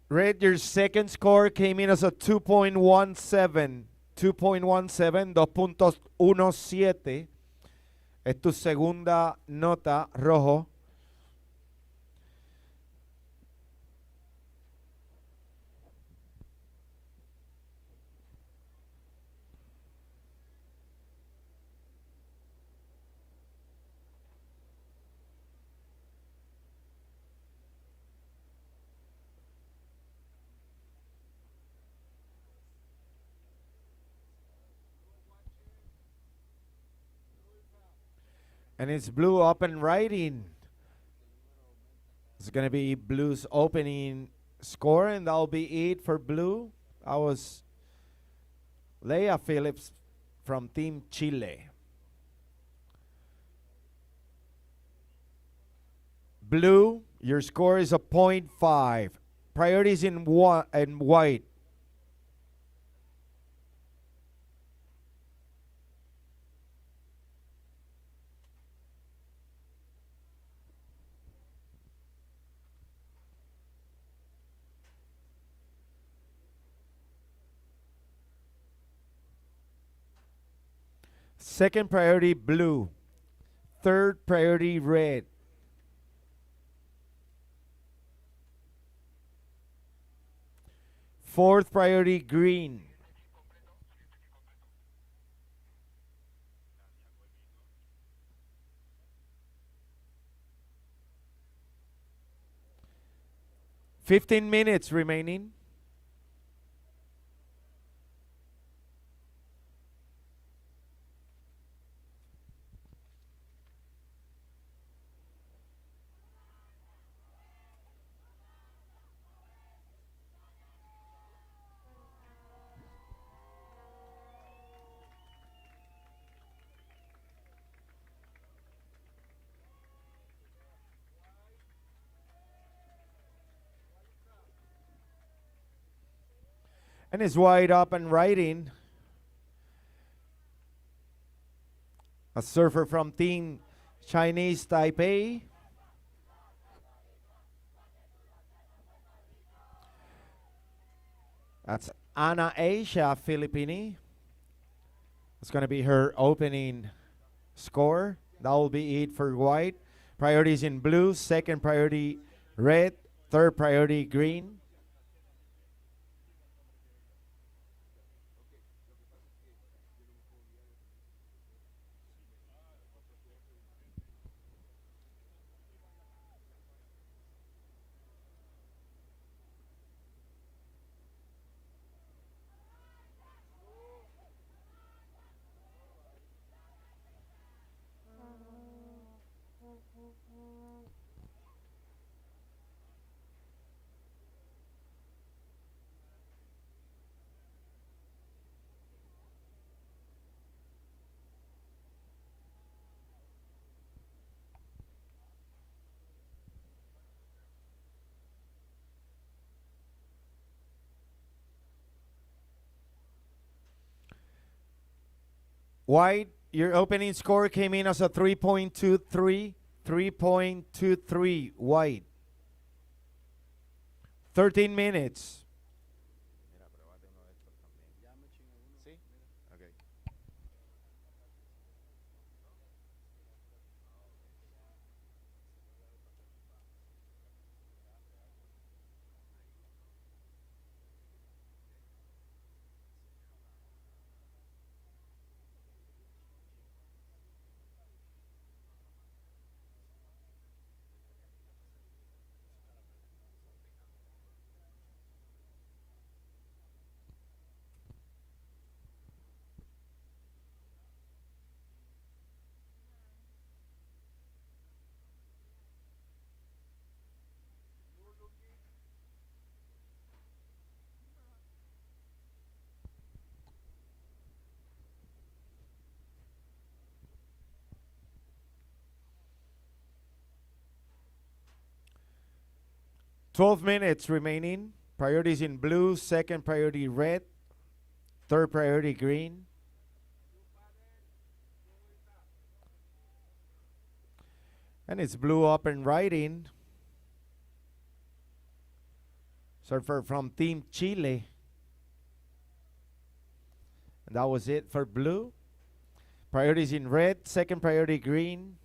Red, your second score came in as a 2.17. 2.17, 2.17. Es tu segunda nota, rojo. And it's blue up and riding. It's going to be blue's opening score, and that'll be it for blue. That was Leia Phillips from Team Chile. Blue, your score is a 0.5. Priorities in white. Second priority, blue. Third priority, red. Fourth priority, green. 15 minutes remaining. And it's wide up and riding. A surfer from Team Chinese Taipei. That's Ana Asia Filipini. It's going to be her opening score. That will be it for white. Priorities in blue, second priority red, third priority green. White, your opening score came in as a 3.23. 3.23 white. 13 minutes. Twelve minutes remaining. Priorities in blue, second priority red, third priority green. And it's blue up and riding. Surfer from Team Chile. And that was it for blue. Priorities in red, second priority green.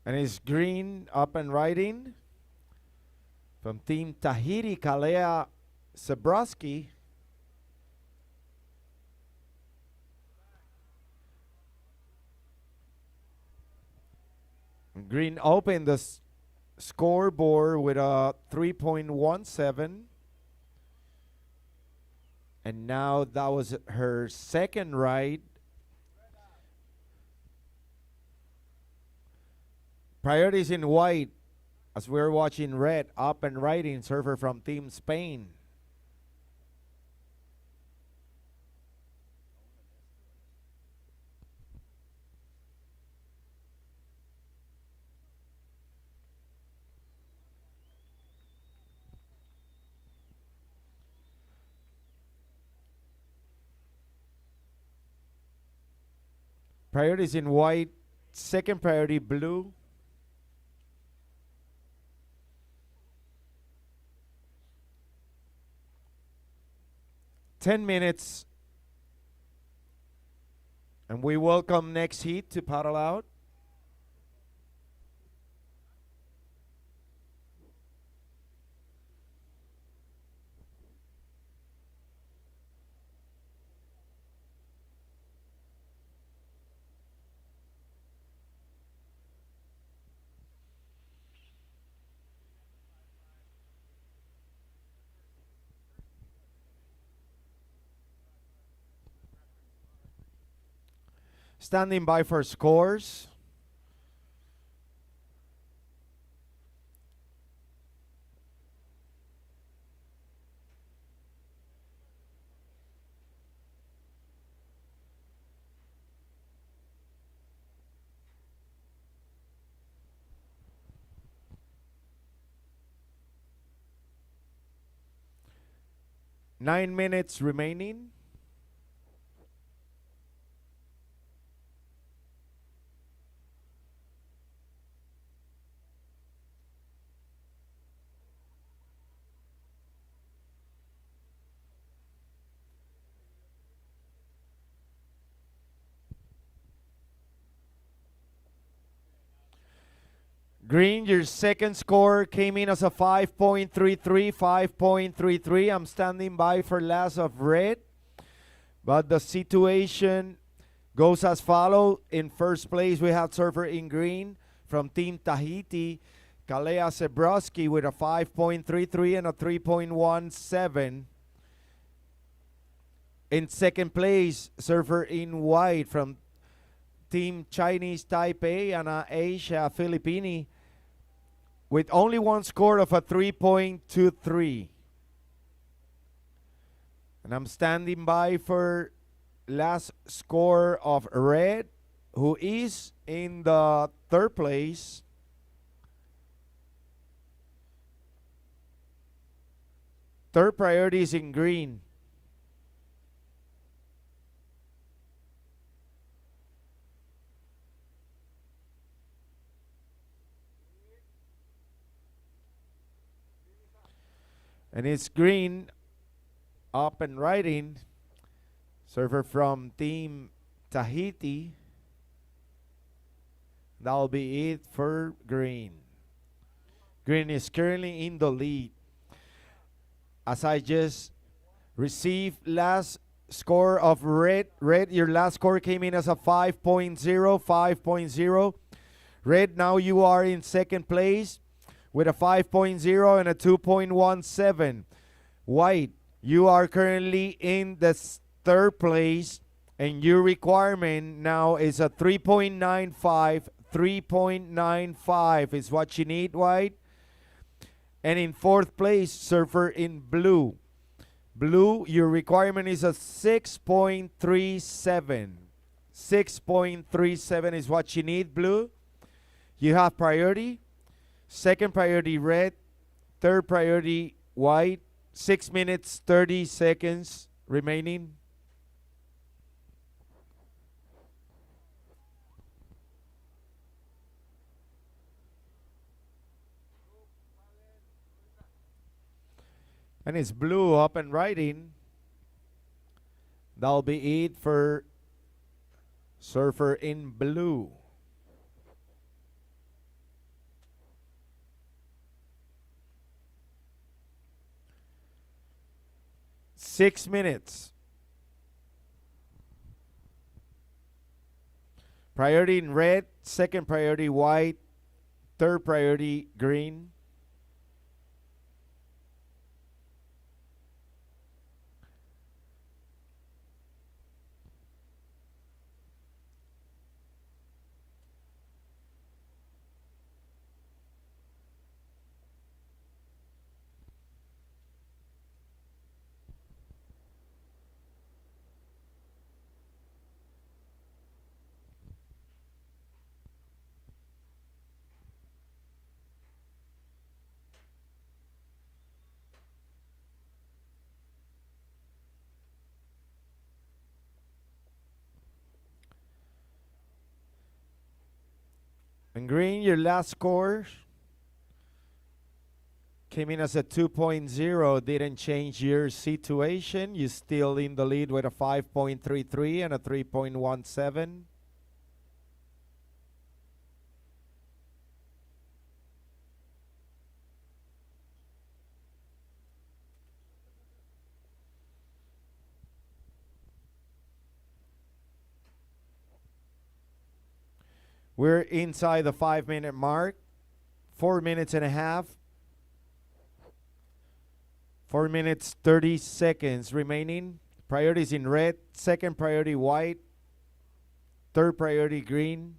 And it's green up and riding from Team Tahiti Kalea Sabrowski. Green opened the scoreboard with a 3.17. And now that was her second ride. Priorities in white, as we're watching red, up and riding, surfer from Team Spain. Priorities in white, second priority blue. 10 minutes. And we welcome next heat to paddle out. Standing by for scores. Nine minutes remaining. Green, your second score came in as a 5.33, 5.33. I'm standing by for last of red. But the situation goes as follows. In first place, we have surfer in green from Team Tahiti, Kalea Sebrowski with a 5.33 and a 3.17. In second place, surfer in white from Team Chinese Taipei and Asia Filipini with only one score of a 3.23. And I'm standing by for last score of red, who is in the third place. Third priority is in green. And it's green, up and riding. Surfer from Team Tahiti. That'll be it for green. Green is currently in the lead. As I just received last score of red. Red, your last score came in as a 5.0, 5.0. Red, now you are in second place with a 5.0 and a 2.17. White, you are currently in the third place, and your requirement now is a 3.95. 3.95 is what you need, White. And in fourth place, surfer in blue. Blue, your requirement is a 6.37. 6.37 is what you need, blue. You have priority. Second priority, red. Third priority, white. 6 minutes, 30 seconds remaining. And it's blue up and riding. That'll be it for surfer in blue. Six minutes. Priority in red, second priority white, third priority green. And green, your last score came in as a 2.0, didn't change your situation. You're still in the lead with a 5.33 and a 3.17. We're inside the 5-minute mark. 4 minutes and a half. 4 minutes, 30 seconds remaining. Priorities in red. Second priority white. Third priority green.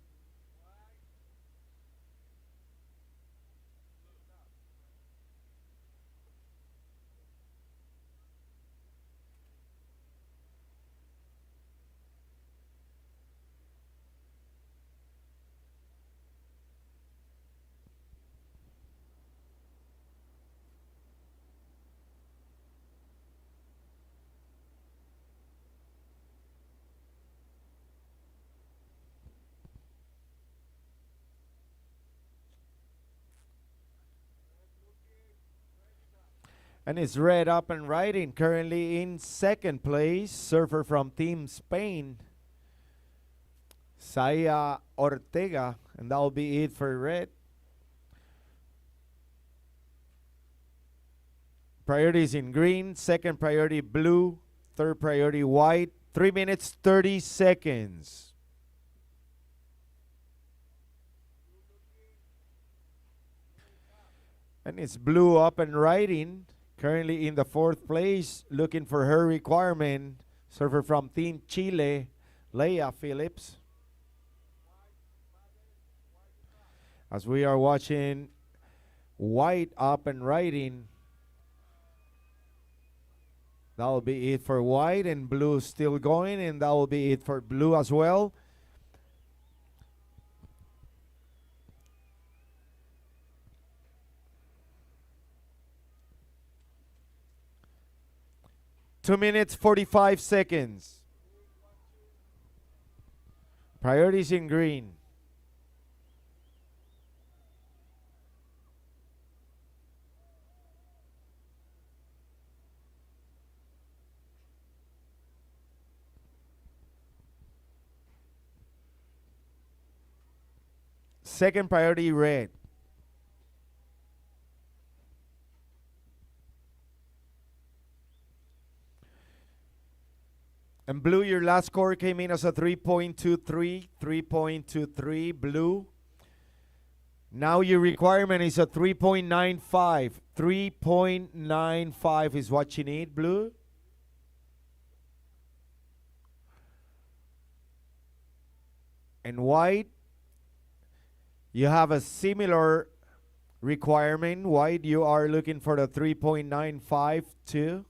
And it's red up and riding. Currently in second place, surfer from Team Spain, Saya Ortega. And that will be it for red. Priorities in green. Second priority blue. Third priority white. 3 minutes, 30 seconds. And it's blue up and riding. Currently in the fourth place, looking for her requirement. Surfer from Team Chile, Leia Phillips. As we are watching white up and riding. That will be it for white, and blue still going, and that will be it for blue as well. Two minutes, 45 seconds. Priorities in green. Second priority red. And blue, your last score came in as a 3.23, 3.23 blue. Now your requirement is a 3.95. 3.95 is what you need, blue. And white, you have a similar requirement. White, you are looking for the 3.95 too.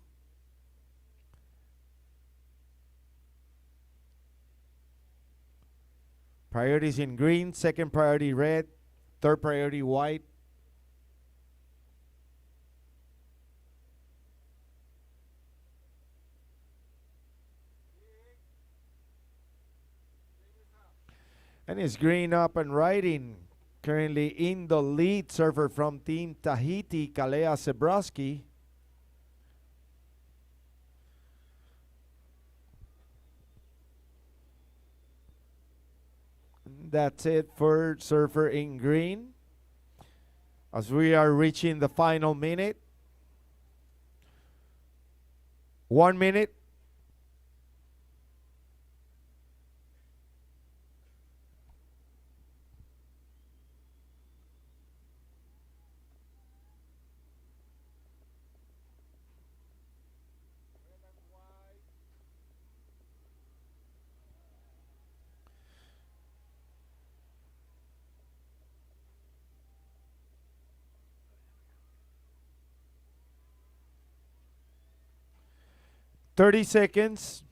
Priorities in green, second priority red, third priority white. And it's green up and riding. Currently in the lead, surfer from Team Tahiti, Kalea Sebraski. That's it for surfer in green. As we are reaching the final minute. 1 minute. Thirty seconds.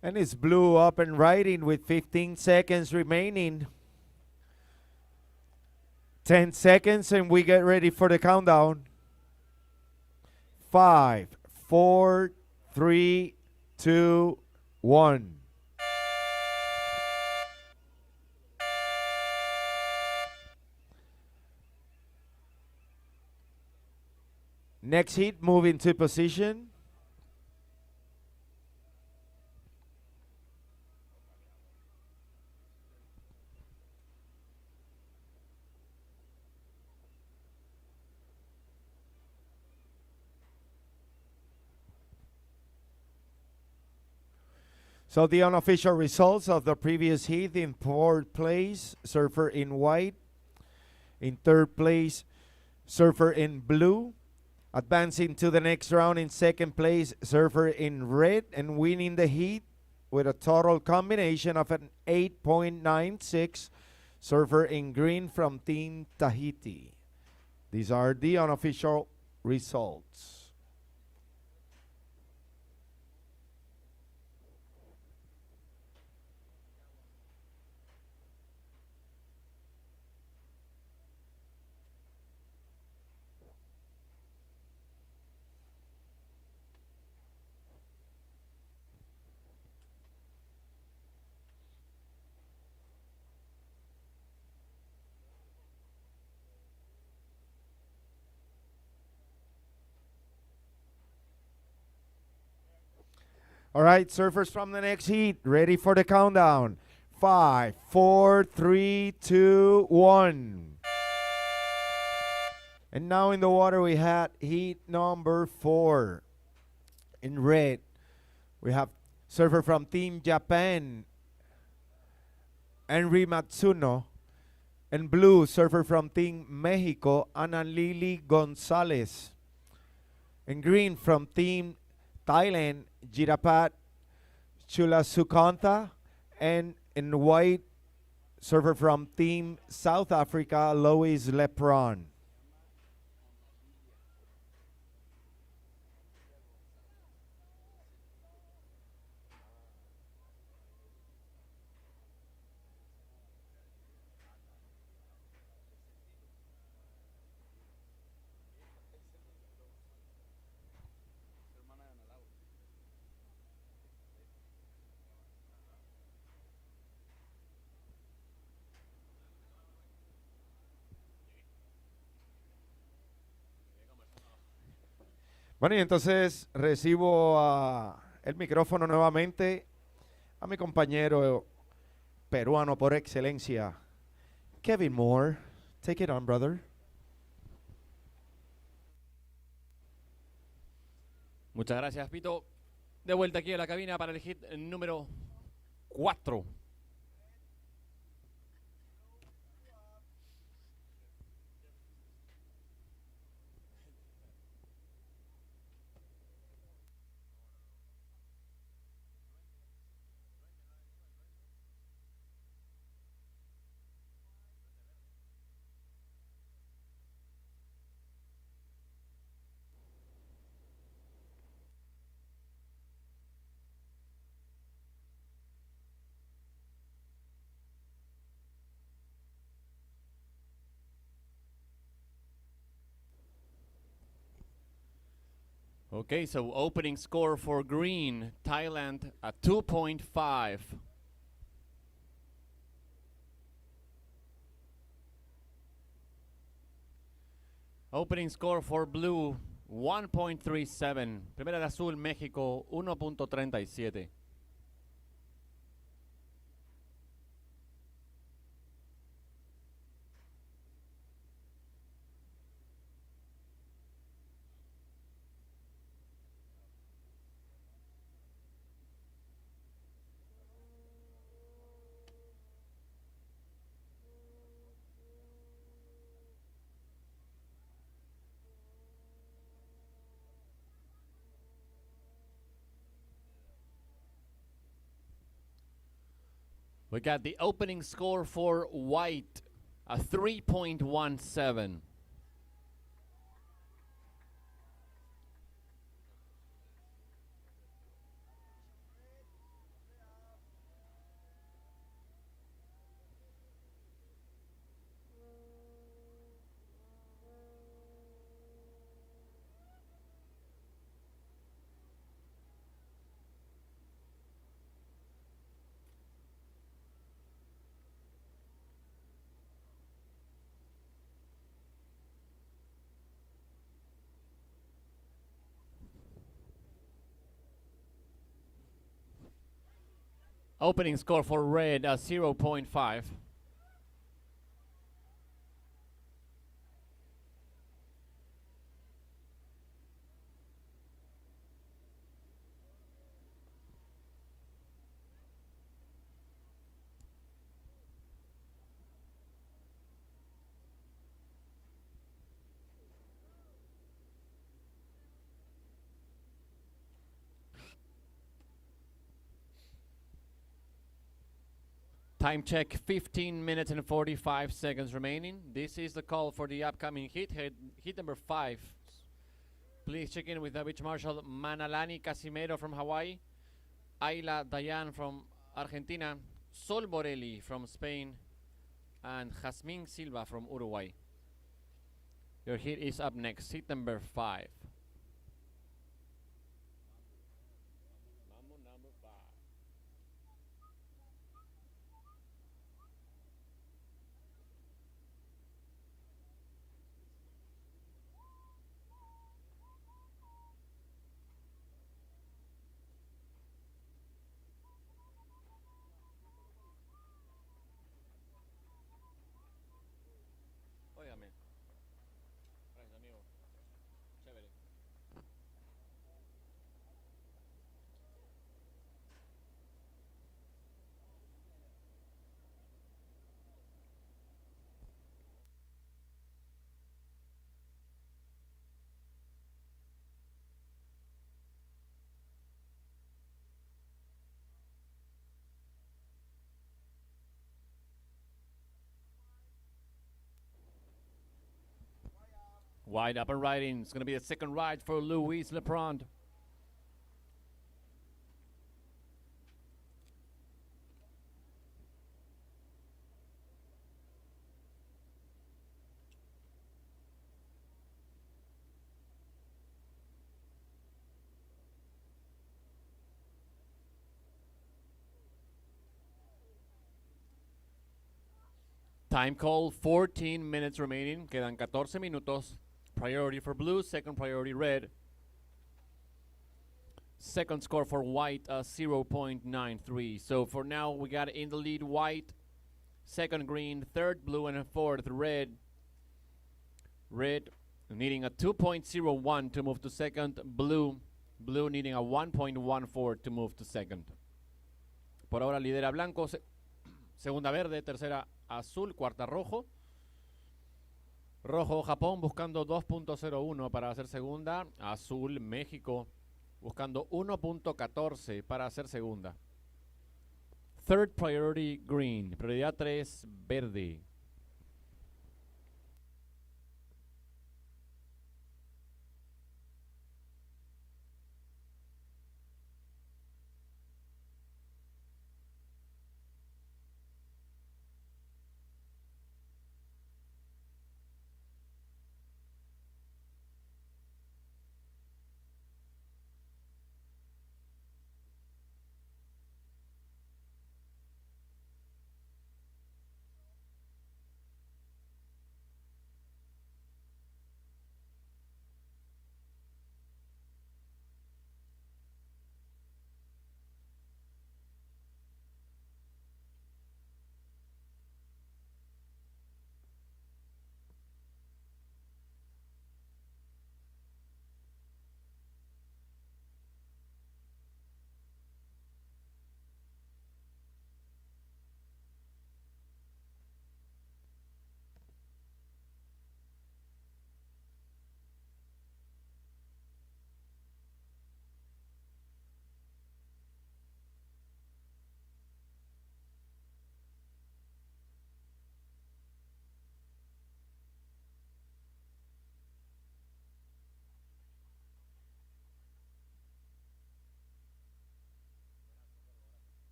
And it's blue up and riding with 15 seconds remaining. 10 seconds and we get ready for the countdown. 5, 4, 3, 2, 1. Next heat, move into position. So the unofficial results of the previous heat: in fourth place, surfer in white. In third place, surfer in blue. Advancing to the next round in second place, surfer in red, and winning the heat with a total combination of an 8.96, surfer in green from Team Tahiti. These are the unofficial results. All right, surfers from the next heat, ready for the countdown. 5, 4, 3, 2, 1. And now in the water we had heat number 4. In red, we have surfer from Team Japan, Henry Matsuno. In blue, surfer from Team Mexico, Ana Lily Gonzalez. In green, from Team Thailand, Jirapat Chulasukanta. And in white, surfer from Team South Africa, Lois Lepron. Bueno, y entonces recibo el micrófono nuevamente a mi compañero peruano por excelencia, Kevin Moore. Take it on, brother. Muchas gracias, Pito. De vuelta aquí a la cabina para el hit número 4. Okay, so opening score for green, Thailand at 2.5. Opening score for blue, 1.37. Primera de azul, México, 1.37. We got the opening score for white, a 3.17. Opening score for red 0.5. Time check, 15 minutes and 45 seconds remaining. This is the call for the upcoming hit number 5. Please check in with the beach marshal Manalani Casimero from Hawaii, Ayla Dayan from Argentina, Sol Borelli from Spain, and Jasmine Silva from Uruguay. Your hit is up next, hit number 5. Óigame. Gracias, amigo. Chévere. Wide up and riding. It's going to be the second ride for Luis Leprand. Time call, 14 minutes remaining. Quedan 14 minutos. Priority for blue, second priority red. Second score for white, 0.93. So for now, we got in the lead white, second green, third blue, and a fourth red. Red needing a 2.01 to move to second. Blue needing a 1.14 to move to second. Por ahora lidera blanco, segunda verde, tercera azul, cuarta rojo. Rojo Japón buscando 2.01 para hacer segunda. Azul México buscando 1.14 para hacer segunda. Third priority green. Prioridad 3 verde.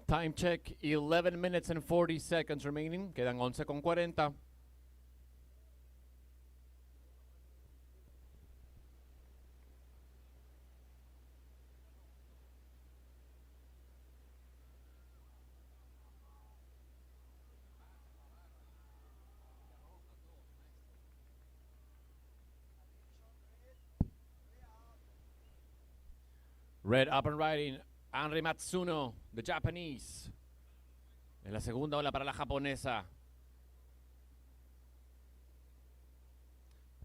Time check, 11 minutes and 40 seconds remaining. Quedan 11:40. Red up and riding. Henry Matsuno, the Japanese. En la segunda ola para la japonesa.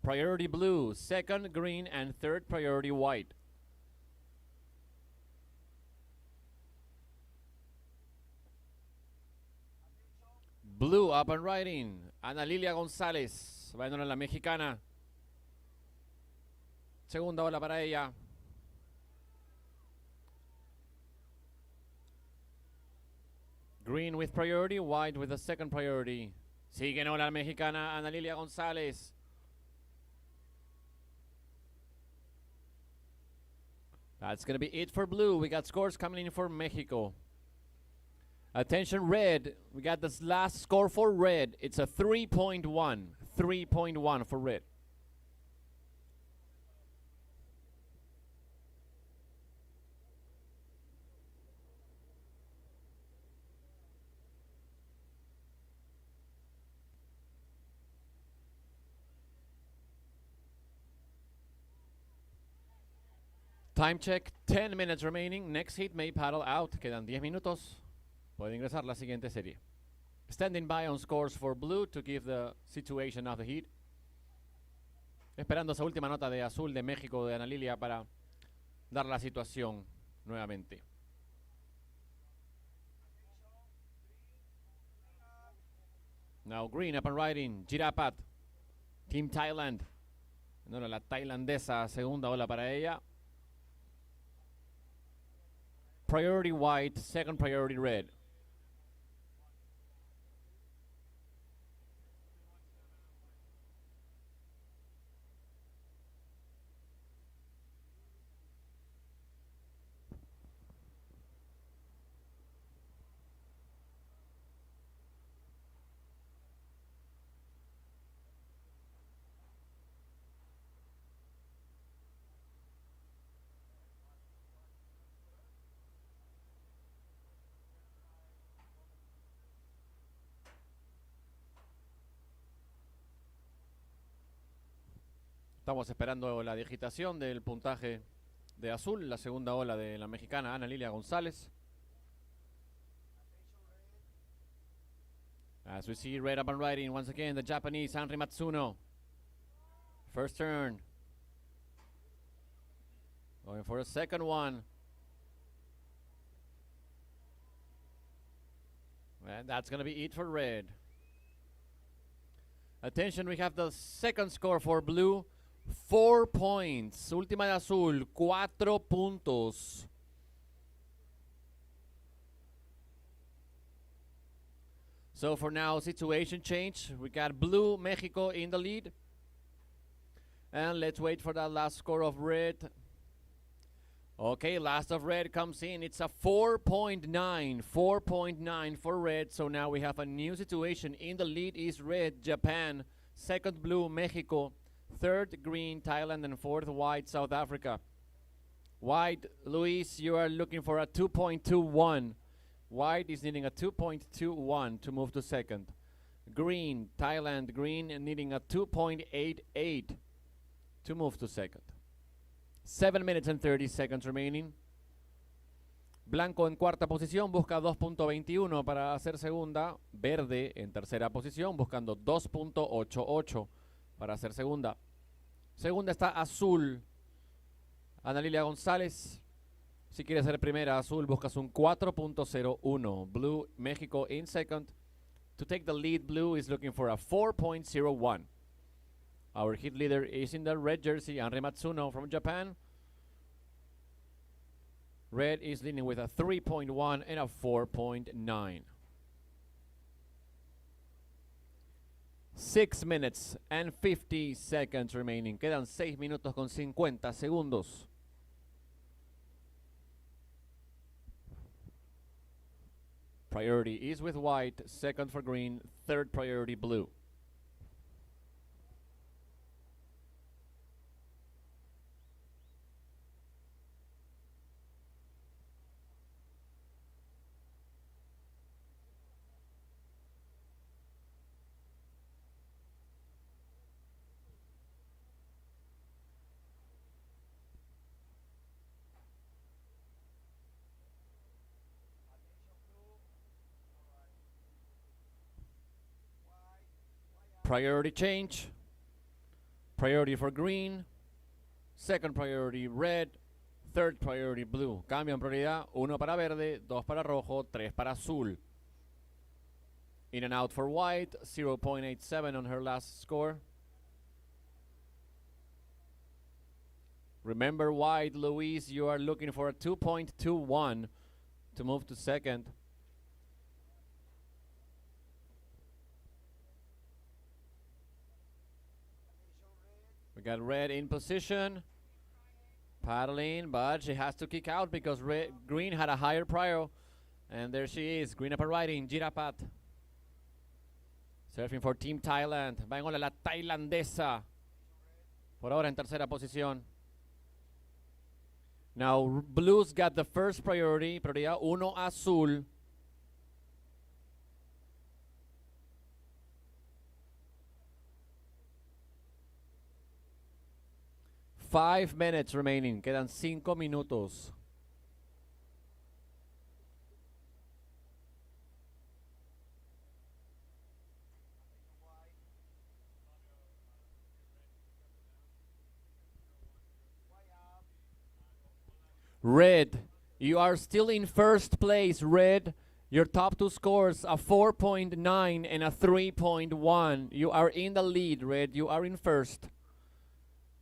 Priority blue, second green, and third priority white. Blue up and riding. Ana Lilia González va en la mexicana. Segunda ola para ella. Green with priority, white with the second priority. Sigue en ola mexicana Ana Lilia González. That's going to be it for blue. We got scores coming in for Mexico. Attention, red. We got this last score for red. It's a 3.1. 3.1 for red. Time check, 10 minutes remaining. Next heat may paddle out. Quedan 10 minutos. Puede ingresar la siguiente serie. Standing by on scores for blue to give the situation of the heat. Esperando esa última nota de azul de México de Ana Lilia para dar la situación nuevamente. Now green up and riding. Jirapat. Team Thailand. No, la tailandesa, segunda ola para ella. Priority white, second priority red. Estamos esperando la digitación del puntaje de azul, la segunda ola de la mexicana Ana Lilia González. As we see red up and riding once again, the Japanese Henry Matsuno. First turn. Going for a second one. And that's going to be it for red. Attention, we have the second score for blue. 4 points. Última de azul, 4 puntos. So for now, situation change. We got blue, Mexico in the lead. And let's wait for that last score of red. Okay, last of red comes in. It's a 4.9. 4.9 for red. So now we have a new situation. In the lead is red, Japan. Second blue, Mexico. Third green, Thailand. And fourth white, South Africa. White, Luis, you are looking for a 2.21. White is needing a 2.21 to move to second. Green, Thailand, green needing a 2.88 to move to second. 7 minutes and 30 seconds remaining. Blanco en cuarta posición busca 2.21 para hacer segunda. Verde en tercera posición buscando 2.88 para hacer segunda. Segunda está azul. Ana Lilia González. Si quieres ser primera, azul, buscas un 4.01. Blue, Mexico in second. To take the lead, blue is looking for a 4.01. Our hit leader is in the red jersey, Henry Matsuno from Japan. Red is leading with a 3.1 and a 4.9. 6 minutes and 50 seconds remaining. Quedan 6 minutos con 50 segundos. Priority is with white, second for green, third priority blue. Priority change. Priority for green. Second priority red. Third priority blue. Cambio en prioridad. 1 para verde, 2 para rojo, 3 para azul. In and out for white. 0.87 on her last score. Remember, white, Luis, you are looking for a 2.21 to move to second. We got red in position, paddling, but she has to kick out because green had a higher prior. And there she is, green upper riding, Jirapat. Surfing for Team Thailand. Va en ola la tailandesa. Por ahora en tercera posición. Now, blues got the first priority, prioridad 1 azul. Five minutes remaining, quedan 5 minutos. Red, you are still in first place, Red. Your top two scores, a 4.9 and a 3.1. You are in the lead, Red. You are in first.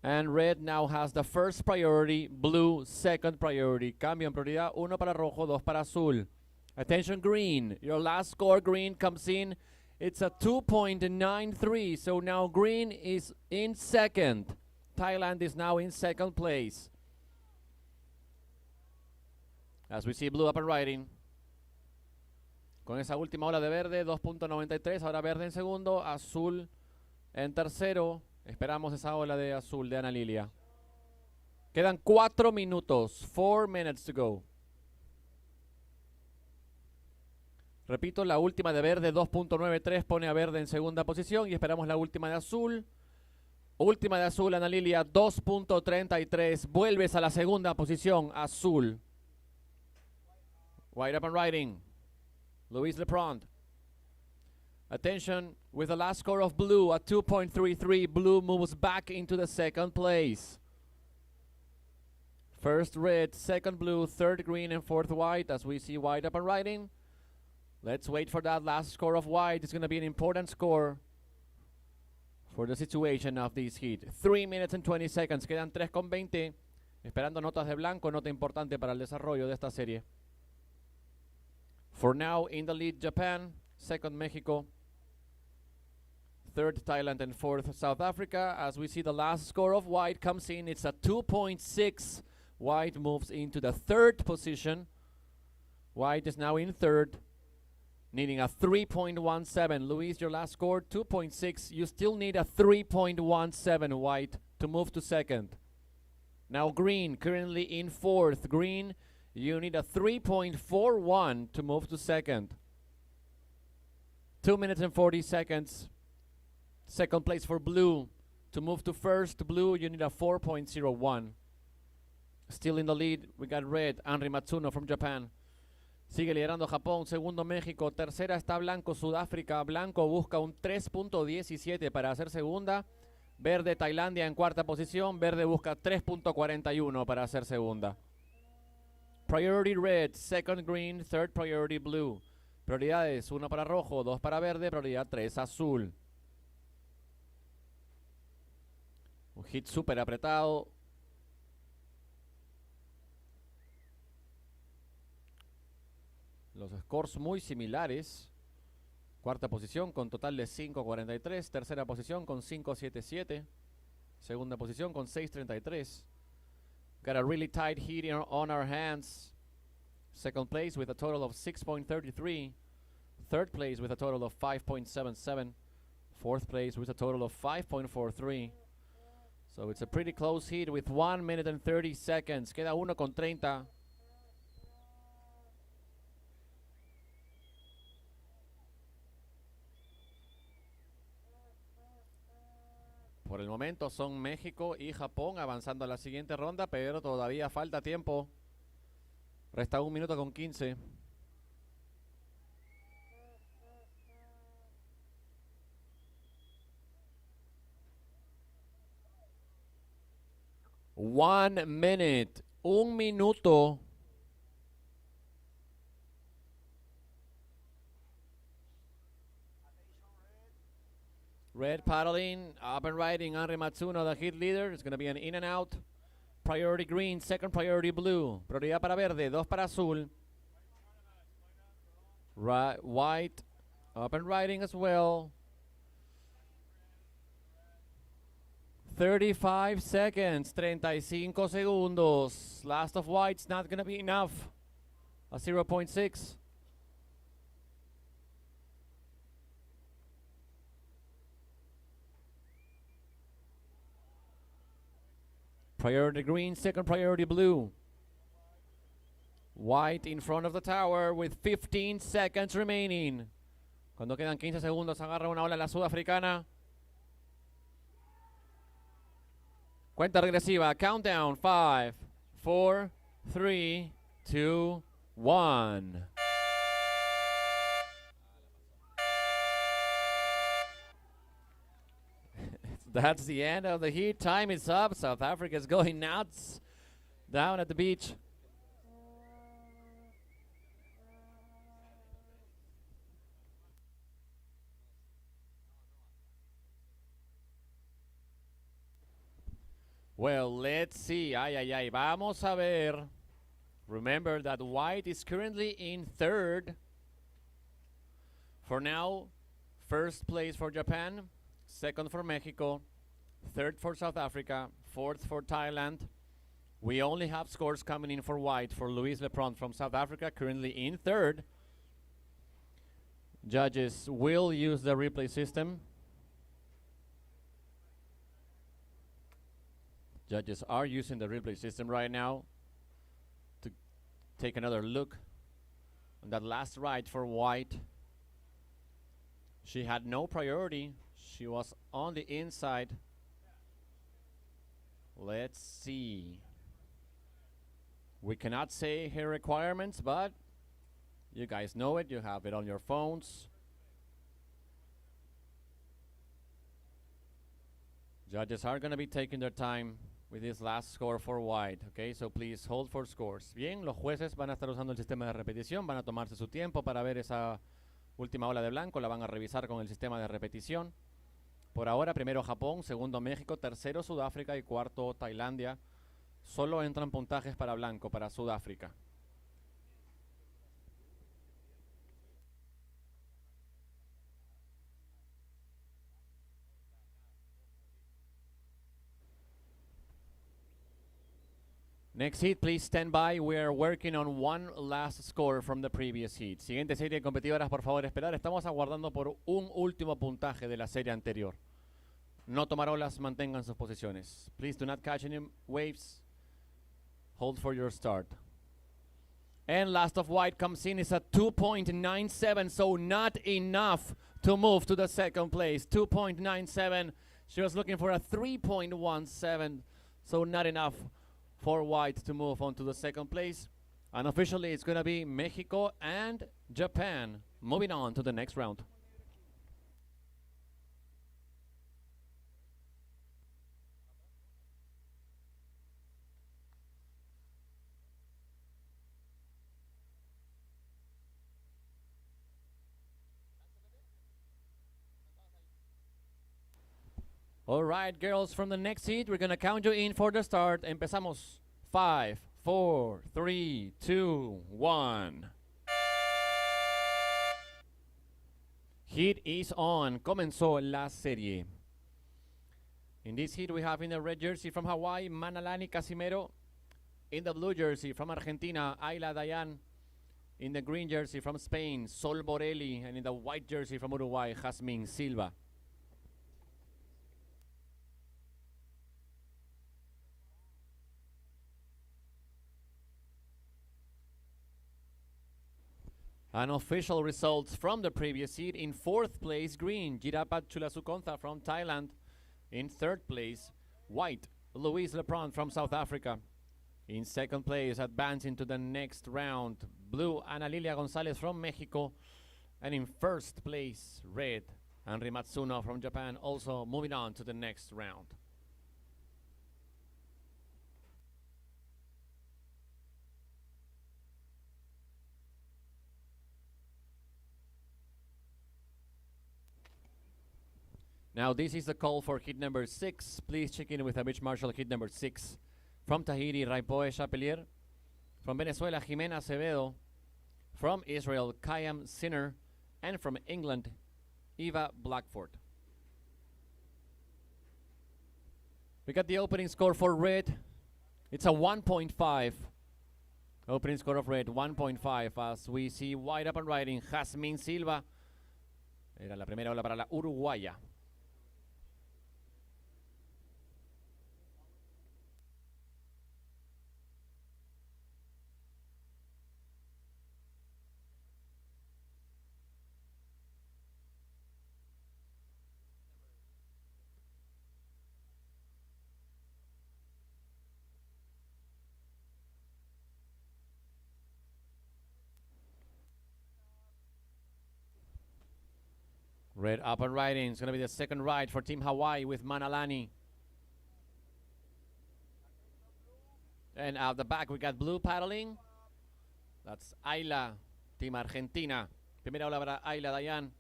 And Red now has the first priority, blue second priority. Cambio en prioridad, 1 para rojo, 2 para azul. Attention, green. Your last score, green, comes in. It's a 2.93. So now green is in second. Thailand is now in second place. As we see blue up and riding. Con esa última ola de verde, 2.93. Ahora verde en segundo, azul en tercero. Esperamos esa ola de azul de Ana Lilia. Quedan 4 minutos. 4 minutes to go. Repito, la última de verde, 2.93, pone a verde en segunda posición. Y esperamos la última de azul. Última de azul, Ana Lilia, 2.33. Vuelves a la segunda posición, azul. White up and riding. Luis Leprand. Attention, with the last score of blue at 2.33, blue moves back into the second place. First red, second blue, third green, and fourth white as we see white up and riding. Let's wait for that last score of white. It's going to be an important score for the situation of this heat. 3 minutes and 20 seconds. Quedan 3:20. Esperando notas de blanco, nota importante para el desarrollo de esta serie. For now, in the lead, Japan. Second, Mexico. Third, Thailand. And fourth, South Africa. As we see the last score of white comes in, it's a 2.6. White moves into the third position. White is now in third, needing a 3.17. Luis, your last score, 2.6. You still need a 3.17, White, to move to second. Now green, currently in fourth. Green, you need a 3.41 to move to second. 2 minutes and 40 seconds. Second place for blue. To move to first, blue, you need a 4.01. Still in the lead, we got red, Henry Matsuno from Japan. Sigue liderando Japón, segundo México, tercera está blanco, Sudáfrica. Blanco busca un 3.17 para hacer segunda. Verde, Tailandia en cuarta posición. Verde busca 3.41 para hacer segunda. Priority red, second green, third priority blue. Prioridades, 1 para rojo, 2 para verde, prioridad 3 azul. Un hit súper apretado. Los scores muy similares. Cuarta posición con total de 5.43. Tercera posición con 5.77. Segunda posición con 6.33. Got a really tight heat on our hands. Second place with a total of 6.33. Third place with a total of 5.77. Fourth place with a total of 5.43. So it's a pretty close heat with 1 minute and 30 seconds. Queda 1:30. Por el momento son México y Japón avanzando a la siguiente ronda, pero todavía falta tiempo. Resta 1 minuto con 15. 1 minute. 1 minuto. Red paddling, up and riding, Henry Matsuno, the heat leader. It's going to be an in and out. Priority green, second priority blue. Prioridad para verde, dos para azul. White, up and riding as well. 35 seconds, 35 segundos. Last of white's not going to be enough. A 0.6. Priority green, second priority blue. White in front of the tower with 15 seconds remaining. Cuando quedan 15 segundos, agarra una ola la sudafricana. Cuenta regresiva, countdown, 5, 4, 3, 2, 1. That's the end of the heat. Time is up. South Africa is going nuts down at the beach. Well, let's see. Vamos a ver. Remember that white is currently in third. For now, first place for Japan. Second for Mexico, third for South Africa, fourth for Thailand. We only have scores coming in for white for Luis Lepront from South Africa, currently in third. Judges will use the replay system. Judges are using the replay system right now to take another look on that last ride for white. She had no priority. She was on the inside. Let's see. We cannot say her requirements, but you guys know it. You have it on your phones. Judges are going to be taking their time with this last score for white. Okay, so please hold for scores. Bien, los jueces van a estar usando el sistema de repetición. Van a tomarse su tiempo para ver esa última ola de blanco. La van a revisar con el sistema de repetición. Por ahora, primero Japón, segundo México, tercero Sudáfrica y cuarto Tailandia. Solo entran puntajes para blanco, para Sudáfrica. Next heat, please stand by. We are working on one last score from the previous heat. Siguiente serie de competidoras, por favor, esperar. Estamos aguardando por un último puntaje de la serie anterior. No tomar olas, mantengan sus posiciones. Please do not catch any waves. Hold for your start. And last of white comes in is at 2.97, so not enough to move to the second place. 2.97. She was looking for a 3.17, so not enough for white to move on to the second place. And officially it's going to be Mexico and Japan moving on to the next round. All right, girls, from the next heat, we're going to count you in for the start. Empezamos. 5, 4, 3, 2, 1. Heat is on. Comenzó la serie. In this heat, we have in the red jersey from Hawaii, Manalani Casimero. In the blue jersey from Argentina, Ayla Dayan. In the green jersey from Spain, Sol Borelli. And in the white jersey from Uruguay, Jazmín Silva. Unofficial results from the previous heat. In fourth place, green, Jirapat Chulasukontha from Thailand. In third place, white, Luis Lepront from South Africa. In second place, advancing to the next round, blue, Ana Lilia Gonzalez from Mexico. And in first place, red, Henry Matsuno from Japan, also moving on to the next round. Now this is the call for hit number 6. Please check in with a beach marshal, hit number 6. From Tahiti, Raipoe Chapelier. From Venezuela, Jimena Acevedo. From Israel, Kayam Sinner. And from England, Eva Blackford. We got the opening score for red. It's a 1.5. Opening score of red, 1.5. As we see white up and riding, Jazmín Silva. Era la primera ola para la uruguaya. Red up and riding. It's going to be the second ride for Team Hawaii with Manalani. And out the back, we got blue paddling. That's Ayla, Team Argentina. Primera ola para Ayla Dayan,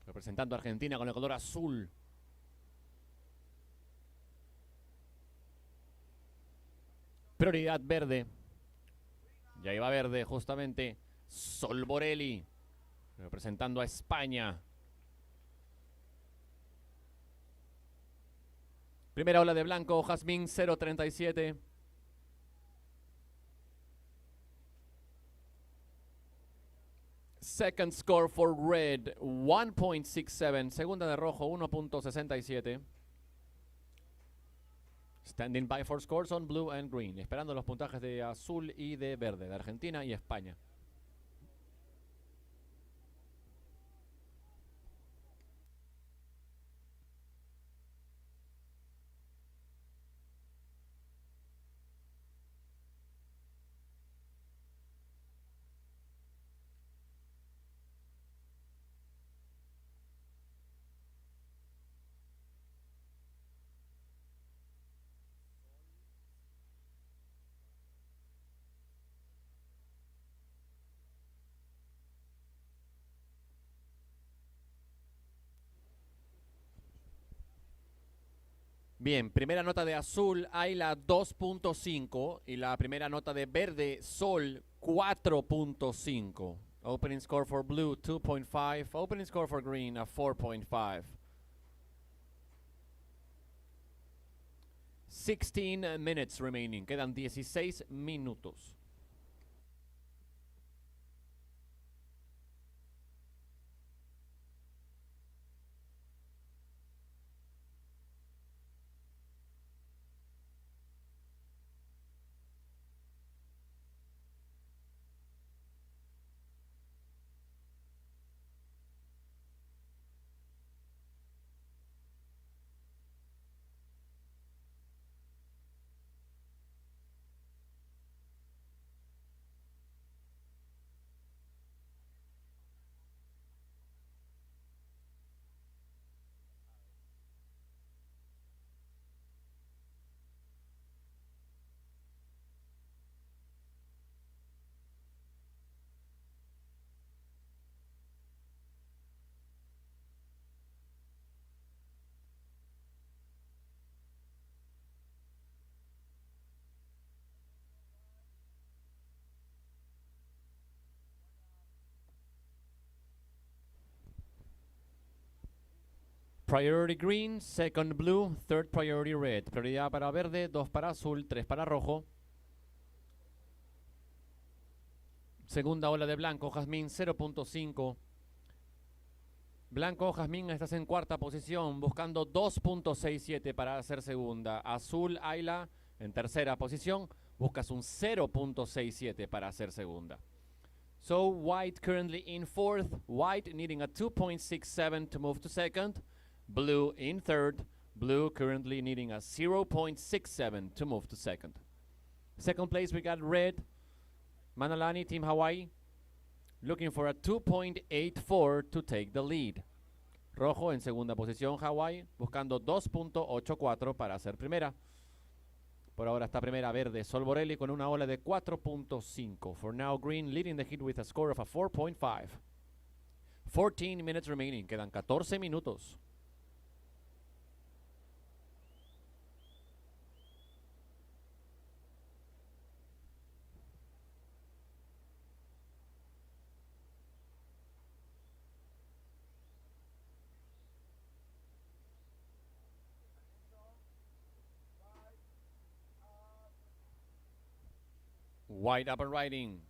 representando a Argentina con el color azul. Prioridad verde. Ya iba verde justamente Sol Borelli, representando a España. Primera ola de blanco, Jazmín 0.37. Second score for red, 1.67. Segunda de rojo, 1.67. Standing by for scores on blue and green. Esperando los puntajes de azul y de verde, de Argentina y España. Bien, primera nota de azul, Ayla 2.5 y la primera nota de verde, Sol 4.5. Opening score for blue 2.5, opening score for green a 4.5. 16 minutes remaining, quedan 16 minutos. Priority green, second blue, third priority red. Prioridad para verde, 2 para azul, 3 para rojo. Segunda ola de blanco, Jazmín 0.5. Blanco, Jazmín, estás en cuarta posición, buscando 2.67 para hacer segunda. Azul, Ayla, en tercera posición, buscas un 0.67 para hacer segunda. So, white currently in fourth. White needing a 2.67 to move to second. Blue in third. Blue currently needing a 0.67 to move to second. Second place, we got red. Manalani, Team Hawaii, looking for a 2.84 to take the lead. Rojo en segunda posición, Hawaii, buscando 2.84 para hacer primera. Por ahora está primera verde, Sol Borelli con una ola de 4.5. For now, green leading the heat with a score of a 4.5. 14 minutes remaining, quedan 14 minutos. White up and riding.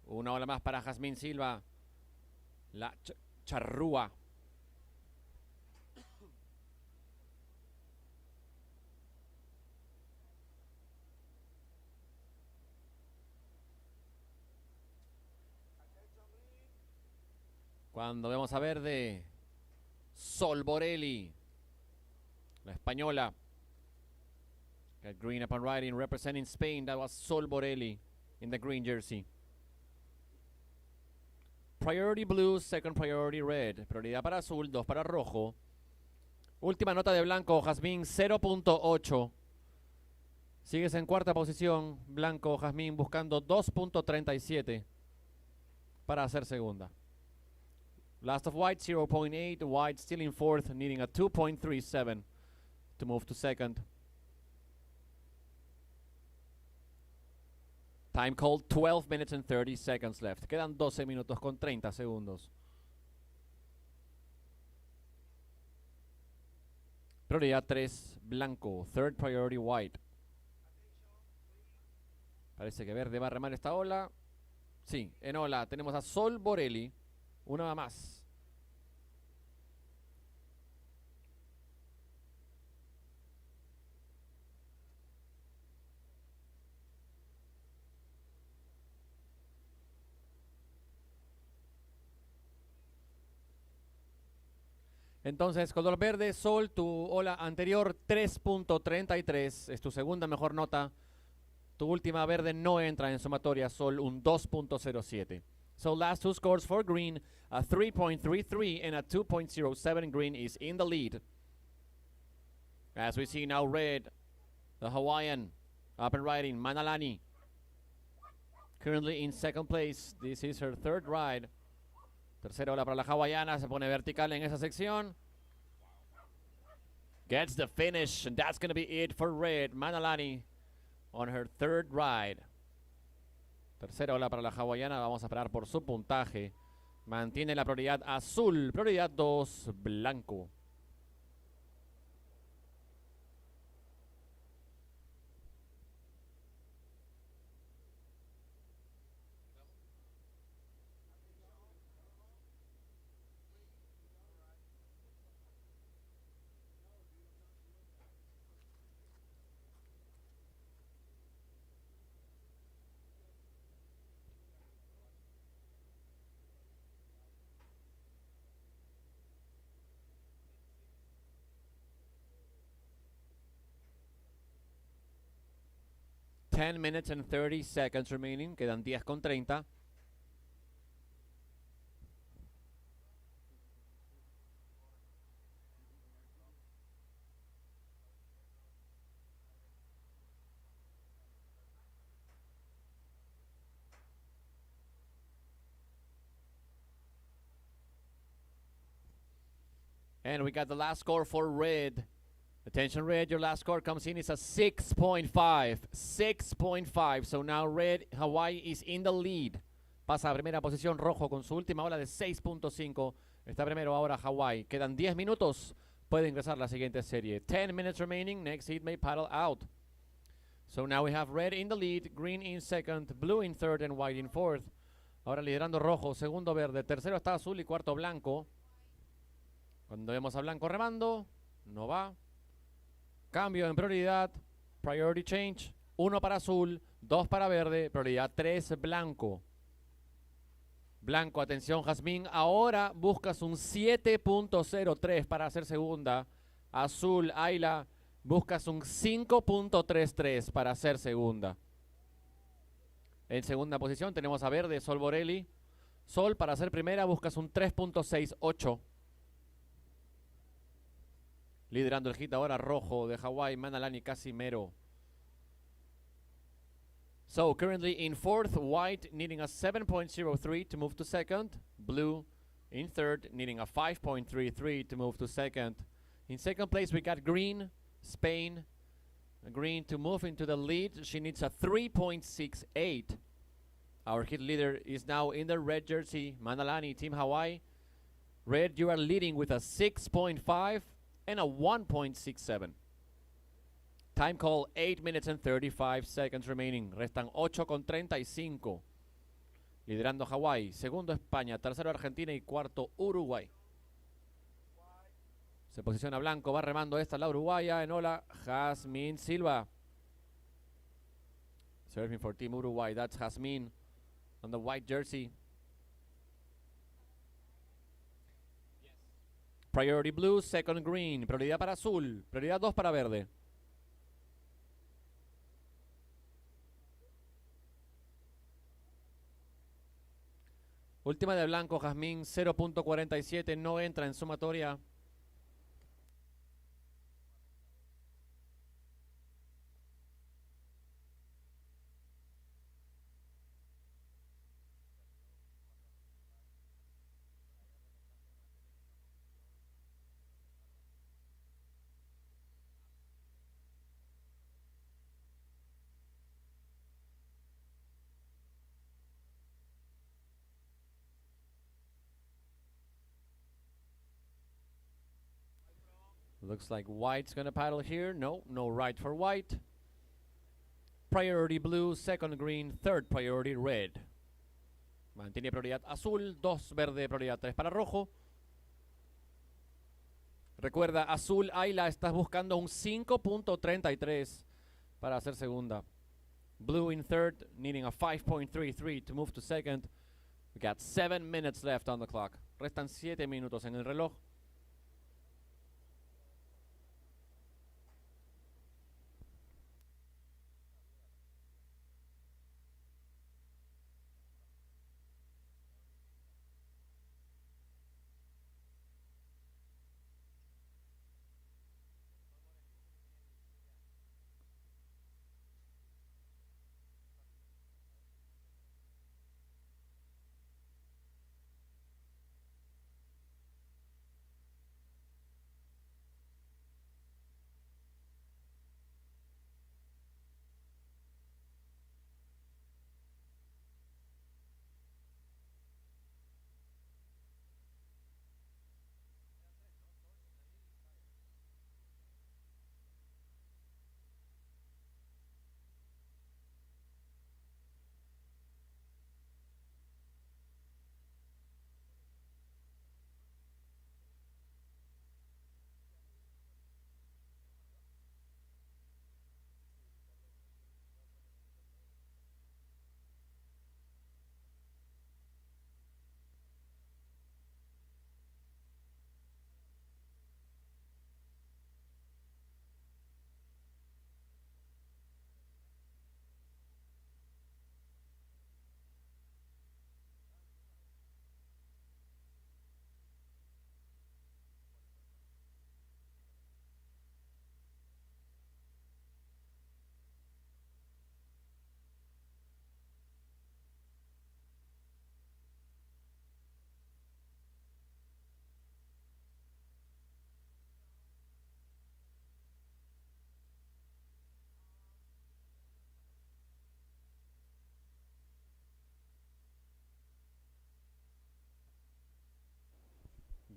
Una ola más para Jazmín Silva. La charrúa. Cuando vemos a verde, Sol Borelli, la española. Got green up and riding, representing Spain. That was Sol Borelli in the green jersey. Priority blue, second priority red. Prioridad para azul, 2 para rojo. Última nota de blanco, Jazmín 0.8. Sigues en cuarta posición, blanco, Jazmín buscando 2.37 para hacer segunda. Last of white, 0.8. White still in fourth, needing a 2.37 to move to second. Time called 12 minutes and 30 seconds left. Quedan 12 minutos con 30 segundos. Prioridad 3, blanco. Third priority, white. Parece que verde va a remar esta ola. Sí, en ola tenemos a Sol Borelli. Una más. Entonces, color verde, Sol, tu ola anterior 3.33, es tu segunda mejor nota. Tu última verde no entra en sumatoria, Sol, un 2.07. So last two scores for green, a 3.33 and a 2.07. Green is in the lead. As we see now red, the Hawaiian, up and riding, Manalani. Currently in second place, this is her third ride. Tercera ola para la hawaiana, se pone vertical en esa sección. Gets the finish, and that's going to be it for red. Manalani on her third ride. Tercera ola para la hawaiana, vamos a esperar por su puntaje. Mantiene la prioridad azul, prioridad 2, blanco. Ten minutes and 30 seconds remaining. Quedan 10 con 30. And we got the last score for red. Attention red, your last score comes in, it's a 6.5. 6.5. So now red, Hawaii is in the lead. Pasa a primera posición rojo con su última ola de 6.5. Está primero ahora Hawaii. Quedan 10 minutos. Puede ingresar la siguiente serie. 10 minutes remaining. Next heat may paddle out. So now we have red in the lead, green in second, blue in third, and white in fourth. Ahora liderando rojo, segundo verde, tercero está azul y cuarto blanco. Cuando vemos a blanco remando, no va. Cambio en prioridad, priority change, 1 para azul, 2 para verde, prioridad 3 blanco. Blanco, atención Jazmín, ahora buscas un 7.03 para hacer segunda. Azul, Ayla, buscas un 5.33 para hacer segunda. En segunda posición tenemos a verde, Sol Borelli. Sol, para hacer primera buscas un 3.68. Liderando el hit ahora rojo de Hawaii, Manalani Casimero. So currently in fourth, white needing a 7.03 to move to second. Blue in third, needing a 5.33 to move to second. In second place, we got green, Spain. Green to move into the lead. She needs a 3.68. Our hit leader is now in the red jersey, Manalani, Team Hawaii. Red, you are leading with a 6.5 and a 1.67. Time call, 8 minutes and 35 seconds remaining. Restan 8:35. Liderando Hawái, segundo España, tercero Argentina y cuarto Uruguay. Se posiciona blanco, va remando esta la uruguaya en ola, Jazmín Silva. Surfing for Team Uruguay, that's Jazmín on the white jersey. Priority blue, second green, prioridad para azul, prioridad 2 para verde. Última de blanco, Jazmín, 0.47, no entra en sumatoria. Looks like white's gonna paddle here. No right for white. Priority blue, second green, third priority red. Mantiene prioridad azul, 2 verde, prioridad 3 para rojo. Recuerda, azul, Ayla, estás buscando un 5.33 para hacer segunda. Blue in third, needing a 5.33 to move to second. We got 7 minutes left on the clock. Restan 7 minutos en el reloj.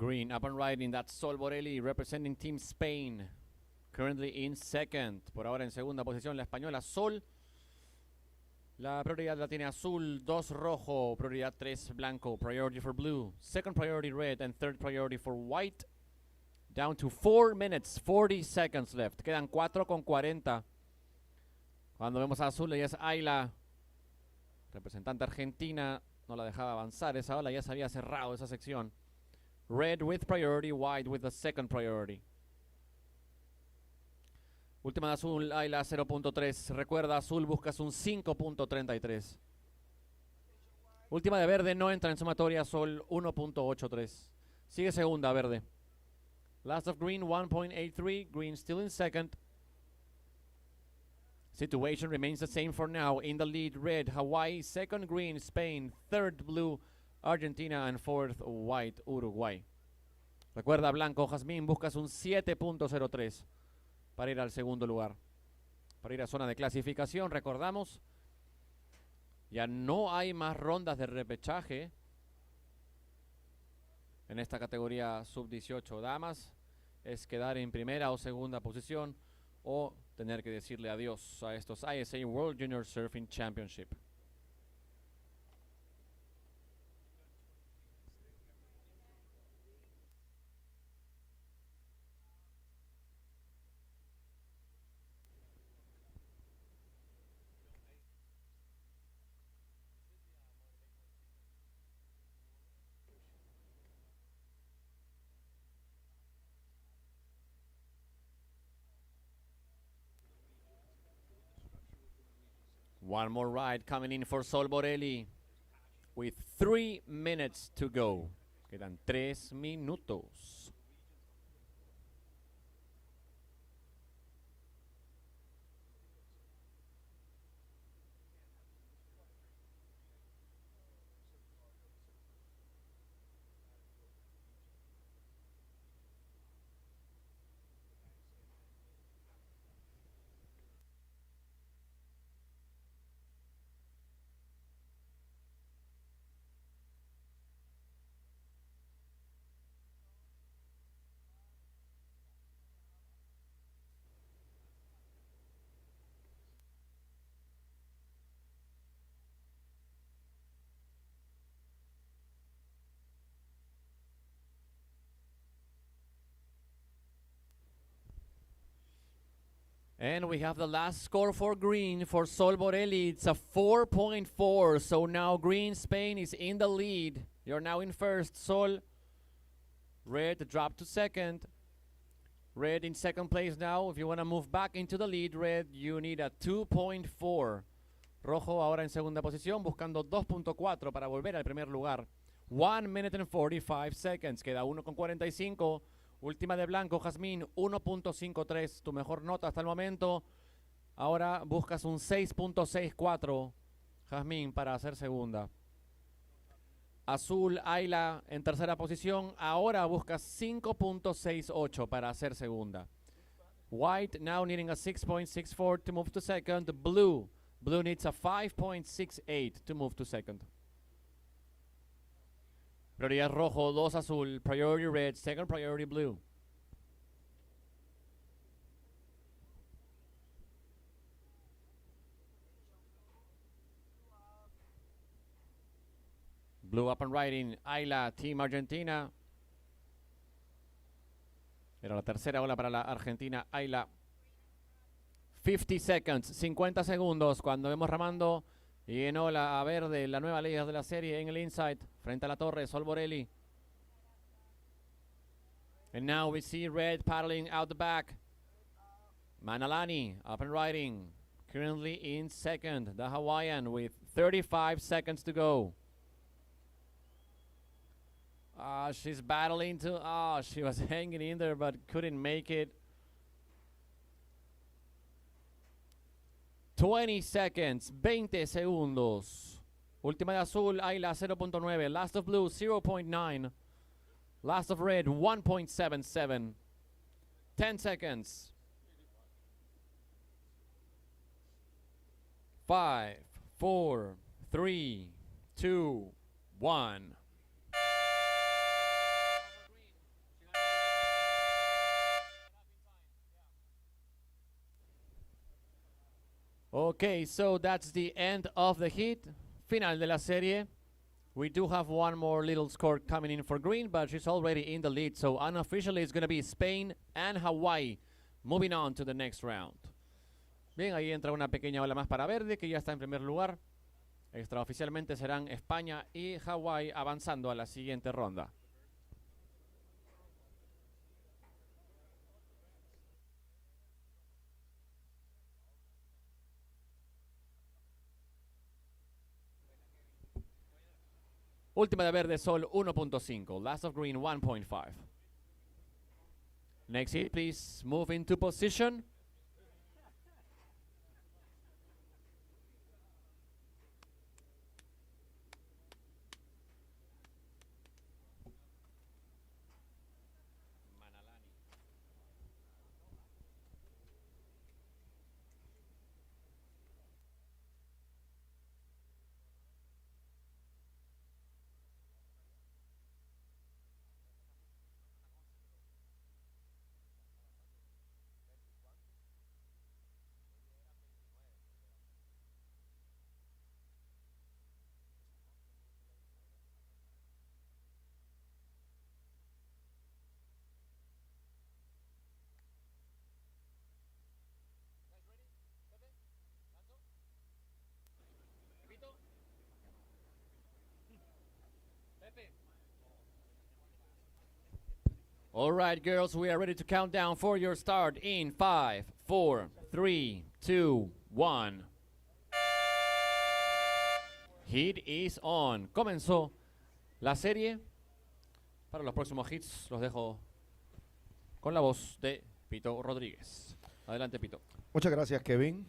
Green up and riding, that's Sol Borelli representing Team Spain. Currently in second. Por ahora en segunda posición la española Sol. La prioridad la tiene azul, 2 rojo, prioridad 3 blanco, priority for blue, second priority red, and third priority for white. Down to 4 minutes, 40 seconds left. Quedan 4:40. Cuando vemos a azul, ella es Ayla, representante argentina. No la dejaba avanzar esa ola, ya se había cerrado esa sección. Red with priority, white with the second priority. Última de azul, Ayla 0.3. Recuerda, azul buscas un 5.33. Última de verde, no entra en sumatoria, Sol 1.83. Sigue segunda, verde. Last of green, 1.83. Green still in second. Situation remains the same for now. In the lead, red, Hawaii. Second, green, Spain. Third, blue, Argentina. And fourth, white, Uruguay. Recuerda, blanco, Jazmín, buscas un 7.03 para ir al segundo lugar. Para ir a zona de clasificación, recordamos, ya no hay más rondas de repechaje en esta categoría sub-18 damas. Es quedar en primera o segunda posición o tener que decirle adiós a estos ISA World Junior Surfing Championship. One more ride coming in for Sol Borelli with 3 minutes to go. Quedan 3 minutos. And we have the last score for green for Sol Borelli. It's a 4.4. So now green Spain is in the lead. You're now in first. Sol. Red dropped to second. Red in second place now. If you want to move back into the lead, Red, you need a 2.4. Rojo ahora en segunda posición, buscando 2.4 para volver al primer lugar. 1 minute and 45 seconds. Queda 1.45. Última de blanco, Jazmín, 1.53, tu mejor nota hasta el momento. Ahora buscas un 6.64, Jazmín, para hacer segunda. Azul, Ayla en tercera posición. Ahora buscas 5.68 para hacer segunda. White now needing a 6.64 to move to second. Blue needs a 5.68 to move to second. Prioridad rojo, 2 azul, priority red, second priority blue. Blue up and riding, Ayla, Team Argentina. Era la tercera ola para la Argentina, Ayla. 50 seconds, 50 segundos cuando vemos remando. Y en ola a verde, la nueva líder de la serie en el inside, frente a la torre, Sol Borelli. And now we see red paddling out the back. Manalani up and riding, currently in second, the Hawaiian with 35 seconds to go. She's battling to, she was hanging in there but couldn't make it. 20 seconds, 20 segundos. Última de azul, Ayla 0.9. Last of blue 0.9. Last of red 1.77. 10 seconds. 5, 4, 3, 2, 1. Okay, so that's the end of the heat. Final de la serie. We do have one more little score coming in for green, but she's already in the lead. So unofficially it's going to be Spain and Hawaii moving on to the next round. Bien, ahí entra una pequeña ola más para verde, que ya está en primer lugar. Extraoficialmente serán España y Hawaii avanzando a la siguiente ronda. Última de verde, Sol 1.5. Last of green 1.5. Next hit, please move into position. All right, girls, we are ready to count down for your start in 5, 4, 3, 2, 1. Heat is on. Comenzó la serie. Para los próximos hits los dejo con la voz de Pito Rodríguez. Adelante, Pito. Muchas gracias, Kevin.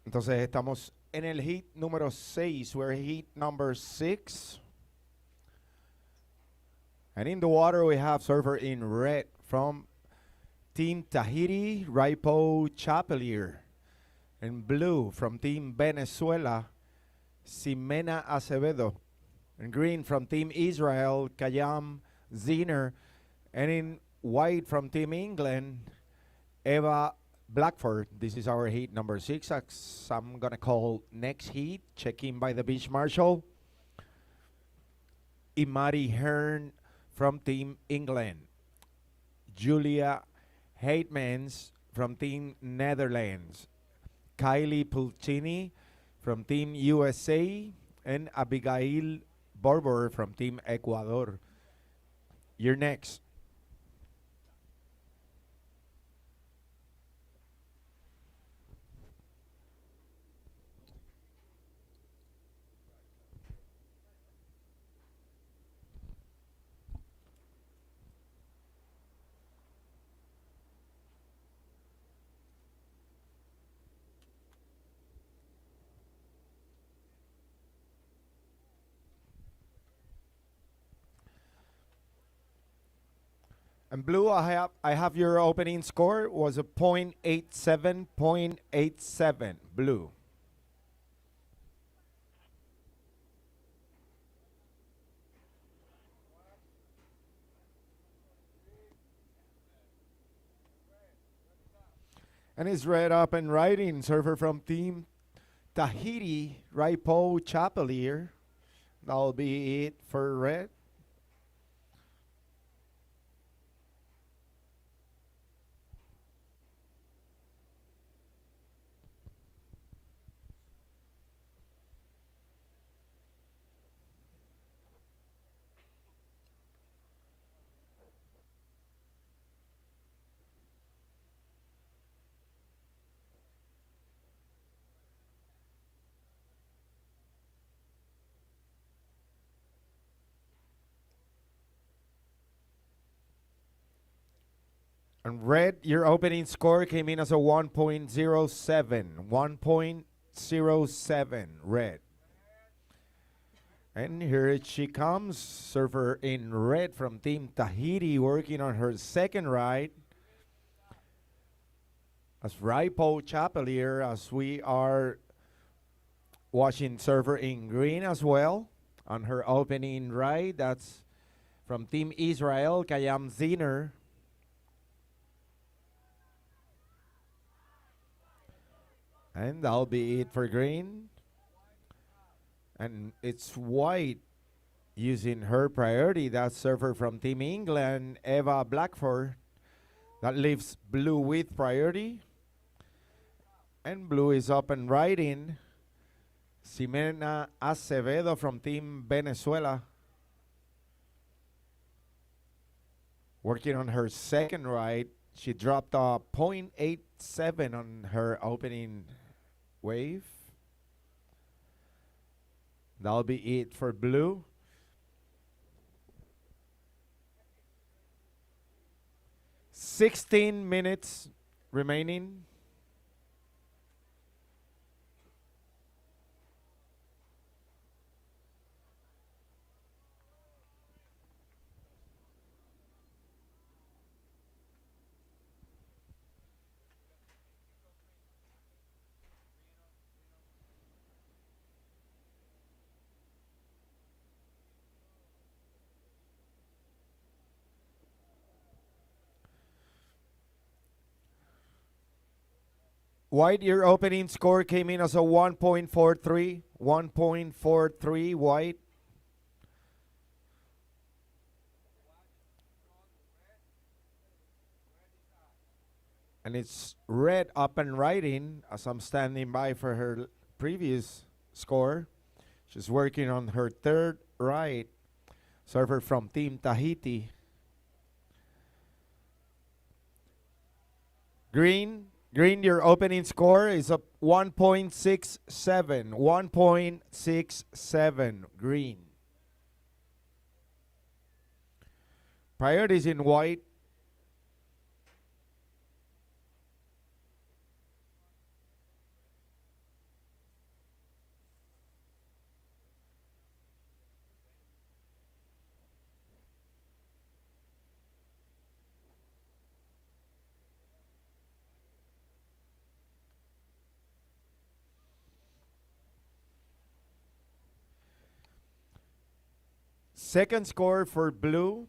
Entonces estamos en el hit número 6. We're hit number 6. And in the water we have surfer in red from Team Tahiti, Raipo Chapelier. In blue from Team Venezuela, Ximena Acevedo. In green from Team Israel, Kayam Ziner. And in white from Team England, Eva Blackford. This is our heat number 6. I'm going to call next heat. Check in by the beach marshal. Imari Hearn from Team England. Julia Heitmans from Team Netherlands. Kylie Pulcini from Team USA. And Abigail Barber from Team Ecuador. You're next. And blue, I have your opening score was a .87, blue. And it's red up and riding, surfer from Team Tahiti, Raipo Chapelier. That'll be it for red. And red, your opening score came in as a 1.07. 1.07, red. And here she comes, surfer in red from Team Tahiti, working on her second ride. As Raipo Chapelier, as we are watching surfer in green as well on her opening ride. That's from Team Israel, Kayam Ziner. And that'll be it for green. And it's white using her priority. That's surfer from Team England, Eva Blackford. That leaves blue with priority. And blue is up and riding. Ximena Acevedo from Team Venezuela. Working on her second ride. She dropped a .87 on her opening wave. That'll be it for blue. $16 minutes remaining. White, your opening score came in as a 1.43. 1.43, White. And it's red up and riding as I'm standing by for her previous score. She's working on her third right. Server from Team Tahiti. Green, your opening score is a 1.67. 1.67, green. Priorities in white. Second score for blue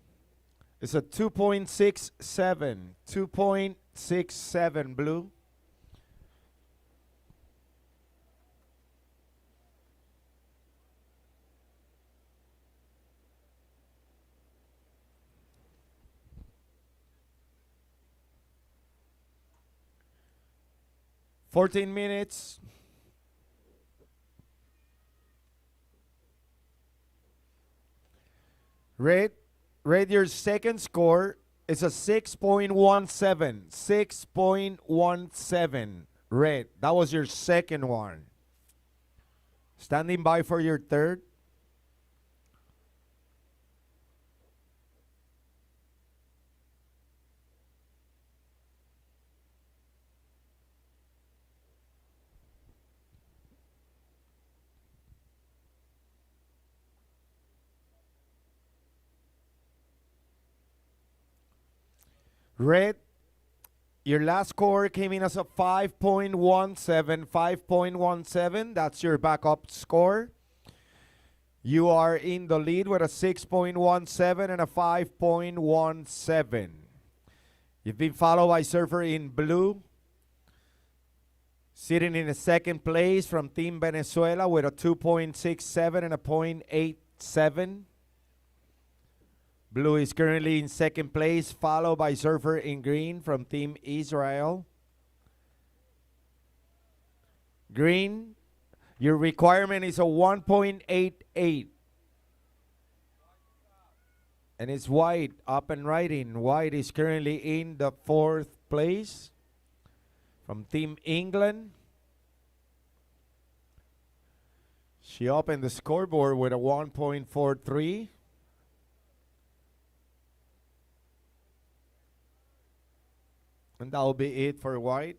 is a 2.67. 2.67 blue. Fourteen minutes. Red, your second score is a 6.17. 6.17. Red, that was your second one. Standing by for your third. Red, your last score came in as a 5.17. 5.17, that's your backup score. You are in the lead with a 6.17 and a 5.17. You've been followed by Surfer in blue, sitting in the second place from Team Venezuela with a 2.67 and a 0.87. Blue is currently in second place, followed by Surfer in green from Team Israel. Green, your requirement is a 1.88. And it's white up and riding. White is currently in the fourth place from Team England. She opened the scoreboard with a 1.43. And that will be it for white.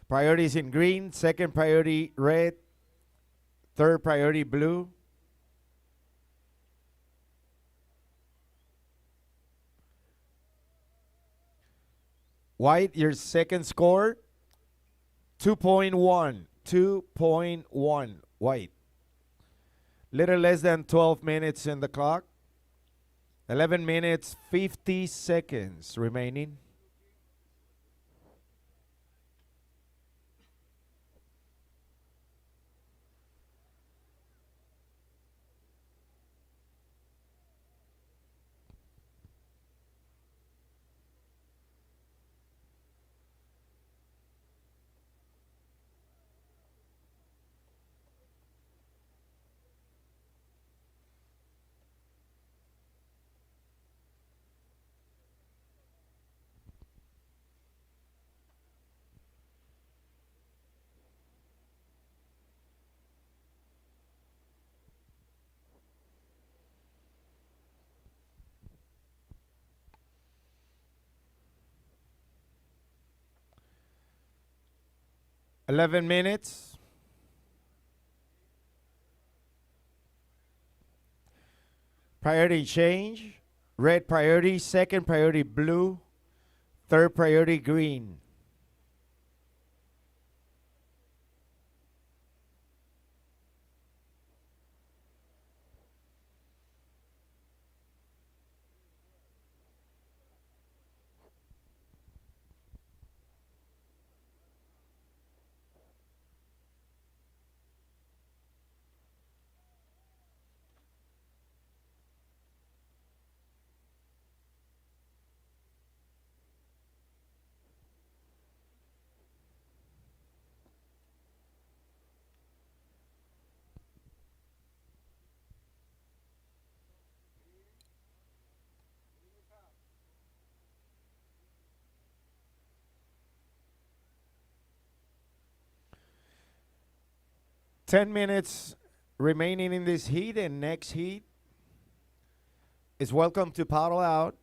Priorities in green, second priority red, third priority blue. White, your second score, 2.1. 2.1, white. Little less than 12 minutes in the clock. 11 minutes, 50 seconds remaining. Eleven minutes. Priority change. Red priority, second priority blue, third priority green. 10 minutes remaining in this heat, and next heat is welcome to paddle out.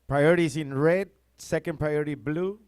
Priorities in red, second priority blue.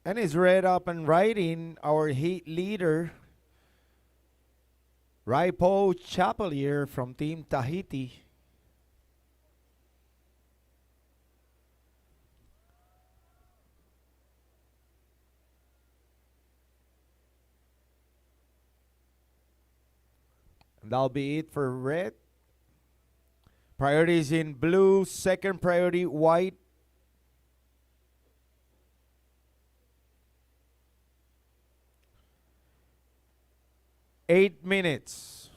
And is red up and riding our heat leader, Raipo Chapelier from Team Tahiti. And that'll be it for red. Priorities in blue, second priority white. 8 minutes.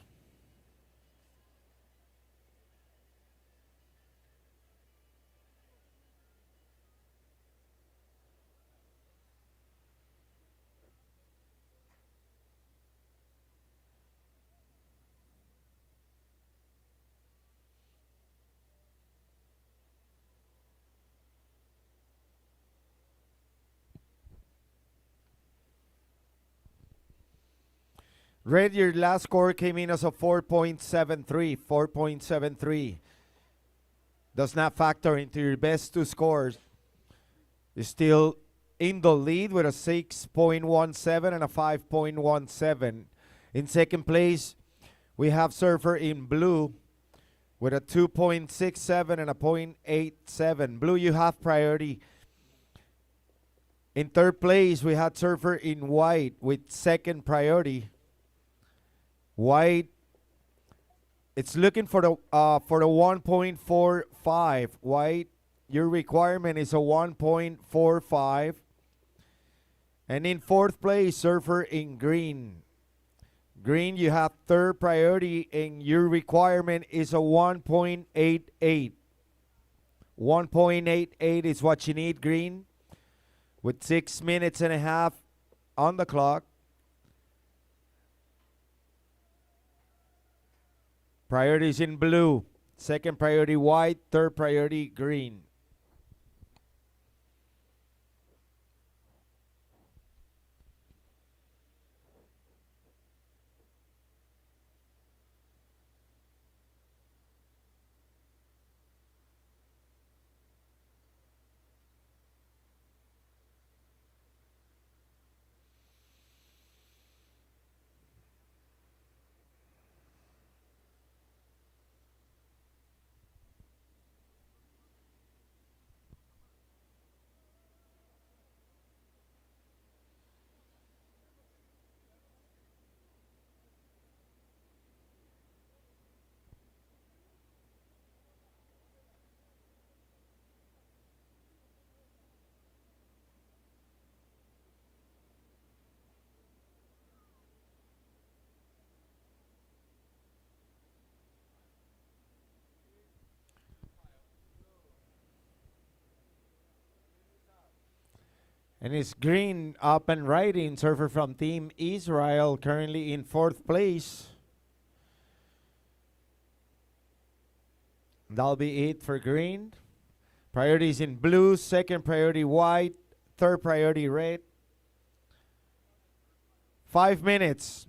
Red, your last score came in as a 4.73. 4.73. Does not factor into your best two scores. You're still in the lead with a 6.17 and a 5.17. In second place, we have Surfer in blue with a 2.67 and a 0.87. Blue, you have priority. In third place, we had Surfer in white with second priority. White, it's looking for the 1.45. White, your requirement is a 1.45. And in fourth place, Surfer in green. Green, you have third priority, and your requirement is a 1.88. 1.88 is what you need, green, with 6 minutes and a half on the clock. Priorities in blue, second priority white, third priority green. And it's green up and riding. Surfer from Team Israel currently in fourth place. That'll be it for green. Priorities in blue, second priority white, third priority red. 5 minutes.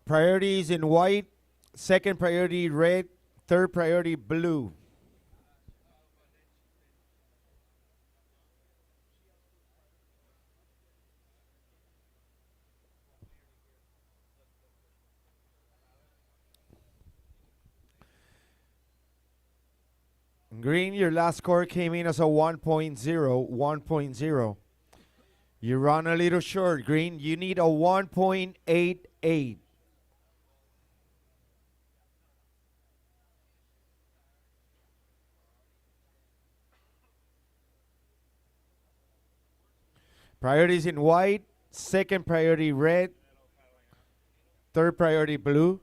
Priorities in white, second priority red, third priority blue. Green, your last score came in as a 1.0, 1.0. You run a little short, Green. You need a 1.88. Priorities in white, second priority red, third priority blue.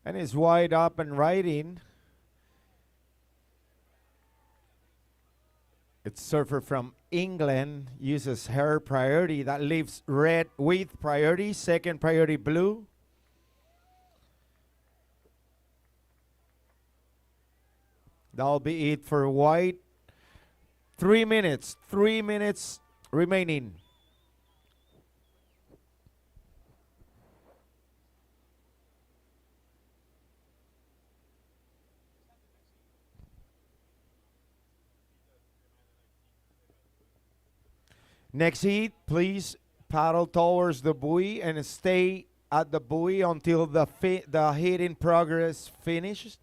And it's wide up and riding. It's surfer from England, uses her priority. That leaves red with priority, second priority blue. That'll be it for white. 3 minutes remaining. Next heat, please paddle towards the buoy and stay at the buoy until the heat in progress finishes.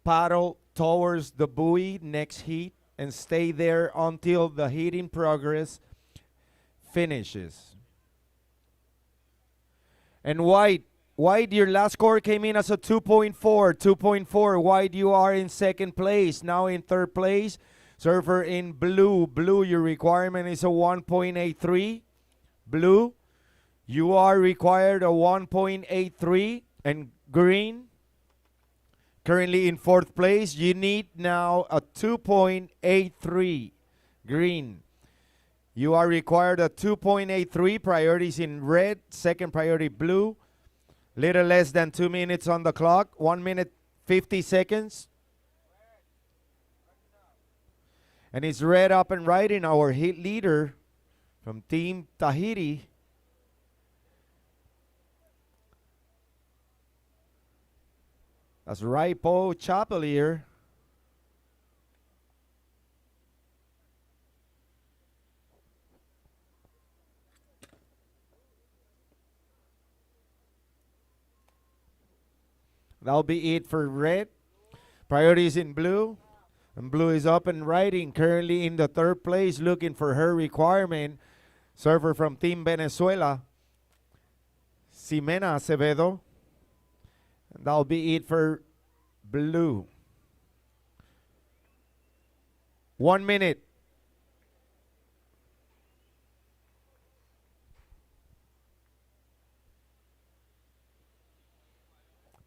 Paddle towards the buoy next heat and stay there until the heat in progress finishes. And white, your last score came in as a 2.4, 2.4. White, you are in second place. Now in third place. Surfer in blue, your requirement is a 1.83. Blue, you are required a 1.83. And green, currently in fourth place, you need now a 2.83. Green, you are required a 2.83. Priorities in red, second priority blue. Little less than 2 minutes on the clock, 1 minute 50 seconds. And it's red up and riding, our heat leader from Team Tahiti. That's Raipo Chapelier. That'll be it for red. Priorities in blue. And blue is up and riding, currently in the third place, looking for her requirement. Surfer from Team Venezuela, Ximena Acevedo. And that'll be it for blue. 1 minute.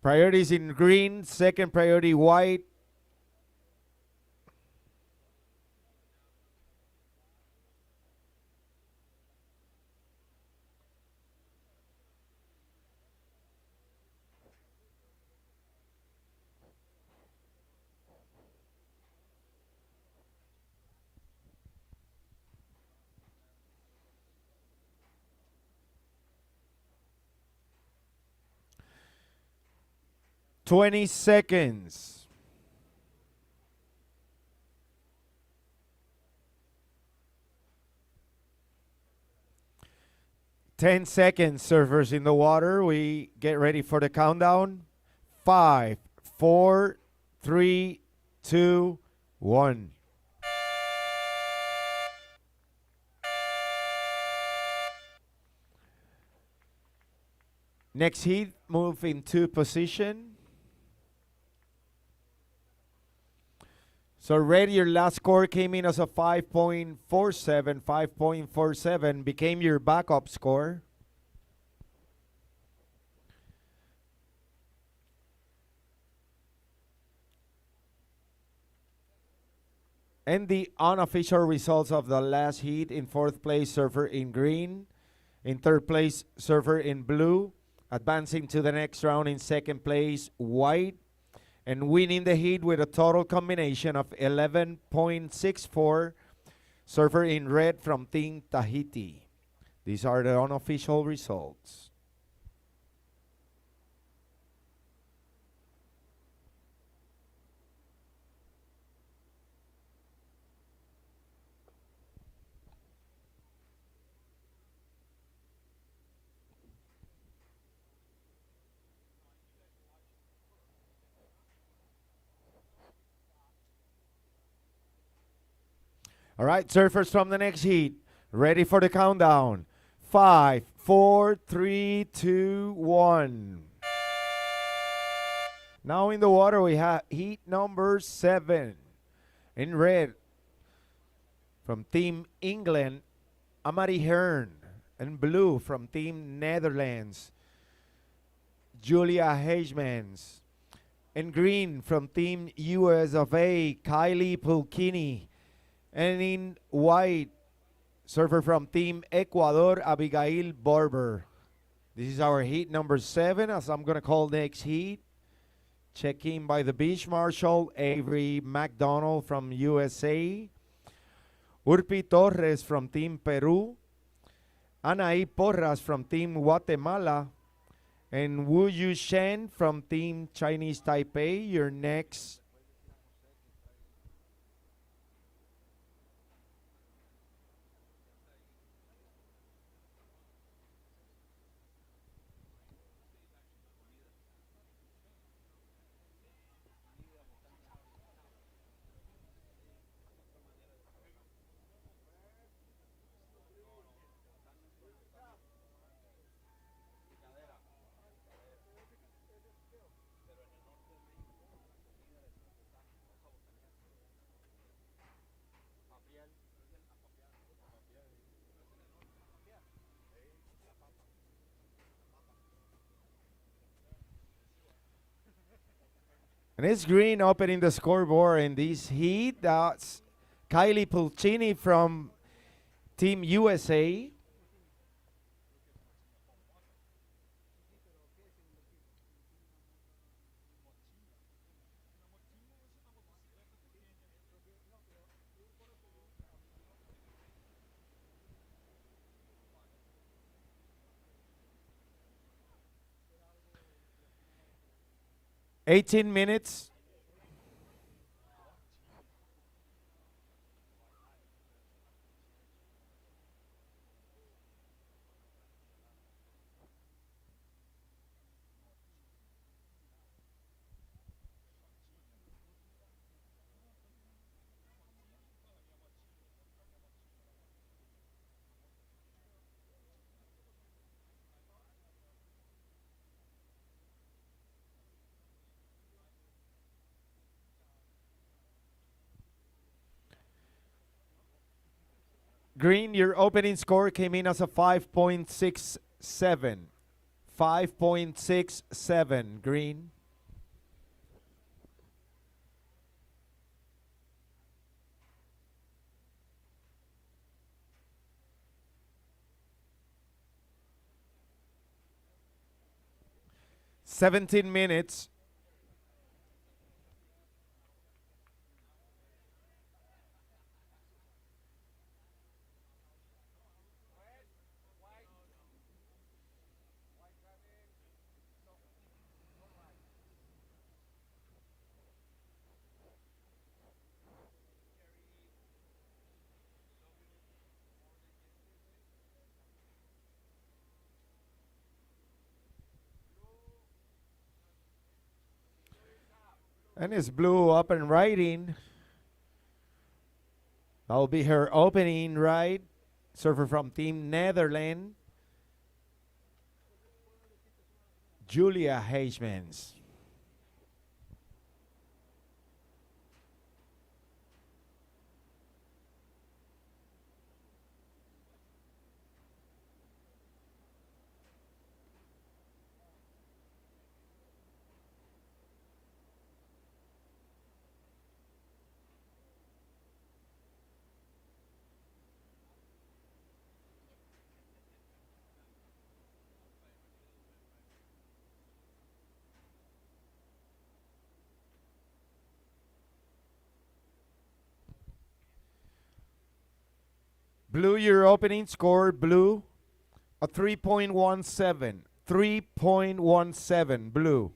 Priorities in green, second priority white. Twenty seconds. Ten seconds, surfers in the water. We get ready for the countdown. 5, 4, 3, 2, 1. Next heat, move into position. So red, your last score came in as a 5.47. 5.47 became your backup score. And the unofficial results of the last heat: in fourth place, surfer in green. In third place, surfer in blue. Advancing to the next round in second place, white. And winning the heat with a total combination of 11.64, surfer in red from Team Tahiti. These are the unofficial results. All right, surfers from the next heat, ready for the countdown. 5, 4, 3, 2, 1. Now in the water we have heat number 7. In red, from Team England, Amari Hearn. In blue, from Team Netherlands, Julia Heijmans. In green, from Team US of A, Kylie Pulkini. And in white, surfer from Team Ecuador, Abigail Barber. This is our heat number 7, as I'm going to call next heat. Check-in by the beach marshal, Avery McDonald from USA. Urpi Torres from Team Peru. Anaí Porras from Team Guatemala. And Wu Yu Shen from Team Chinese Taipei. Your next. And it's green opening the scoreboard in this heat. That's Kylie Pulcini from Team USA. $18. 'Green, your opening score came in as a 5.67. 5.67, green. $17. And it's blue up and riding. That'll be her opening ride. Surfer from Team Netherlands, Julia Heijmans. Blue, your opening score, blue, a 3.17. 3.17, blue.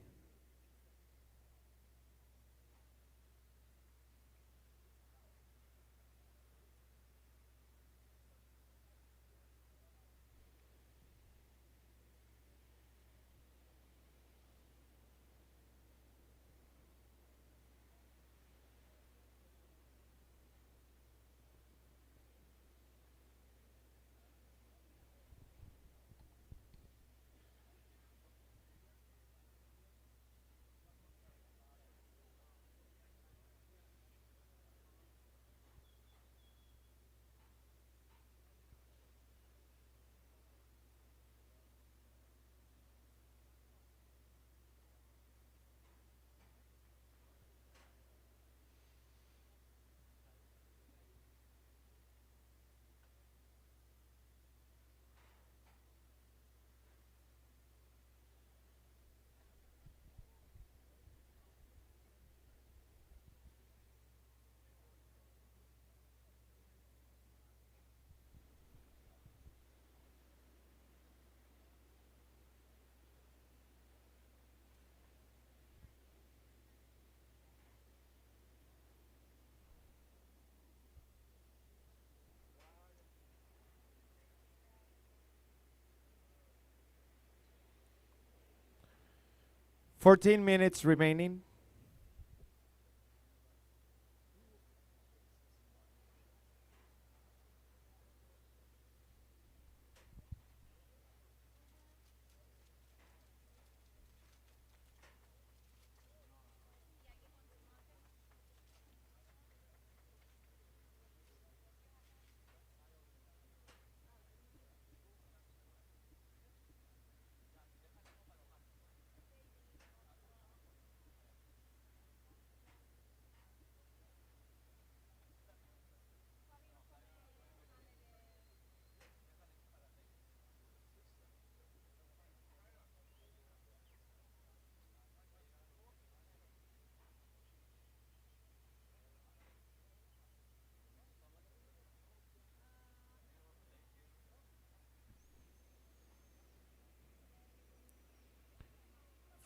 Fourteen minutes remaining.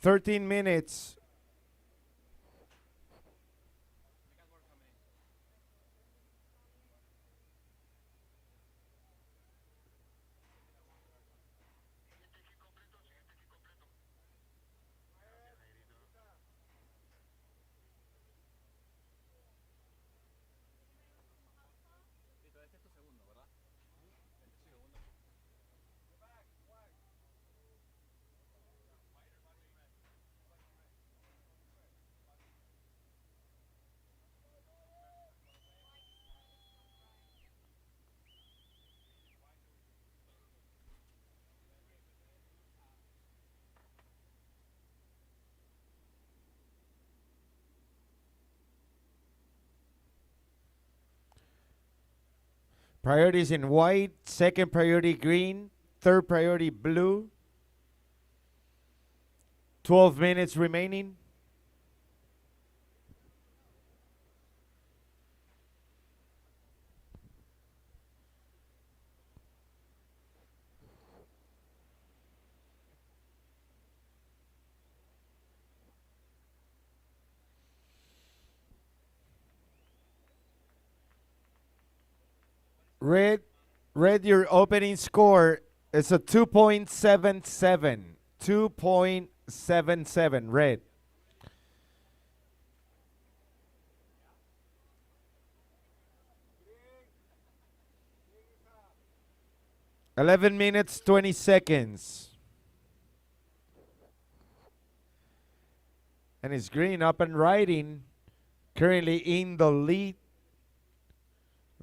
Thirteen minutes. Priorities in white, second priority green, third priority blue. 12 minutes remaining. Red, your opening score is a 2.77. 2.77, red. Eleven minutes, 20 seconds. And it's green up and riding. Currently in the lead.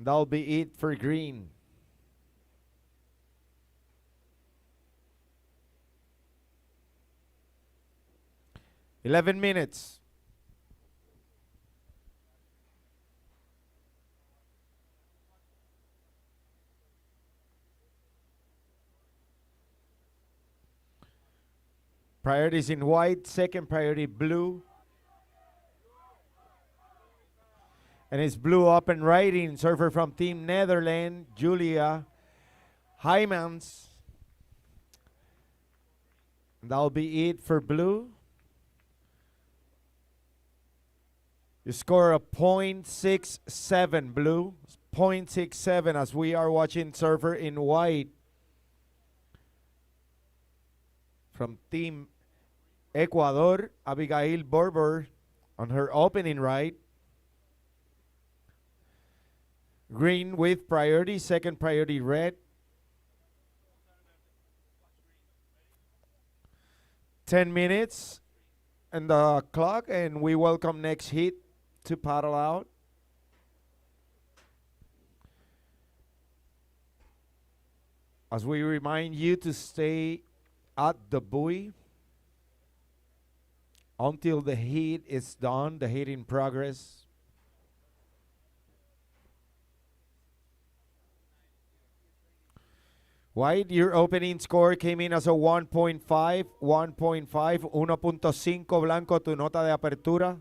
That'll be it for green. $11 minutes. Priorities in white, second priority blue. And it's blue up and riding. Surfer from Team Netherlands, Julia Heymans. That'll be it for blue. You score a .67 blue. 0.67 as we are watching surfer in white from Team Ecuador, Abigail Berber on her opening ride. Green with priority, second priority red. 10 minutes and the clock, and we welcome next heat to paddle out. As we remind you to stay at the buoy until the heat is done, the heat in progress. White, your opening score came in as a 1.5, 1.5 blanco, tu nota de apertura.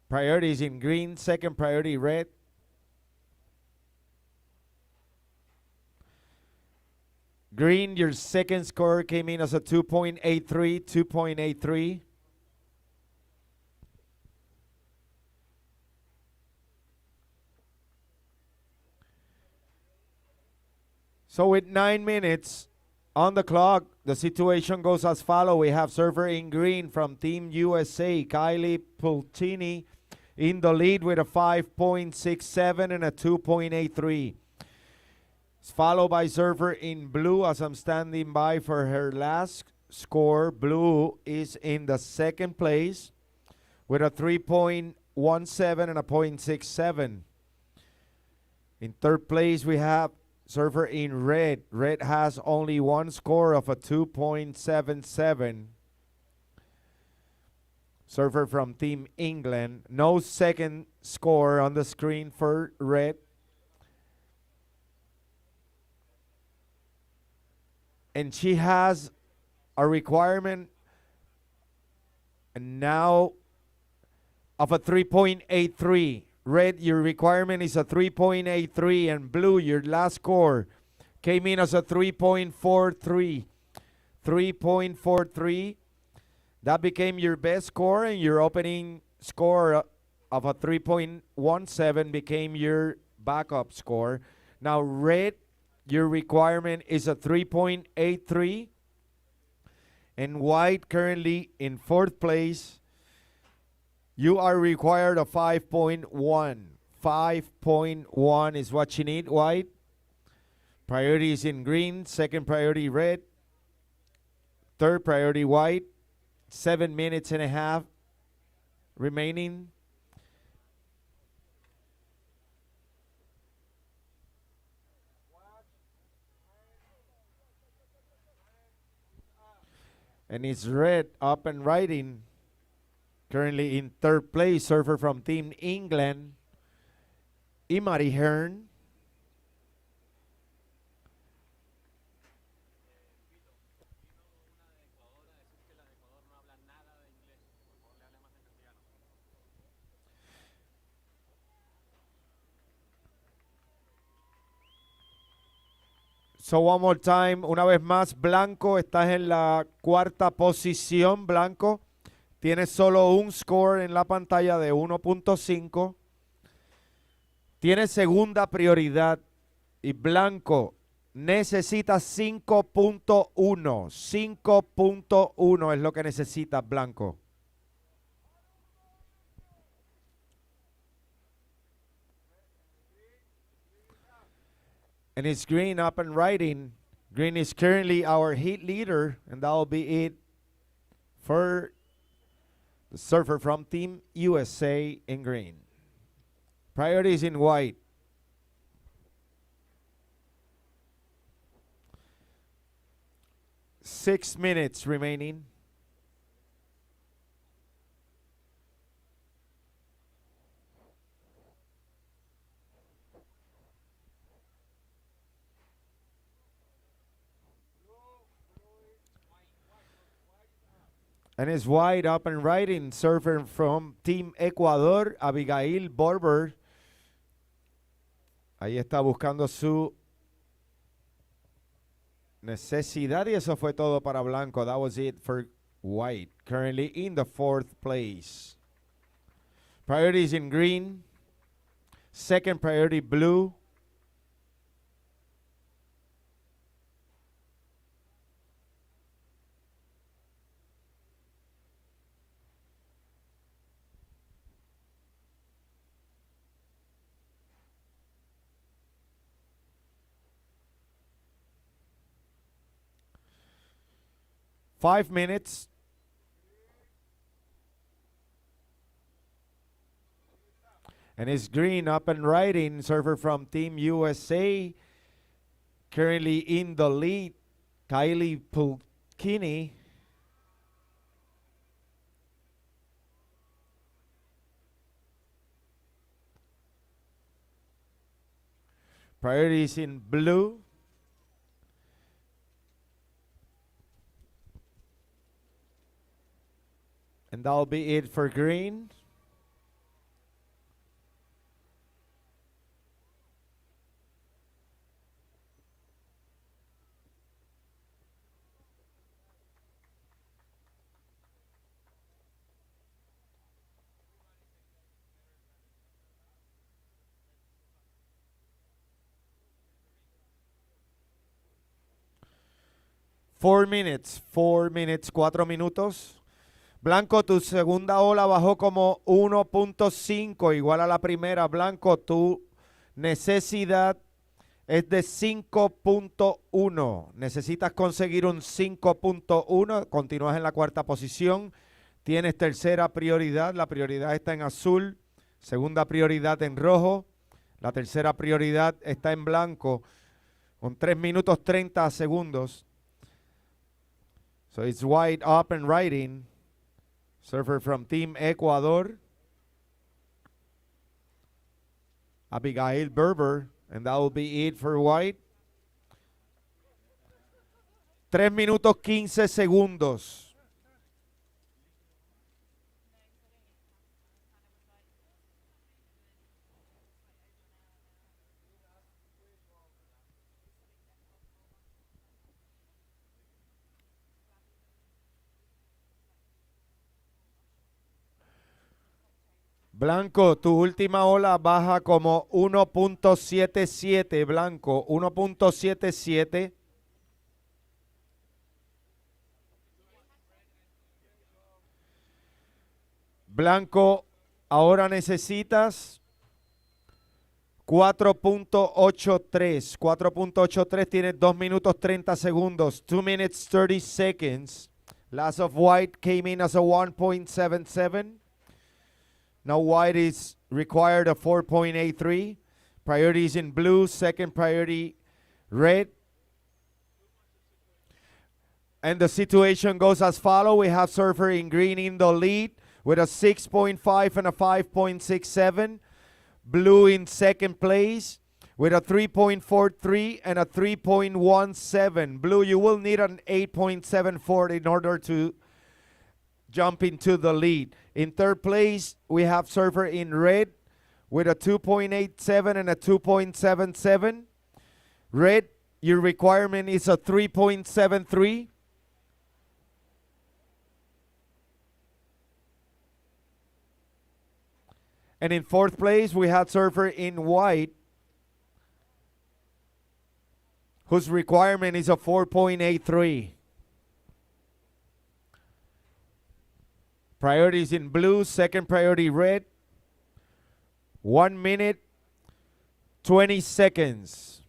Priorities in green, second priority red. Green, your second score came in as a 2.83, 2.83. So with 9 minutes on the clock, the situation goes as follows. We have surfer in green from Team USA, Kylie Pultini, in the lead with a 5.67 and a 2.83. It's followed by surfer in blue as I'm standing by for her last score. Blue is in the second place with a 3.17 and a 0.67. In third place, we have surfer in red. Red has only one score of a 2.77. Surfer from Team England. No second score on the screen for red. And she has a requirement now of a 3.83. Red, your requirement is a 3.83, and blue, your last score, came in as a 3.43. 3.43. That became your best score, and your opening score of a 3.17 became your backup score. Now, red, your requirement is a 3.83, and white, currently in fourth place, you are required a 5.1. 5.1 is what you need, white. Priority is in green, second priority red, third priority white. 7 minutes and a half remaining. And it's red up and riding. Currently in third place, surfer from Team England, Imari Hearn. So one more time, una vez más, Blanco, estás en la cuarta posición, Blanco. Tienes solo un score en la pantalla de 1.5. Tienes segunda prioridad y Blanco necesita 5.1. 5.1 es lo que necesitas, Blanco. And it's green up and riding. Green is currently our heat leader, and that will be it for the surfer from Team USA in green. Priorities in white. Six minutes remaining. And it's wide up and riding. Surfer from Team Ecuador, Abigail Barber. Ahí está buscando su necesidad y eso fue todo para blanco. That was it for white. Currently in the 4th place. Priorities in green. Second priority blue. Five minutes. And it's green up and riding. Surfer from Team USA. Currently in the lead. Kylie Pulkini. Priorities in blue. And that'll be it for green. Four minutes, 4 minutos. Blanco, tu segunda ola bajó como 1.5, igual a la primera. Blanco, tu necesidad es de 5.1. Necesitas conseguir un 5.1. Continúas en la 4ª posición. Tienes tercera prioridad. La prioridad está en azul. Segunda prioridad en rojo. La tercera prioridad está en blanco. Con 3 minutos 30 segundos. So it's wide up and riding. Surfer from Team Ecuador, Abigail Berber, and that will be it for white. 3 minutos 15 segundos. Blanco, tu última ola baja como 1.77, Blanco, 1.77. Blanco, ahora necesitas 4.83. 4.83, tienes 2 minutos 30 segundos. 2 minutes 30 seconds. Last of white came in as a 1.77. Now white is required a 4.83. Priorities in blue, second priority red. And the situation goes as follows. We have surfer in green in the lead with a 6.5 and a 5.67. Blue in second place with a 3.43 and a 3.17. Blue, you will need an 8.74 in order to jump into the lead. In third place, we have surfer in red with a 2.87 and a 2.77. Red, your requirement is a 3.73. And in fourth place, we have surfer in white whose requirement is a 4.83. Priorities in blue, second priority red. 1 minute, 20 seconds.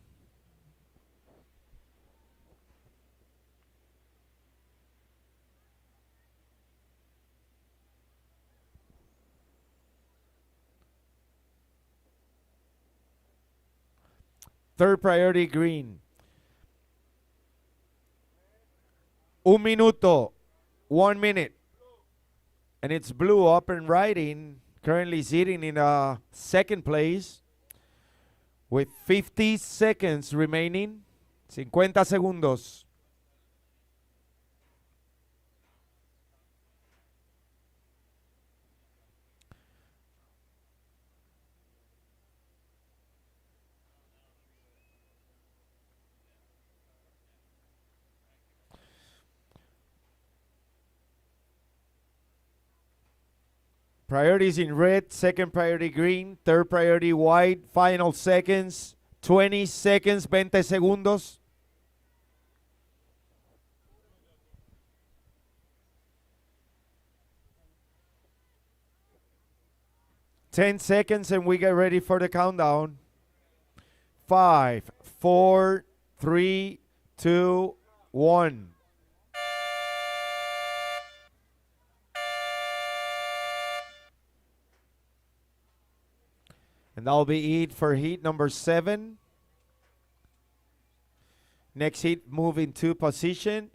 Third priority green. 1 minuto, 1 minute. And it's blue up and riding, currently sitting in second place with 50 seconds remaining. 50 segundos. Priorities in red, second priority green, third priority white, final seconds, 20 seconds, 20 segundos. Ten seconds and we get ready for the countdown. 5, 4, 3, 2, 1. And that'll be it for heat number 7. Next heat, move into position.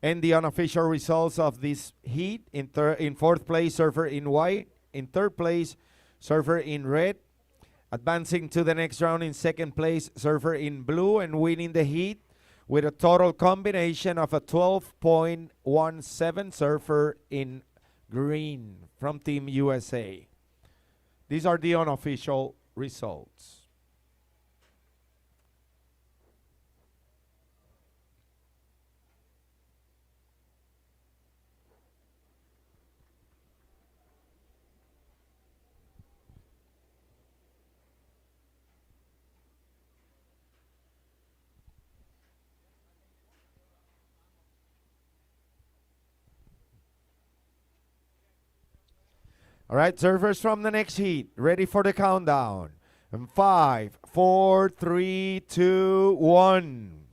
And the unofficial results of this heat: in fourth place, surfer in white. In third place, surfer in red. Advancing to the next round in second place, surfer in blue, and winning the heat with a total combination of a 12.17 surfer in green from Team USA. These are the unofficial results. All right, surfers from the next heat, ready for the countdown. And 5, 4, 3, 2, 1.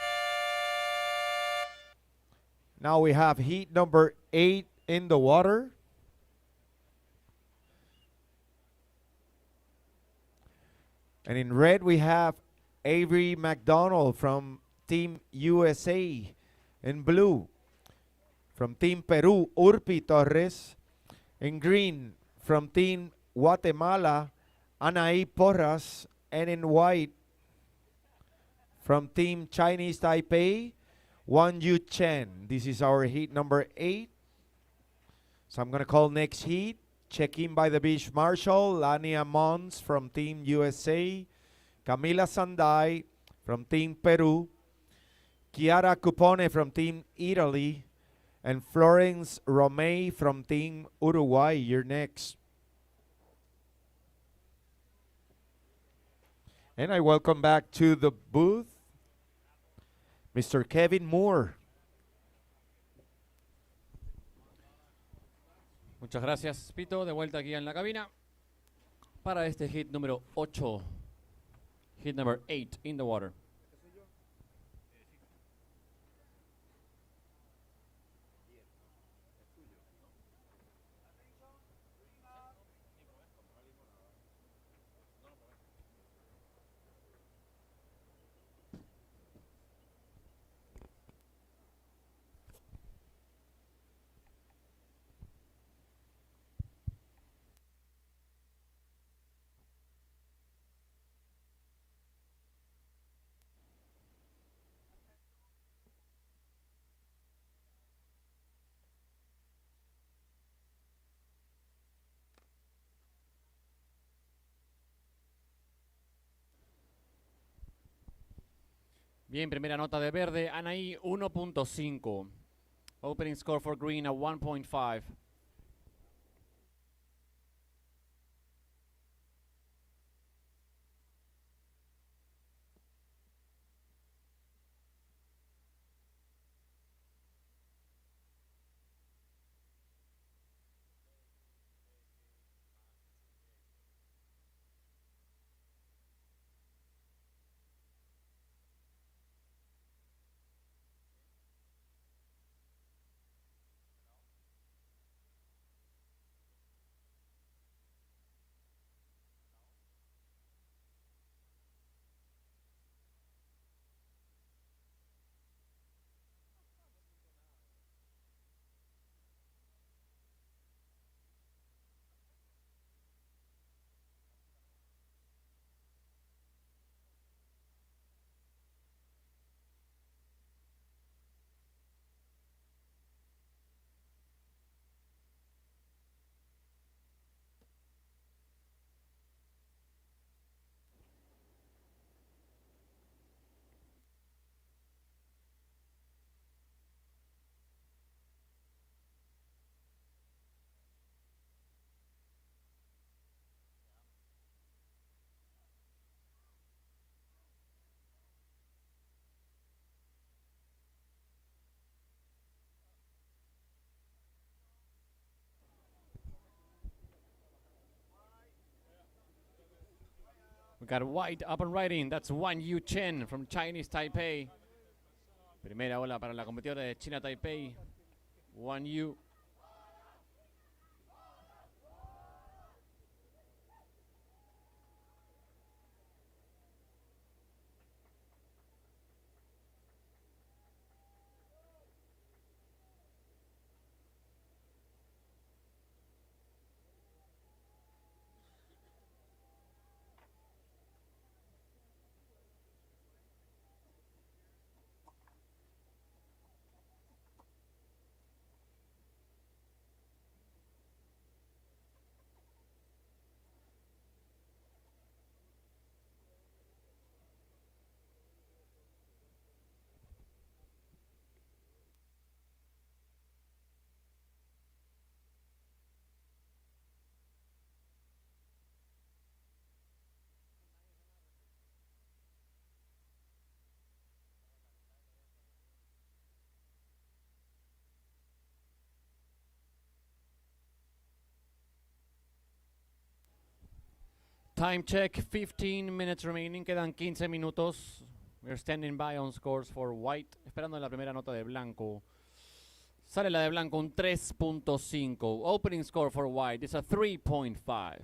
Now we have heat number 8 in the water. And in red, we have Avery McDonald from Team USA. In blue, from Team Peru, Urpi Torres. In green, from Team Guatemala, Anaí Porras. And in white, from Team Chinese Taipei, Wang Yu Chen. This is our heat number 8. So I'm going to call next heat. Check in by the beach marshal, Lania Mons from Team USA, Camila Sandai from Team Peru, Chiara Cupone from Team Italy, and Florence Romay from Team Uruguay. You're next. And I welcome back to the booth Mr. Kevin Moore. Muchas gracias, Pito. De vuelta aquí en la cabina para este hit número 8. Hit number 8 in the water. Bien, primera nota de verde, Anaí 1.5. Opening score for green a 1.5. got white up and riding. That's Wan Yu Chen from Chinese Taipei. Primera ola para la competidora de China Taipei, Wan Yu. Time check, 15 minutes remaining, quedan 15 minutos. We're standing by on scores for white, esperando la primera nota de blanco. Sale la de blanco un 3.5. Opening score for white is a 3.5.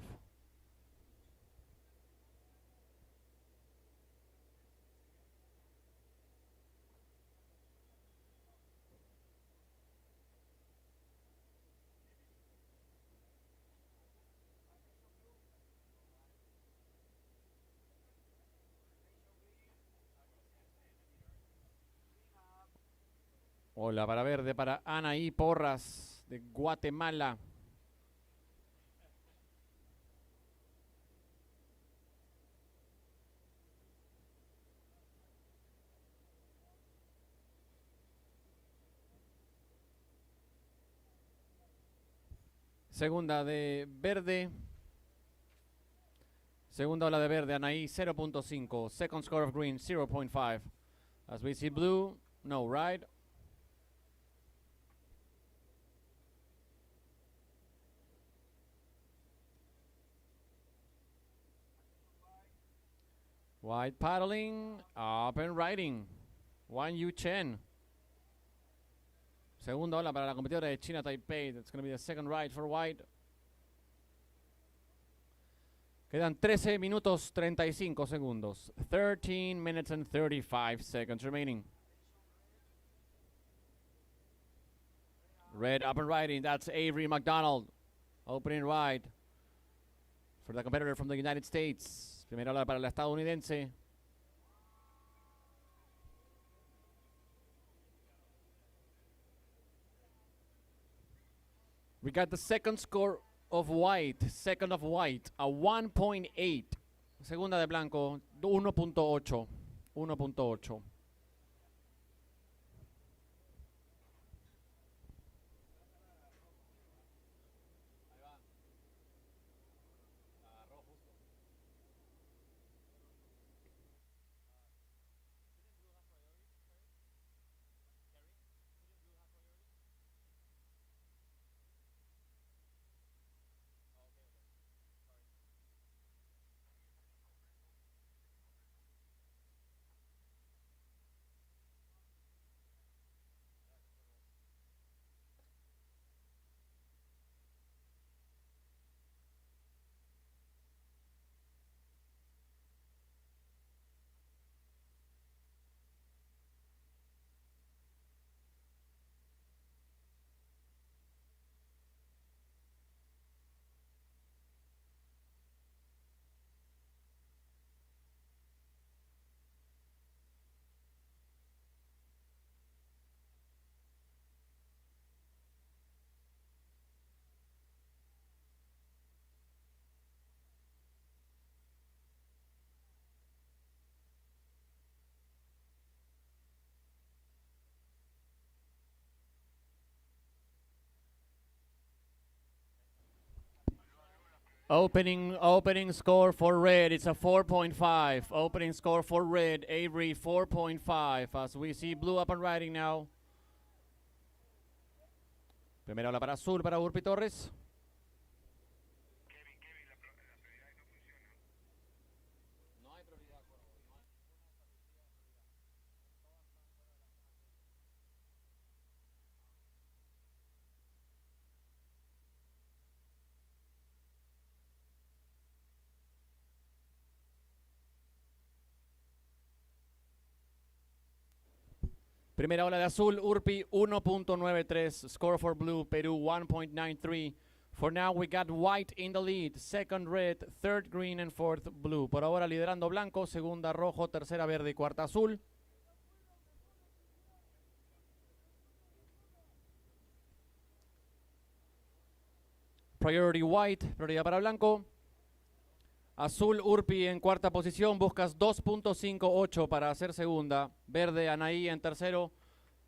Hola para verde para Anaí Porras de Guatemala. Segunda de verde. Segunda ola de verde, Anaí 0.5. Second score of green 0.5. As we see blue, no, right? White paddling, up and riding. Wan Yu Chen. Segunda ola para la competidora de China Taipei. That's going to be the second ride for white. Quedan 13 minutos 35 segundos. 13 minutes and 35 seconds remaining. Red up and riding. That's Avery McDonald. Opening ride for the competitor from the United States. Primera ola para la estadounidense. We got the second score of white. Second of white. A 1.8. Segunda de blanco. 1.8. 1.8. Opening score for red, it's a 4.5. Opening score for red, Avery 4.5. As we see blue up and riding now. Primera ola para azul para Urpi Torres. Primera ola de azul, Urpi 1.93. Score for blue, Peru 1.93. For now, we got white in the lead. Second red, third green, and fourth blue. Por ahora liderando blanco, segunda rojo, tercera verde y cuarta azul. Priority white, prioridad para blanco. Azul, Urpi en cuarta posición, buscas 2.58 para hacer segunda. Verde, Anaí en tercero.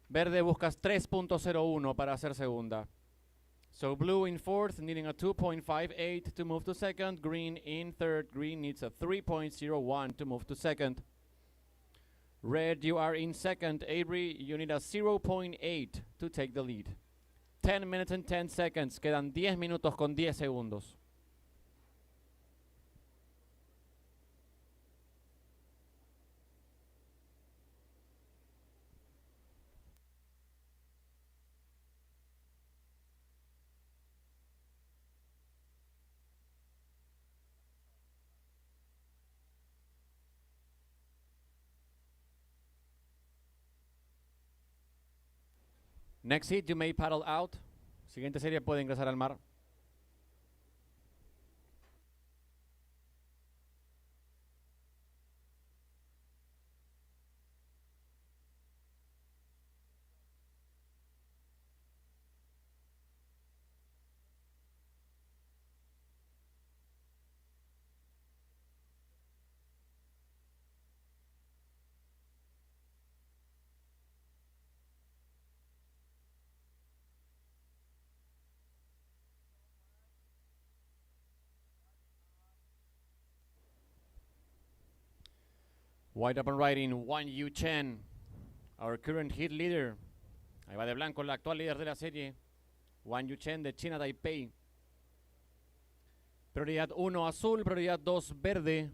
Verde, buscas 3.01 para hacer segunda. So blue in fourth, needing a 2.58 to move to second. Green in third. Green needs a 3.01 to move to second. Red, you are in second. Avery, you need a 0.8 to take the lead. 10 minutes and 10 seconds. Quedan 10 minutos con 10 segundos. Next hit, you may paddle out. Siguiente serie puede ingresar al mar. White up and riding, Wang Yu Chen, our current hit leader. Ahí va de blanco, la actual líder de la serie. Wang Yu Chen de China Taipei. Prioridad 1 azul, prioridad 2 verde.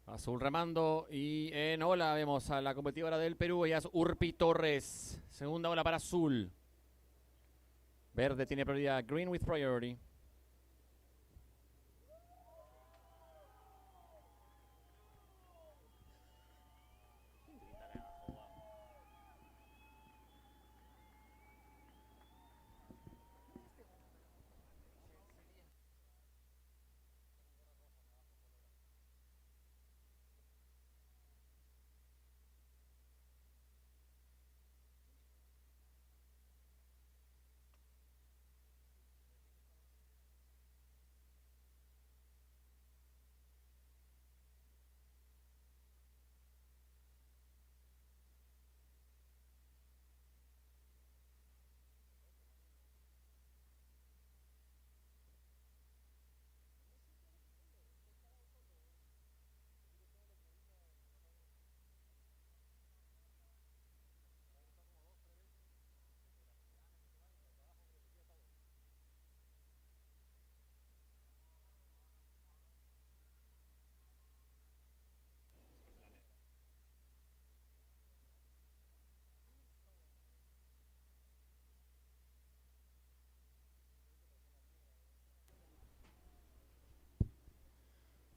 Azul remando y en ola vemos a la competidora del Perú, ella es Urpi Torres. Segunda ola para azul. Verde tiene prioridad, green with priority.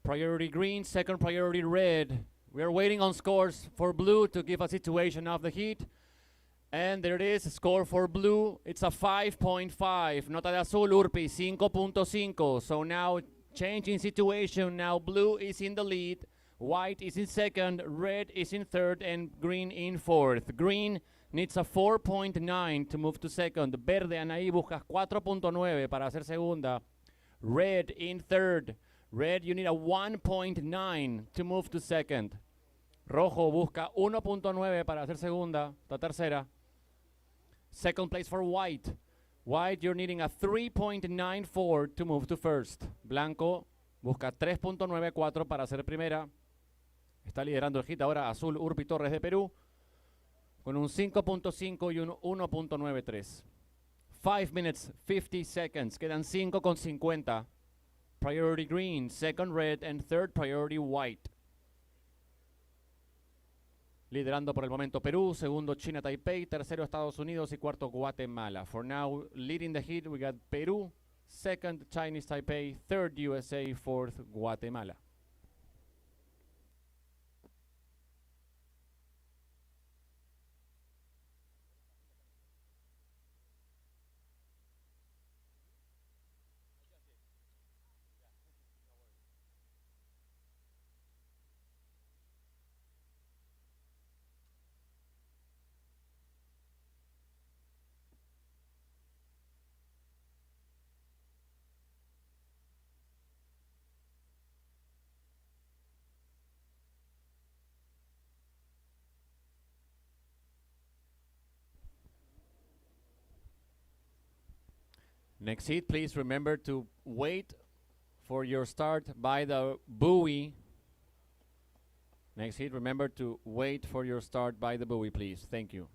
Priority green, second priority red. We are waiting on scores for blue to give a situation of the heat. And there it is, score for blue. It's a 5.5. Nota de azul, Urpi, 5.5. So now changing situation. Now blue is in the lead. White is in second. Red is in third. And green in fourth. Green needs a 4.9 to move to second. Verde, Anaí, buscas 4.9 para hacer segunda. Red in third. Red, you need a 1.9 to move to second. Rojo busca 1.9 para hacer segunda, la tercera. Second place for white. White, you're needing a 3.94 to move to first. Blanco busca 3.94 para hacer primera. Está liderando el hit ahora Azul Urpi Torres de Perú con un 5.5 y un 1.93. 5 minutes, 50 seconds. Quedan 5:50. Priority green, second red, and third priority white. Liderando por el momento Perú, segundo China Taipei, tercero Estados Unidos y cuarto Guatemala. For now, leading the heat, we got Perú, second Chinese Taipei, third USA, fourth Guatemala. Next heat, please remember to wait for your start by the buoy. Next heat, remember to wait for your start by the buoy, please. Thank you.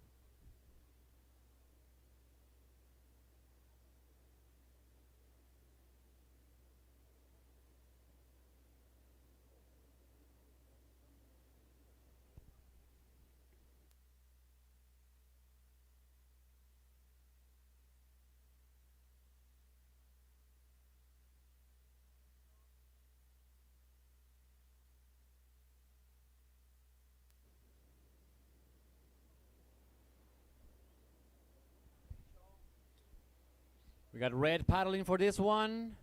We got red paddling for this one.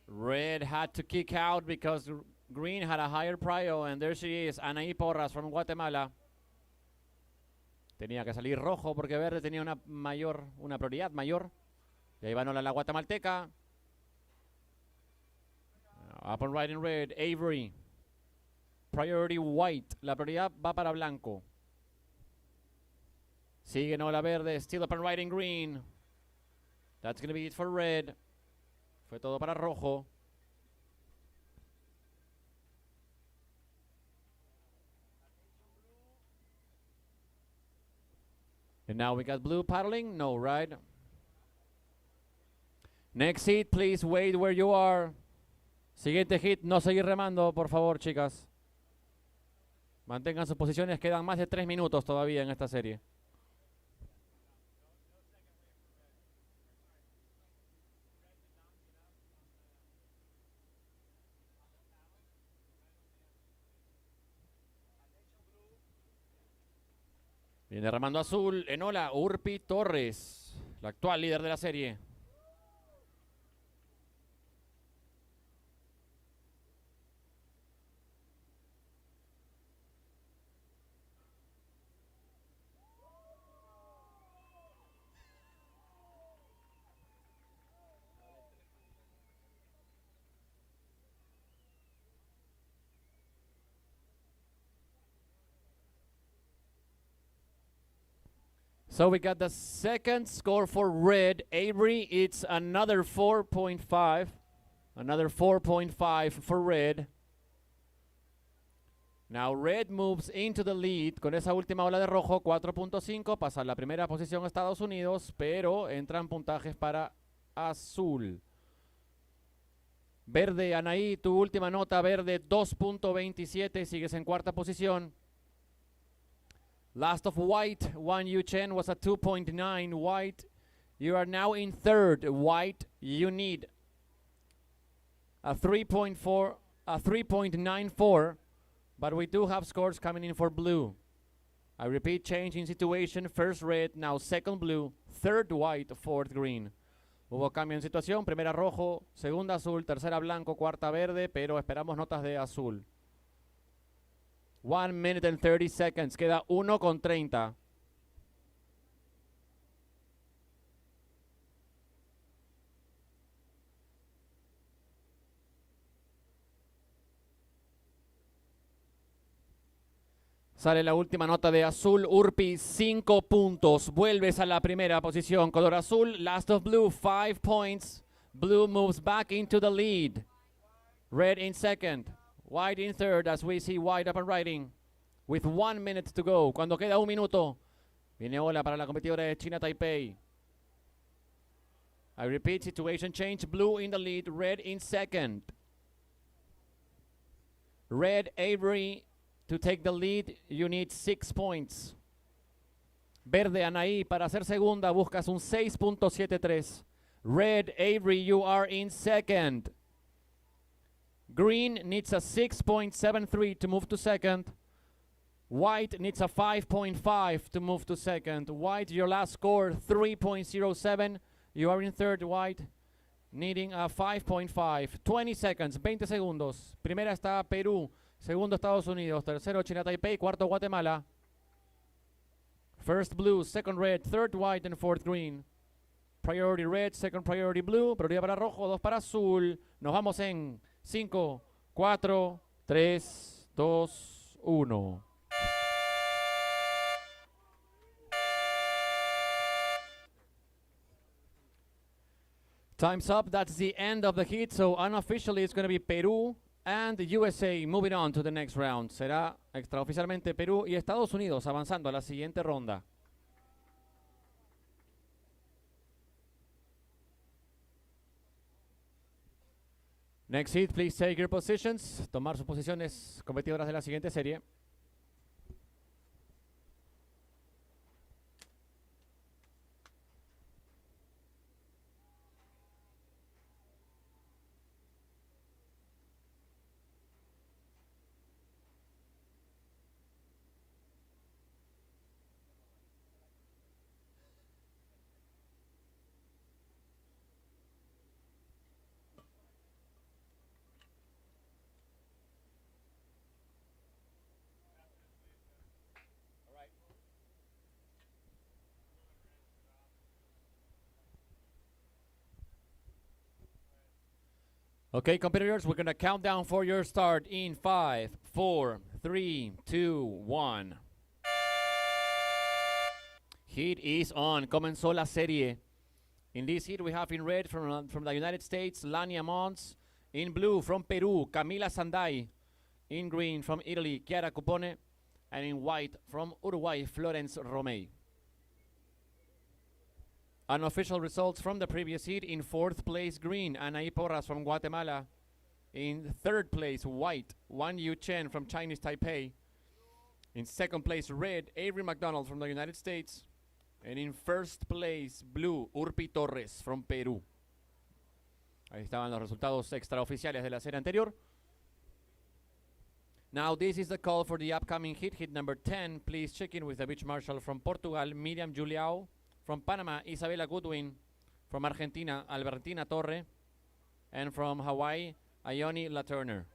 Red had to kick out because green had a higher prio, and there she is, Anaí Porras from Guatemala. Tenía que salir rojo porque verde tenía una prioridad mayor. Y ahí va Nola la guatemalteca. Up and right in red, Avery. Priority white. La prioridad va para blanco. Sigue Nola verde, still up and right in green. That's going to be it for red. Fue todo para rojo. And now we got blue paddling? No, right? Next hit, please wait where you are. Siguiente hit, no seguir remando, por favor, chicas. Mantengan sus posiciones, quedan más de 3 minutos todavía en esta serie. Viene remando azul, Enola Urpi Torres, la actual líder de la serie. So we got the second score for red. Avery, it's another 4.5. Another 4.5 for red. Now red moves into the lead. Con esa última ola de rojo, 4.5. Pasa a la primera posición Estados Unidos, pero entran puntajes para azul. Verde, Anaí, tu última nota, verde, 2.27. Sigues en cuarta posición. Last of white, Wan Yu Chen was at 2.9. White, you are now in third. White, you need a 3.94, but we do have scores coming in for blue. I repeat, change in situation, first red, now second blue, third white, fourth green. Hubo cambio en situación, primera rojo, segunda azul, tercera blanco, cuarta verde, pero esperamos notas de azul. 1 minute and 30 seconds. Queda 1:30. Sale la última nota de azul. Urpi, 5 puntos. Vuelves a la primera posición. Color azul. Last of blue, 5 points. Blue moves back into the lead. Red in second. White in third as we see White up and riding with 1 minute to go. Cuando queda 1 minuto, viene ola para la competidora de China Taipei. I repeat, situation change. Blue in the lead, red in second. Red, Avery, to take the lead, you need 6 points. Verde, Anaí, para ser segunda buscas un 6.73. Red, Avery, you are in second. Green needs a 6.73 to move to second. White needs a 5.5 to move to second. White, your last score, 3.07. You are in third, White, needing a 5.5. 20 seconds, 20 segundos. Primera está Perú, segundo Estados Unidos, tercero China Taipei, cuarto Guatemala. First blue, second red, third white, and fourth green. Priority red, second priority blue, prioridad para rojo, 2 para azul. Nos vamos en 5, 4, 3, 2, 1. Time's up. That's the end of the heat. So unofficially it's going to be Peru and the USA moving on to the next round. Será extraoficialmente Perú y Estados Unidos avanzando a la siguiente ronda. Next heat, please take your positions. Tomar sus posiciones competidoras de la siguiente serie. Okay, competitors, we're going to count down for your start in 5, 4, 3, 2, 1. Heat is on. Comenzó la serie. In this heat, we have in red from the United States, Lania Mons. In blue, from Peru, Camila Sandai. In green, from Italy, Chiara Cupone. And in white, from Uruguay, Florence Romei. Unofficial results from the previous heat. In 4th place, green, Anaí Porras from Guatemala. In 3rd place, white, Wan Yu Chen from Chinese Taipei. In 2nd place, red, Avery McDonald from the United States. And in 1st place, blue, Urpi Torres from Perú. Ahí estaban los resultados extraoficiales de la serie anterior. Now this is the call for the upcoming heat, heat number 10. Please check in with the beach marshal from Portugal, Miriam Juliao. From Panama, Isabella Goodwin. From Argentina, Albertina Torre. And from Hawaii, Ione LaTurner.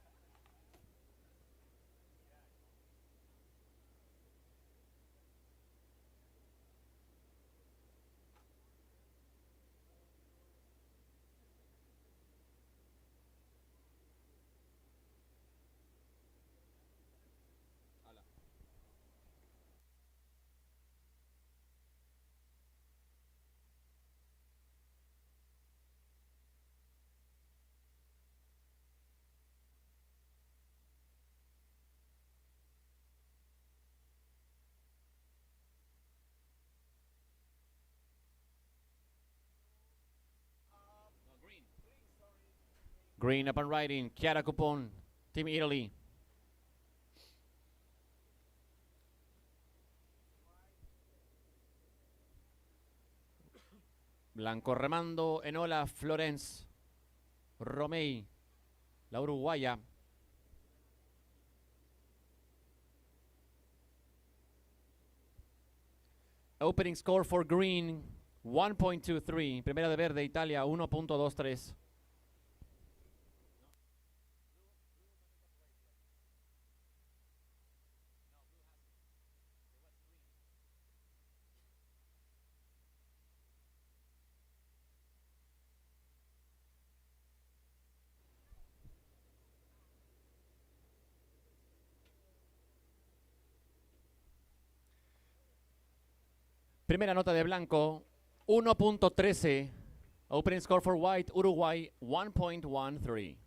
Green up and riding, Chiara Cupone, Team Italy. Blanco remando en ola, Florence Romei, la uruguaya. Opening score for green, 1.23. Primera de verde, Italia, 1.23. Primera nota de blanco, 1.13. Opening score for white, Uruguay, 1.13.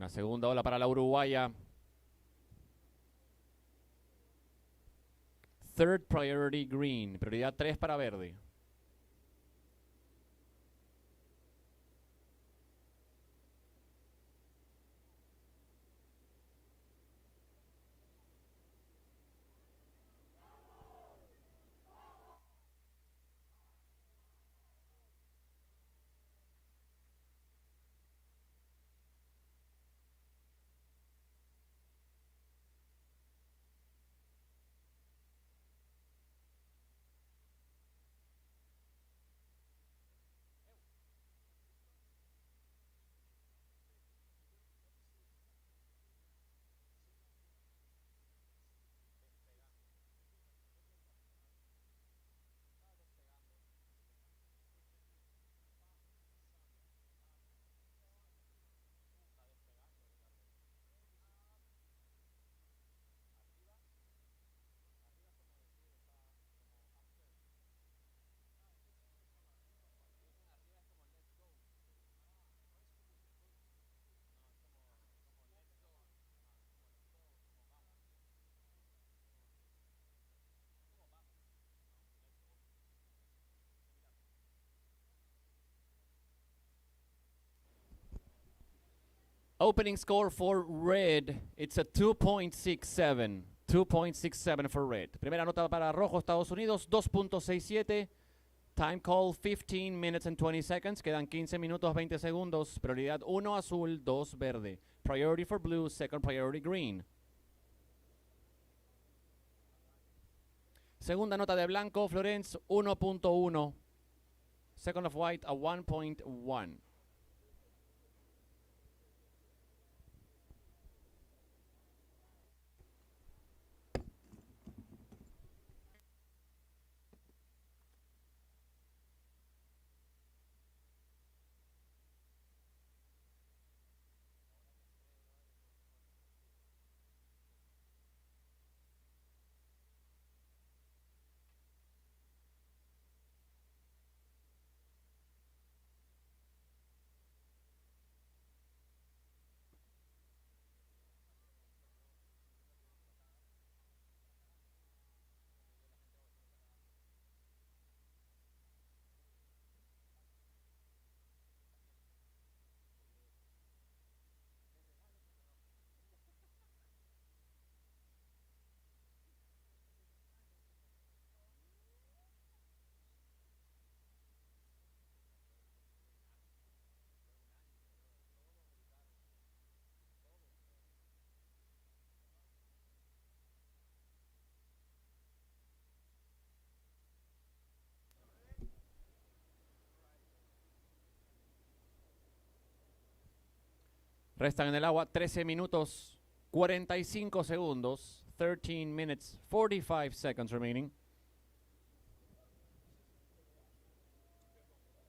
Una segunda ola para la uruguaya. Third priority green. Prioridad 3 para verde. Opening score for red, it's a 2.67. 2.67 for red. Primera nota para rojo, Estados Unidos, 2.67. Time call 15 minutes and 20 seconds. Quedan 15 minutos 20 segundos. Prioridad 1 azul, 2 verde. Priority for blue, second priority green. Segunda nota de blanco, Florence, 1.1. Second of white, a 1.1. Restan en el agua 13 minutos 45 segundos. 13 minutes 45 seconds remaining.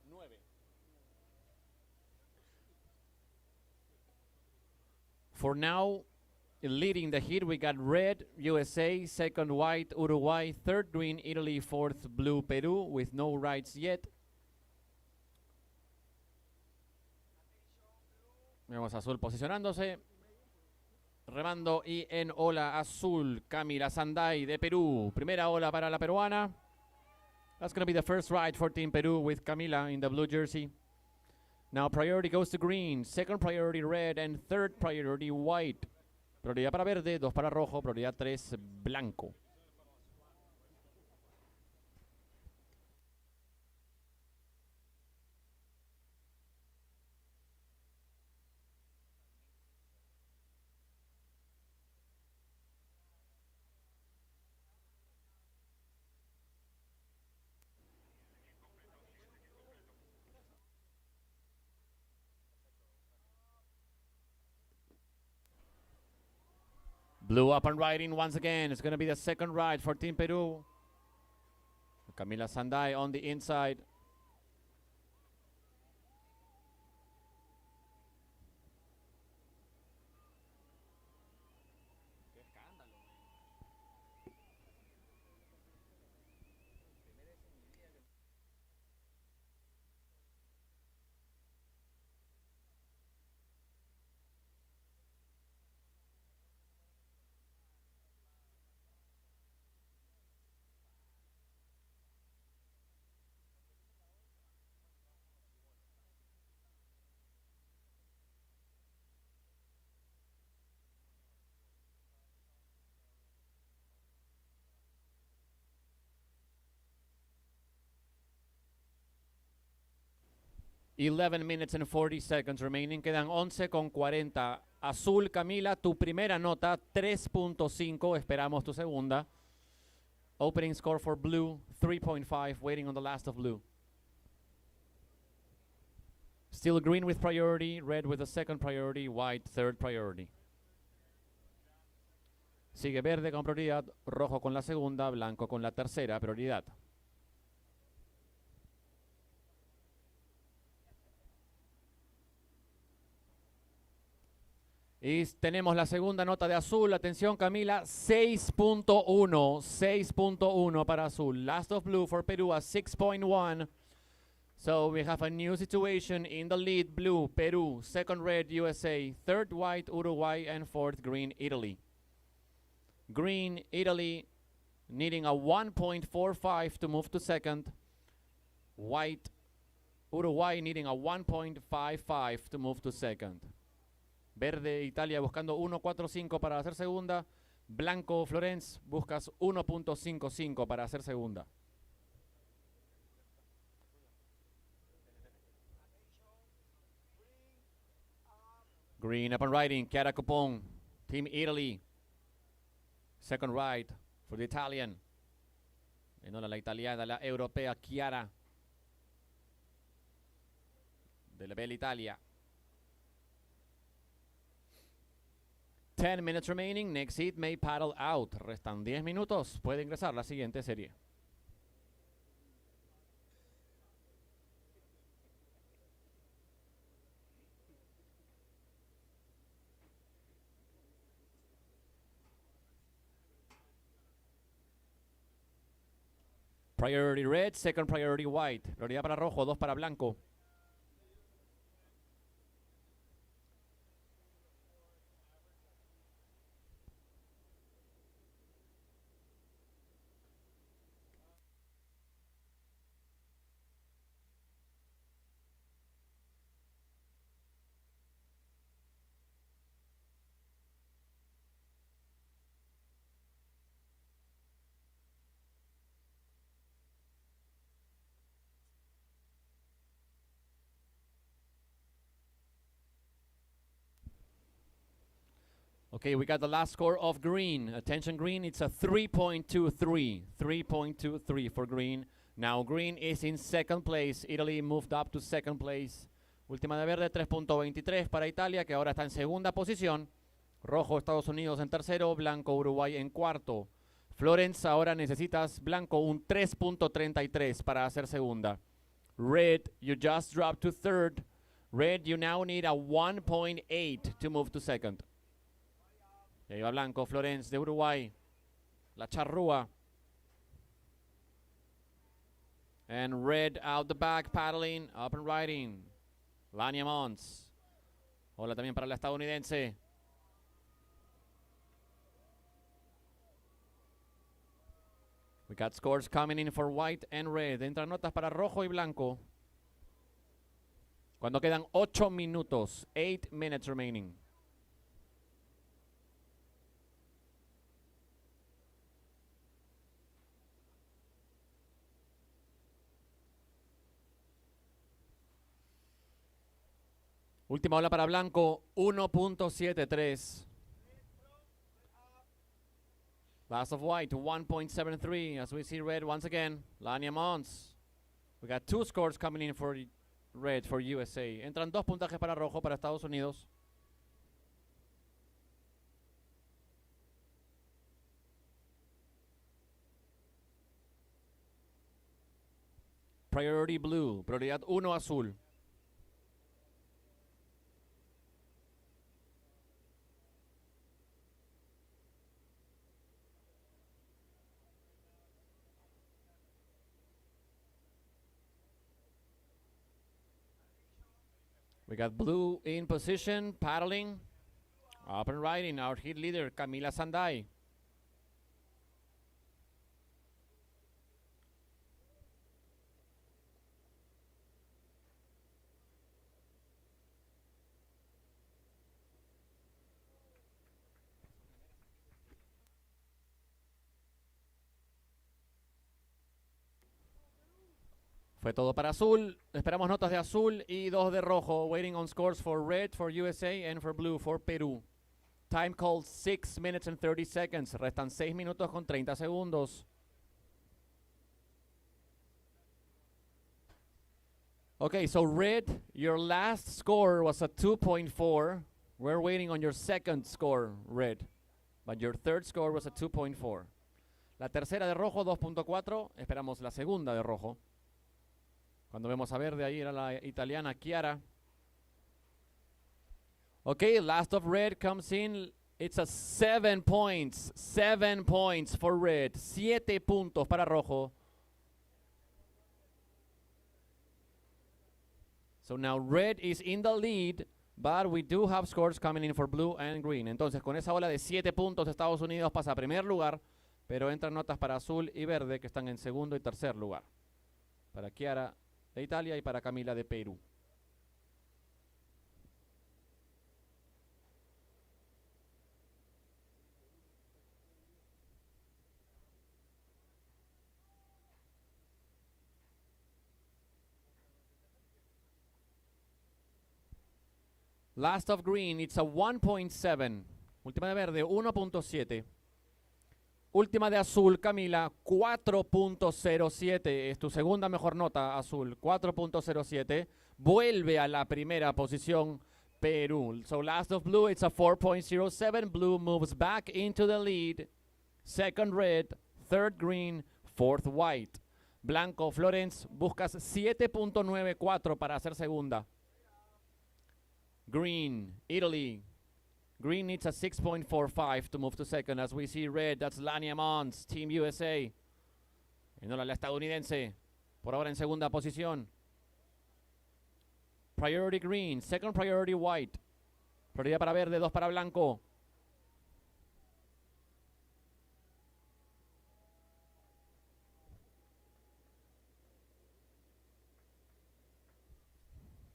9. For now, leading the heat, we got red, USA, second white, Uruguay, third green, Italy, fourth blue, Peru, with no rights yet. Vemos azul posicionándose. Remando y en ola azul, Camila Sanday de Perú. Primera ola para la peruana. That's going to be the first ride for Team Peru with Camila in the blue jersey. Now priority goes to green, second priority red, and third priority white. Prioridad para verde, 2 para rojo, prioridad 3 blanco. Blue up and riding once again. It's going to be the second ride for Team Peru. Camila Sanday on the inside. 11 minutes and 40 seconds remaining. Quedan 11 con 40. Azul, Camila, tu primera nota, 3.5. Esperamos tu segunda. Opening score for blue, 3.5. Waiting on the last of blue. Still green with priority, red with the second priority, white third priority. Sigue verde con prioridad, rojo con la segunda, blanco con la tercera prioridad. Y tenemos la segunda nota de azul. Atención, Camila, 6.1. 6.1 para azul. Last of blue for Peru at 6.1. So we have a new situation in the lead. Blue, Peru. Second red, USA. Third white, Uruguay. And fourth green, Italy. Green, Italy needing a 1.45 to move to second. White, Uruguay needing a 1.55 to move to second. Verde, Italia buscando 1.45 para hacer segunda. Blanco, Florence, buscas 1.55 para hacer segunda. Green up and riding, Chiara Cupon, Team Italy. Second right for the Italian. Y no la italiana, la europea, Chiara. De la Bella Italia. 10 minutes remaining. Next heat may paddle out. Restan 10 minutos. Puede ingresar la siguiente serie. Priority red, second priority white. Prioridad para rojo, 2 para blanco. Okay, we got the last score of green. Attention green, it's a 3.23. 3.23 for green. Now green is in second place. Italy moved up to second place. Última de verde, 3.23 para Italia, que ahora está en segunda posición. Rojo, Estados Unidos en tercero. Blanco, Uruguay en cuarto. Florence, ahora necesitas blanco un 3.33 para hacer segunda. Red, you just dropped to third. Red, you now need a 1.8 to move to second. Y ahí va blanco, Florence de Uruguay. La charrúa. And red out the back, paddling, up and riding. Lania Mons. Hola también para la estadounidense. We got scores coming in for white and red. Entran notas para rojo y blanco. Cuando quedan 8 minutos. 8 minutes remaining. Última ola para blanco, 1.73. Last of white, 1.73. As we see red once again, Lania Mons. We got 2 scores coming in for red for USA. Entran 2 puntajes para rojo para Estados Unidos. Priority blue, prioridad 1 azul. We got blue in position, paddling, up and riding. Our heat leader, Camila Sandai. Fue todo para azul. Esperamos notas de azul y 2 de rojo. Waiting on scores for red for USA and for blue for Perú. Time called 6 minutes and 30 seconds. Restan 6 minutos con 30 segundos. Okay, so red, your last score was a 2.4. We're waiting on your second score, red. But your third score was a 2.4. La tercera de rojo, 2.4. Esperamos la segunda de rojo. Cuando vemos a verde, ahí era la italiana Chiara. Okay, last of red comes in. It's a 7 points. 7 points for red. 7 puntos para rojo. So now red is in the lead, but we do have scores coming in for blue and green. Entonces, con esa ola de 7 puntos, Estados Unidos pasa a primer lugar, pero entran notas para azul y verde, que están en segundo y tercer lugar. Para Chiara de Italia y para Camila de Perú. Last of green, it's a 1.7. Última de verde, 1.7. Última de azul, Camila, 4.07. Es tu segunda mejor nota, azul, 4.07. Vuelve a la primera posición, Perú. So last of blue, it's a 4.07. Blue moves back into the lead. Second red, third green, fourth white. Blanco, Florence, buscas 7.94 para hacer segunda. Green, Italy. Green needs a 6.45 to move to second. As we see red, that's Lania Mons, Team USA. Y no la estadounidense, por ahora en segunda posición. Priority green, second priority white. Prioridad para verde, 2 para blanco.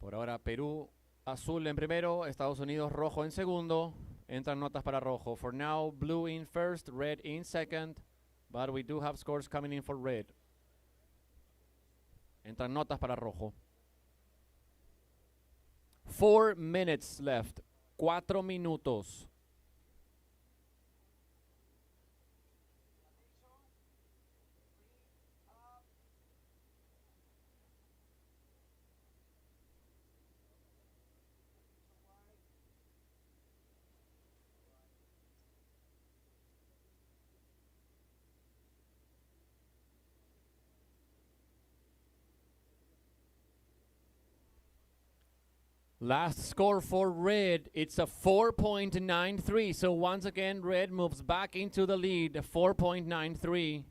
Por ahora Perú azul en primero, Estados Unidos rojo en segundo. Entran notas para rojo. For now, blue in first, red in second. But we do have scores coming in for red. Entran notas para rojo. 4 minutes left. 4 minutos. Last score for red, it's a 4.93. So once again, red moves back into the lead, 4.93.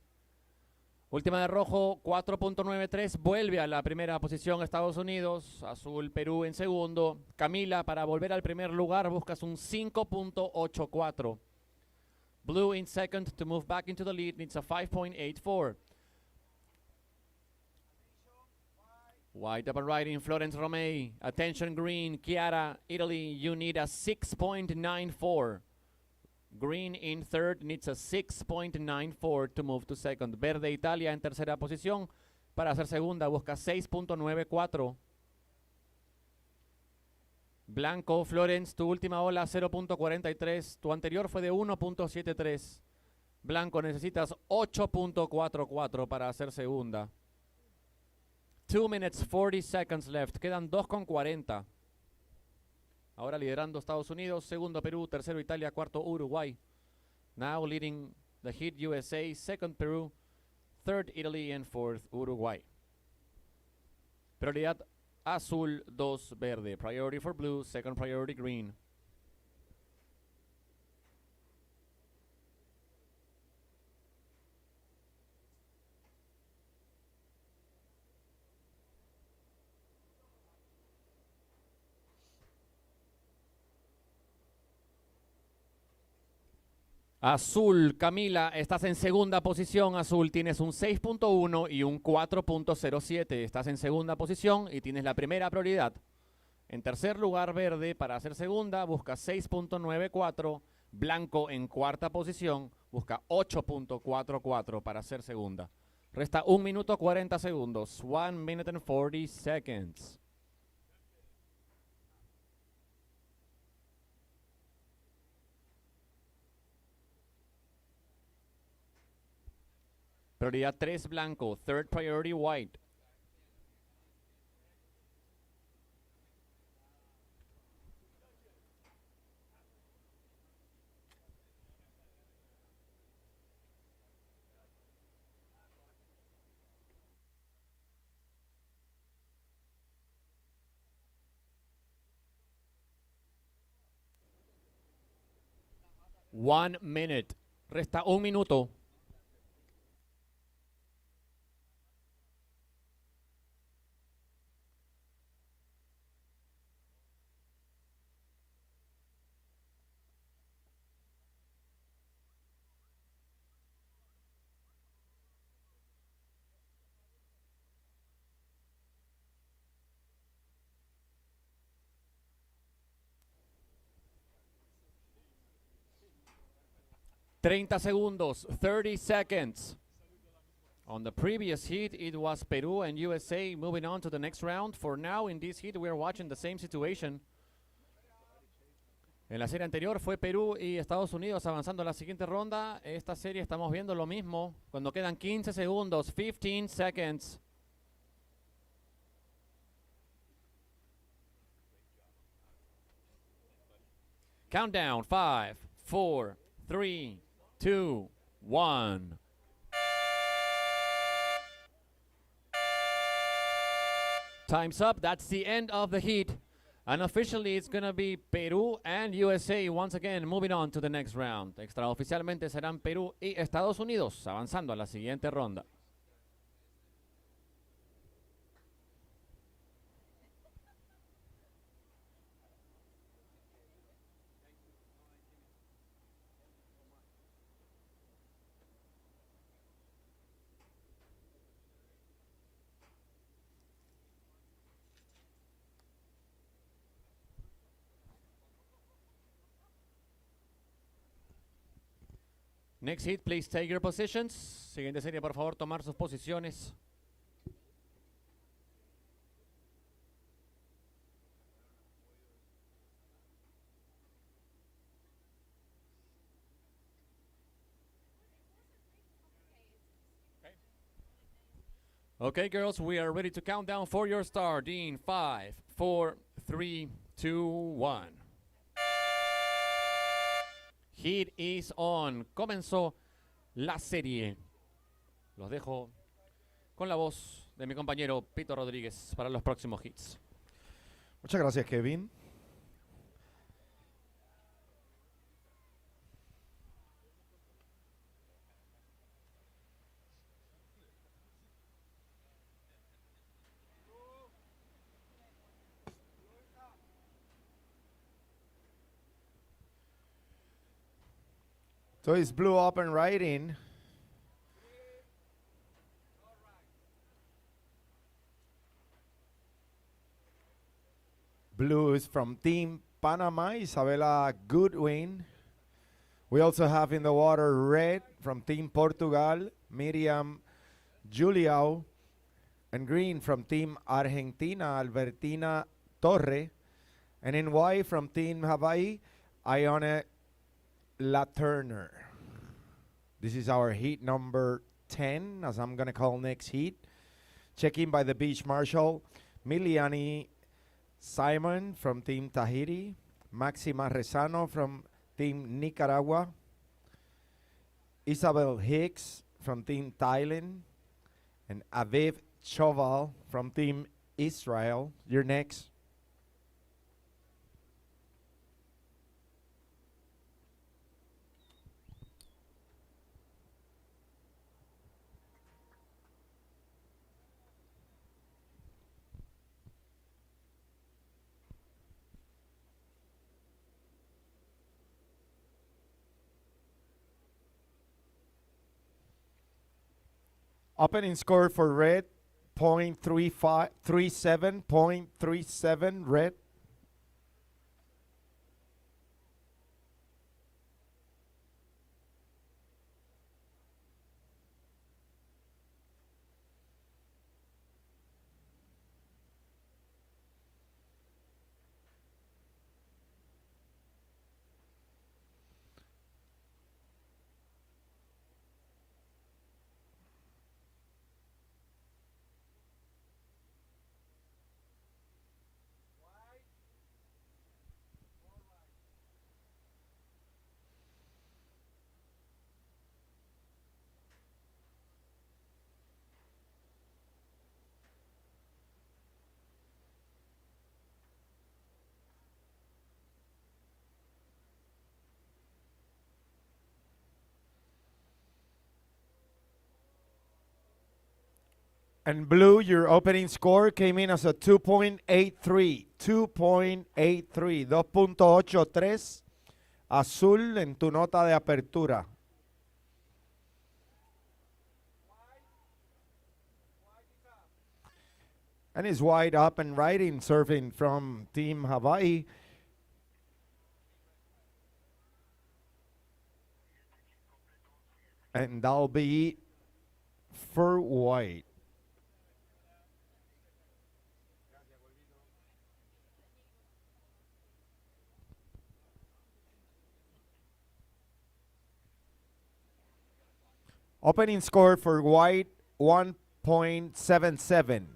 Última de rojo, 4.93. Vuelve a la primera posición Estados Unidos. Azul, Perú en segundo. Camila, para volver al primer lugar, buscas un 5.84. Blue in second to move back into the lead needs a 5.84. White up and right in Florence Romei. Attention green, Chiara, Italy, you need a 6.94. Green in third needs a 6.94 to move to second. Verde Italia en tercera posición. Para hacer segunda busca 6.94. Blanco, Florence, tu última ola 0.43. Tu anterior fue de 1.73. Blanco, necesitas 8.44 para hacer segunda. 2 minutes 40 seconds left. Quedan 2.40. Ahora liderando Estados Unidos, segundo Perú, tercero Italia, cuarto Uruguay. Now leading the heat USA, second Peru, third Italy and fourth Uruguay. Prioridad azul, 2 verde. Priority for blue, second priority green. Azul, Camila, estás en segunda posición, azul, tienes un 6.1 y un 4.07. Estás en segunda posición y tienes la primera prioridad. En tercer lugar, verde, para hacer segunda, busca 6.94. Blanco en cuarta posición, busca 8.44 para hacer segunda. Resta 1 minuto 40 segundos. 1 minute and 40 seconds. Prioridad 3 blanco. Third priority white. One minute. Resta 1 minuto. Treinta segundos, 30 seconds. On the previous heat, it was Peru and USA moving on to the next round. For now, in this heat, we are watching the same situation. En la serie anterior fue Perú y Estados Unidos avanzando a la siguiente ronda. Esta serie estamos viendo lo mismo. Cuando quedan 15 segundos, 15 seconds. Countdown, 5, 4, 3, 2, 1. Time's up. That's the end of the heat. And officially it's going to be Peru and USA once again moving on to the next round. Extraoficialmente serán Perú y Estados Unidos avanzando a la siguiente ronda. Next heat, please take your positions. Siguiente serie, por favor, tomar sus posiciones. Okay, girls, we are ready to count down for your start in 5, 4, 3, 2, 1. Heat is on. Comenzó la serie. Los dejo con la voz de mi compañero Pito Rodríguez para los próximos hits. Muchas gracias, Kevin. So it's blue up and right in. Blue is from Team Panama, Isabella Goodwin. We also have in the water red from Team Portugal, Miriam Juliao. And green from Team Argentina, Albertina Torre. And in white from Team Hawaii, Ione La Turner. This is our heat number 10, as I'm going to call next heat. Check-in by the beach marshal, Miliani Simon from Team Tahiti, Maxima Rezano from Team Nicaragua, Isabel Hicks from Team Thailand, and Aviv Choval from Team Israel. You're next. Opening score for red, 0.37 red. And blue, your opening score came in as a 2.83. 2.83. 2.83. Azul en tu nota de apertura. And it's wide up and riding surfing from Team Hawaii. And that'll be for white. Opening score for white, 1.77.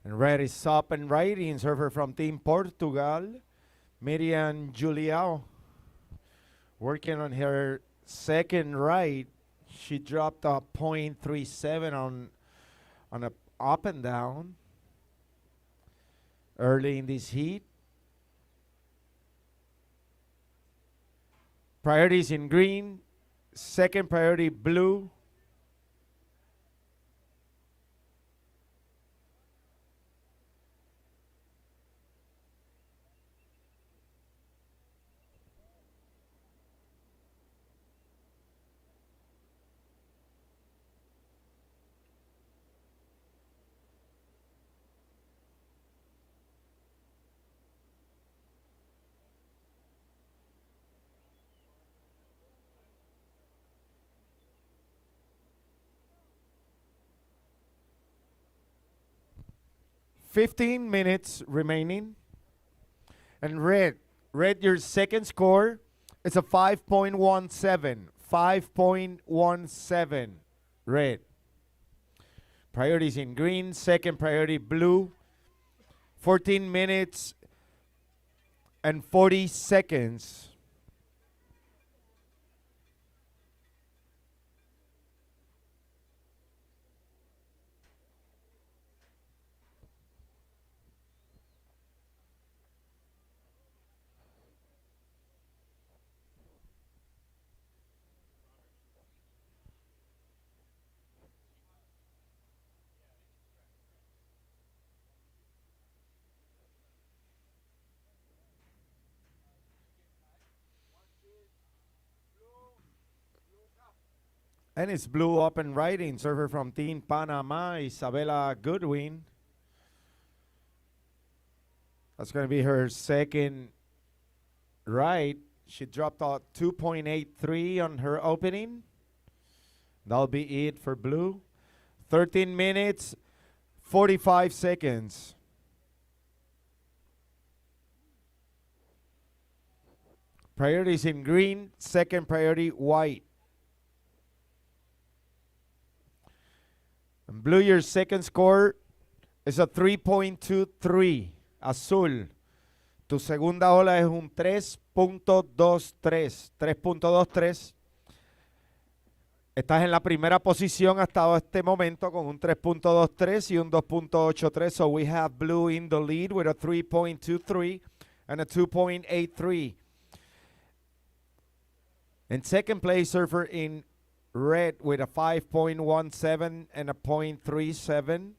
And red is up and riding, surfer from Team Portugal, Miriam Juliao, working on her second ride. She dropped a 0.37 on a up and down early in this heat. Priorities in green, second priority blue. Fifteen minutes remaining. And red, your second score is a 5.17. 5.17, red. Priorities in green, second priority blue. 14 minutes and 40 seconds. And it's blue up and riding, server from Team Panama, Isabella Goodwin. That's going to be her second ride. She dropped out 2.83 on her opening. That'll be it for blue. 13 minutes, 45 seconds. Priorities in green, second priority white. And blue, your second score is a 3.23. Azul, tu segunda ola es un 3.23. 3.23. Estás en la primera posición hasta este momento con un 3.23 y un 2.83. So we have blue in the lead with a 3.23 and a 2.83. And second place surfer in red with a 5.17 and a 0.37.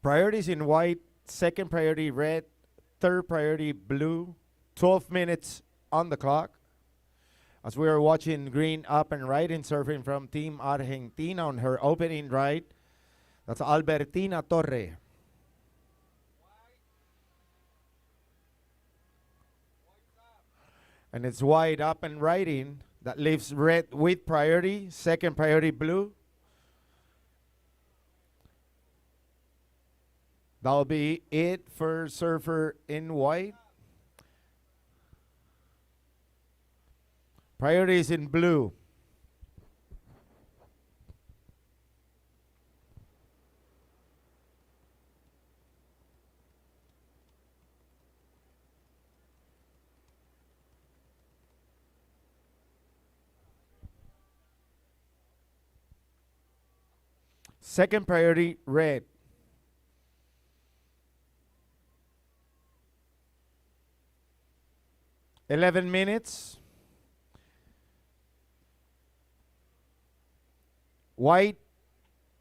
Priorities in white, second priority red, third priority blue. 12 minutes on the clock. As we are watching green up and right in surfing from Team Argentina on her opening right. That's Albertina Torre. And it's white up and right in. That leaves red with priority, second priority blue. That'll be it for surfer in white. Priorities in blue. Second priority red. $11. White,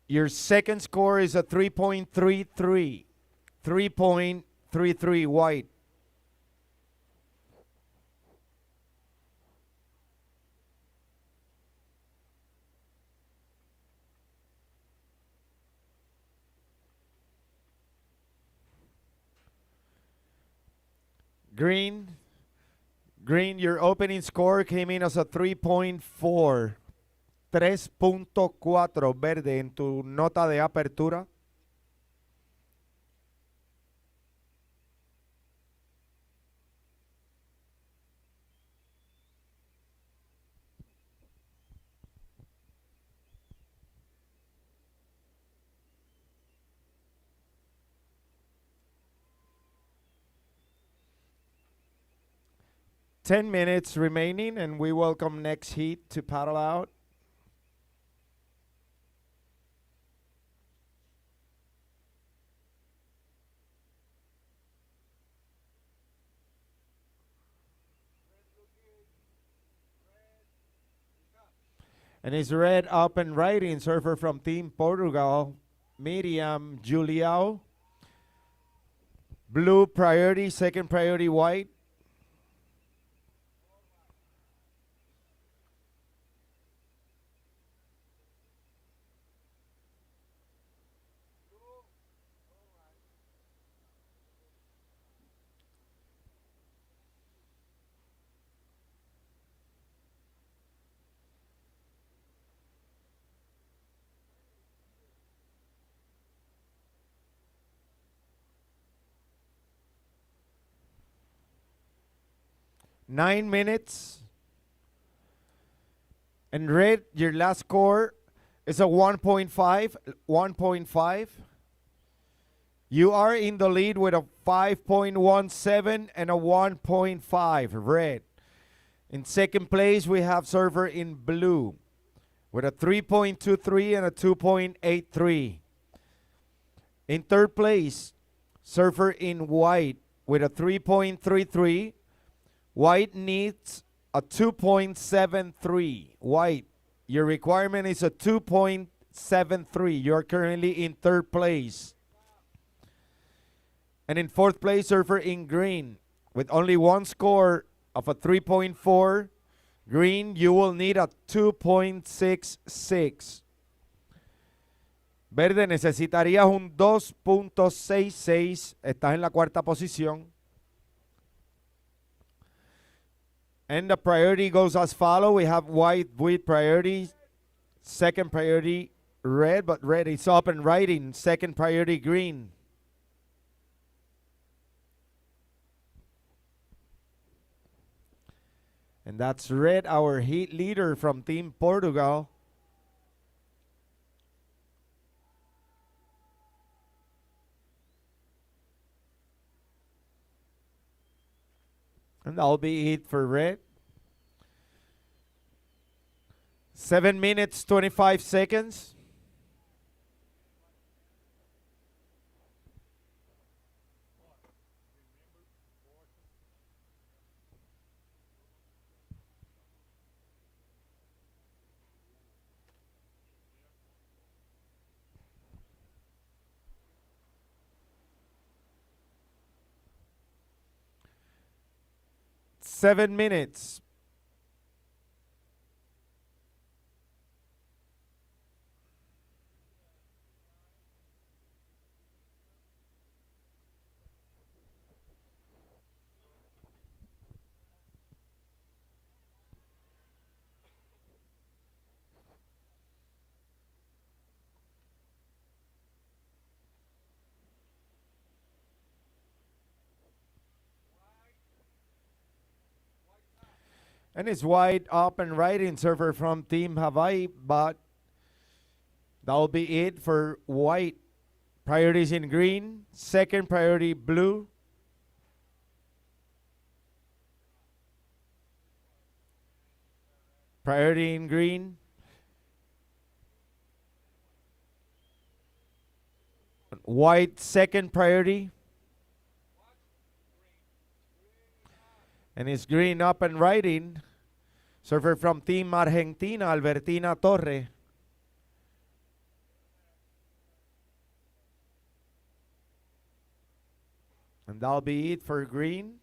your second score is a 3.33. 3.33 white. Green, your opening score came in as a 3.4. 3.4 verde en tu nota de apertura. Ten minutes remaining, and we welcome next heat to paddle out. And it's red up and right in surfer from Team Portugal, Miriam Juliao. Blue priority, second priority white. Nine minutes. And red, your last score is a 1.5. 1.5. You are in the lead with a 5.17 and a 1.5 red. In second place, we have surfer in blue with a 3.23 and a 2.83. In third place, surfer in white with a 3.33. White needs a 2.73. White, your requirement is a 2.73. You're currently in third place. And in fourth place, surfer in green with only one score of a 3.4. Green, you will need a 2.66. Verde, necesitarías un 2.66. Estás en la cuarta posición. And the priority goes as follows. We have white with priority, second priority red, but red is up and right in second priority green. And that's red, our heat leader from Team Portugal. And that'll be it for red. 7 minutes, 25 seconds. 7 minutes. And it's wide open right-in server from Team Hawaii, but that'll be it for white. Priorities in green, second priority blue. Priority in green. White second priority. And it's green up and riding. Surfer from Team Argentina, Albertina Torre. And that'll be it for green.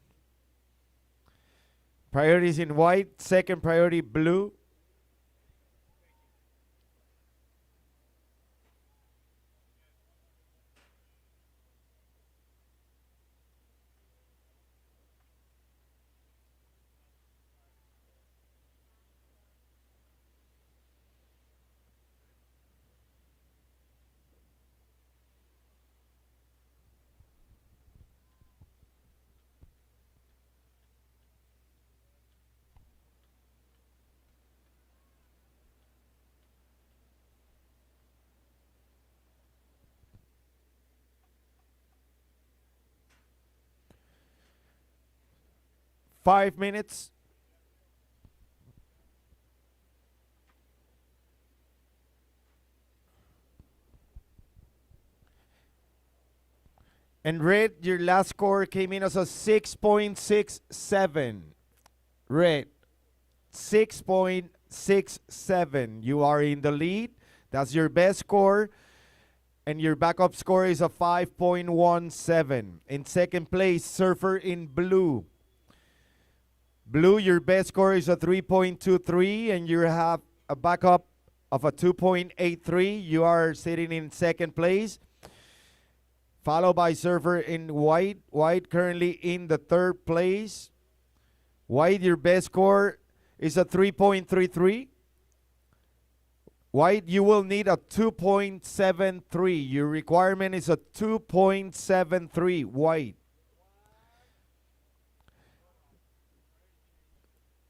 Priorities in white, second priority blue. Five minutes. And red, your last score came in as a 6.67. Red, 6.67. You are in the lead. That's your best score. And your backup score is a 5.17. In second place, surfer in blue. Blue, your best score is a 3.23, and you have a backup of a 2.83. You are sitting in second place. Followed by surfer in white. White currently in the third place. White, your best score is a 3.33. White, you will need a 2.73. Your requirement is a 2.73. White.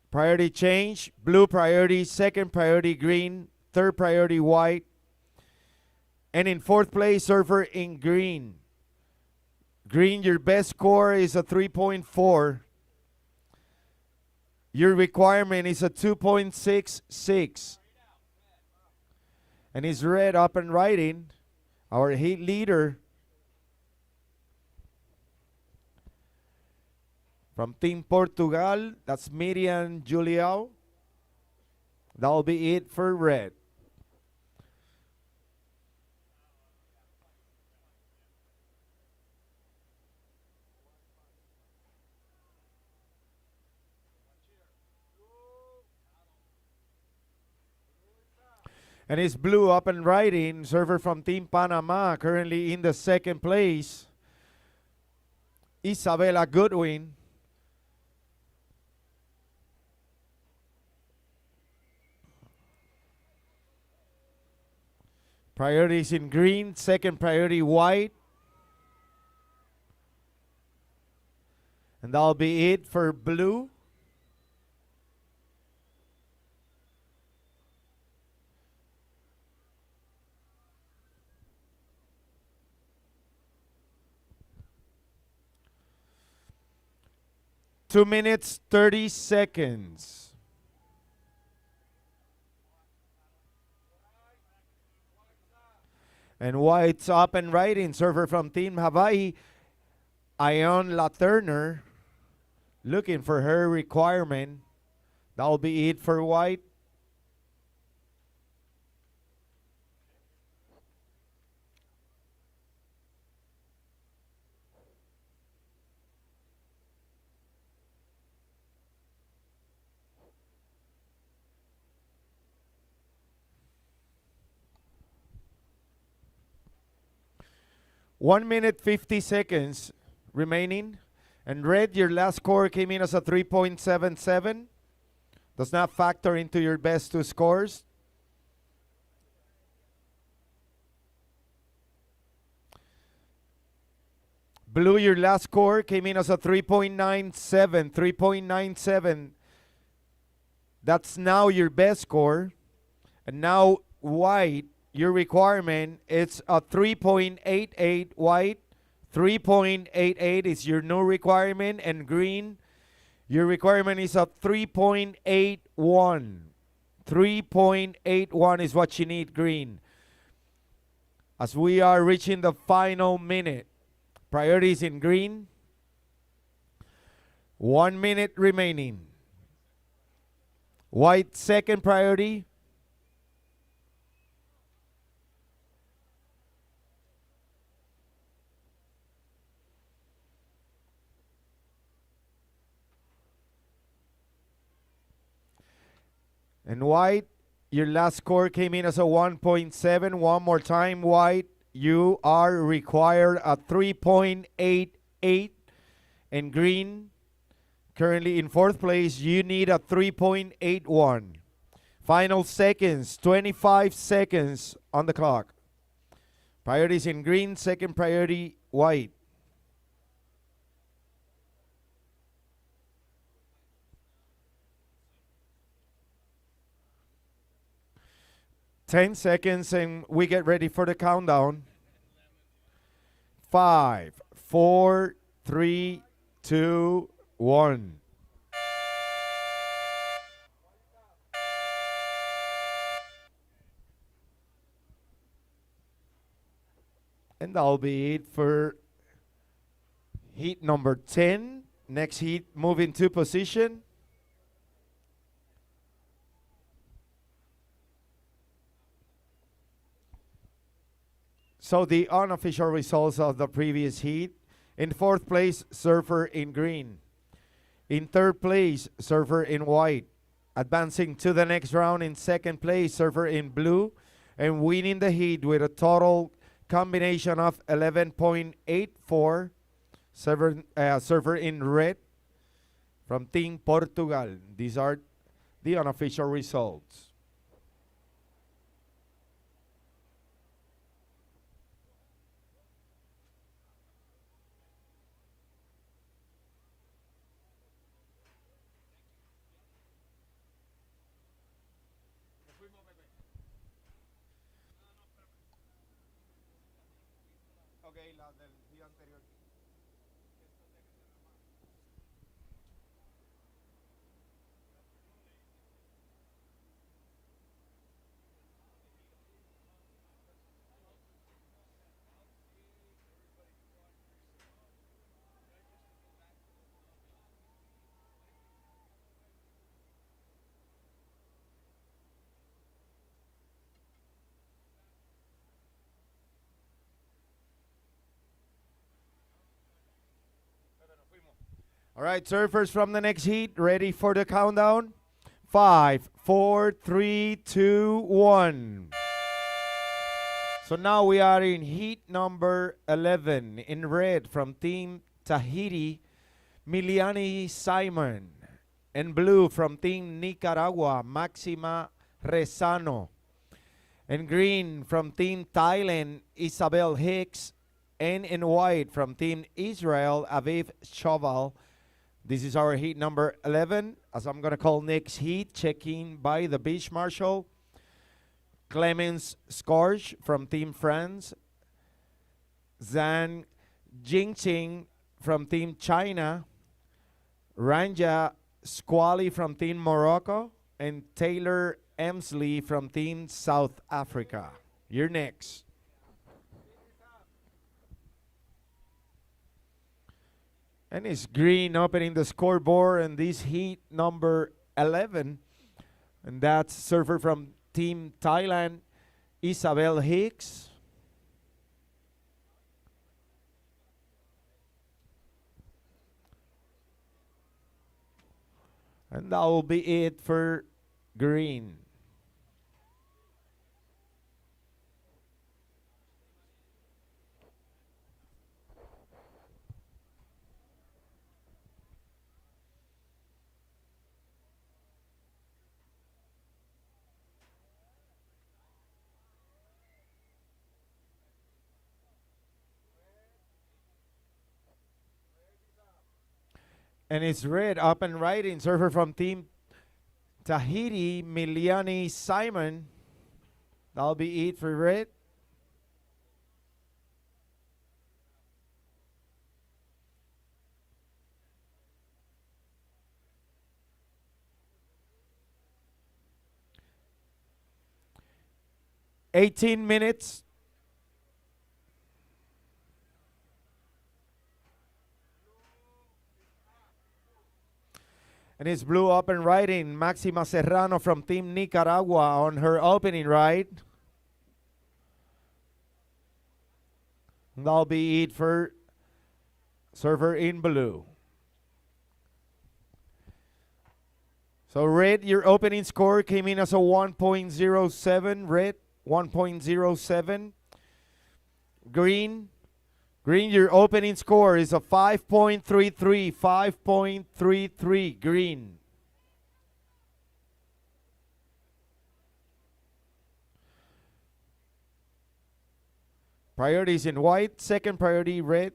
Priority change. Blue priority, second priority green, third priority white. And in fourth place, surfer in green. Green, your best score is a 3.4. Your requirement is a 2.66. And it's red up and riding. Our heat leader from Team Portugal, that's Miriam Juliao. That'll be it for red. And it's blue up and riding. Server from Team Panama, currently in the second place. Isabella Goodwin. Priorities in green, second priority white. And that'll be it for blue. Two minutes, 30 seconds. And white's up and riding. Server from Team Hawaii, Ion LaTurner, looking for her requirement. That'll be it for white. 1 minute 50 seconds remaining. And red, your last score came in as a 3.77. Does not factor into your best two scores. Blue, your last score came in as a 3.97. 3.97. That's now your best score. And now white, your requirement is a 3.88 white. 3.88 is your new requirement. And green, your requirement is a 3.81. 3.81 is what you need, green. As we are reaching the final minute. Priorities in green. 1 minute remaining. White, second priority. And white, your last score came in as a 1.7. One more time, white. You are required a 3.88. And green, currently in fourth place, you need a 3.81. Final seconds, 25 seconds on the clock. Priorities in green, second priority white. Ten seconds and we get ready for the countdown. 5, 4, 3, 2, 1. And that'll be it for heat number 10. Next heat, move into position. So the unofficial results of the previous heat. In fourth place, surfer in green. In third place, surfer in white. Advancing to the next round in second place, surfer in blue. And winning the heat with a total combination of 11.84, surfer in red from Team Portugal. These are the unofficial results. All right, surfers from the next heat, ready for the countdown? 5, 4, 3, 2, 1. So now we are in heat number 11. In red from Team Tahiti, Miliani Simon. In blue from Team Nicaragua, Maxima Rezano. In green from Team Thailand, Isabel Hicks. And in white from Team Israel, Aviv Choval. This is our heat number 11, as I'm going to call next heat, checking by the beach marshal. Clemens Scorch from Team France. Zhang Jingqing from Team China. Ranja Squally from Team Morocco. And Taylor Emsley from Team South Africa. You're next. And it's green opening the scoreboard in this heat number 11. And that's surfer from Team Thailand, Isabel Hicks. And that will be it for green. And it's red up and riding. Surfer from Team Tahiti, Miliani Simon. That'll be it for red. $18. And it's blue up and riding. Maxima Serrano from Team Nicaragua on her opening ride. That'll be it for surfer in blue. So red, your opening score came in as a 1.07. Red, 1.07. Green, your opening score is a 5.33. 5.33, green. Priorities in white, second priority red.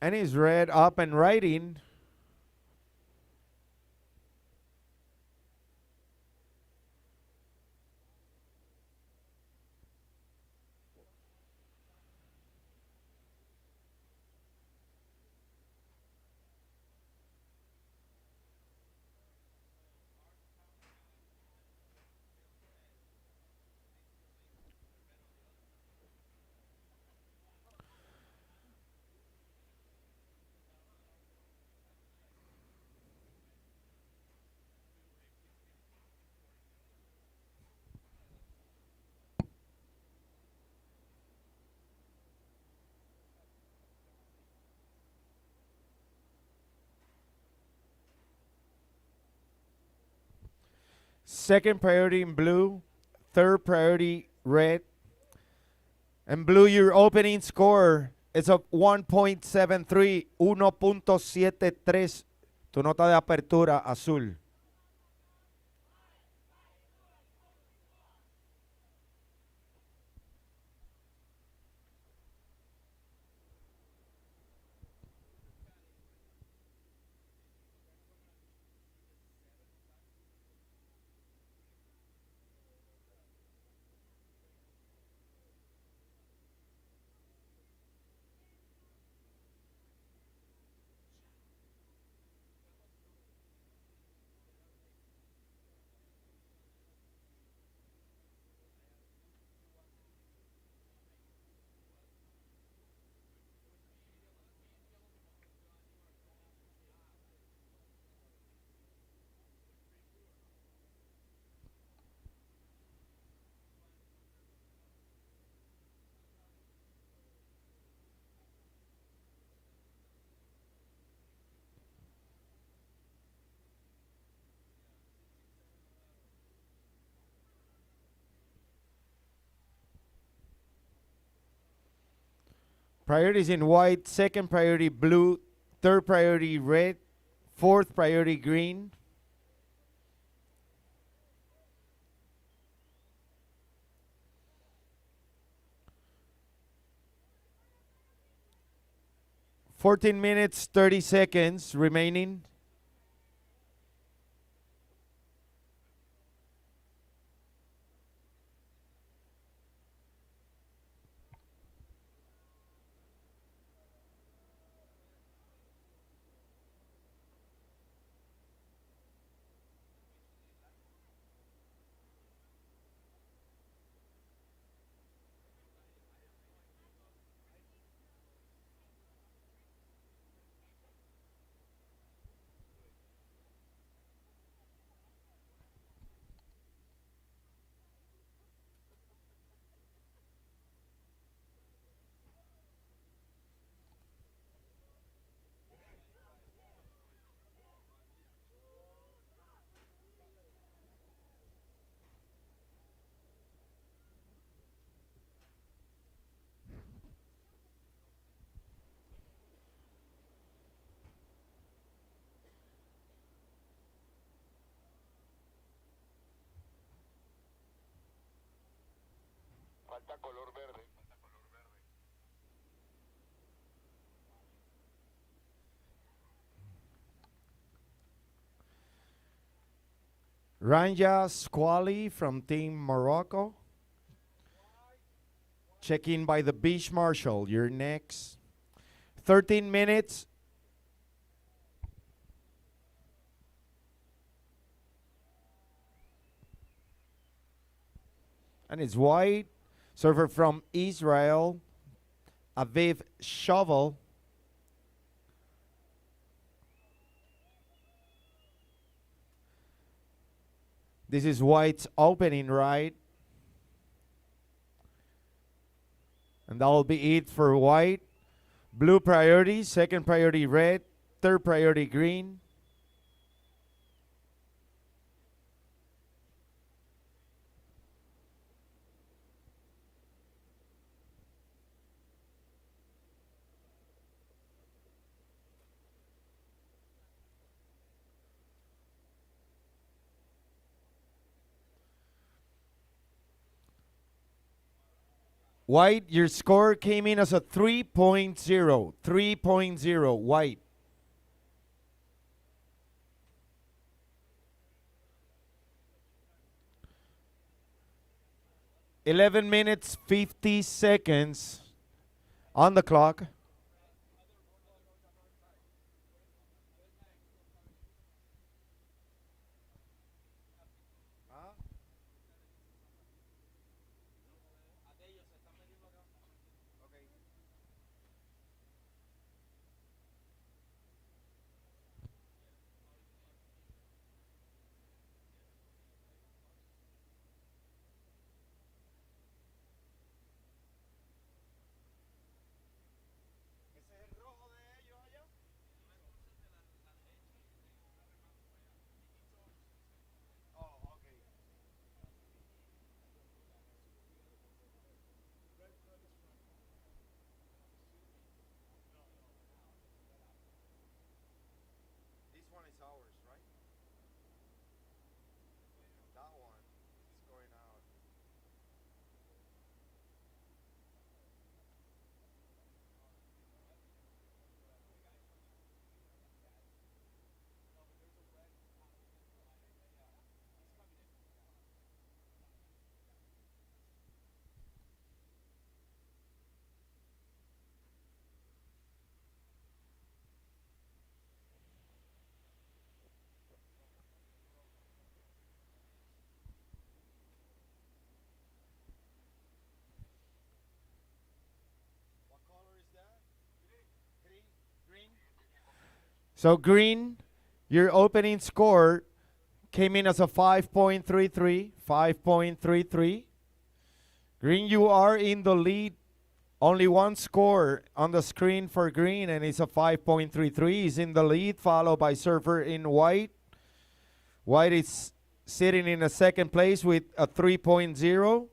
And is red up and riding. Second priority in blue, third priority red. And blue, your opening score is a 1.73, 1.73. Tu nota de apertura azul. Priorities in white, second priority blue, third priority red, fourth priority green. $14 30 remaining. Ranja Squally from Team Morocco. Check in by the beach marshal. You're next. 13 minutes. And it's white. Surfer from Israel, Aviv Shovel. This is white's opening right. And that will be it for white. Blue priority, second priority red, third priority green. White, your score came in as a 3.0. 3.0, white. (11 minutes 50 seconds on the clock. So green, your opening score came in as a 5.33. 5.33. Green, you are in the lead. Only one score on the screen for green, and it's a 5.33. He's in the lead, followed by surfer in white. White is sitting in a second place with a 3.0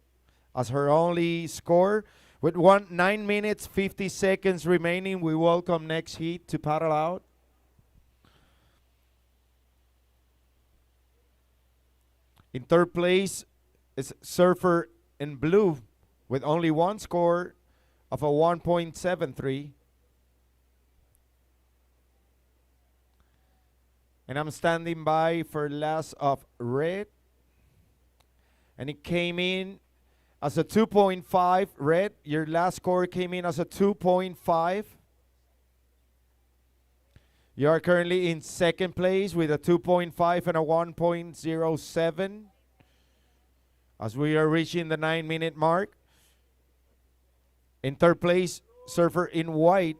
as her only score. With 9 minutes, 50 seconds remaining, we welcome next heat to paddle out. In third place is surfer in blue with only one score of a 1.73. And I'm standing by for last of red. And it came in as a 2.5. Red, your last score came in as a 2.5. You are currently in second place with a 2.5 and a 1.07 as we are reaching the 9-minute mark. In third place, surfer in white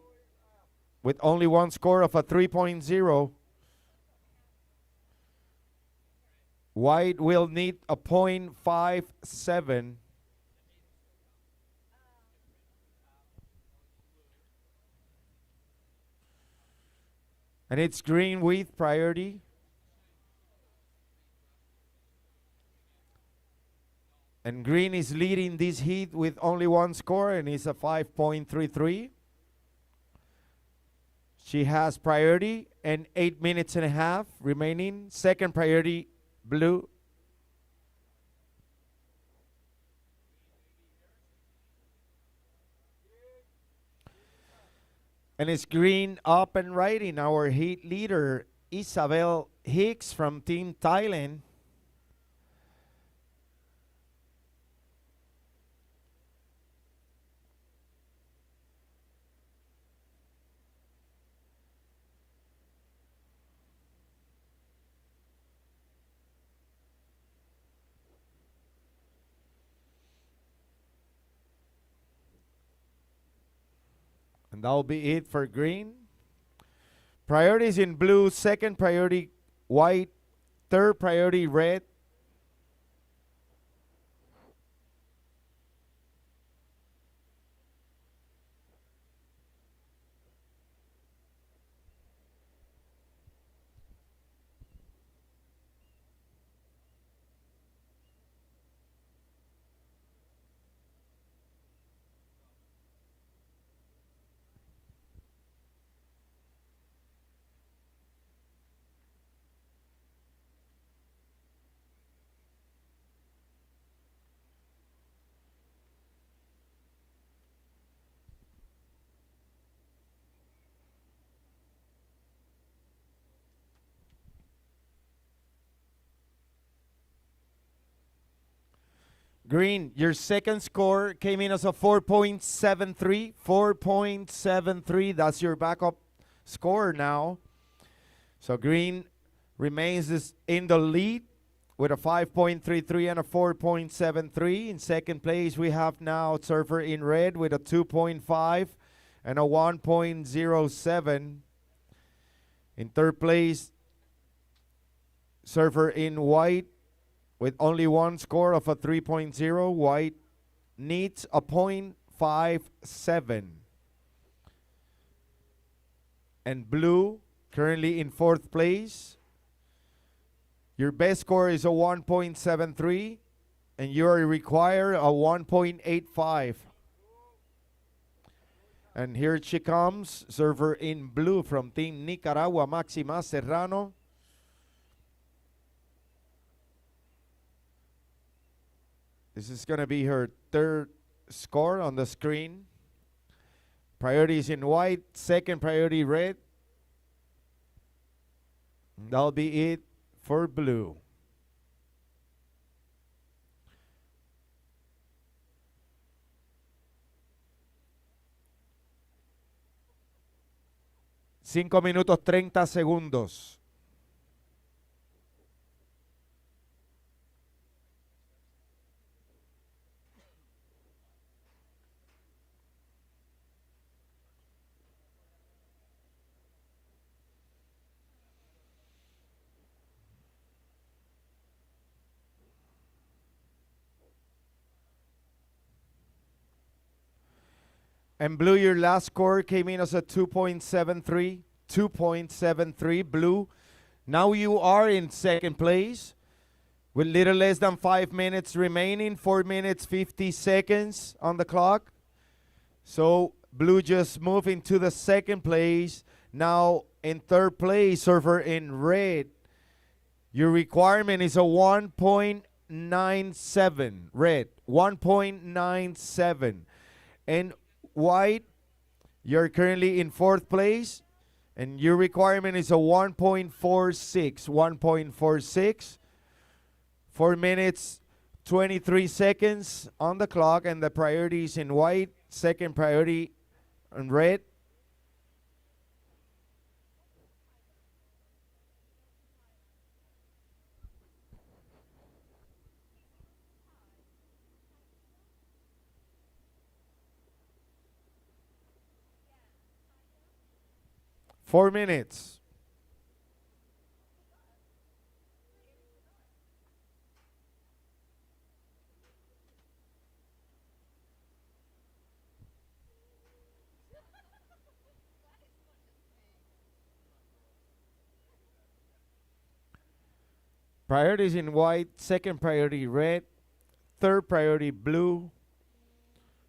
with only one score of a 3.0. White will need a 0.57. And it's green with priority. And green is leading this heat with only one score, and it's a 5.33. She has priority and 8 minutes and a half remaining. Second priority, blue. And it's green up and riding our heat leader, Isabel Hicks from Team Thailand. And that'll be it for green. Priorities in blue, second priority white, third priority red. Green, your second score came in as a 4.73. 4.73, that's your backup score now. So green remains in the lead with a 5.33 and a 4.73. In second place, we have now Surfer in red with a 2.5 and a 1.07. In third place, Surfer in white with only one score of a 3.0. White needs a 0.57. And blue, currently in fourth place. Your best score is a 1.73, and you require a 1.85. And here she comes, Surfer in blue from Team Nicaragua, Máxima Serrano. This is going to be her third score on the screen. Priorities in white, second priority red. That'll be it for blue. Cinco minutos 30 segundos. And blue, your last score came in as a 2.73. 2.73, blue. Now you are in second place with little less than 5 minutes remaining. 4 minutes, 50 seconds on the clock. So blue just moved into the second place. Now in third place, Surfer in red. Your requirement is a 1.97, red, 1.97. And white, you're currently in fourth place, and your requirement is a 1.46. 1.46. 4 minutes, 23 seconds on the clock, and the priorities in white, second priority in red. Four minutes. Priorities in white, second priority red, third priority blue,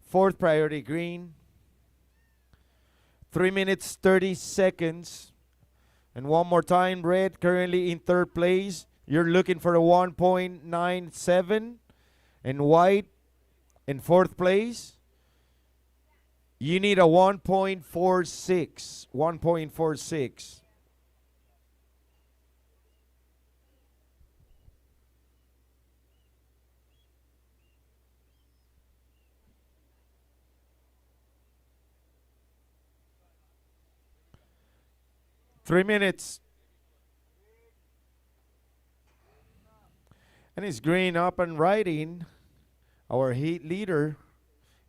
fourth priority green. 3 minutes, 30 seconds. And one more time, red currently in third place. You're looking for a 1.97. And white in fourth place. You need a 1.46. 1.46. Three minutes. And it's green up and riding. Our heat leader,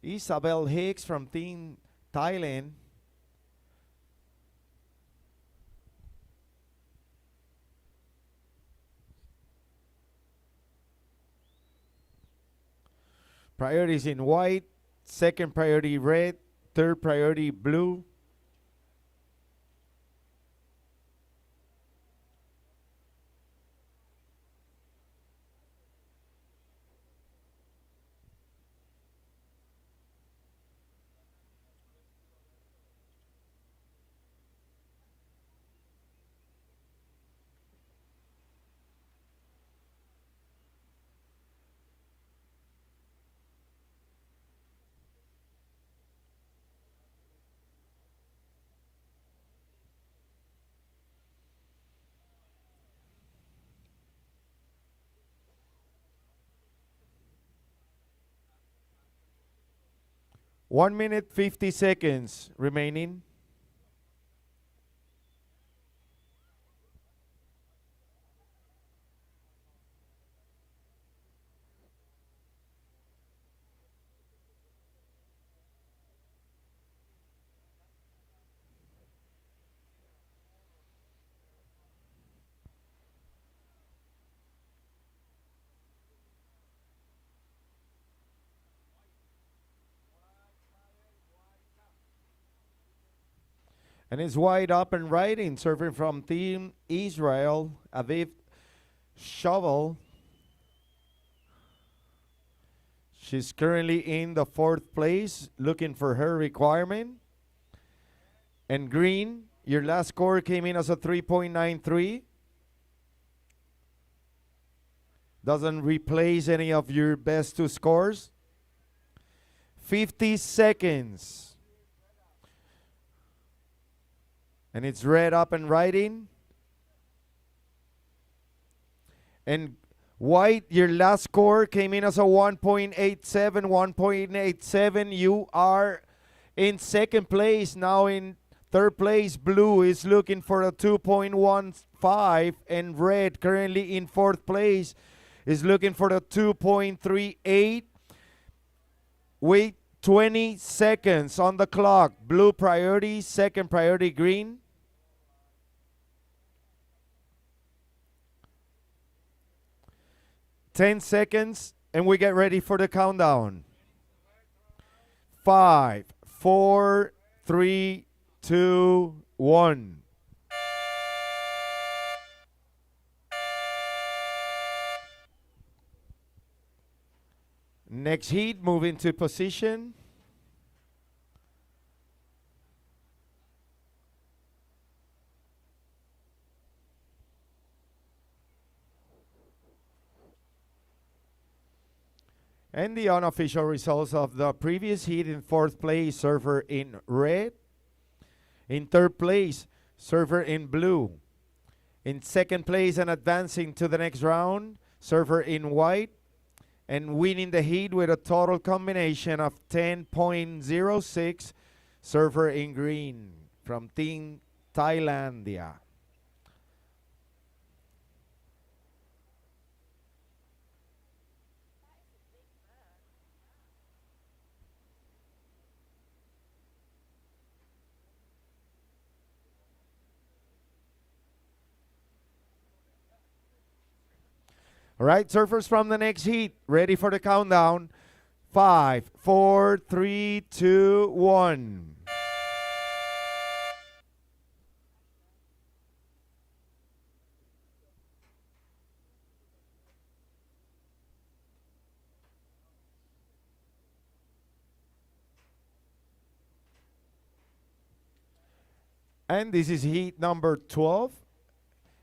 Isabel Hicks from Team Thailand. Priorities in white, second priority red, third priority blue. One minute, 50 seconds remaining. And it's wide up and riding, serving from Team Israel, Aviv Shovel. She's currently in the 4th place, looking for her requirement. And green, your last score came in as a 3.93. Doesn't replace any of your best 2 scores. 50 seconds. And it's red up and riding. And white, your last score came in as a 1.87. 1.87. You are in 2nd place. Now in 3rd place, blue is looking for a 2.15. And red, currently in 4th place, is looking for a 2.38. Wait 20 seconds on the clock. Blue priority, 2nd priority green. Ten seconds, and we get ready for the countdown. 5, 4, 3, 2, 1. Next heat, move into position. And the unofficial results of the previous heat: in 4th place, surfer in red. In 3rd place, surfer in blue. In 2nd place and advancing to the next round, surfer in white. And winning the heat with a total combination of 10.06, surfer in green from Team Thailandia. All right, surfers from the next heat, ready for the countdown. 5, 4, 3, 2, 1. And this is heat number 12.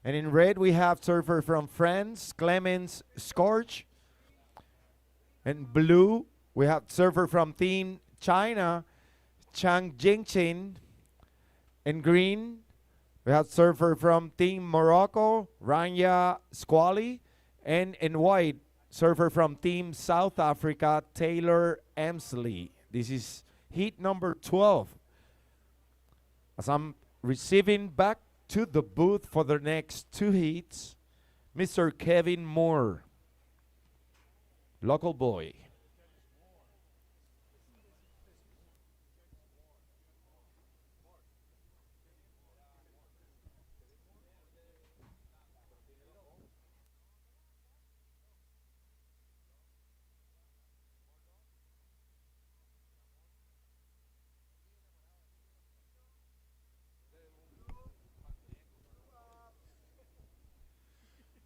And in red, we have surfer from France, Clemens Scorch. And blue, we have surfer from Team China, Chang Jingchin. In green, we have surfer from Team Morocco, Rania Squally. And in white, surfer from Team South Africa, Taylor Emsley. This is heat number 12. As I'm receiving back to the booth for the next two heats, Mr. Kevin Moore, local boy.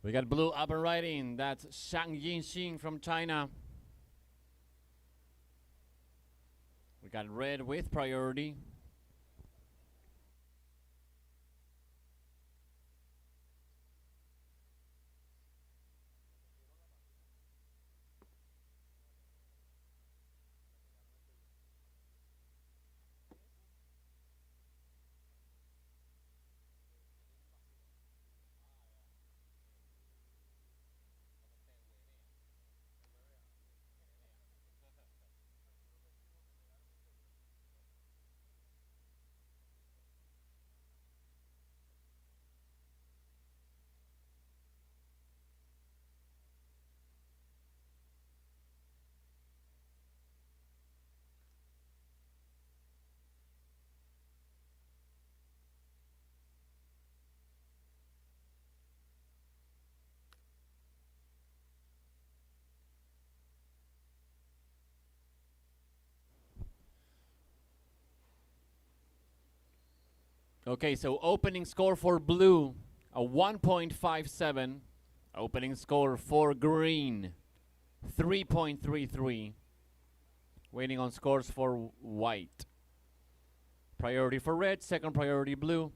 We got blue up and riding. That's Shang Yinxing from China. We got red with priority. Okay, so opening score for blue, a 1.57. Opening score for green, 3.33. Waiting on scores for white. Priority for red, second priority blue.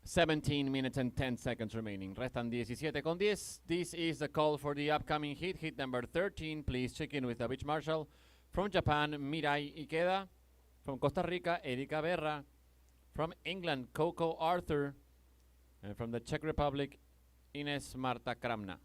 17 minutes and 10 seconds remaining. Restan 17 con 10. This is the call for the upcoming heat, heat number 13. Please check in with the beach marshal. From Japan, Mirai Ikeda. From Costa Rica, Erika Berra. From England, Coco Arthur. And from the Czech Republic, Ines Marta Kramna.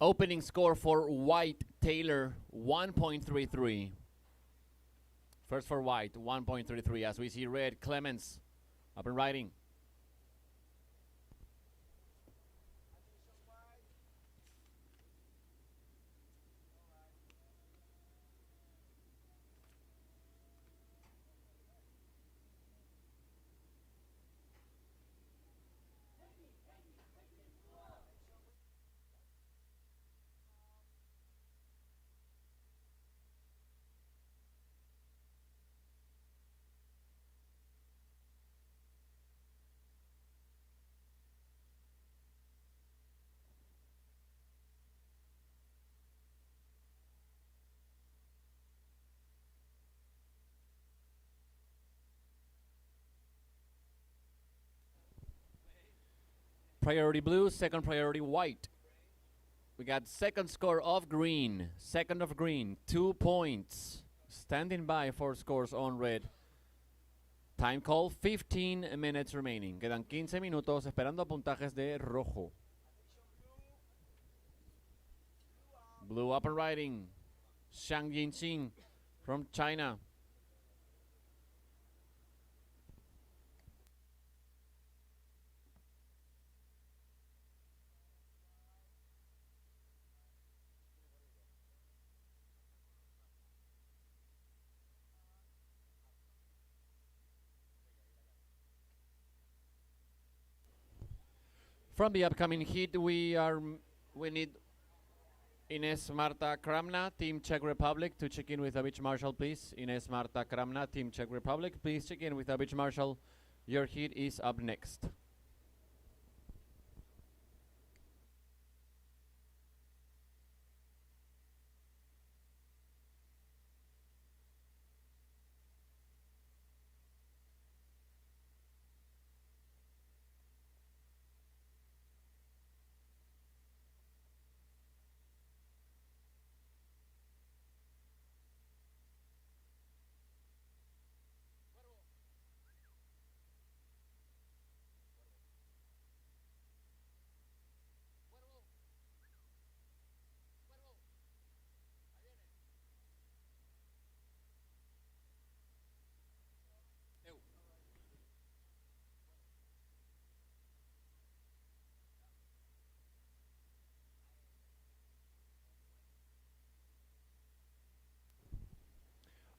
Opening score for white, Taylor, 1.33. First for white, 1.33. As we see red, Clemens, up and riding. Priority blue, second priority white. We got second score of green, second of green, 2 points. Standing by for scores on red. Time call, 15 minutes remaining. Quedan 15 minutos esperando puntajes de rojo. Blue up and riding. Shang Yinxing from China. From the upcoming heat, we need Ines Marta Kramna, Team Czech Republic, to check in with the beach marshal, please. Ines Marta Kramna, Team Czech Republic, please check in with the beach marshal. Your heat is up next.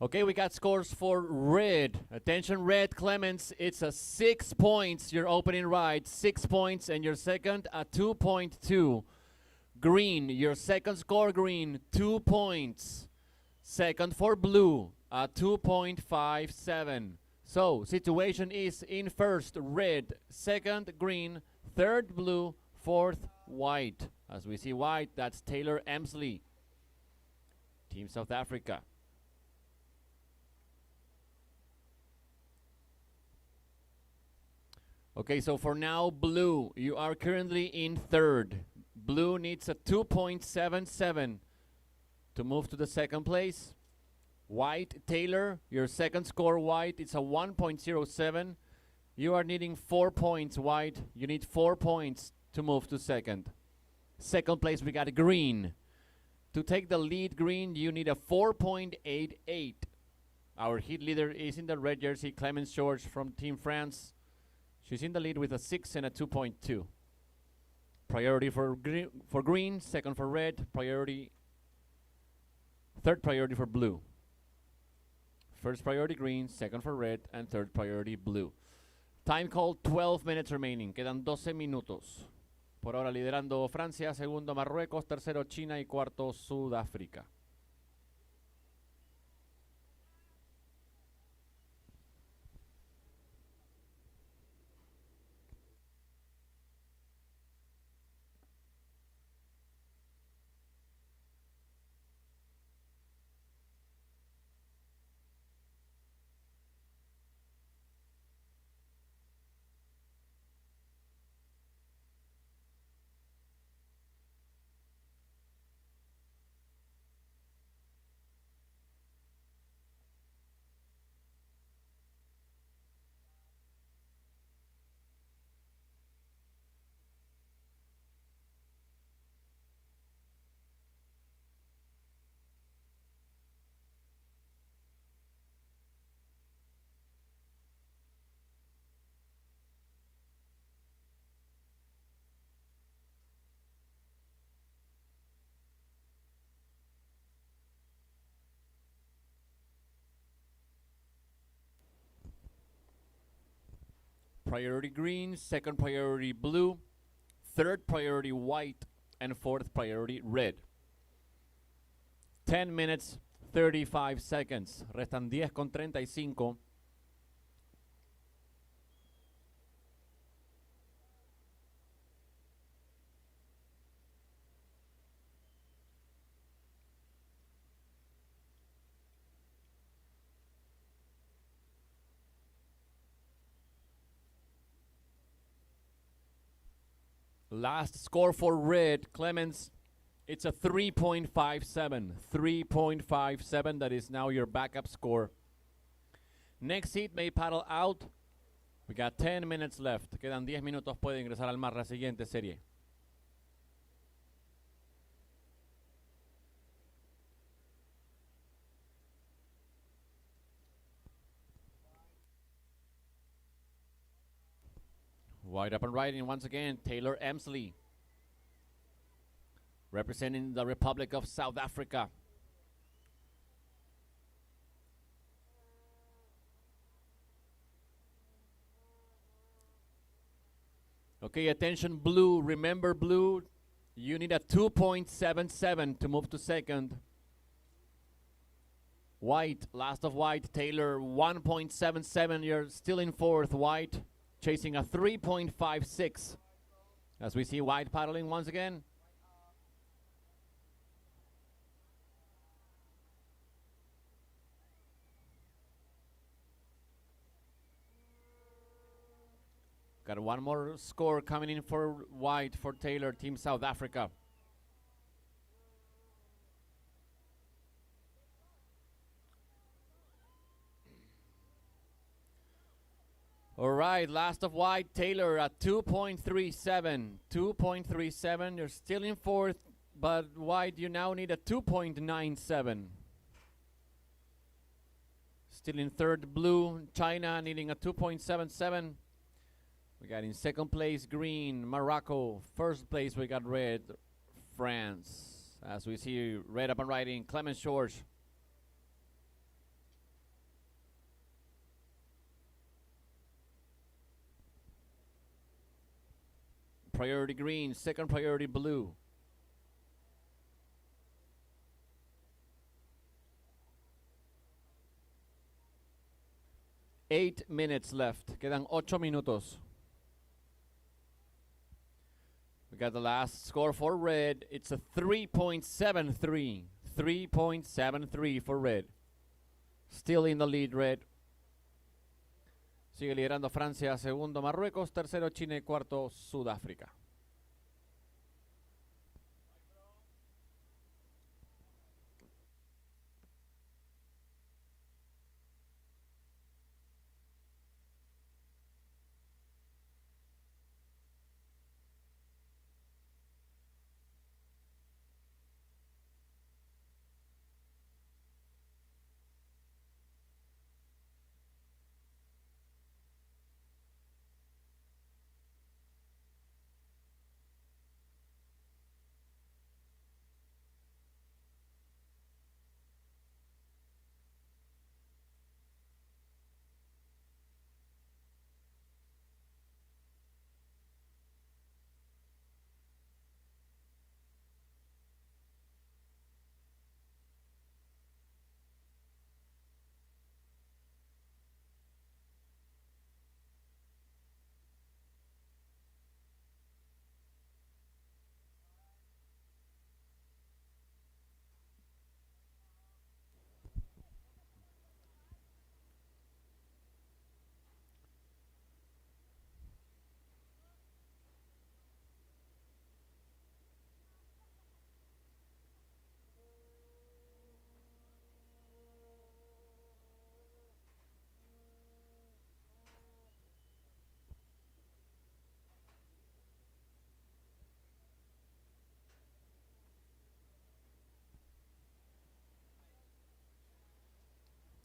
Okay, we got scores for red. Attention, red Clemens. It's a 6 points, your opening ride, 6 points, and your second a 2.2. Green, your second score, green, 2 points. Second for blue, a 2.57. So, situation is in first, red, second, green, third, blue, fourth, white. As we see white, that's Taylor Emsley, Team South Africa. Okay, so for now, blue, you are currently in third. Blue needs a 2.77 to move to the second place. White, Taylor, your second score, white, it's a 1.07. You are needing 4 points, white. You need 4 points to move to second. Second place, we got green. To take the lead, green, you need a 4.88. Our heat leader is in the red jersey, Clemence George from Team France. She's in the lead with a 6 and a 2.2. Priority for green, second for red, third priority for blue. First priority green, second for red, and third priority blue. Time called, 12 minutes remaining. Quedan 12 minutos. Por ahora liderando Francia, segundo Marruecos, tercero China y cuarto Sudáfrica. Priority green, second priority blue, third priority white, and fourth priority red. 10 minutes, 35 seconds. Restan 10:35. Last score for red, Clemens, it's a 3.57. 3.57, that is now your backup score. Next heat may paddle out. We got 10 minutes left. Quedan 10 minutos, puede ingresar al mar la siguiente serie. Wide up and riding once again, Taylor Emsley, representing the Republic of South Africa. Okay, attention blue. Remember blue, you need a 2.77 to move to second. White, last of white, Taylor 1.77. You're still in fourth. White chasing a 3.56. As we see white paddling once again. Got one more score coming in for white for Taylor, Team South Africa. All right, last of white, Taylor at 2.37. 2.37, you're still in fourth, but white, you now need a 2.97. Still in third, blue, China needing a 2.77. We got in second place, green, Morocco. First place, we got red, France. As we see, red up and riding, Clemens George. Priority green, second priority blue. Eight minutes left. Quedan 8 minutos. We got the last score for red. It's a 3.73. 3.73 for red. Still in the lead, red. Sigue liderando Francia, segundo Marruecos, tercero China y cuarto Sudáfrica.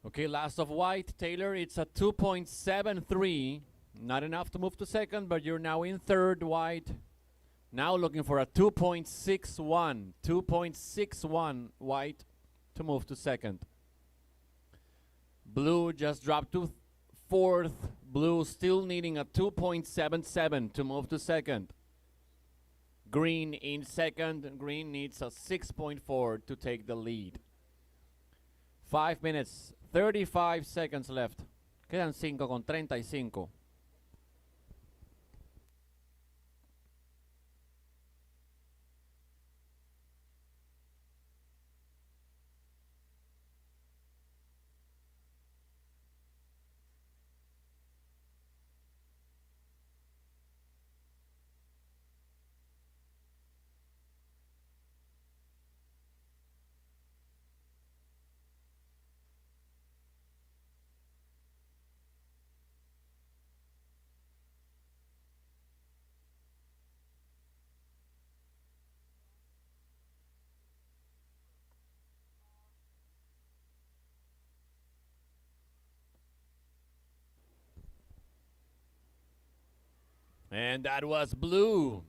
Okay, last of white, Taylor, it's a 2.73. Not enough to move to second, but you're now in third, white. Now looking for a 2.61. 2.61, white, to move to second. Blue just dropped to fourth. Blue still needing a 2.77 to move to second. Green in second. Green needs a 6.4 to take the lead. 5 minutes, 35 seconds left. Quedan 5:35. And that was blue.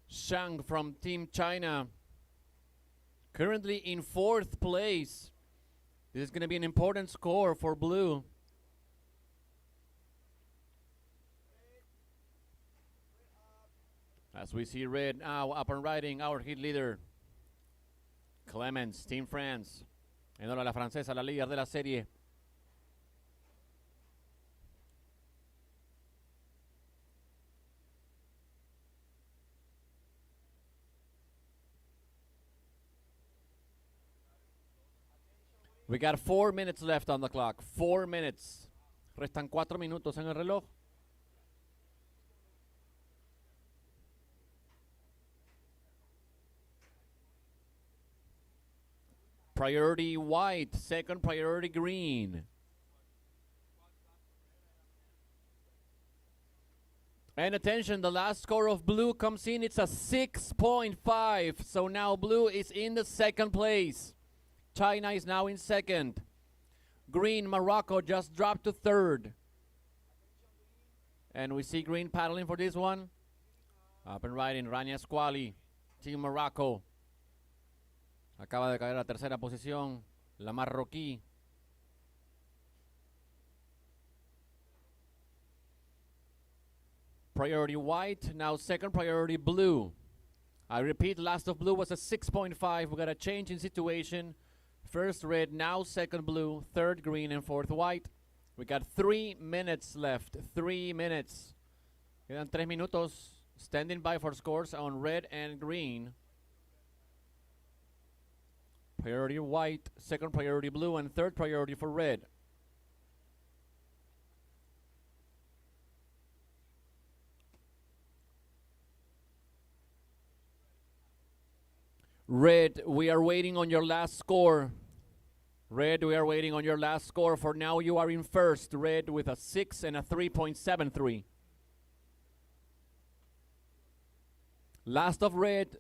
Shang from Team China. Currently in fourth place. This is going to be an important score for blue. As we see red now up and riding our heat leader, Clemens, Team France. En honor a la francesa, la líder de la serie. We got 4 minutes left on the clock. 4 minutes. Restan 4 minutos en el reloj. Priority white, second priority green. And attention, the last score of blue comes in. It's a 6.5. So now blue is in the second place. China is now in second. Green, Morocco just dropped to third. And we see green paddling for this one. Up and riding, Rania Squali, Team Morocco. Acaba de caer a la tercera posición, la marroquí. Priority white, now second priority blue. I repeat, last of blue was a 6.5. We got a change in situation. First red, now second blue, third green, and fourth white. We got 3 minutes left. 3 minutes. Quedan 3 minutos. Standing by for scores on red and green. Priority white, second priority blue, and third priority for red. Red, we are waiting on your last score. Red, we are waiting on your last score. For now, you are in first. Red with a 6 and a 3.73. Last of red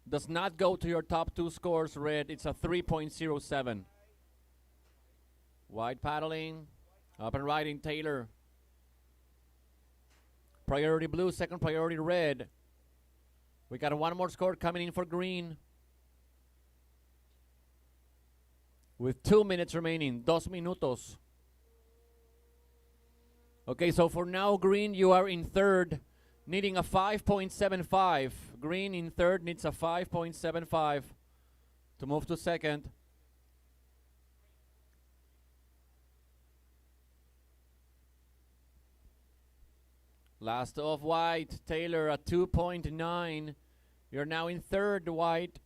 does not go to your top 2 scores. Red, it's a 3.07. White paddling. Up and riding, Taylor. Priority blue, second priority red. We got one more score coming in for green. With 2 minutes remaining, 2 minutos. Okay, so for now, green, you are in third, needing a 5.75. Green in third needs a 5.75 to move to second. Last of white, Taylor at 2.9. You're now in third, white,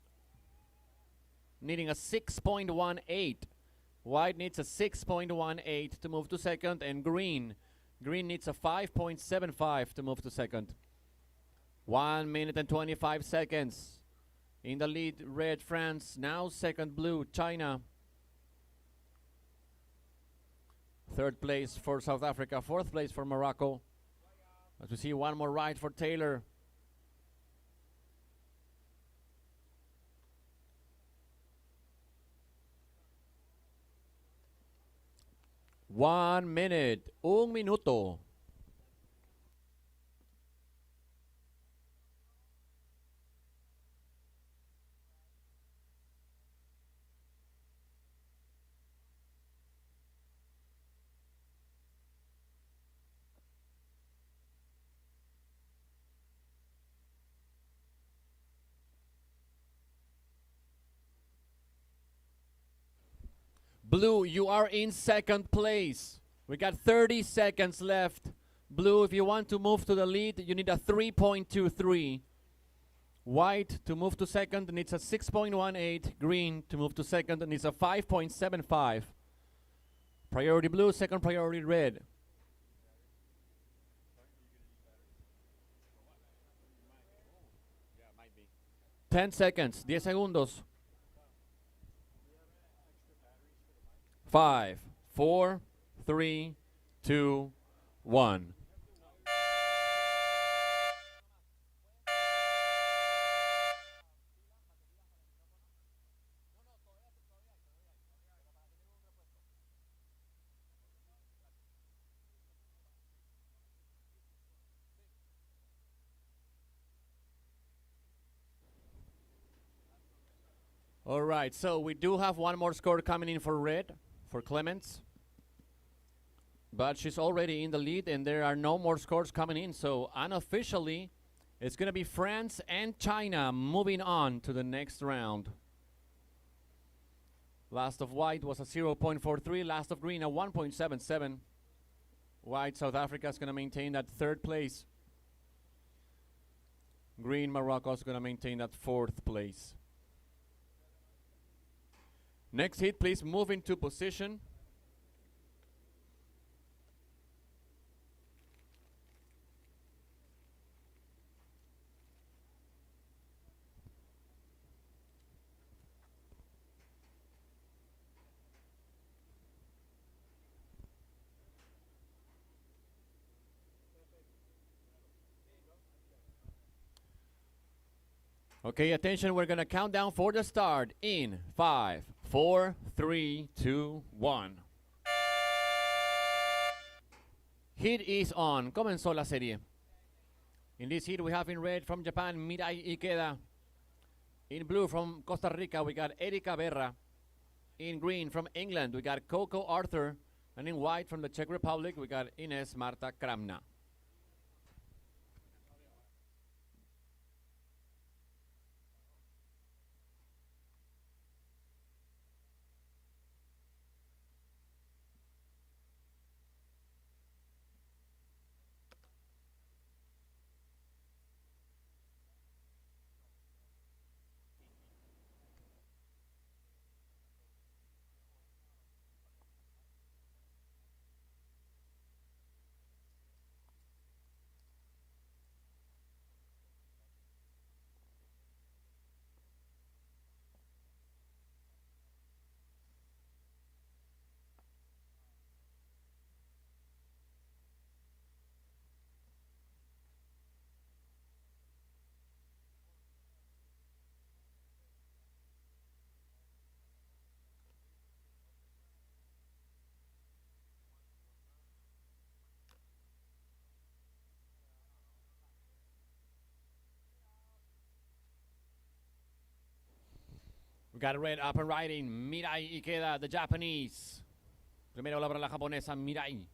needing a 6.18. White needs a 6.18 to move to second, and green needs a 5.75 to move to second. 1 minute and 25 seconds. In the lead, red, France. Now second, blue, China. Third place for South Africa. Fourth place for Morocco. As we see one more ride for Taylor. One minute, un minuto. Blue, you are in second place. We got 30 seconds left. Blue, if you want to move to the lead, you need a 3.23. White, to move to second, needs a 6.18. Green, to move to second, needs a 5.75. Priority blue, second priority red. Yeah, 10 seconds, 10 segundos. 5, 4, 3, 2, 1. All right, so we do have one more score coming in for red, for Clemens. But she's already in the lead, and there are no more scores coming in. So unofficially, It's going to be France and China moving on to the next round. Last of white was a 0.43. Last of green a 1.77. White South Africa is going to maintain that third place. Green Morocco is going to maintain that fourth place. Next hit, please move into position. Okay, attention, we're going to count down for the start in 5, 4, 3, 2, 1. Heat is on. Comenzó la serie. In this heat, we have in red from Japan, Mirai Ikeda. In blue from Costa Rica, we got Erika Berra. In green from England, we got Coco Arthur. And in white from the Czech Republic, we got Ines Marta Kramna. We got red up and riding. Mirai Ikeda, the Japanese. Primera ola para la japonesa, Mirai.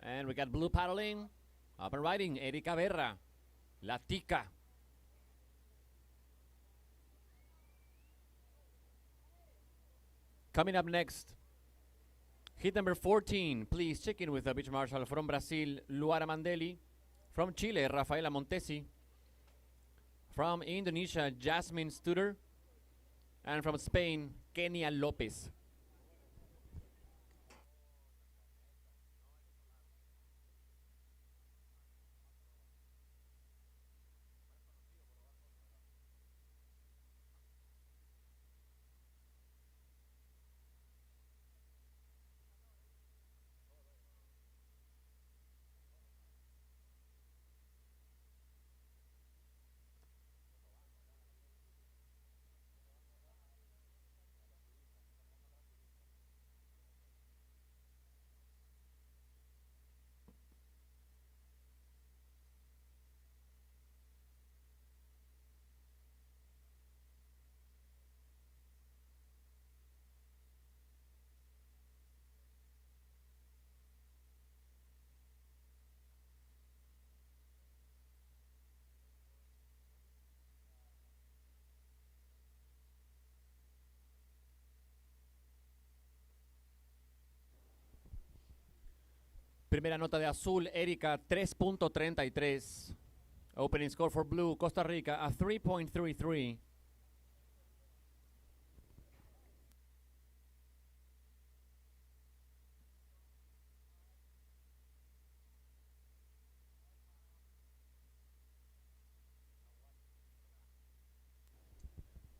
And we got blue paddling. Up and riding, Erika Berra. La Tica. Coming up next, hit number 14. Please check in with the beach marshal from Brazil, Luara Mandeli. From Chile, Rafaela Montesi. From Indonesia, Jasmine Studer. And from Spain, Kenia Lopez. Primera nota de azul, Erika, 3.33. Opening score for blue, Costa Rica, a 3.33.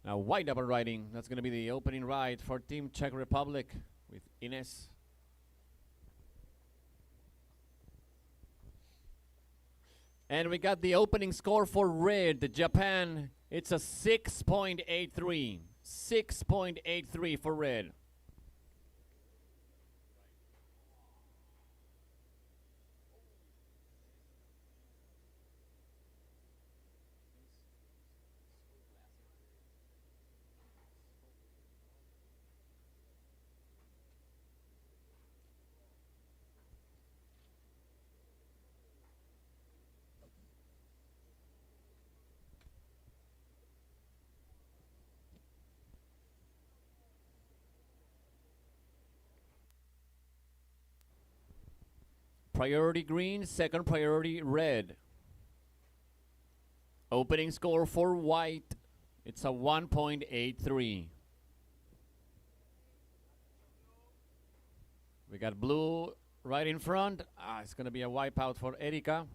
Now white double riding. That's going to be the opening ride for Team Czech Republic with Ines. And we got the opening score for red, Japan. It's a 6.83. 6.83 for red. Priority green, second priority red. Opening score for white, it's a 1.83. We got blue right in front. It's going to be a wipeout for Erika.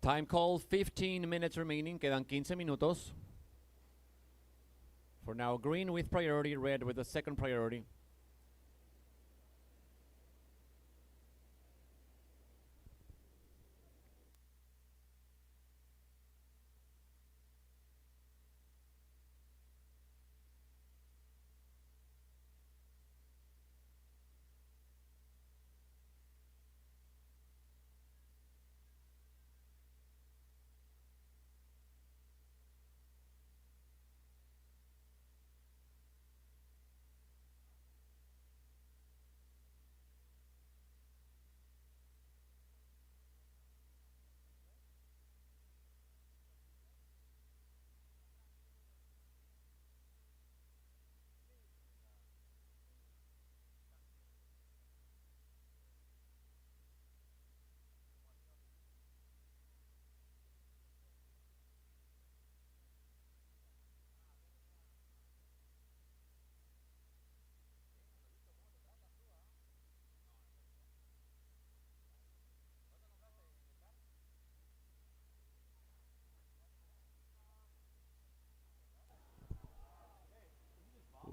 Time call, 15 minutes remaining. Quedan 15 minutos. For now, green with priority, red with the second priority.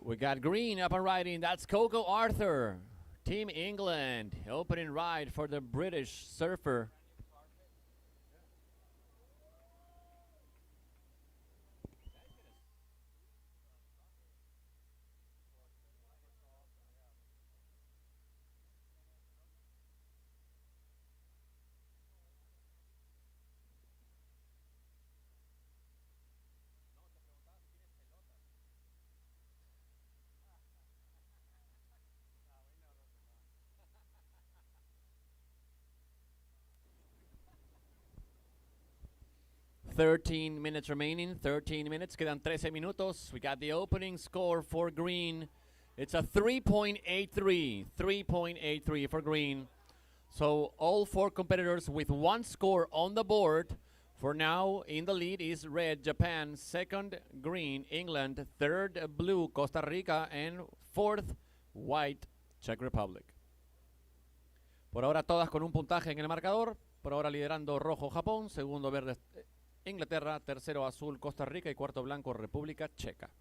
We got green up and riding. That's Coco Arthur. Team England. Opening ride for the British surfer. Thirteen minutes remaining. 13 minutes. Quedan 13 minutos. We got the opening score for green. It's a 3.83. 3.83 for green. So all four competitors with one score on the board. For now, in the lead is red, Japan. Second, green, England. Third, blue, Costa Rica. And fourth, white, Czech Republic. Por ahora todas con un puntaje en el marcador. Por ahora liderando rojo, Japón. Segundo, verde, Inglaterra. Tercero, azul, Costa Rica. Y cuarto, blanco, República Checa.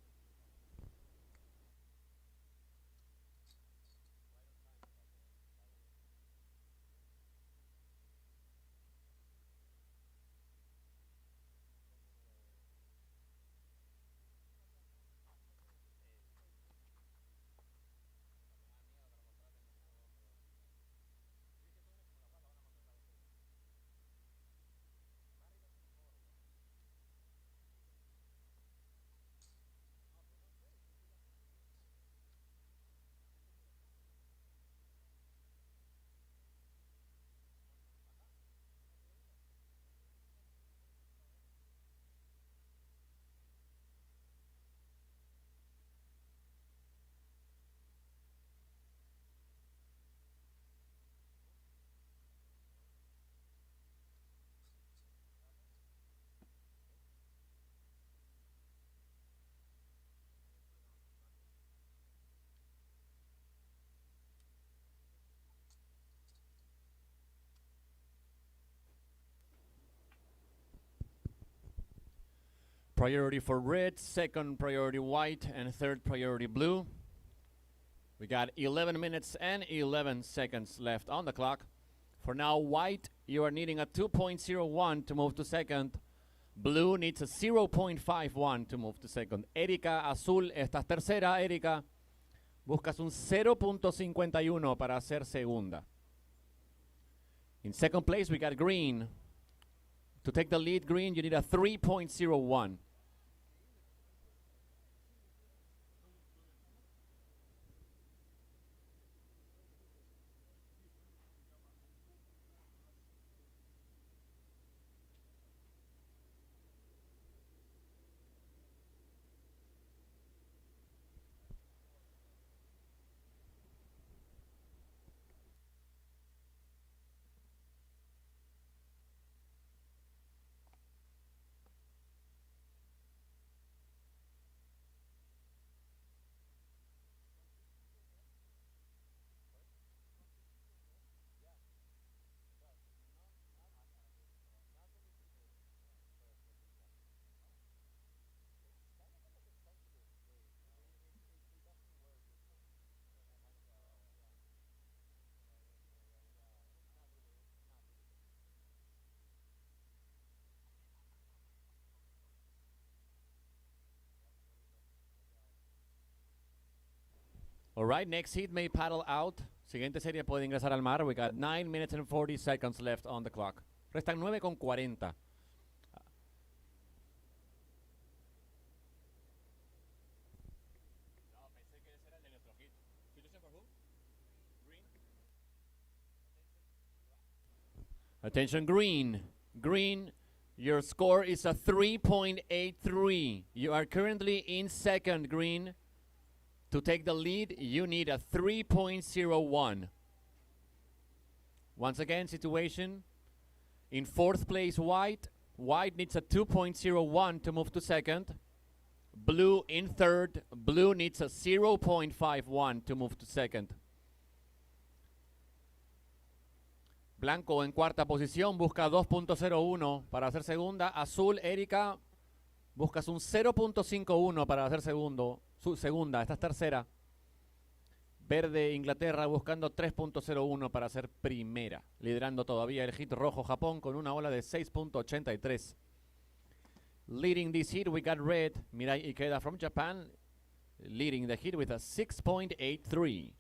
Priority for red, second priority white, and third priority blue. We got 11 minutes and 11 seconds left on the clock. For now, white, you are needing a 2.01 to move to second. Blue needs a 0.51 to move to second. Erika, azul, estás tercera, Erika. Buscas un 0.51 para hacer segunda. In second place, we got green. To take the lead, green, you need a 3.01. All right, next heat may paddle out. Siguiente serie puede ingresar al mar. We got 9 minutes and 40 seconds left on the clock. Restan 9:40. Attention, green. Green, your score is a 3.83. You are currently in second, green. To take the lead, you need a 3.01. Once again, situation. In fourth place, white. White needs a 2.01 to move to second. Blue in third. Blue needs a 0.51 to move to second. Blanco en cuarta posición busca 2.01 para hacer segunda. Azul, Erika, buscas un 0.51 para hacer segunda. Esta es tercera. Verde, Inglaterra, buscando 3.01 para hacer primera. Liderando todavía el hit rojo, Japón, con una ola de 6.83. Leading this hit, we got red. Mirai Ikeda from Japan, leading the hit with a 6.83.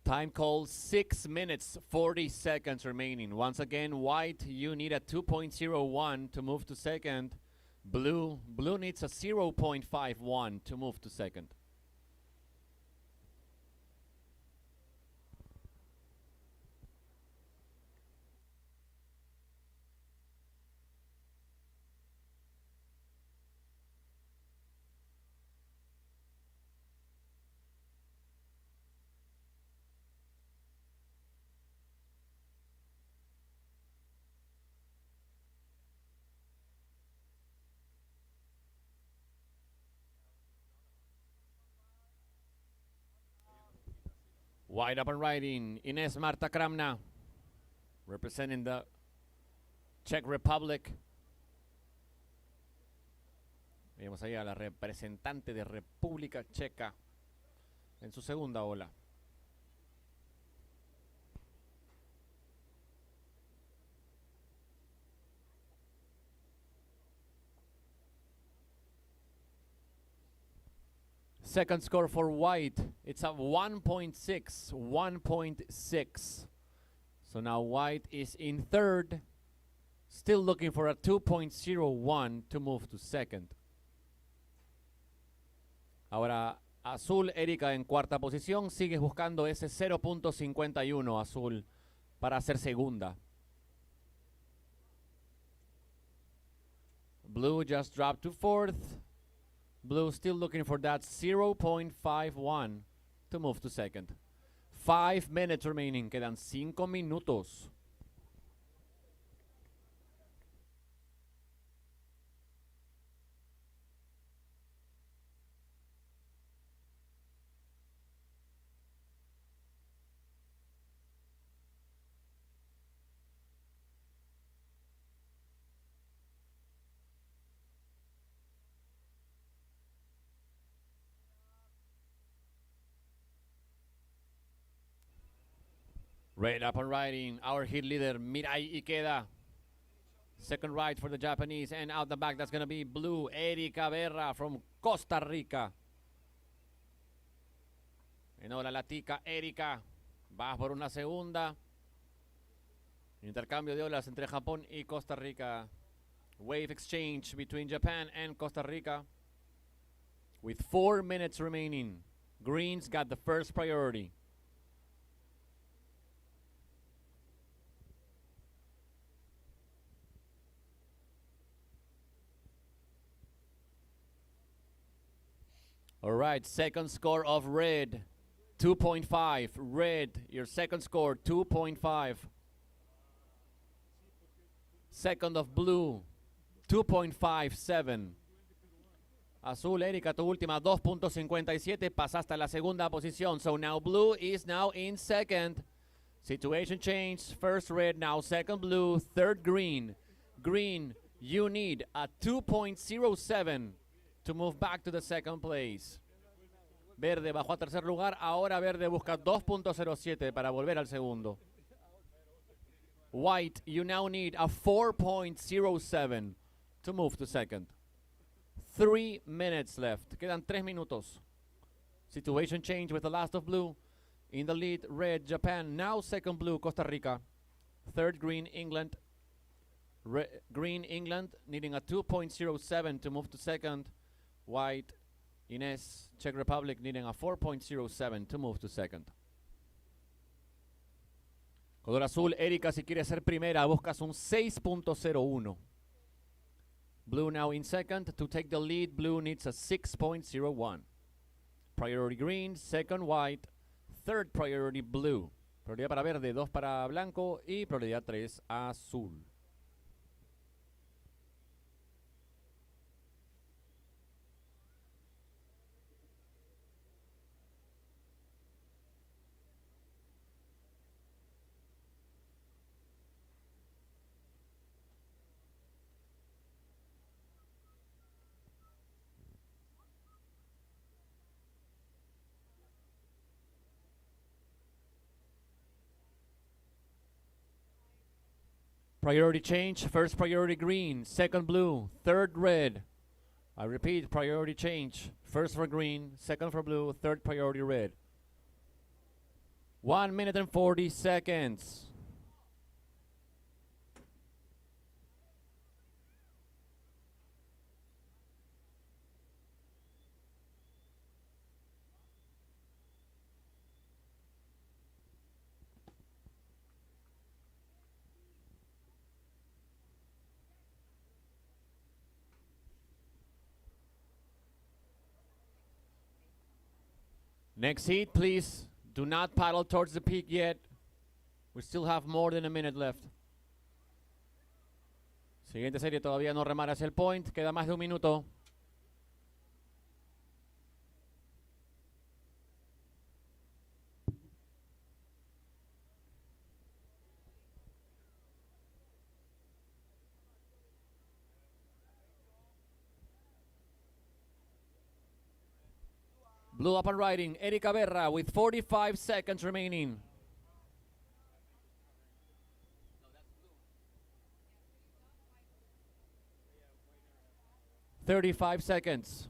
Time call 6 minutes, 40 seconds remaining. Once again, white, you need a 2.01 to move to second. Blue needs a 0.51 to move to second. Wide up and riding, Inés Marta Kramna, representing the Czech Republic. Vemos ahí a la representante de República Checa en su segunda ola. Second score for white, it's a 1.6. So now white is in third, still looking for a 2.01 to move to second. Ahora azul, Erika en cuarta posición, sigues buscando ese 0.51 azul para hacer segunda. Blue just dropped to fourth. Blue still looking for that 0.51 to move to second. 5 minutes remaining. Quedan 5 minutos. Red up and riding. Our hit leader, Mirai Ikeda. Second ride for the Japanese. And out the back, that's going to be blue, Erika Berra from Costa Rica. En hola la tica Erika. Va por una segunda. Intercambio de olas entre Japón y Costa Rica. Wave exchange between Japan and Costa Rica. With 4 minutes remaining. Greens got the first priority. All right, second score of red, 2.5. Red, your second score, 2.5. Second of blue, 2.57. Azul, Erika, tu última, 2.57. Pasaste a la segunda posición. So now blue is now in second. Situation change. First red, now second blue, third green. Green, you need a 2.07 to move back to the second place. Verde bajó a tercer lugar. Ahora Verde busca 2.07 para volver al segundo. White, you now need a 4.07 to move to second. 3 minutes left. Quedan 3 minutos. Situation change with the last of blue. In the lead, red, Japan. Now second blue, Costa Rica. Third green, England. Green, England, needing a 2.07 to move to second. White, Ines, Czech Republic, needing a 4.07 to move to second. Color azul, Erika, si quieres ser primera, buscas un 6.01. Blue now in second. To take the lead, blue needs a 6.01. Priority green, second white, third priority blue. Prioridad para verde, 2 para blanco y prioridad 3 azul. Priority change, first priority green, second blue, third red. I repeat, priority change, first for green, second for blue, third priority red. 1 minute and 40 seconds. Next heat, please. Do not paddle towards the peak yet. We still have more than a minute left. Siguiente serie, todavía no remar hacia el point. Queda más de un minuto. Blue up and riding, Erika Berra with 45 seconds remaining. $35 seconds.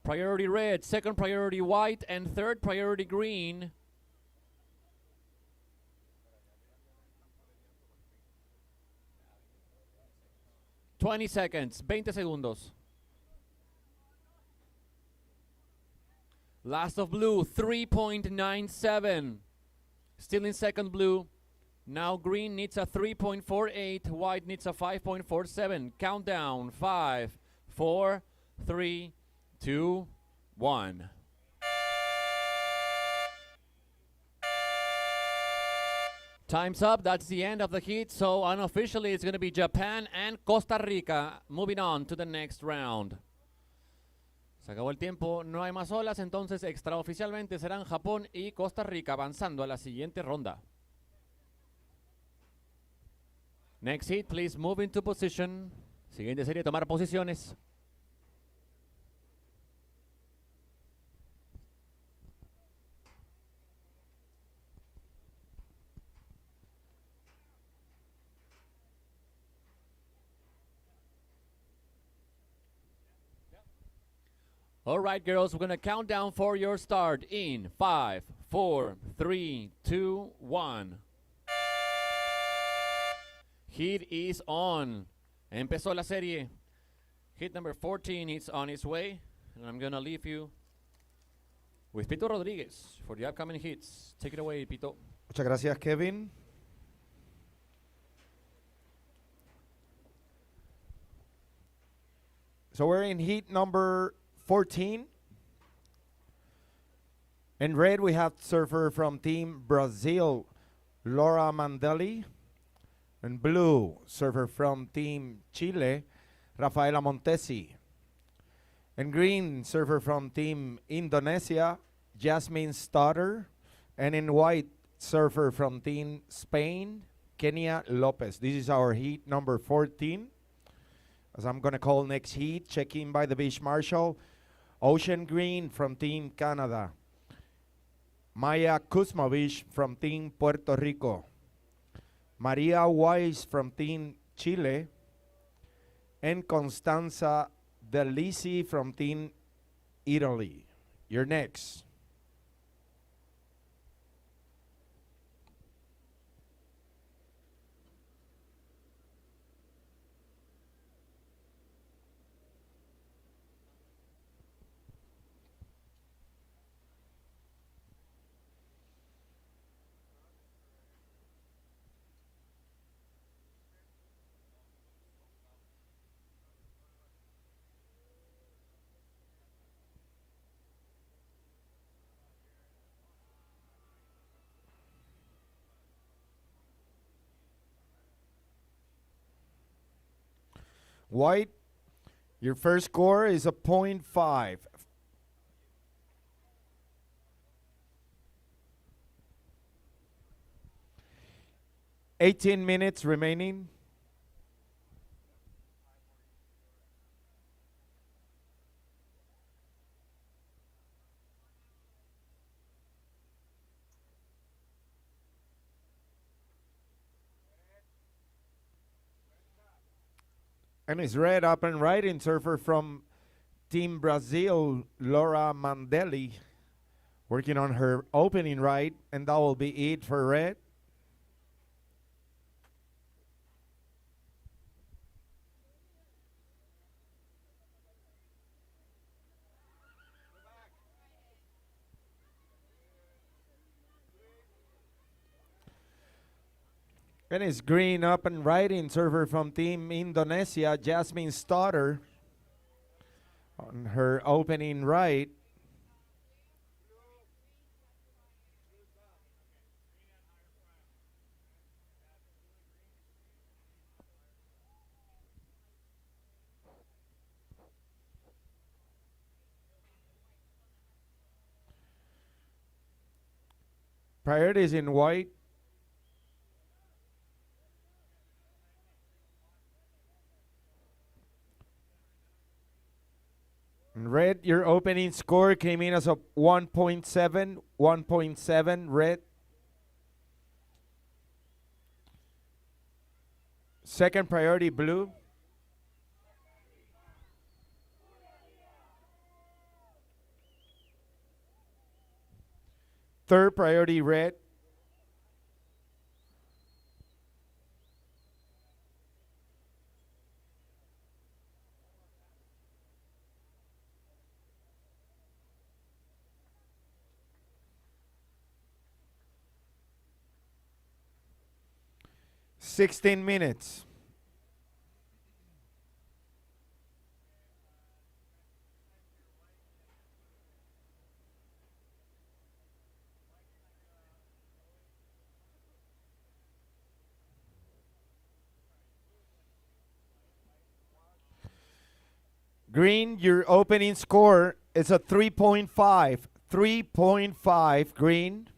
Priority red, second priority white, and third priority green. 20 seconds, 20 segundos. Last of blue, 3.97. Still in second blue. Now green needs a 3.48. White needs a 5.47. Countdown. 5, 4, 3, 2, 1. Time's up. That's the end of the heat. So unofficially, it's going to be Japan and Costa Rica moving on to the next round. Se acabó el tiempo, no hay más olas, entonces extraoficialmente serán Japón y Costa Rica avanzando a la siguiente ronda. Next heat, please move into position. Siguiente serie, tomar posiciones. All right, girls, we're going to count down for your start in 5, 4, 3, 2, 1. Heat is on. Empezó la serie. Heat number 14 is on its way. And I'm going to leave you with Pito Rodriguez for the upcoming hits. Take it away, Pito. Muchas gracias, Kevin. So we're in heat number 14. In red, we have surfer from Team Brazil, Laura Mandelli. In blue, surfer from Team Chile, Rafaela Montesi. In green, surfer from Team Indonesia, Jasmine Stoddard. And in white, surfer from Team Spain, Kenya Lopez. This is our heat number 14. As I'm going to call next heat, check-in by the beach marshal. Ocean Green from Team Canada. Maya Kuzmovich from Team Puerto Rico. Maria Weiss from Team Chile. And Constanza Delisi from Team Italy. You're next. White, your first score is a 0.5. $18 remaining. And it's red up and right in surfer from Team Brazil, Laura Mandelli, working on her opening right, and that will be it for red. And it's green up and right in server from Team Indonesia, Jasmine Stoddard, on her opening right. Priorities in white. In red, your opening score came in as a 1.7, 1.7 red. Second priority blue. Third priority red. $16. Green, your opening score is a 3.5. 3.5 green.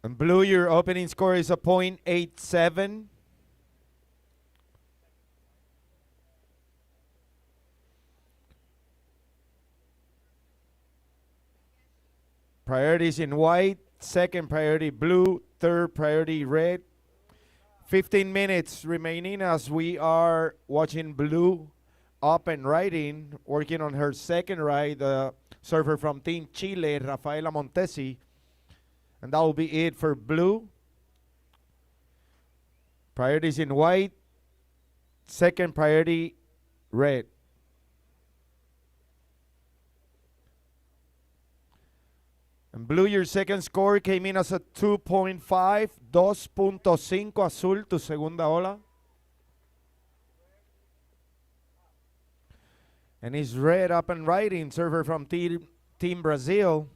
And blue, your opening score is a 0.87. Priorities in white, second priority blue, third priority red. 15 minutes remaining as we are watching blue up and riding, working on her second ride, the surfer from Team Chile, Rafaela Montesi. And that will be it for blue. Priorities in white, second priority red. And blue, your second score came in as a 2.5, 2.5 azul, tu segunda ola. And is red up and riding, server from Team Brazil.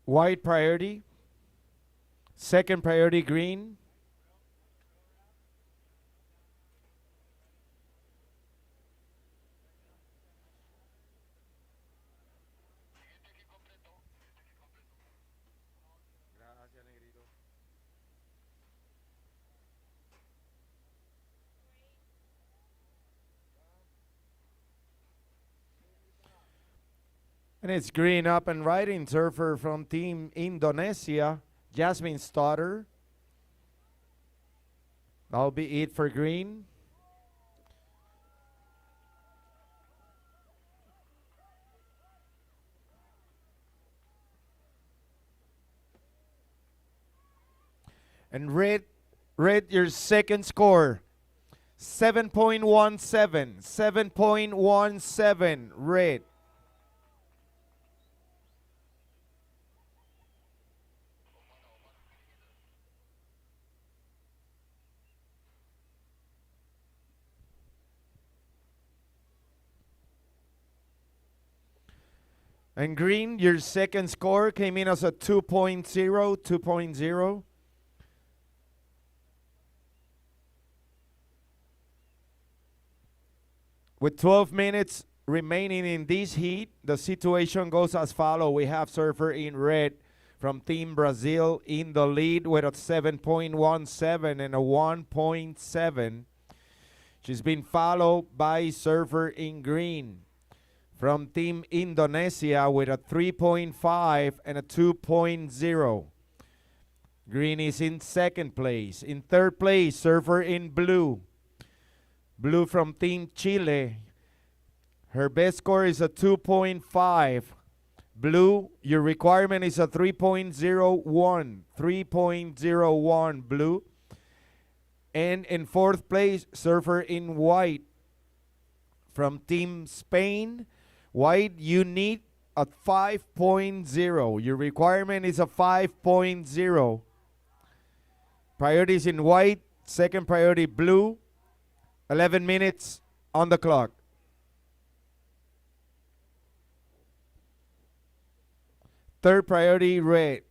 White priority, second priority green. And it's green up and riding, surfer from Team Indonesia, Jasmine Stoddard. That'll be it for green. And red, your second score, 7.17, 7.17, red. And green, your second score came in as a 2.0, 2.0. With 12 minutes remaining in this heat, the situation goes as follows. We have surfer in red from Team Brazil in the lead with a 7.17 and a 1.7. She's been followed by surfer in green from Team Indonesia with a 3.5 and a 2.0. Green is in second place. In third place, surfer in blue. Blue from Team Chile. Her best score is a 2.5. Blue, your requirement is a 3.01. 3.01 blue. And in fourth place, surfer in white from Team Spain. White, you need a 5.0. Your requirement is a 5.0. Priorities in white, second priority blue. 11 minutes on the clock. Third priority red.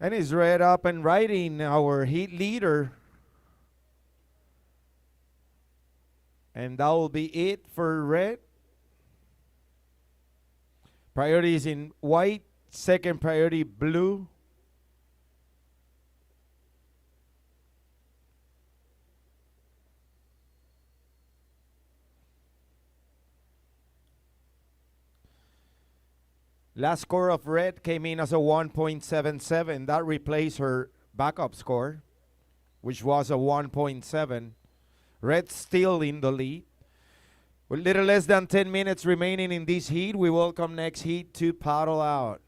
And is red up and riding, our heat leader. And that will be it for red. Priorities in white, second priority blue. Last score of red came in as a 1.77. That replaced her backup score, which was a 1.7. Red still in the lead. With little less than 10 minutes remaining in this heat, we welcome next heat to paddle out.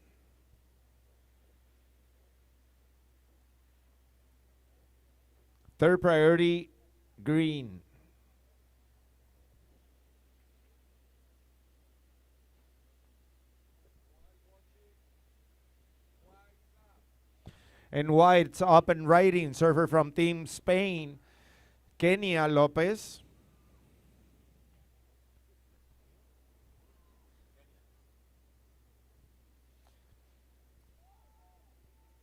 Third priority, green. And white's up and riding, server from Team Spain, Kenia Lopez.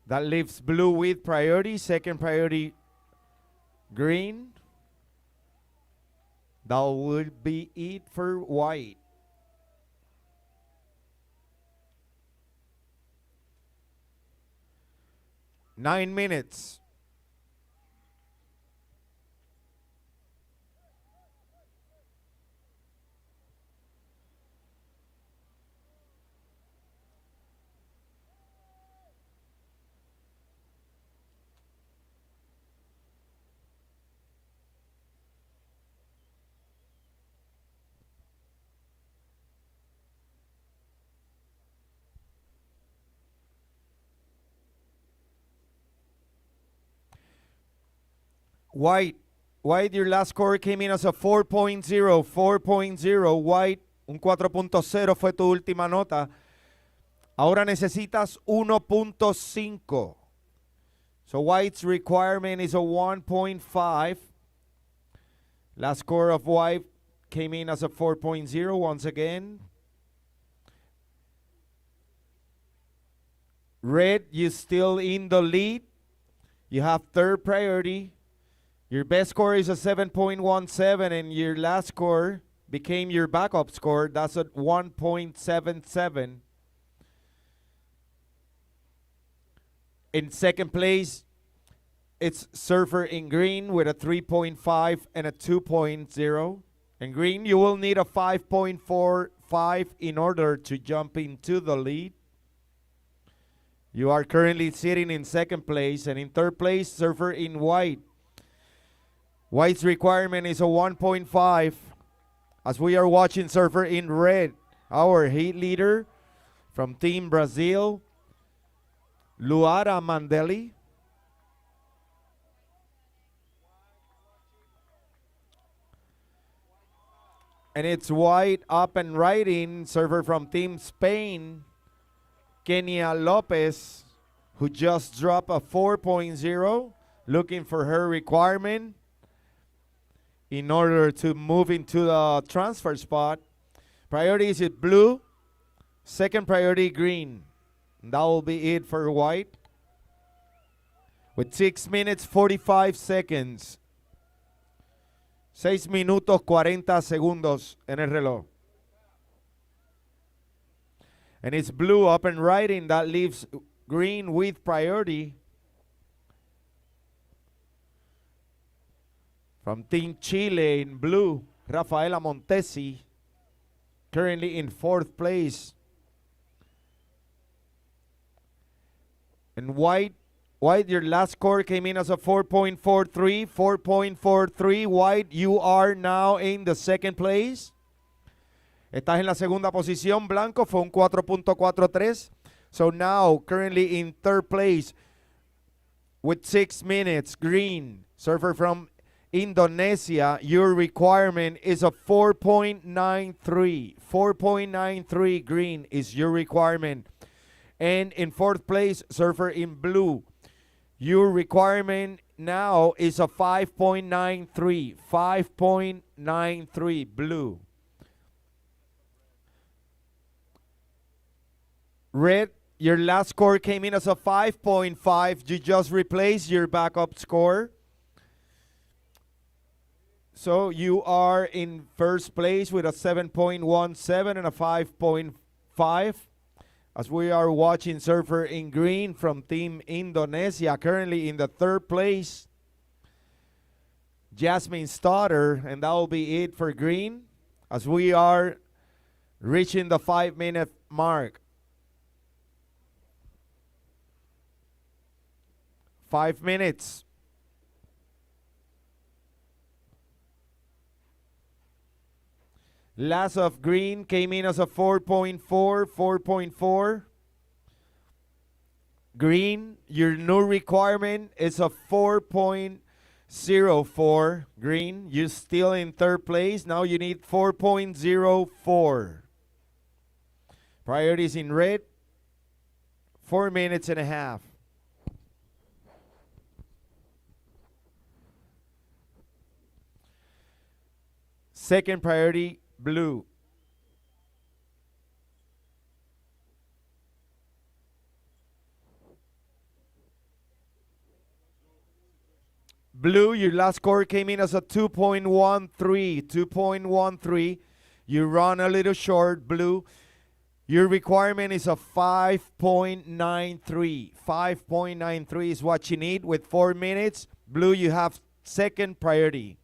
That leaves blue with priority. Second priority, green. That will be it for white. Nine minutes. White, your last score came in as a 4.0, 4.0. White, un 4.0 fue tu última nota. Ahora necesitas 1.5. So White's requirement is a 1.5. Last score of White came in as a 4.0 once again. Red, you still in the lead. You have third priority. Your best score is a 7.17, and your last score became your backup score. That's a 1.77. In second place, it's Surfer in green with a 3.5 and a 2.0. In green, you will need a 5.45 in order to jump into the lead. You are currently sitting in second place, and in third place, Surfer in white. White's requirement is a 1.5. As we are watching Surfer in red, our heat leader from Team Brazil, Luara Mandeli. And it's white up and riding, Surfer from Team Spain, Kenia Lopez, who just dropped a 4.0, looking for her requirement in order to move into the transfer spot. Priority is blue, second priority green. And that will be it for white. With 6 minutes 45 seconds. 6 minutos 40 segundos en el reloj. And it's blue up and riding. That leaves green with priority. From Team Chile in blue, Rafaela Montesi, currently in fourth place. And white, your last score came in as a 4.43, 4.43. White, you are now in the second place. Estás en la segunda posición. Blanco fue un 4.43. So now, currently in third place with 6 minutes. Green, Surfer from Indonesia, your requirement is a 4.93. 4.93 green is your requirement. And in fourth place, Surfer in blue, your requirement now is a 5.93. 5.93 blue. Red, your last score came in as a 5.5. You just replaced your backup score. So you are in first place with a 7.17 and a 5.5. As we are watching Surfer in green from Team Indonesia, currently in the third place, Jasmine Stoddard, and that will be it for green as we are reaching the 5-minute mark. 5 minutes. Last of green came in as a 4.4, 4.4. Green, your new requirement is a 4.04. Green, you're still in third place. Now you need 4.04. Priorities in red, 4 minutes and a half. Second priority, blue. Blue, your last score came in as a 2.13. 2.13. You run a little short, blue. Your requirement is a 5.93. 5.93 is what you need with 4 minutes. Blue, you have second priority.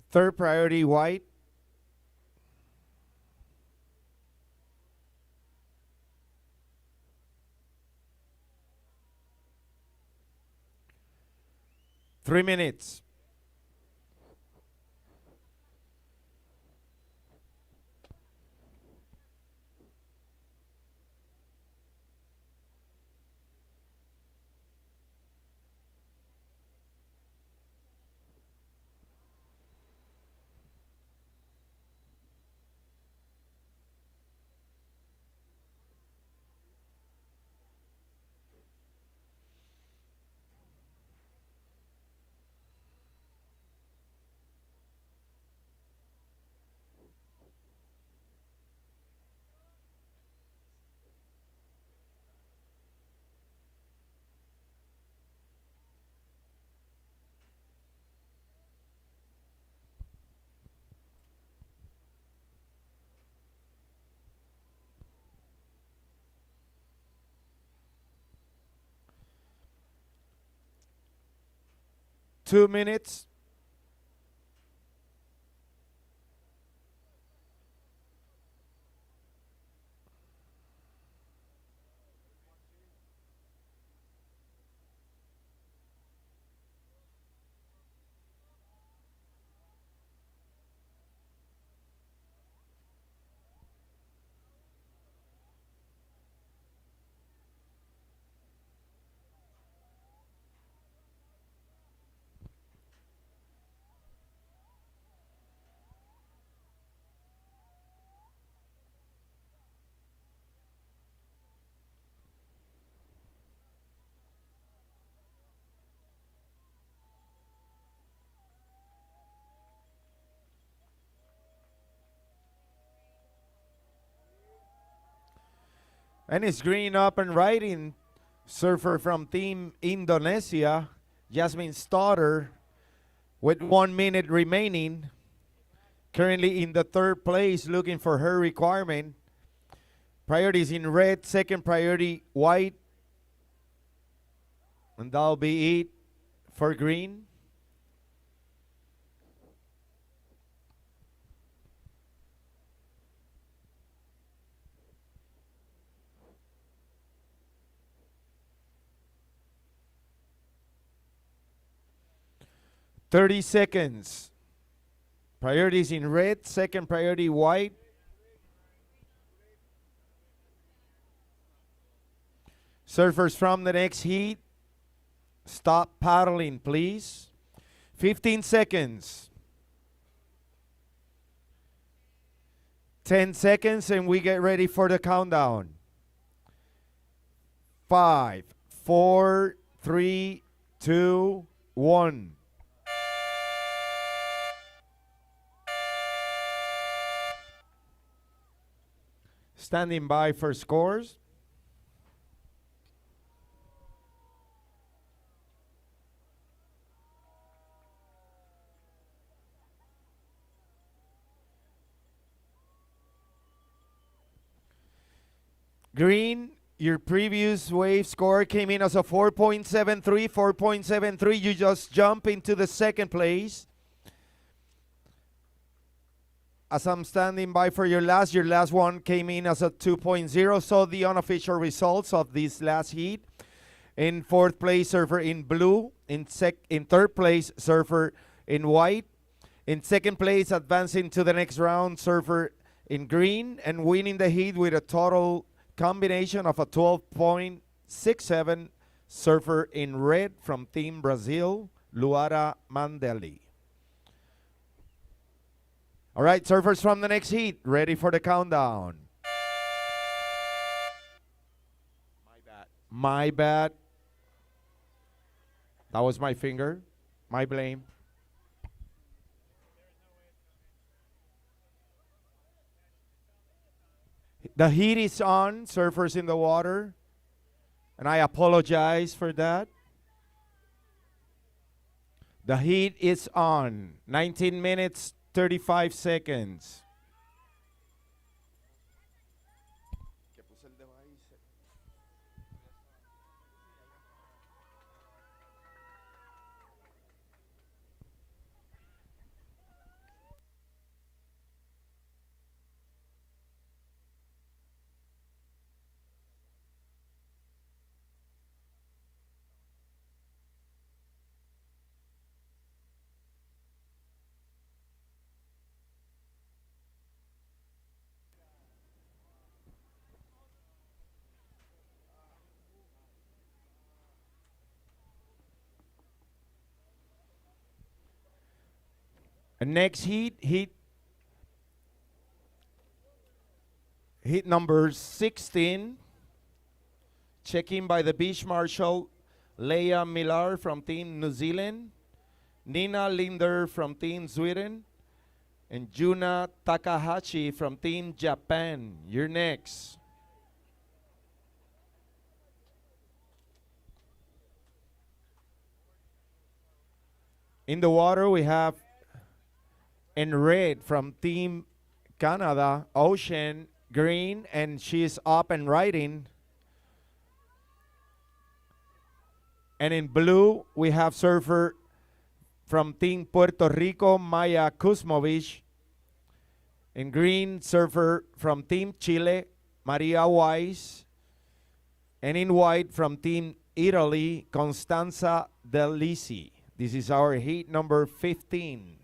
Third priority, white. Three minutes. Two minutes. And it's green up and riding. Surfer from Team Indonesia, Jasmine Stoddard, with 1 minute remaining. Currently in the third place, looking for her requirement. Priorities in red, second priority white. And that'll be it for green. "30 seconds. Priorities in red, second priority white. Surfers from the next heat, stop paddling, please. 15 seconds. 10 seconds, and we get ready for the countdown. 5, 4, 3, 2, 1. Standing by for scores. Green, your previous wave score came in as a 4.73, 4.73. You just jump into the second place. As I'm standing by for your last one came in as a 2.0. So the unofficial results of this last heat. In fourth place, surfer in blue. In third place, surfer in white. In second place, advancing to the next round, surfer in green, and winning the heat with a total combination of a 12.67, surfer in red from Team Brazil, Luara Mandeli. All right, surfers from the next heat, ready for the countdown. My bad. That was my finger. My blame. The heat is on, surfers in the water, and I apologize for that. The heat is on. 19 minutes, 35 seconds. And next heat number 16, check-in by the beach marshal Leia Millar from Team New Zealand, Nina Linder from Team Sweden, and Juna Takahashi from Team Japan. You're next. In the water, we have in red from Team Canada, Ocean Green, and she's up and riding. And in blue, we have surfer from Team Puerto Rico, Maya Kuzmovich. In green, surfer from Team Chile, Maria Weiss. And in white, from Team Italy, Constanza Delisi. This is our heat number 15.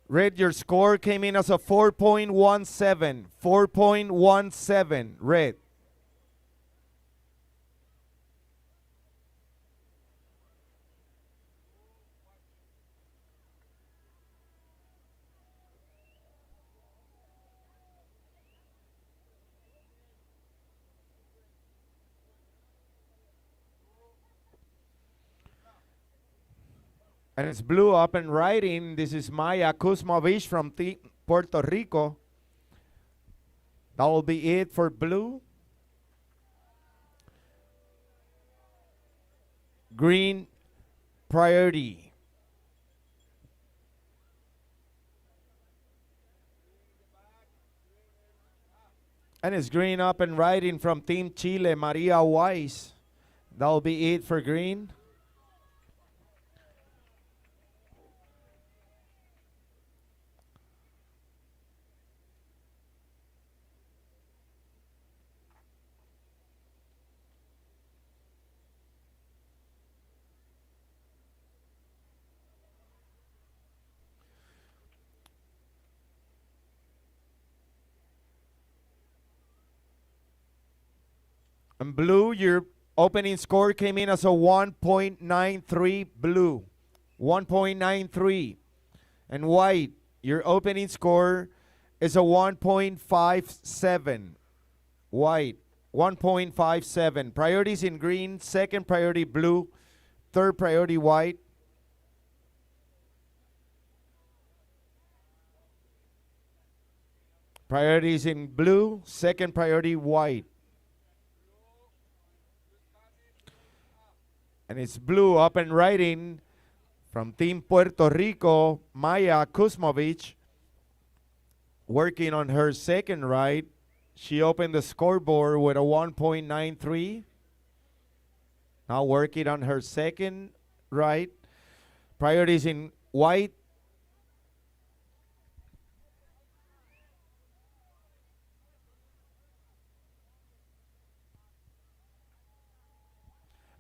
Red, your score came in as a 4.17. 4.17, red. And it's blue up and riding. This is Maya Kuzmovich from Puerto Rico. That will be it for blue. Green, priority. And it's green up and riding from Team Chile, Maria Weiss. That will be it for green. And blue, your opening score came in as a 1.93 blue. 1.93. And white, Your opening score is a 1.57. White, 1.57. Priorities in green, second priority blue, third priority white. Priorities in blue, second priority white. And it's blue up and riding from Team Puerto Rico, Maya Kuzmovich, working on her second ride. She opened the scoreboard with a 1.93. Now working on her second ride. Priorities in white.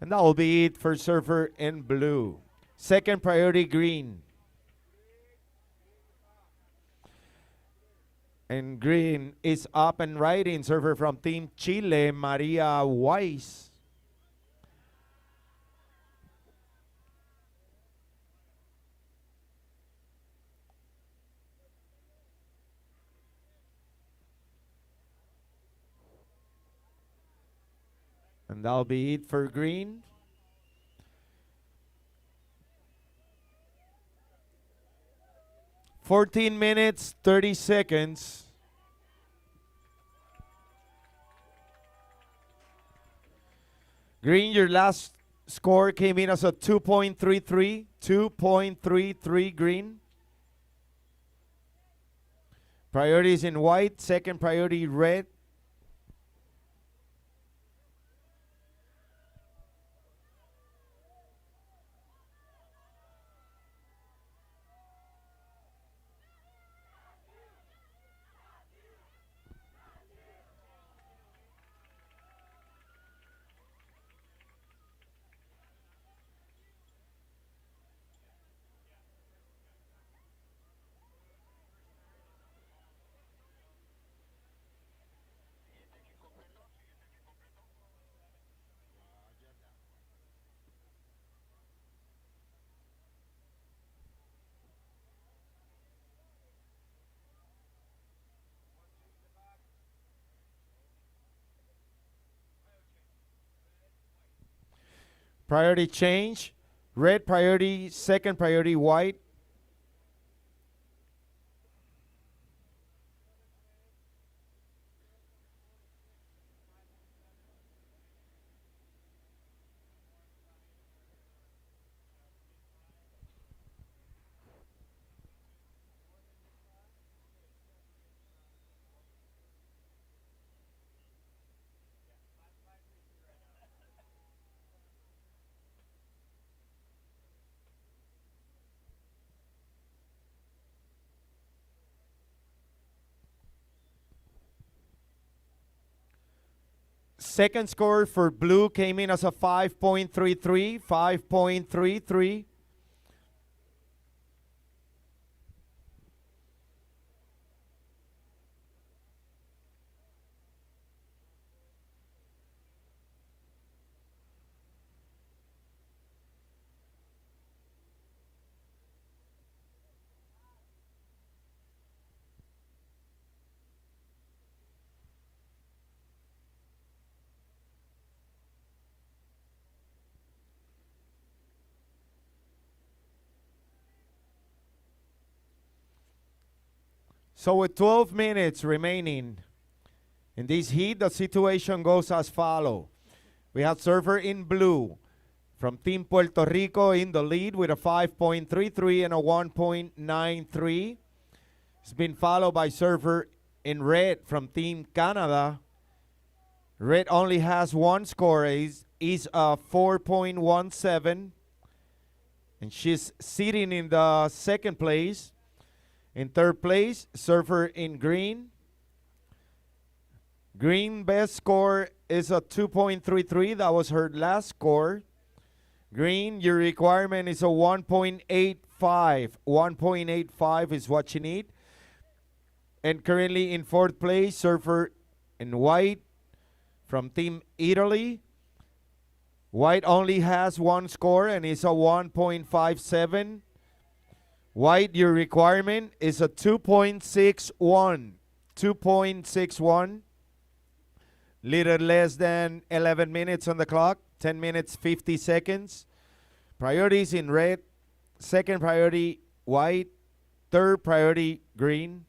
And that will be it for surfer in blue. Second priority green. And green is up and riding. Surfer from Team Chile, Maria Weiss. And that'll be it for green. "14 minutes, 30 seconds. Green, your last score came in as a 2.33. 2.33 green. Priorities in white, second priority red. Priority change. Red priority, second priority white. Second score for blue came in as a 5.33. 5.33. So with 12 minutes remaining in this heat, the situation goes as follows. We have surfer in blue from Team Puerto Rico in the lead with a 5.33 and a 1.93. It's been followed by surfer in red from Team Canada. Red only has one score, is a 4.17. And she's sitting in the second place. In third place, surfer in green. Green best score is a 2.33. That was her last score. Green, your requirement is a 1.85. 1.85 is what you need. And currently in fourth place, surfer in white from Team Italy. White only has one score and it's a 1.57. White, your requirement is a 2.61. 2.61. Little less than 11 minutes on the clock. 10 minutes, 50 seconds. Priorities in red. Second priority, white. Third priority, green.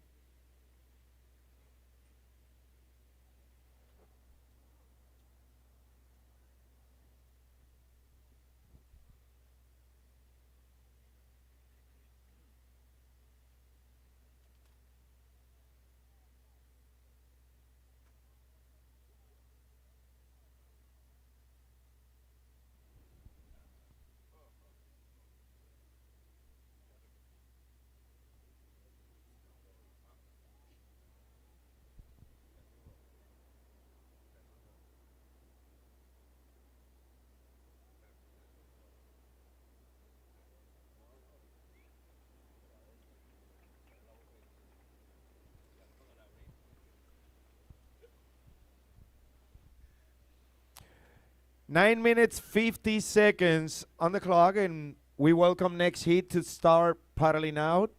Nine minutes, 50 seconds on the clock, and we welcome next heat to start paddling out.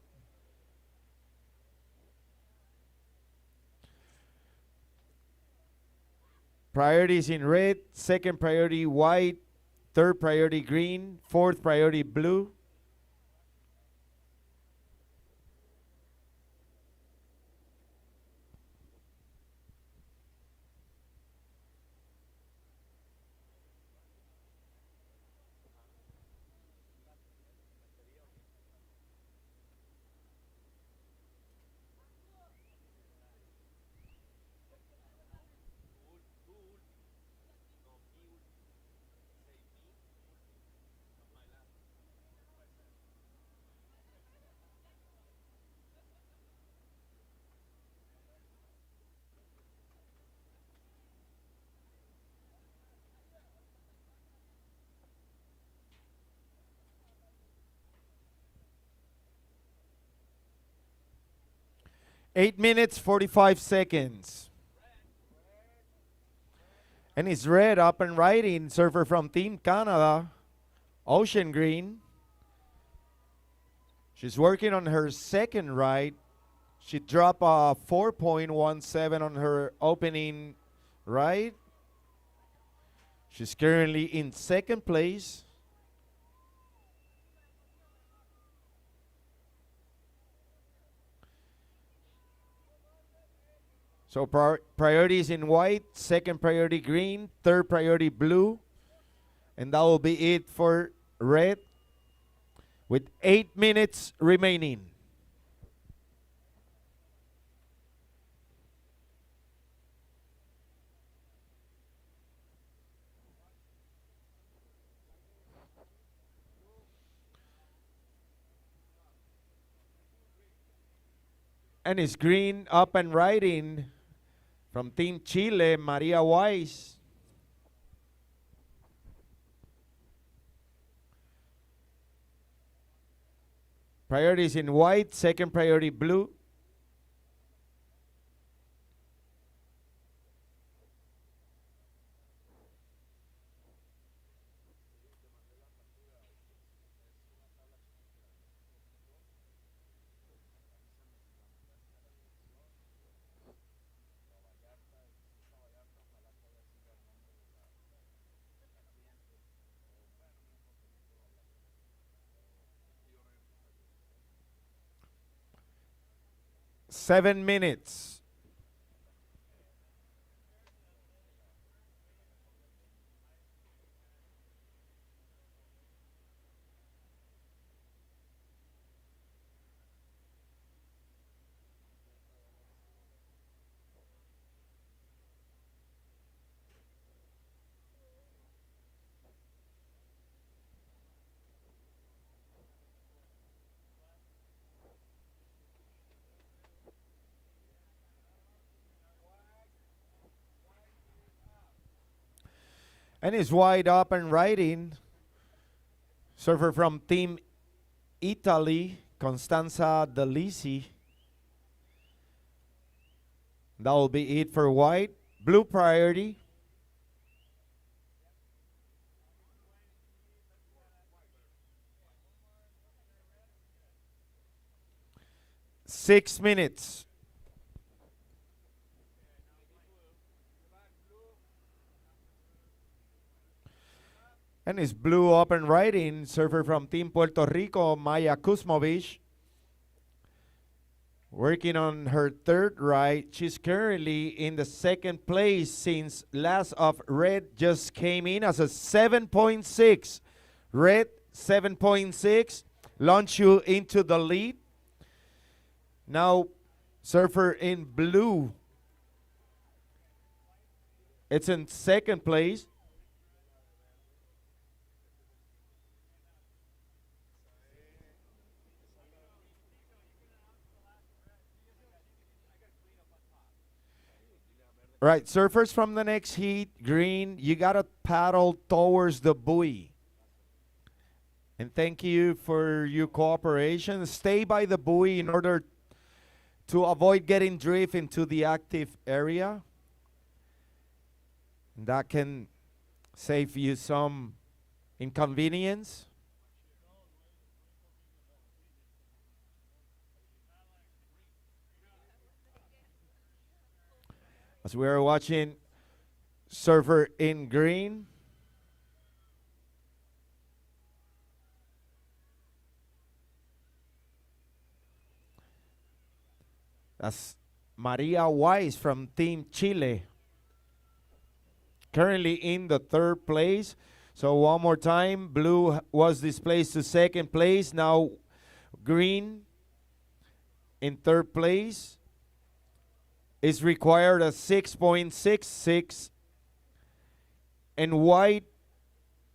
Priorities in red, second priority white, third priority green, fourth priority blue. Eight minutes, 45 seconds. And it's red up and riding. Surfer from Team Canada, Ocean Green. She's working on her second ride. She dropped a 4.17 on her opening ride. She's currently in second place. So priorities in white, second priority green, third priority blue, and that will be it for red with 8 minutes remaining. And it's green up and riding from Team Chile, Maria Weiss. Priorities in white, second priority blue. Seven minutes. And is wide up and riding. Surfer from Team Italy, Constanza Delisi. That will be it for white. Blue priority. 6 minutes. And it's blue up and riding. Surfer from Team Puerto Rico, Maya Kuzmovich. Working on her third ride. She's currently in the second place since last of red just came in as a 7.6. Red 7.6. Launch you into the lead. Now, surfer in blue. It's in second place. Right, surfers from the next heat, green, you gotta paddle towards the buoy. And thank you for your cooperation. Stay by the buoy in order to avoid getting drift into the active area. That can save you some inconvenience. As we are watching surfer in green. That's Maria Weiss from Team Chile. Currently in the third place. So one more time, blue was displaced to second place. Now green in third place. Is required a 6.66, and white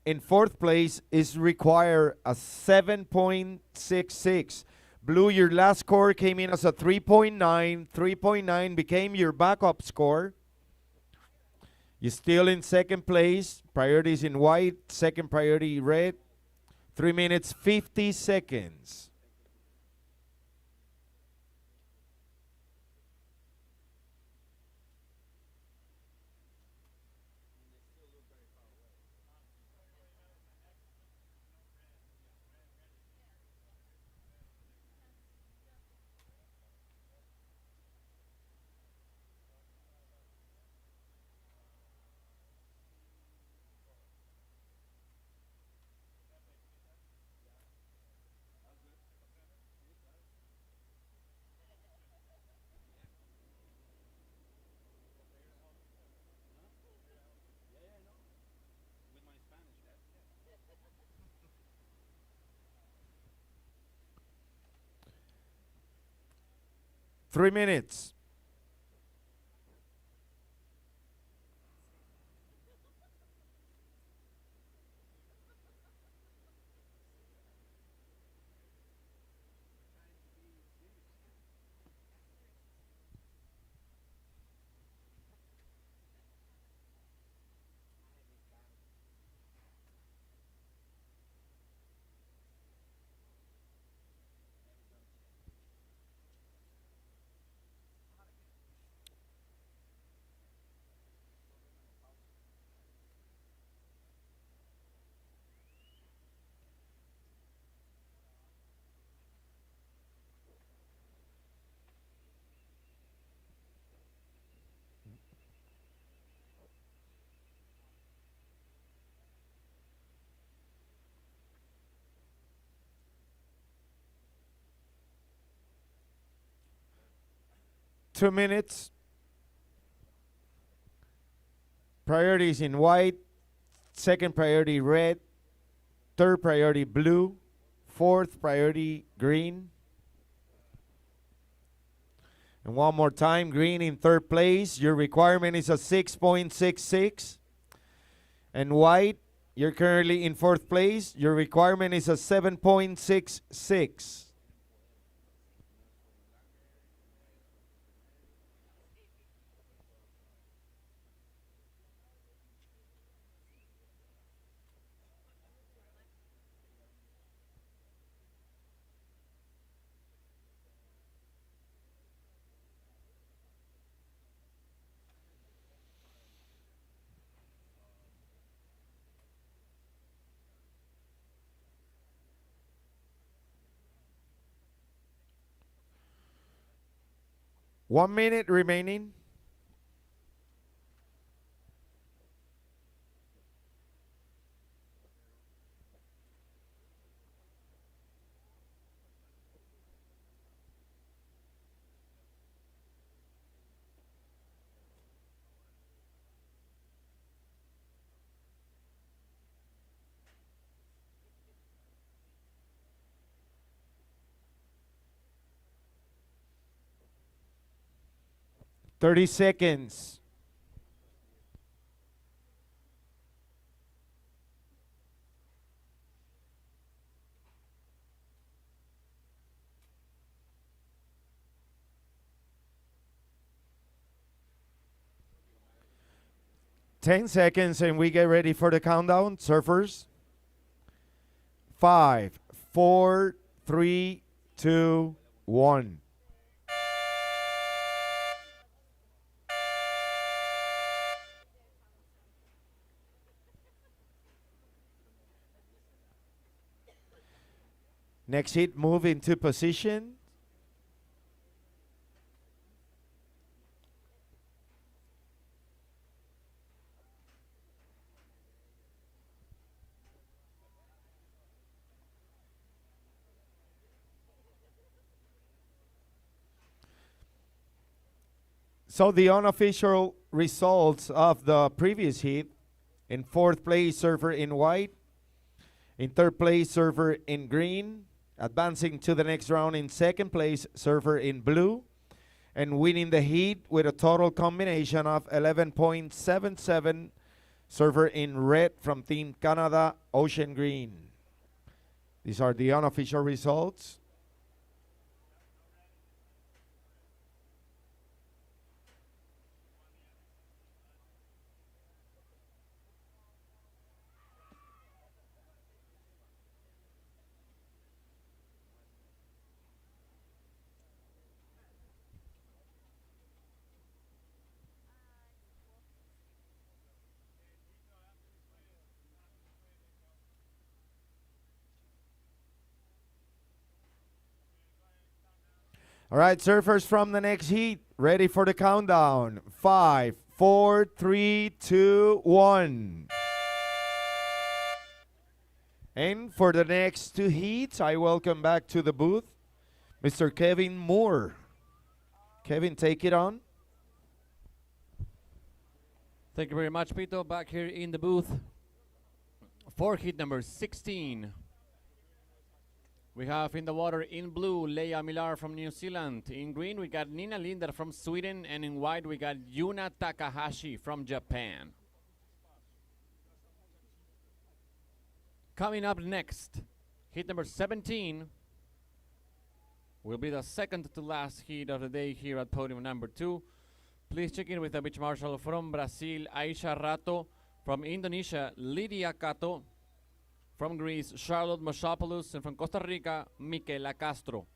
in fourth place is required a 7.66. Blue, your last score came in as a 3.9. 3.9 became your backup score. You're still in second place. Priorities in white, second priority red. 3 minutes, 50 seconds. Three minutes. Two minutes. Priorities in white, second priority red, third priority blue, fourth priority green. And one more time, green in third place. Your requirement is a 6.66. And white, you're currently in fourth place. Your requirement is a 7.66. 1 minute remaining. Thirty seconds. Ten seconds and we get ready for the countdown, surfers. 5, 4, 3, 2, 1. Next hit, move into position. So the unofficial results of the previous heat: in fourth place, surfer in white. In third place, surfer in green. Advancing to the next round in second place, surfer in blue. And winning the heat with a total combination of 11.77, surfer in red from Team Canada, Ocean Green. These are the unofficial results. All right, surfers from the next heat, ready for the countdown. 5, 4, 3, 2, 1. And for the next two heats, I welcome back to the booth Mr. Kevin Moore. Kevin, take it on. Thank you very much, Pito. Back here in the booth for heat number 16. We have in the water in blue, Leia Millar from New Zealand. In green, we got Nina Linder from Sweden. And in white, we got Yuna Takahashi from Japan. Coming up next, heat number 17 will be the second to last heat of the day here at podium number 2. Please check in with the beach marshal from Brazil, Aisha Rato. From Indonesia, Lydia Kato. From Greece, Charlotte Moschopoulos. And from Costa Rica, Miquela Castro.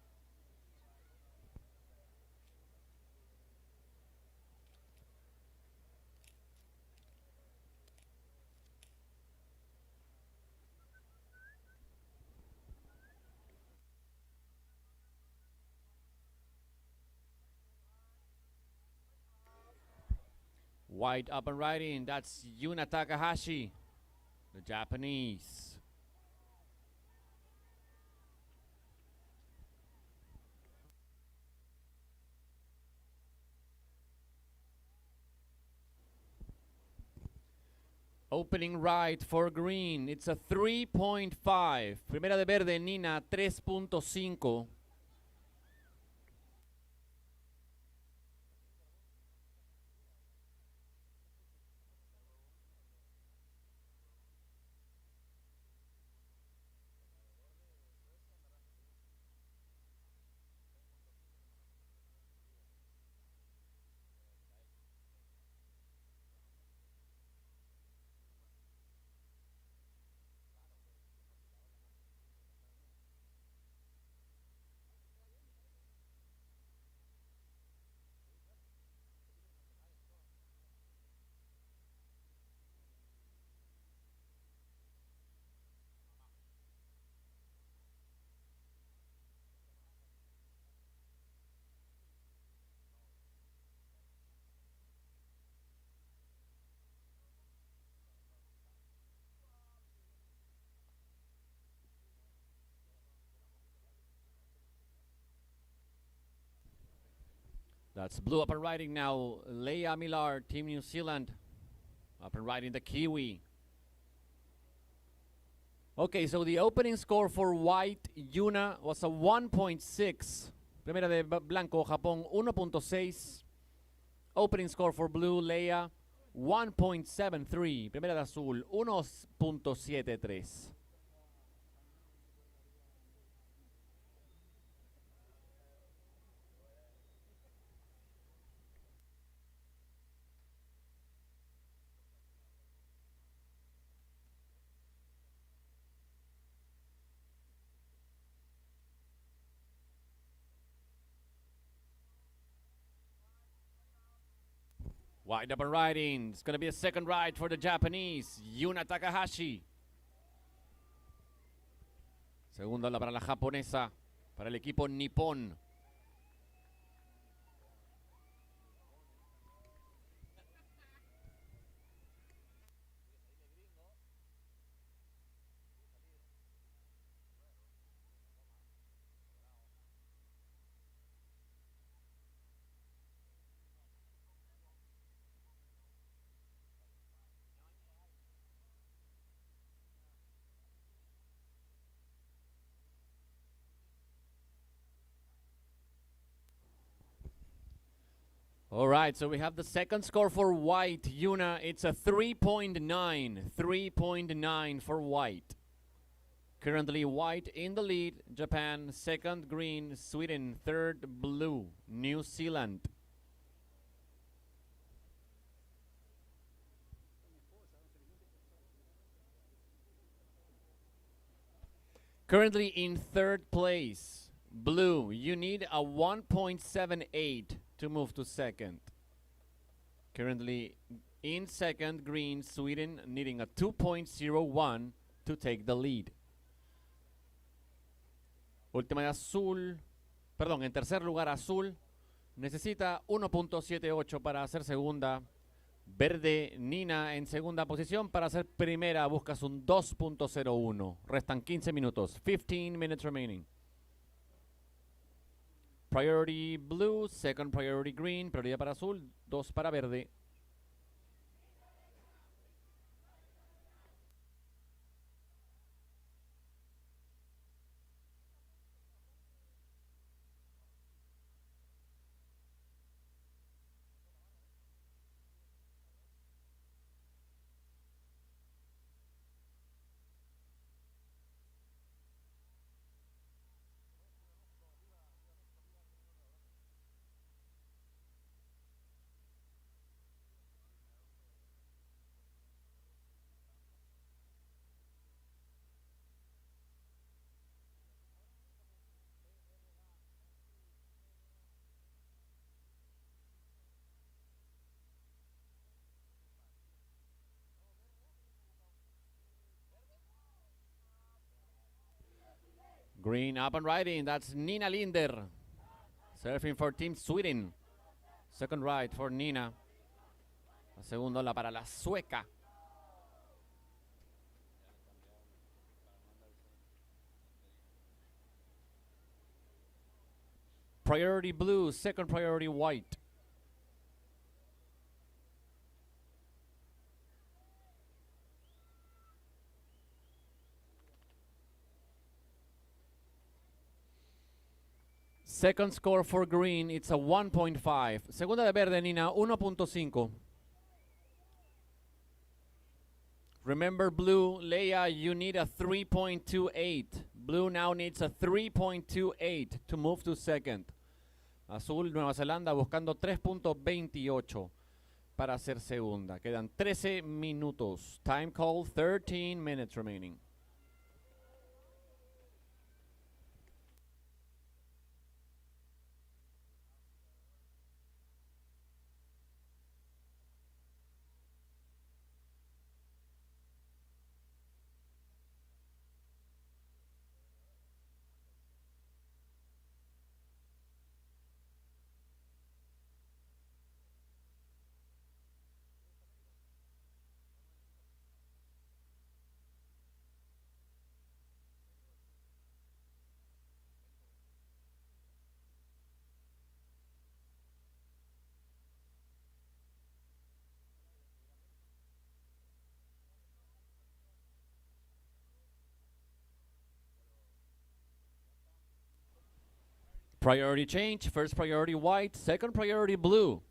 White up and riding, that's Yuna Takahashi, the Japanese. Opening right for green, it's a 3.5. Primera de verde, Nina, 3.5. That's blue up and riding now. Leia Millar, Team New Zealand. Up and riding the Kiwi. Okay, so the opening score for white Yuna was a 1.6. Primera de blanco, Japón, 1.6. Opening score for blue, Leia, 1.73. Primera de azul, 1.73. Wide up and riding. It's going to be a second ride for the Japanese, Yuna Takahashi. Segunda para la japonesa, para el equipo nipón. All right, so we have the second score for white Yuna. It's a 3.9. 3.9 for white. Currently white in the lead. Japan second, green. Sweden third, blue. New Zealand. Currently in third place, blue. You need a 1.78 to move to second. Currently in second, green, Sweden needing a 2.01 to take the lead. Última de azul, perdón, en tercer lugar azul, necesita 1.78 para hacer segunda. Verde, Nina en segunda posición. Para hacer primera buscas un 2.01. Restan 15 minutos. 15 minutes remaining. Priority blue, second priority green, prioridad para azul, 2 para verde. Green up and riding. That's Nina Linder. Surfing for Team Sweden. Second ride for Nina. La segunda ola para la sueca. Priority blue, second priority white. Second score for green, it's a 1.5. Segunda de verde, Nina, 1.5. Remember blue, Leia, you need a 3.28. Blue now needs a 3.28 to move to second. Azul, Nueva Zelanda, buscando 3.28 para hacer segunda. Quedan 13 minutos. Time call, 13 minutes remaining. Priority change. First priority white, second priority blue.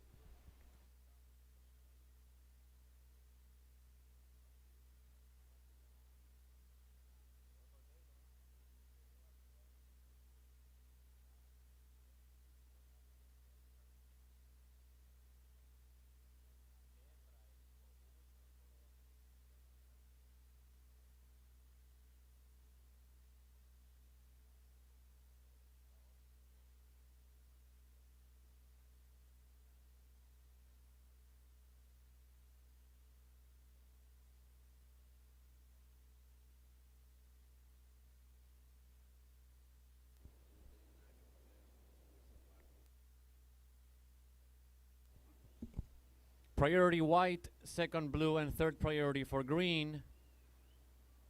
Priority white, second blue, and third priority for green.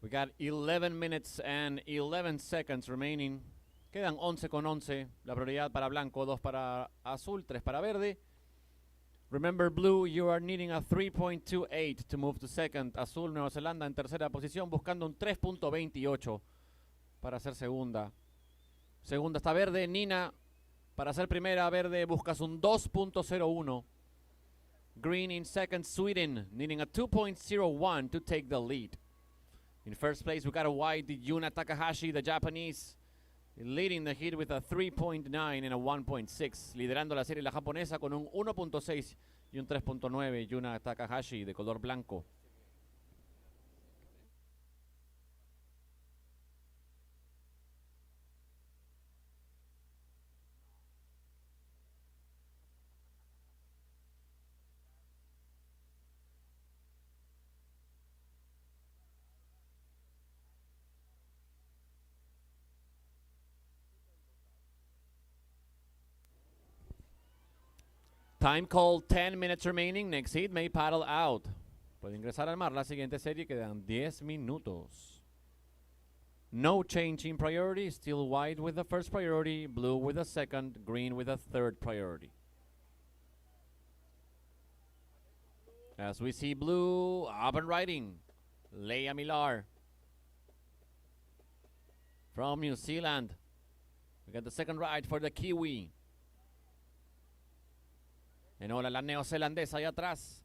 We got 11 minutes and 11 seconds remaining. Quedan 11 con 11. La prioridad para blanco, 2 para azul, 3 para verde. Remember, blue, you are needing a 3.28 to move to second. Azul, Nueva Zelanda en tercera posición, buscando un 3.28 para ser segunda. Segunda está verde. Nina, para ser primera, verde, buscas un 2.01. Green in second, Sweden, needing a 2.01 to take the lead. In first place, we got a white, Yuna Takahashi, the Japanese, leading the heat with a 3.9 and a 1.6. Liderando la serie la japonesa con un 1.6 y un 3.9, Yuna Takahashi, de color blanco. Time called, 10 minutes remaining. Next heat may paddle out. Puede ingresar al mar la siguiente serie, quedan 10 minutos. No change in priority, still white with the first priority, blue with the second, green with the third priority. As we see blue up and riding, Leia Millar from New Zealand. We got the second ride for the Kiwi. En ola la neozelandesa ahí atrás.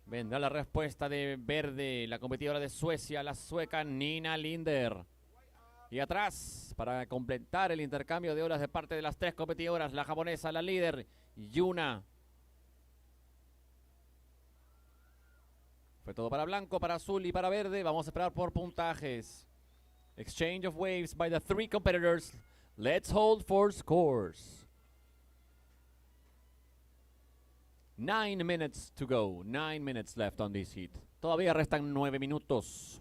Vendrá la respuesta de verde, la competidora de Suecia, la sueca Nina Linder. Y atrás, para completar el intercambio de olas de parte de las tres competidoras, la japonesa, la líder, Yuna. Fue todo para blanco, para azul y para verde. Vamos a esperar por puntajes. Exchange of waves by the three competitors. Let's hold for scores. 9 minutes to go. 9 minutes left on this heat. Todavía restan 9 minutos.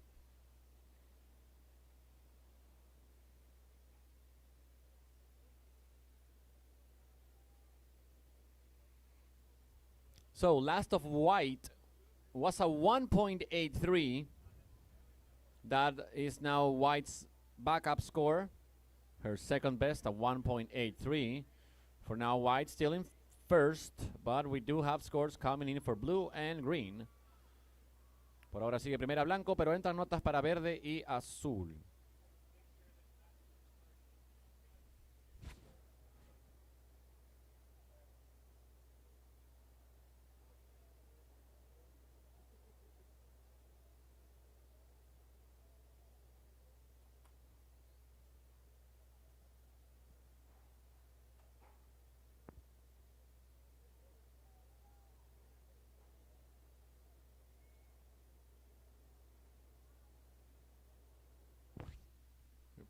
So last of white was a 1.83. That is now white's backup score. Her second best, a 1.83. For now, white still in first, but we do have scores coming in for blue and green. Por ahora sigue primera blanco, pero entran notas para verde y azul.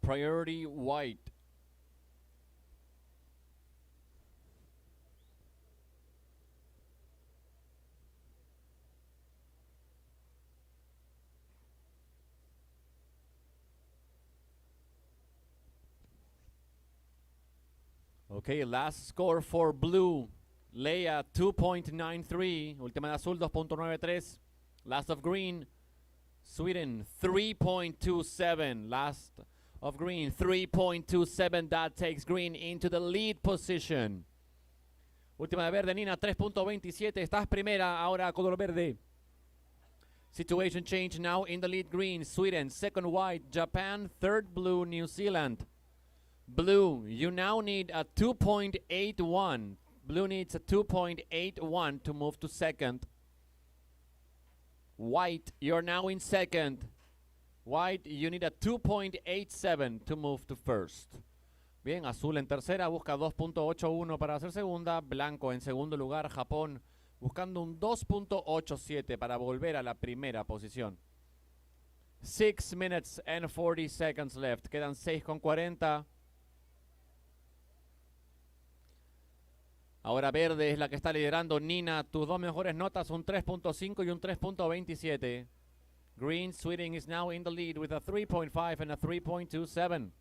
Priority white. Okay, last score for blue. Leia 2.93. Última de azul 2.93. Last of green. Sweden 3.27. Last of green 3.27. That takes green into the lead position. Última de verde, Nina 3.27. Estás primera ahora color verde. Situation change now in the lead green. Sweden second white. Japan third blue. New Zealand Blue, you now need a 2.81. Blue needs a 2.81 to move to second. White, you're now in second. White, you need a 2.87 to move to first. Bien, azul en tercera busca 2.81 para hacer segunda. Blanco en segundo lugar, Japón buscando un 2.87 para volver a la primera posición. 6 minutes and 40 seconds left. Quedan 6:40. Ahora verde es la que está liderando. Nina, tus dos mejores notas, un 3.5 y un 3.27. Green Sweeting is now in the lead with a 3.5 and a 3.27.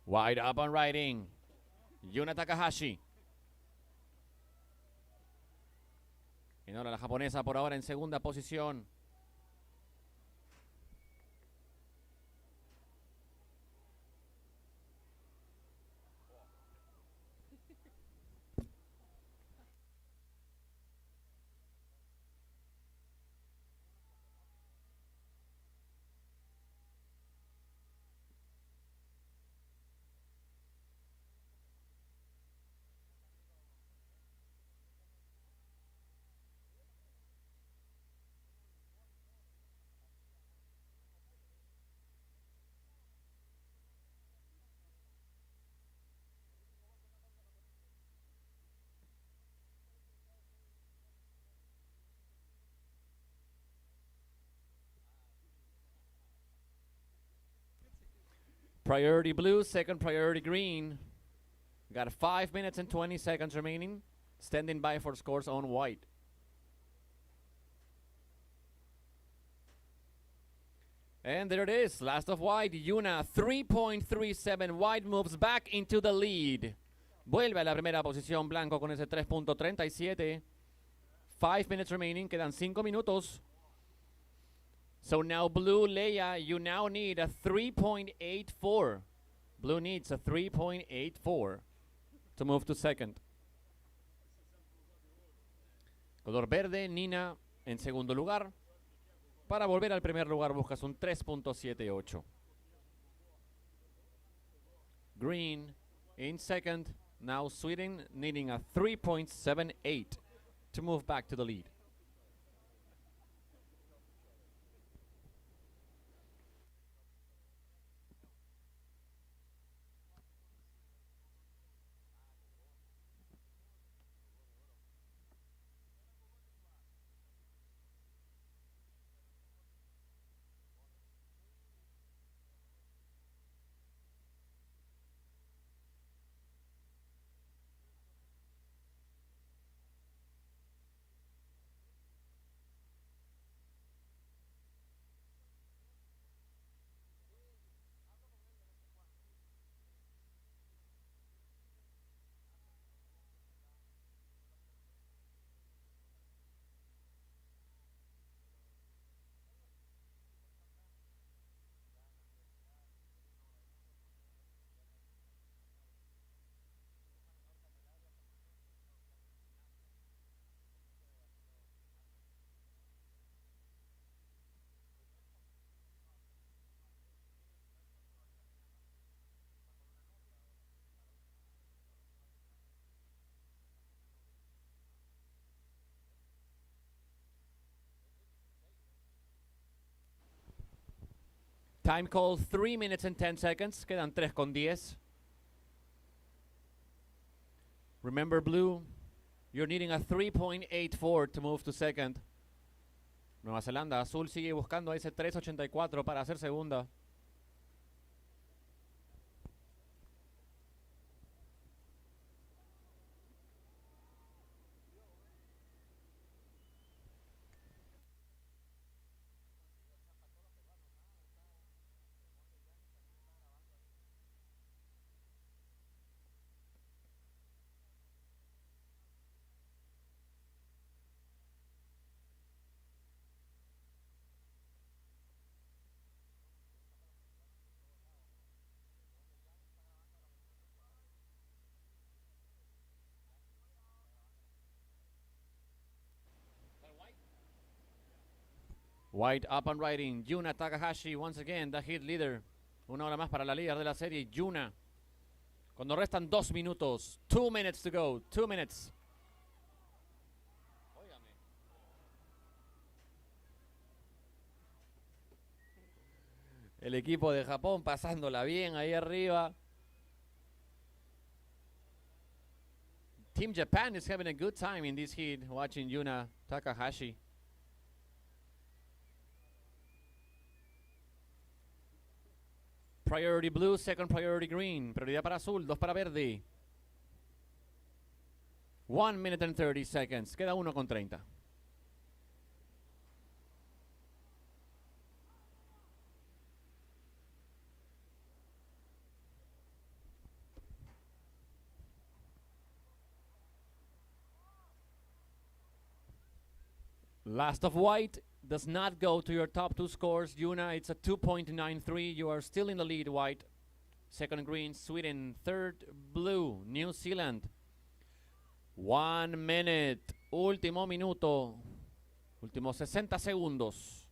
Wide up on riding. Yuna Takahashi. Y ahora la japonesa por ahora en segunda posición. Priority blue, second priority green. Got 5 minutes and 20 seconds remaining. Standing by for scores on white. And there it is, last of white. Yuna, 3.37. White moves back into the lead. Vuelve a la primera posición blanco con ese 3.37. 5 minutes remaining, quedan 5 minutos. So now blue, Leia, you now need a 3.84. Blue needs a 3.84 to move to second. Color verde, Nina en segundo lugar. Para volver al primer lugar buscas un 3.78. Green in second. Now Sweden needing a 3.78 to move back to the lead. Time call 3 minutes and 10 seconds. Quedan 3:10. Remember blue, you're needing a 3.84 to move to second. Nueva Zelanda, azul sigue buscando ese 3.84 para hacer segunda. White up and riding. Yuna Takahashi, once again, the hit leader. Una hora más para la líder de la serie, Yuna. Cuando restan 2 minutos. 2 minutes to go. 2 minutes. El equipo de Japón pasándola bien ahí arriba. Team Japan is having a good time in this heat, watching Yuna Takahashi. Priority blue, second priority green. Prioridad para azul, 2 para verde. 1 minute and 30 seconds. Queda 1 con 30. Last of white does not go to your top 2 scores. Yuna, it's a 2.93. You are still in the lead, white. Second green, Sweden. Third, blue, New Zealand. 1 minute. Último minuto. Últimos 60 segundos.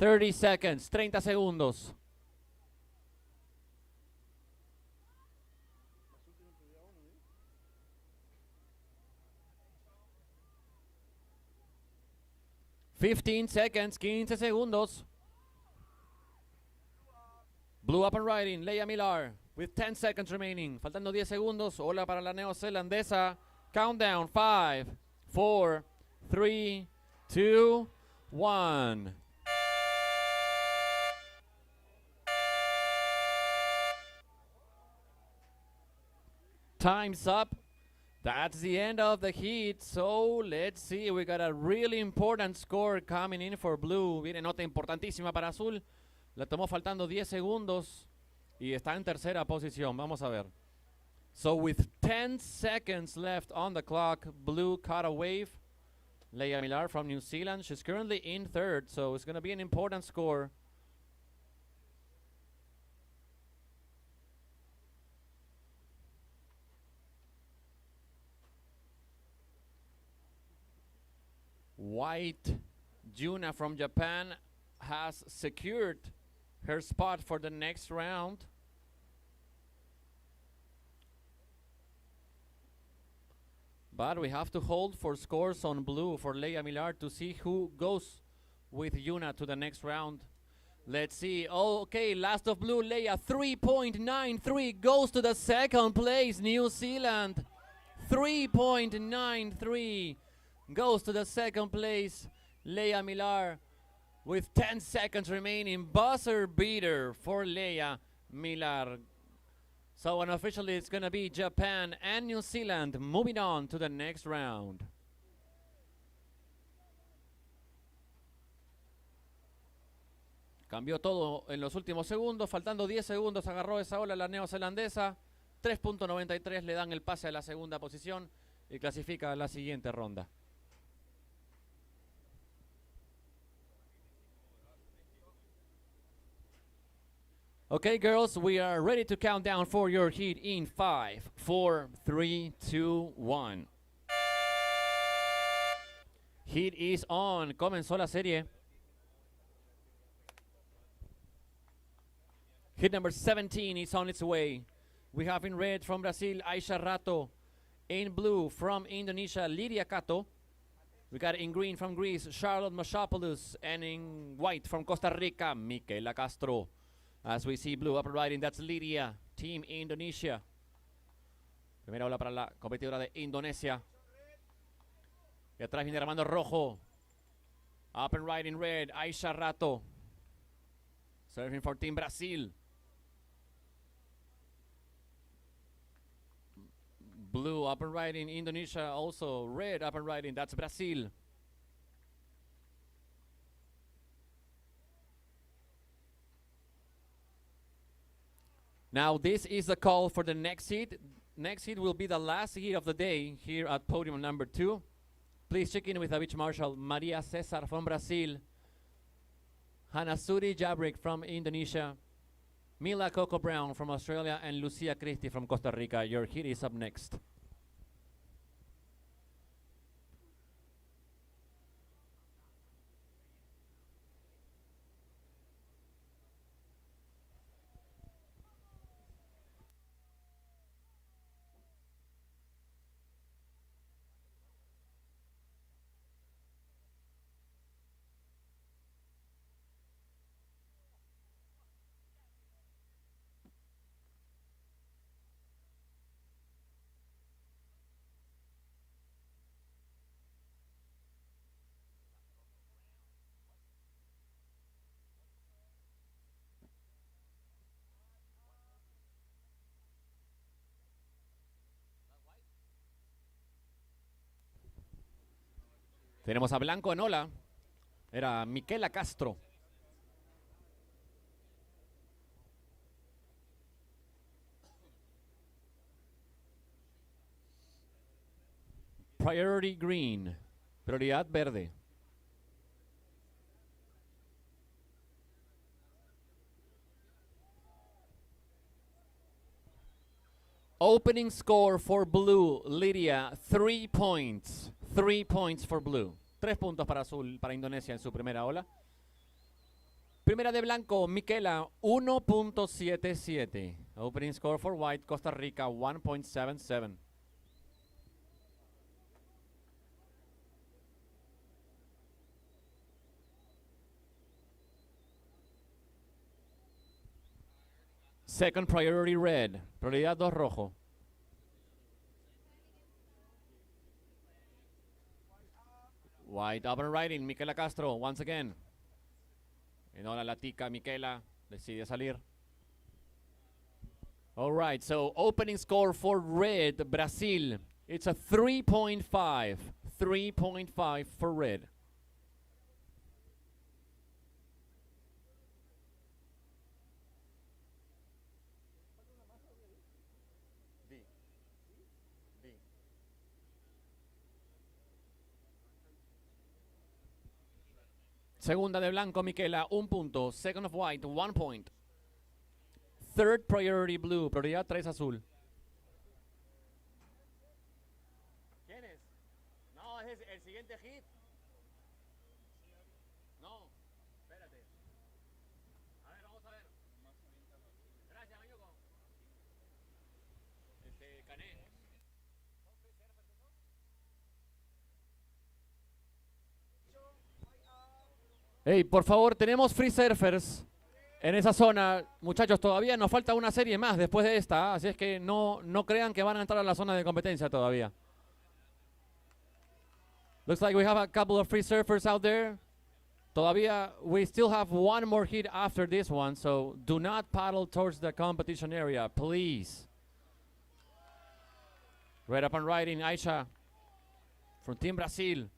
Thirty seconds, 30 segundos. Fifteen seconds, 15 segundos. Blue up and riding, Leia Millar, with 10 seconds remaining. Faltando 10 segundos. Hola para la neozelandesa. Countdown, 5, 4, 3, 2, 1. Time's up. That's the end of the heat. So let's see. We got a really important score coming in for blue. Viene nota importantísima para azul. La tomó faltando 10 segundos y está en tercera posición. Vamos a ver. So with 10 seconds left on the clock, blue caught a wave. Leia Millar from New Zealand. She's currently in third, so it's going to be an important score. White Yuna from Japan has secured her spot for the next round. But we have to hold for scores on blue for Leia Millar to see who goes with Yuna to the next round. Let's see. Oh, okay, last of blue, Leia, 3.93 goes to the second place, New Zealand. 3.93 goes to the second place, Leia Millar, with 10 seconds remaining. Buzzer beater for Leia Millar. So unofficially it's going to be Japan and New Zealand moving on to the next round. Cambió todo en los últimos segundos. Faltando 10 segundos agarró esa ola la neozelandesa. 3.93 le dan el pase a la segunda posición y clasifica a la siguiente ronda. Okay, girls, we are ready to count down for your heat in 5, 4, 3, 2, 1. Heat is on. Comenzó la serie. Heat number 17 is on its way. We have in red from Brazil, Aisha Rato. In blue from Indonesia, Lydia Cato. We got in green from Greece, Charlotte Moschopoulos. And in white from Costa Rica, Michaela Castro. As we see blue up and riding, that's Lydia, Team Indonesia. Primera ola para la competidora de Indonesia. Y atrás viene Armando Rojo. Up and riding red, Aisha Rato. Surfing for Team Brazil. Blue up and riding Indonesia, also red up and riding, that's Brazil. Now this is the call for the next heat. Next heat will be the last heat of the day here at podium number 2. Please check in with the beach marshal Maria Cesar from Brazil, Hanasuri Jabrik from Indonesia, Mila Coco Brown from Australia, and Lucia Christie from Costa Rica. Your heat is up next. Tenemos a blanco en ola. Era Miquela Castro. Priority green. Prioridad verde. Opening score for blue, Lydia, 3 points. 3 points for blue. 3 puntos para azul, para Indonesia en su primera ola. Primera de blanco, Miquela, 1.77. Opening score for white, Costa Rica, 1.77. Second priority red, prioridad 2 rojo. White up and riding, Miquela Castro, once again. En ola la tica, Miquela decide salir. All right, so opening score for red, Brazil. It's a 3.5. 3.5 for red. Segunda de blanco, Miquela, 1 punto. Second of white, 1 point. Third priority blue, prioridad 3 azul. ¿Quién es? No, es el siguiente hit. No, espérate. A ver, vamos a ver. Gracias, amigo. Cané. Hey, por favor, tenemos free surfers en esa zona. Muchachos, todavía nos falta una serie más después de esta, así es que no crean que van a entrar a la zona de competencia todavía. Looks like we have a couple of free surfers out there. Todavía, we still have one more hit after this one, so do not paddle towards the competition area, please. Right up and riding, Aisha from Team Brazil.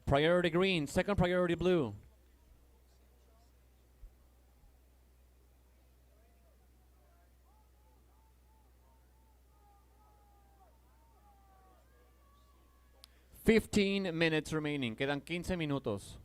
Priority green, second priority blue. $15 minutes remaining. Quedan 15 minutos.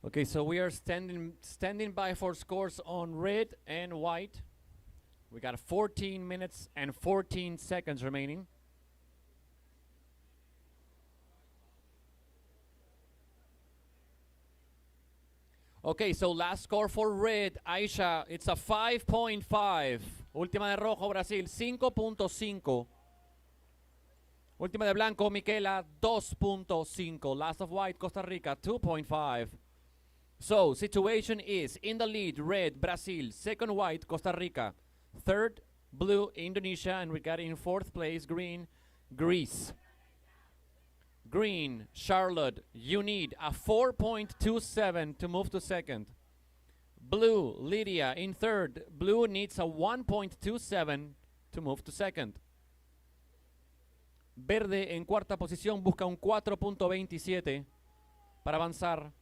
Okay, so we are standing by for scores on red and white. We got 14 minutes and 14 seconds remaining. Okay, so last score for red, Aisha, it's a 5.5. Última de rojo, Brasil, 5.5. Última de blanco, Miquela, 2.5. Last of white, Costa Rica, 2.5. So, situation is, in the lead, red, Brazil. Second, white, Costa Rica. Third, blue, Indonesia. And we got in fourth place, green, Greece. Green, Charlotte, you need a 4.27 to move to second. Blue, Lydia, in third. Blue needs a 1.27 to move to second. Verde, en cuarta posición, busca un 4.27 para avanzar.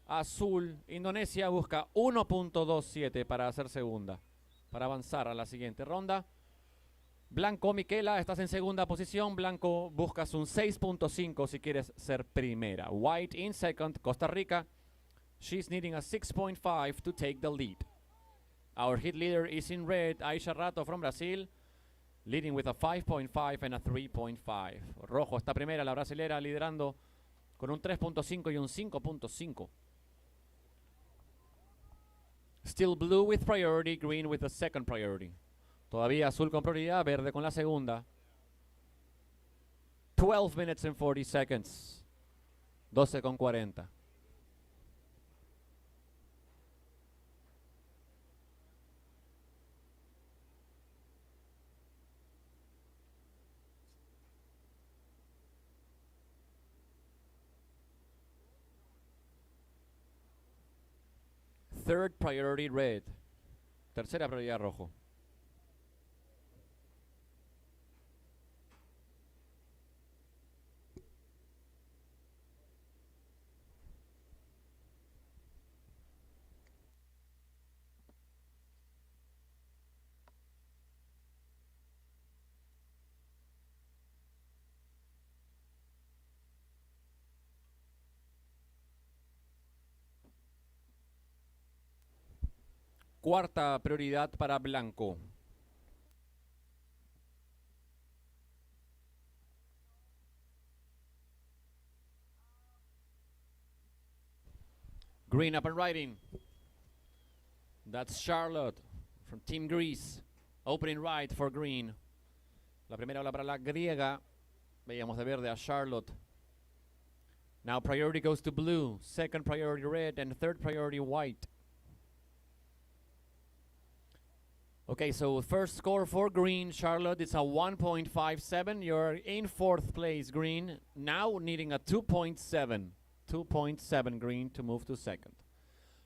Azul, Indonesia, busca 1.27 para hacer segunda, para avanzar a la siguiente ronda. Blanco, Miquela, estás en segunda posición. Blanco, buscas un 6.5 si quieres ser primera. White in second, Costa Rica. She's needing a 6.5 to take the lead. Our hit leader is in red, Aisha Rato from Brazil, leading with a 5.5 and a 3.5. Rojo está primera, la brasilera, liderando con un 3.5 y un 5.5. Still blue with priority, green with the second priority. Todavía azul con prioridad, verde con la segunda. 12 minutes and 40 seconds. 12 con 40. Third priority red. Tercera prioridad rojo. Cuarta prioridad para blanco. Green up and riding. That's Charlotte from Team Greece. Opening right for green. La primera ola para la griega. Veíamos de verde a Charlotte. Now priority goes to blue. Second priority red and third priority white. Okay, so first score for green, Charlotte, it's a 1.57. You're in fourth place, green. Now needing a 2.7. 2.7 green to move to second.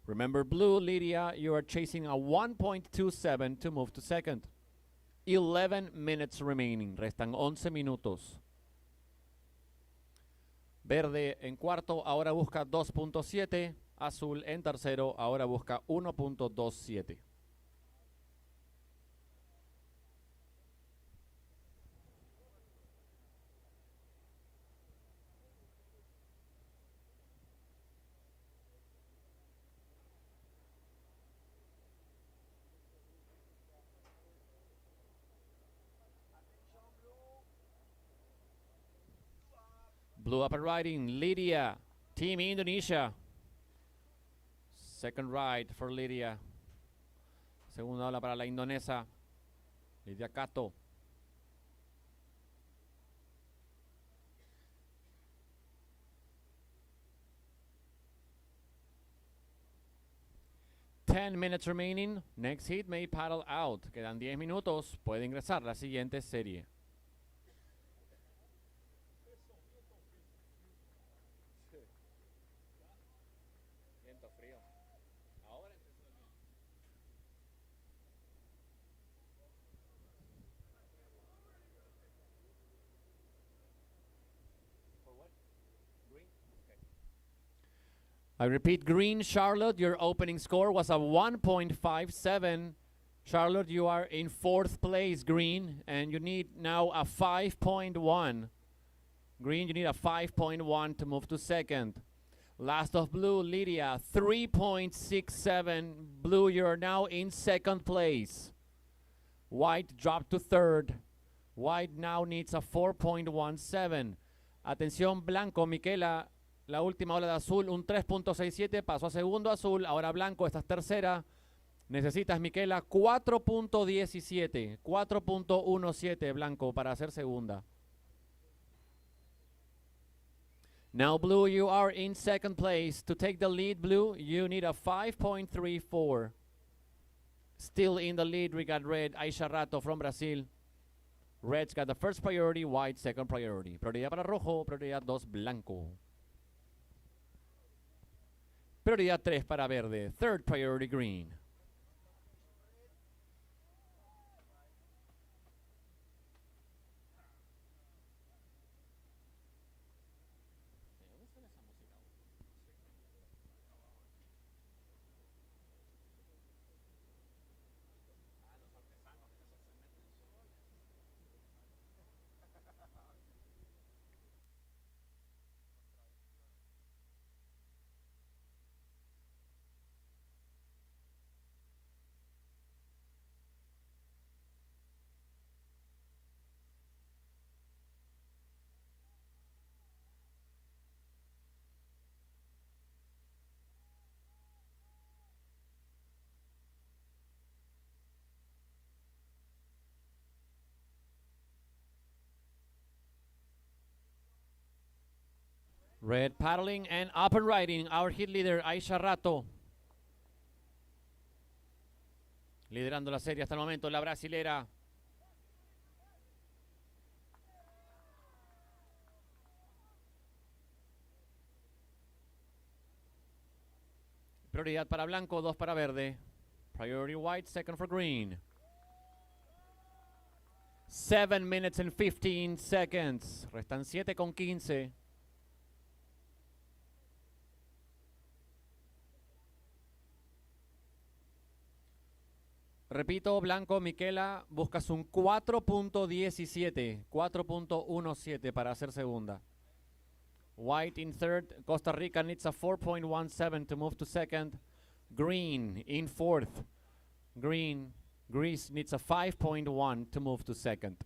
Remember, blue, Lydia, you are chasing a 1.27 to move to second. 11 minutes remaining. Restan 11 minutos. Verde en cuarto, ahora busca 2.7. Azul en tercero, ahora busca 1.27. Blue up and riding, Lydia, Team Indonesia. Second ride for Lydia. Segunda ola para la indonesa, Lydia Cato. Ten minutes remaining. Next hit may paddle out. Quedan 10 minutos. Puede ingresar la siguiente serie. I repeat, green, Charlotte, your opening score was a 1.57. Charlotte, you are in fourth place, green, and you need now a 5.1. Green, you need a 5.1 to move to second. Last of blue, Lydia, 3.67. Blue, you're now in second place. White dropped to third. White now needs a 4.17. Atención, blanco, Miquela. la última ola de azul, un 3.67, pasó a segundo azul, ahora blanco, esta es tercera. Necesitas, Miquela, 4.17, 4.17 blanco para hacer segunda. Now, blue, you are in second place. To take the lead, blue, you need a 5.34. Still in the lead, we got red, ISAsurfing from Brazil. Red's got the first priority, white second priority. Prioridad para rojo, prioridad 2 blanco. Prioridad 3 para verde, third priority green. Red paddling and up and riding. Our hit leader, ISAsurfing. Liderando la serie hasta el momento, la brasilera. Prioridad para blanco, 2 para verde. Priority white, second for green. 7 minutes and 15 seconds. Restan 7 con 15. Repito, blanco, Miquela, buscas un 4.17, 4.17 para hacer segunda. White in third, Costa Rica needs a 4.17 to move to second. Green in fourth. Green, Greece needs a 5.1 to move to second.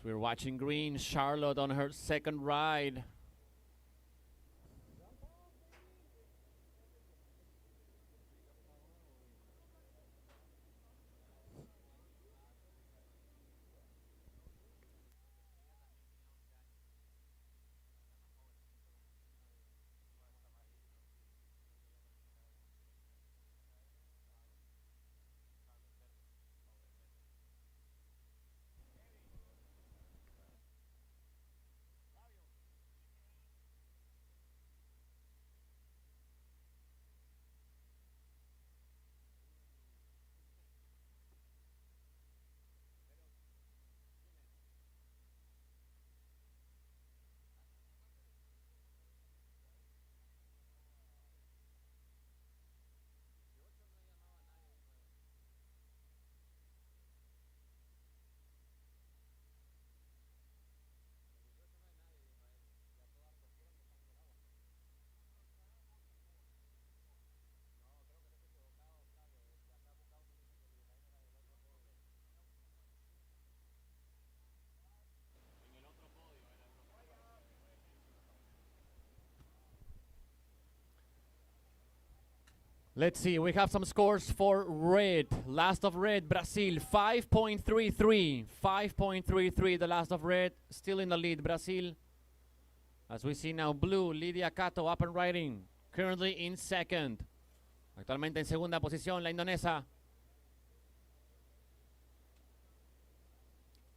So we're watching green, Charlotte on her second ride. Let's see, we have some scores for red. Last of red, Brazil, 5.33. 5.33, the last of red, still in the lead, Brazil. As we see now, blue, Lidia Cato, up and riding, currently in second. Actualmente en segunda posición, la indonesa.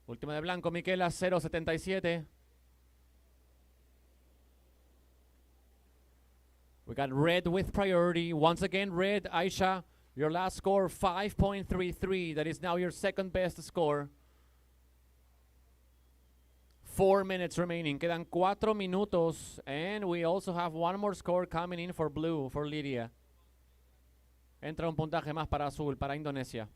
Última de blanco, Miquela, 0.77. We got red with priority. Once again, red, Aisha, your last score, 5.33. That is now your second best score. 4 minutes remaining. Quedan 4 minutos. And we also have one more score coming in for blue, for Lydia. Entra un puntaje más para azul, para Indonesia.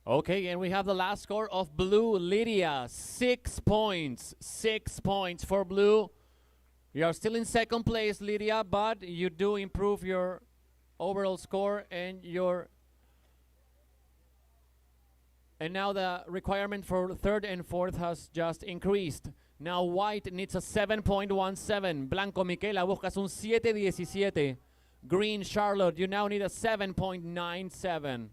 Okay, and we have the last score of blue, Lydia. 6 points. 6 points for blue. You are still in second place, Lydia, but you do improve your overall score and your... And now the requirement for third and fourth has just increased. Now white needs a 7.17. Blanco, Miquela, buscas un 7.17. Green, Charlotte, you now need a 7.97.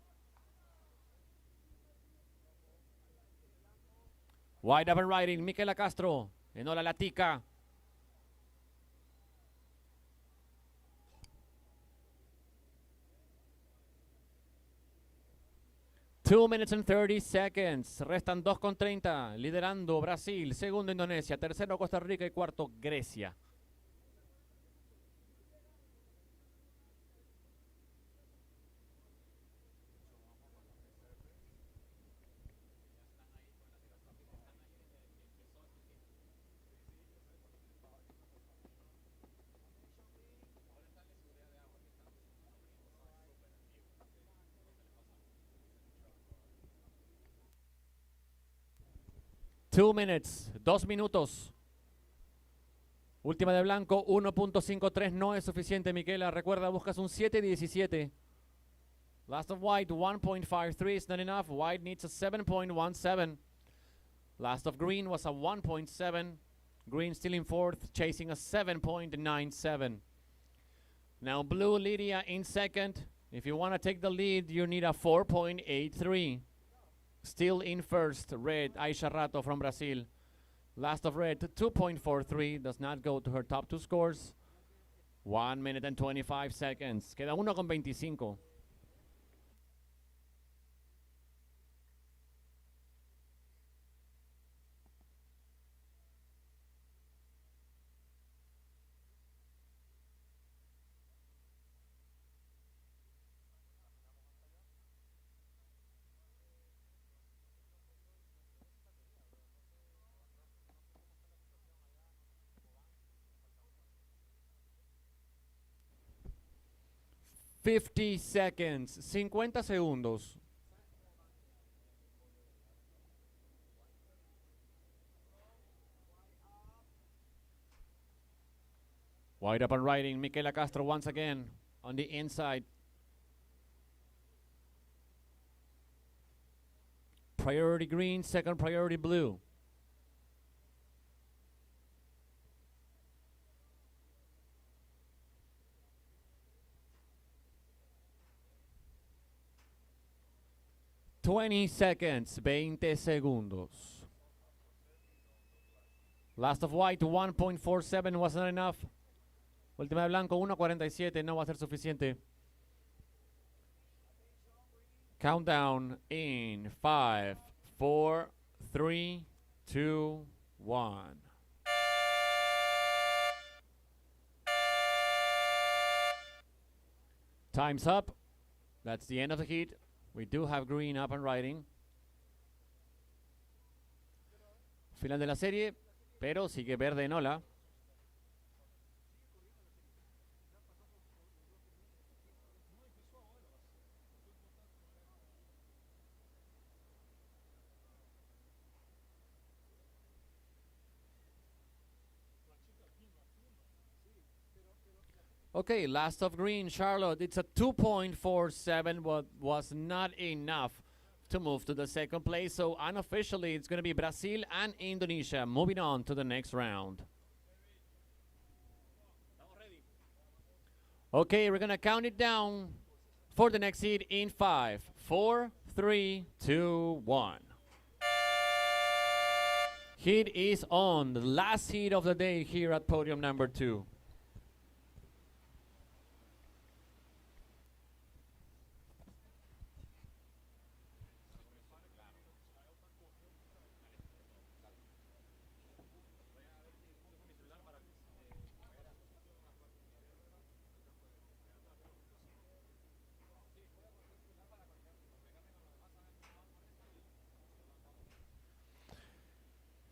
White up and riding, Miquela Castro, Enola Latica. Two minutes and 30 seconds. Restan 2:30. Liderando Brasil, segundo Indonesia, tercero Costa Rica y cuarto Grecia. Two minutes, 2 minutos. Última de blanco, 1.53 no es suficiente, Miquela. Recuerda, buscas un 7.17. Last of white, 1.53 is not enough. White needs a 7.17. Last of green was a 1.7. Green still in fourth, chasing a 7.97. Now blue, Lydia in second. If you want to take the lead, you need a 4.83. Still in first, red, Aisha Rato from Brazil. Last of red, 2.43, does not go to her top two scores. 1 minute and 25 seconds. Queda 1:25. $50 seconds, 50 segundos. Wide up and riding, Miquela Castro once again on the inside. Priority green, second priority blue. $20 seconds, 20 segundos. Last of white, 1.47 was not enough. Última de blanco, 1.47, no va a ser suficiente. Countdown in 5, 4, 3, 2, 1. Time's up. That's the end of the heat. We do have green up and riding. Final de la serie, pero sigue verde en ola. Okay, last of green, Charlotte. It's a 2.47, but was not enough to move to the second place. So unofficially, it's going to be Brazil and Indonesia moving on to the next round. Okay, we're going to count it down. for the next heat in 5, 4, 3, 2, 1. Heat is on, the last heat of the day here at podium number 2.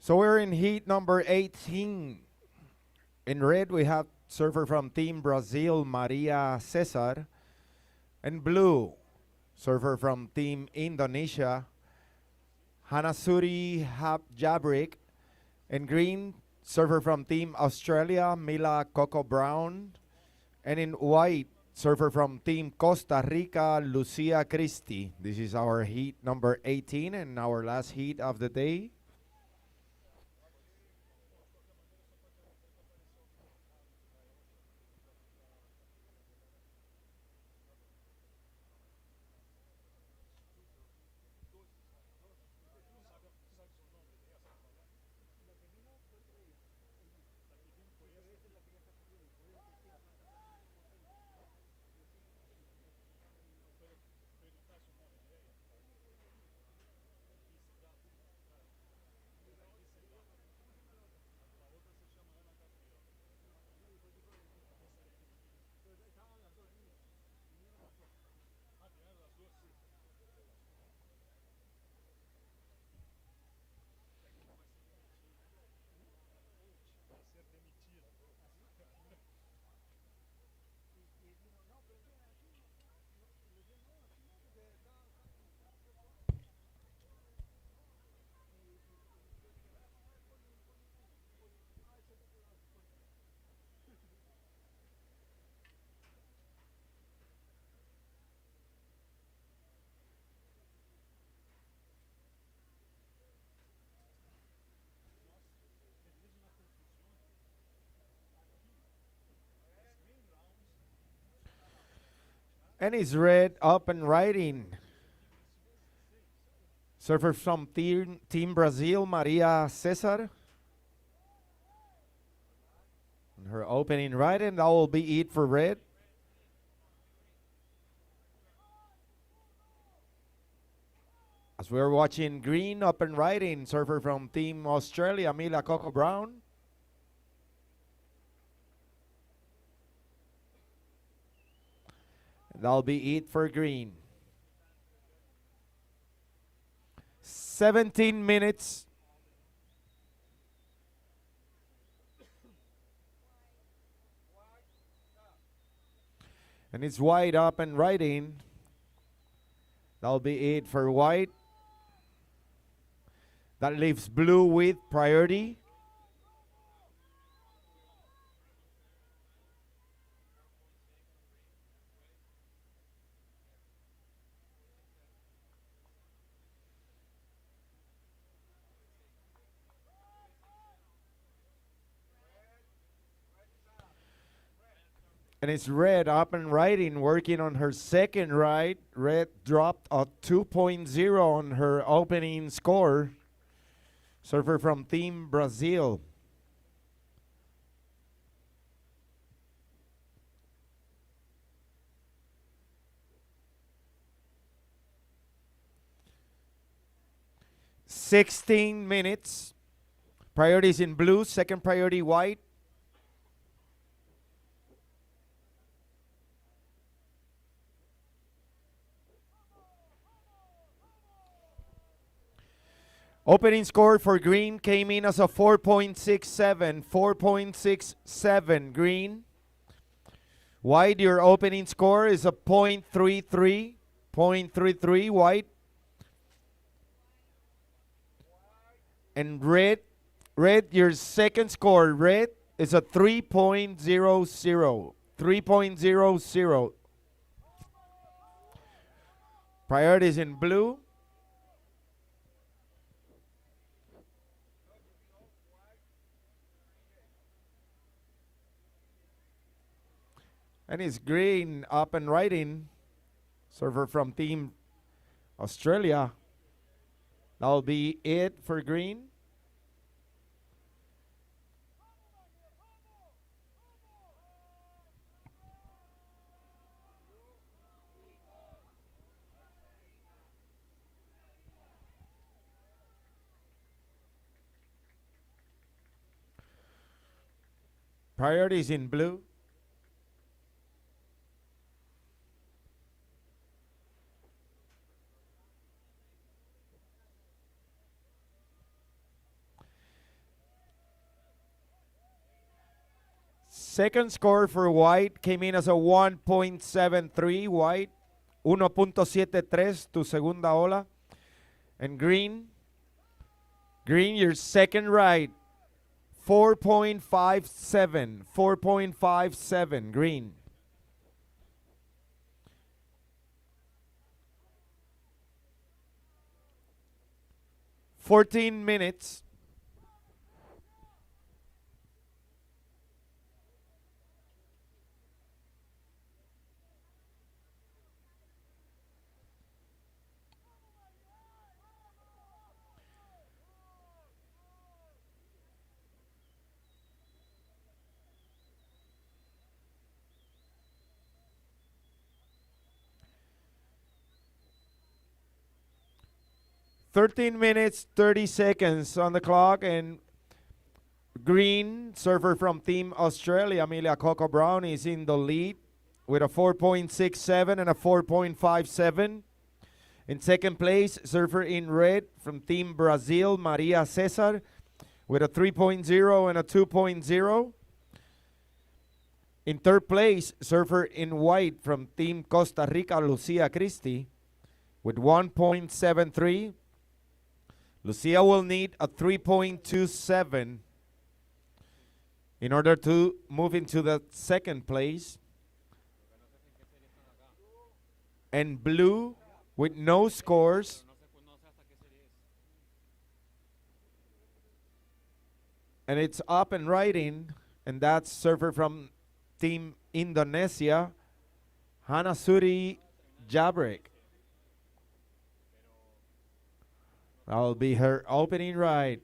So we're in heat number 18. In red, we have surfer from Team Brazil, Maria Cesar. In blue, surfer from Team Indonesia, Hanasuri Jabrik. In green, surfer from Team Australia, Mila Coco Brown. And in white, surfer from Team Costa Rica, Lucia Christie. This is our heat number 18 and our last heat of the day. And it's red up and riding. Surfer from Team Brazil, Maria Cesar. And her opening ride, and that will be it for red. As we're watching green up and riding, surfer from Team Australia, Mila Coco Brown. That'll be it for green. 17 minutes. And it's white up and riding. That'll be it for white. That leaves blue with priority. And it's red up and riding, working on her second ride. Red dropped a 2.0 on her opening score. Surfer from Team Brazil. "16 minutes. Priorities in blue, second priority white. Opening score for green came in as a 4.67. 4.67 green. White, your opening score is a 0.33. 0.33 white. And red, your second score, red, is a 3.00. 3.00. Priorities in blue. And it's green up and riding. server from Team Australia. That'll be it for green. Priorities in blue. Second score for white came in as a 1.73 white. 1.73 tu segunda ola. And green, your second right. 4.57. 4.57 green. "14 minutes. "13 minutes, 30 seconds on the clock," and green, server from Team Australia, Amelia Coco Brown, is in the lead with a 4.67 and a 4.57. In second place, server in red from Team Brazil, Maria Cesar, with a 3.0 and a 2.0. In third place, server in white from Team Costa Rica, Lucia Christie, with 1.73. Lucia will need a 3.27 in order to move into the second place. And blue with no scores. And it's up and riding, and that's server from Team Indonesia, Hanasuri Jabrek. That'll be her opening ride.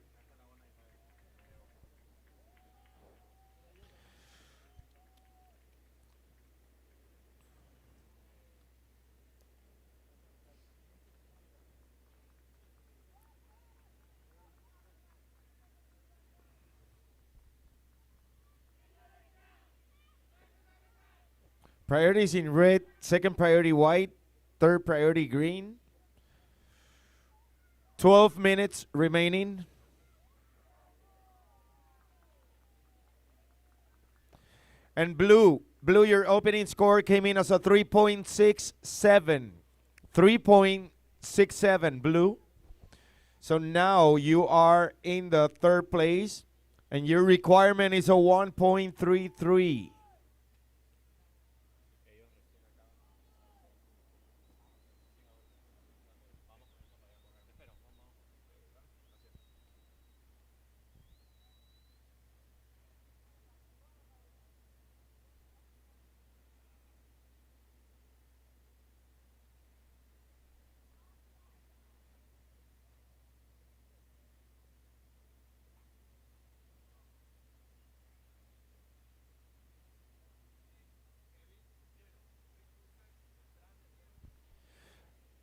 Priorities in red, second priority white, third priority green. 12 minutes remaining. And blue, your opening score came in as a 3.67. 3.67 blue. So now you are in the third place, and your requirement is a 1.33.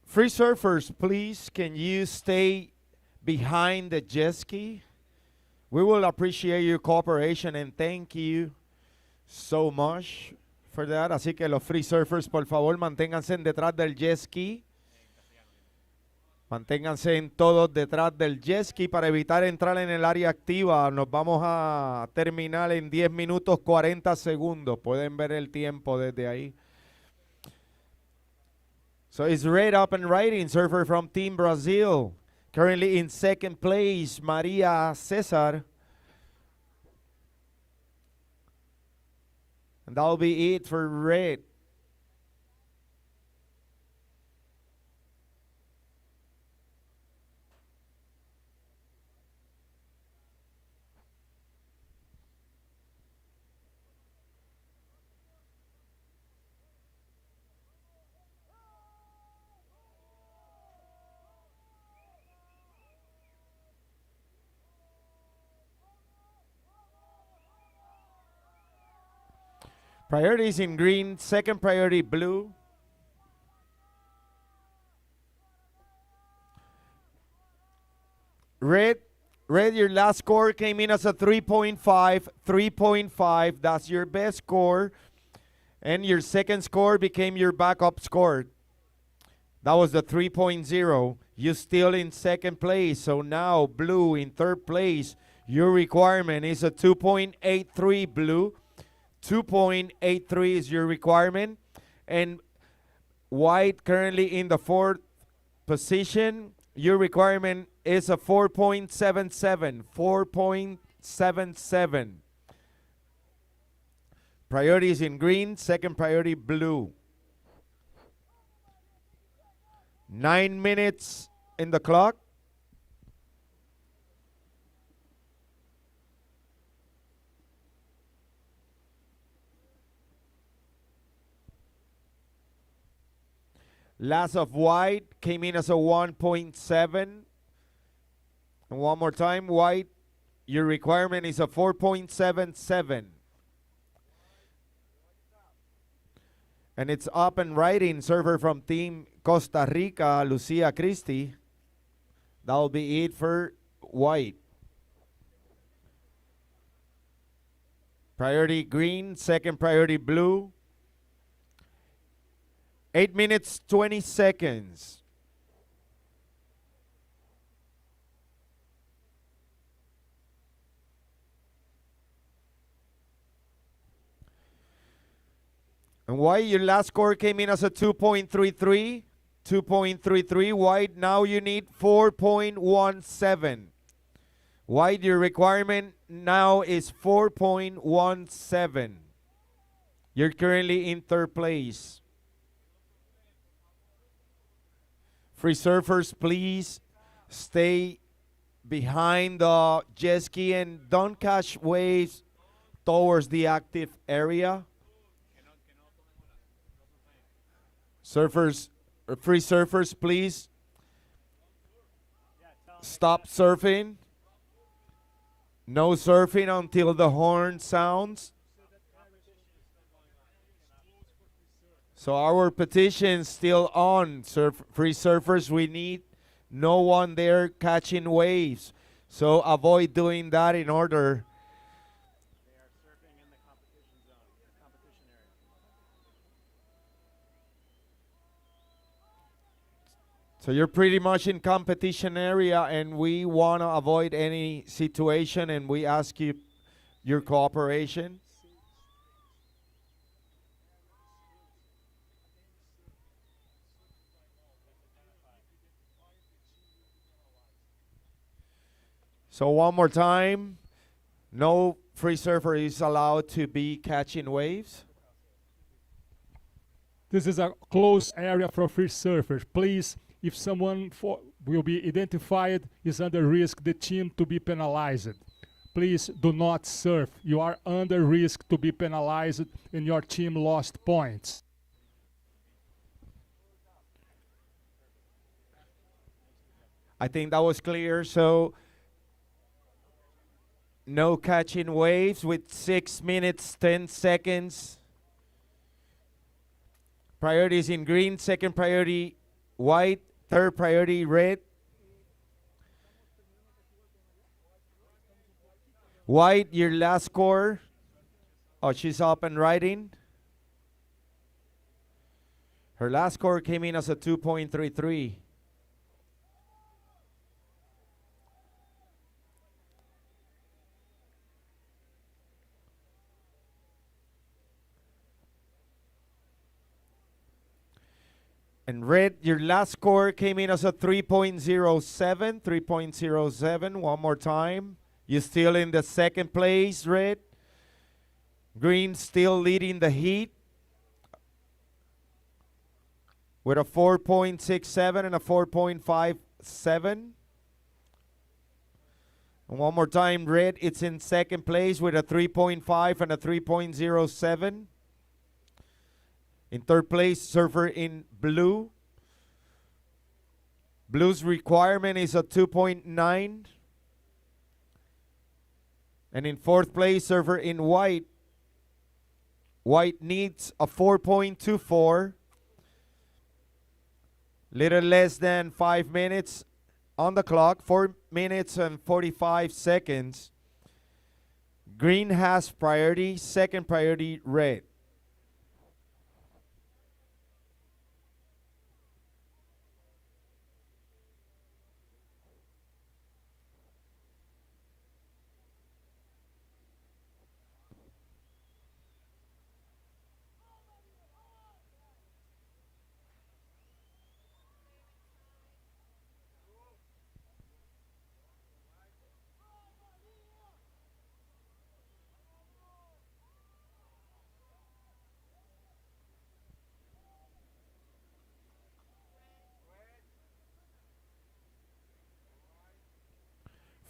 Free surfers, please, can you stay behind the jet ski? We will appreciate your cooperation and thank you so much for that. Así que los free surfers, por favor, manténganse detrás del jet ski. Manténganse todos detrás del jet ski para evitar entrar en el área activa. Nos vamos a terminar en 10 minutos 40 segundos. Pueden ver el tiempo desde ahí. So it's red up and riding, surfer from Team Brazil. Currently in second place, Maria Cesar. And that'll be it for red. Priority is in green, second priority blue. Red, your last score came in as a 3.5, 3.5. That's your best score. And your second score became your backup score. That was the 3.0. You're still in second place. So now blue in third place. Your requirement is a 2.83 blue. 2.83 is your requirement. And white currently in the fourth position. Your requirement is a 4.77. 4.77. Priority is in green, second priority blue. 9 minutes in the clock. Last of white came in as a 1.7. And one more time, white, your requirement is a 4.77. And it's up and writing, server from Team Costa Rica, Lucia Christie. That'll be it for white. Priority green, second priority blue. 8 minutes, 20 seconds. And white, your last score came in as a 2.33. 2.33. White, now you need 4.17. White, your requirement now is 4.17. You're currently in third place. Free surfers, please stay behind the jet ski and don't catch waves towards the active area. Surfers, free surfers, please stop surfing. No surfing until the horn sounds. So our petition's still on, free surfers. We need no one there catching waves. So avoid doing that in order. They are surfing in the competition zone, the competition area. So you're pretty much in competition area, and we want to avoid any situation, and we ask you your cooperation. So one more time, no free surfer is allowed to be catching waves. This is a closed area for free surfers. Please, if someone will be identified is under risk, the team to be penalized. Please do not surf. You are under risk to be penalized and your team lost points. I think that was clear. So no catching waves with 6 minutes, 10 seconds. Priorities in green, second priority white, third priority red. White, your last score. Oh, she's up and riding. Her last score came in as a 2.33. And red, your last score came in as a 3.07. 3.07. One more time. You're still in the second place, red. Green still leading the heat with a 4.67 and a 4.57. And one more time, red, it's in second place with a 3.5 and a 3.07. In third place, surfer in blue. Blue's requirement is a 2.9. And in fourth place, surfer in white. White needs a 4.24. Little less than 5 minutes on the clock. 4 minutes and 45 seconds. Green has priority. Second priority, red.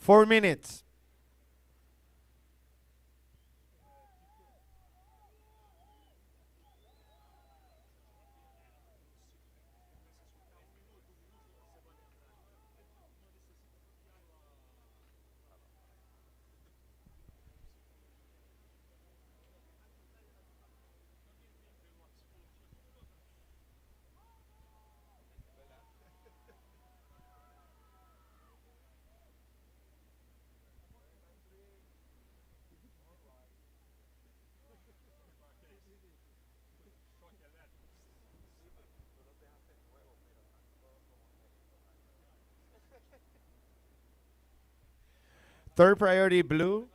Four minutes. Third priority, blue.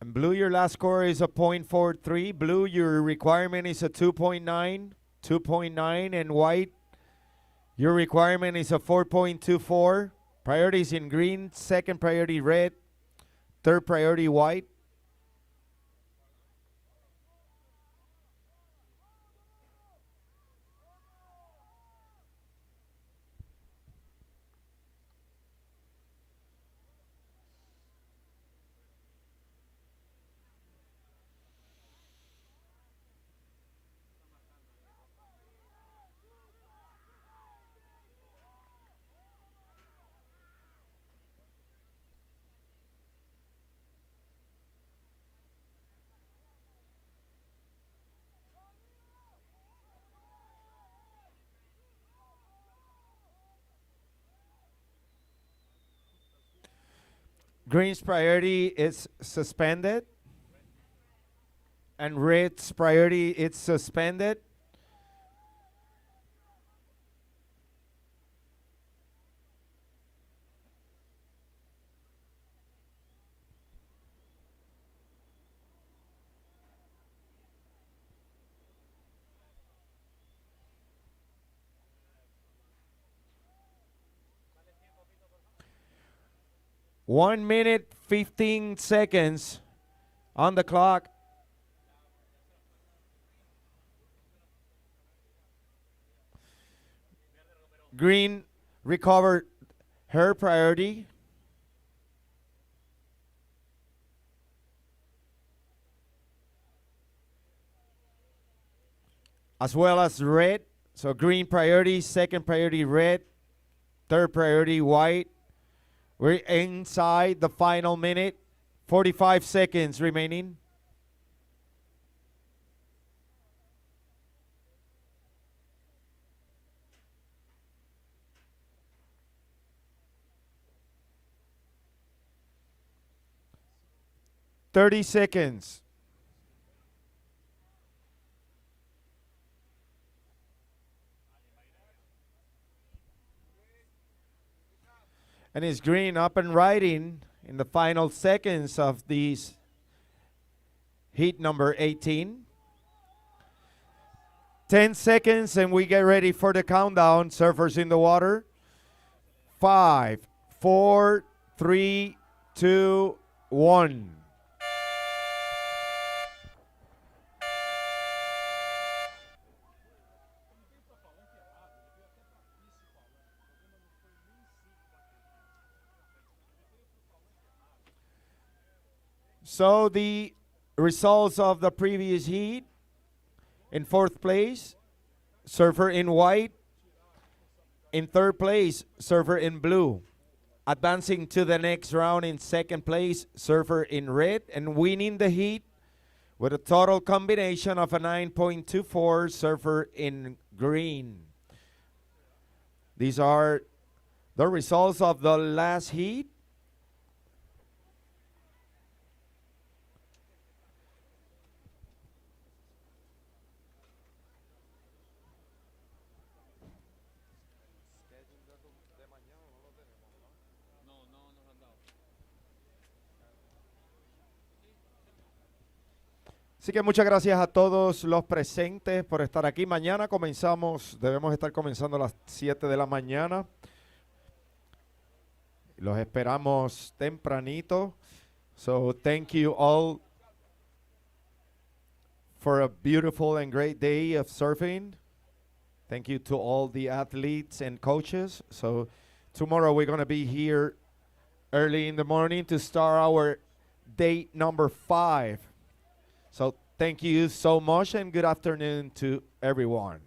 And blue, your last score is a .43. Blue, your requirement is a 2.9. 2.9. And white, your requirement is a 4.24. Priorities in green. Second priority, red. Third priority, white. Green's priority is suspended. And red's priority is suspended. One minute, 15 seconds on the clock. Green recovered her priority. As well as red. So green priority, second priority red, third priority white. We're inside the final minute. 45 seconds remaining. Thirty seconds. And it's green up and riding in the final seconds of these heat number 18. 10 seconds and we get ready for the countdown. Surfers in the water. 5, 4, 3, 2, 1. So the results of the previous heat: in fourth place, surfer in white. In third place, surfer in blue. Advancing to the next round in second place, surfer in red, and winning the heat with a total combination of a 9.24, surfer in green. These are the results of the last heat. Así que muchas gracias a todos los presentes por estar aquí. Mañana debemos estar comenzando a las 7 de la mañana. Los esperamos tempranito. So thank you all for a beautiful and great day of surfing. Thank you to all the athletes and coaches. So tomorrow we're going to be here early in the morning to start our day number 5. So thank you so much and good afternoon to everyone.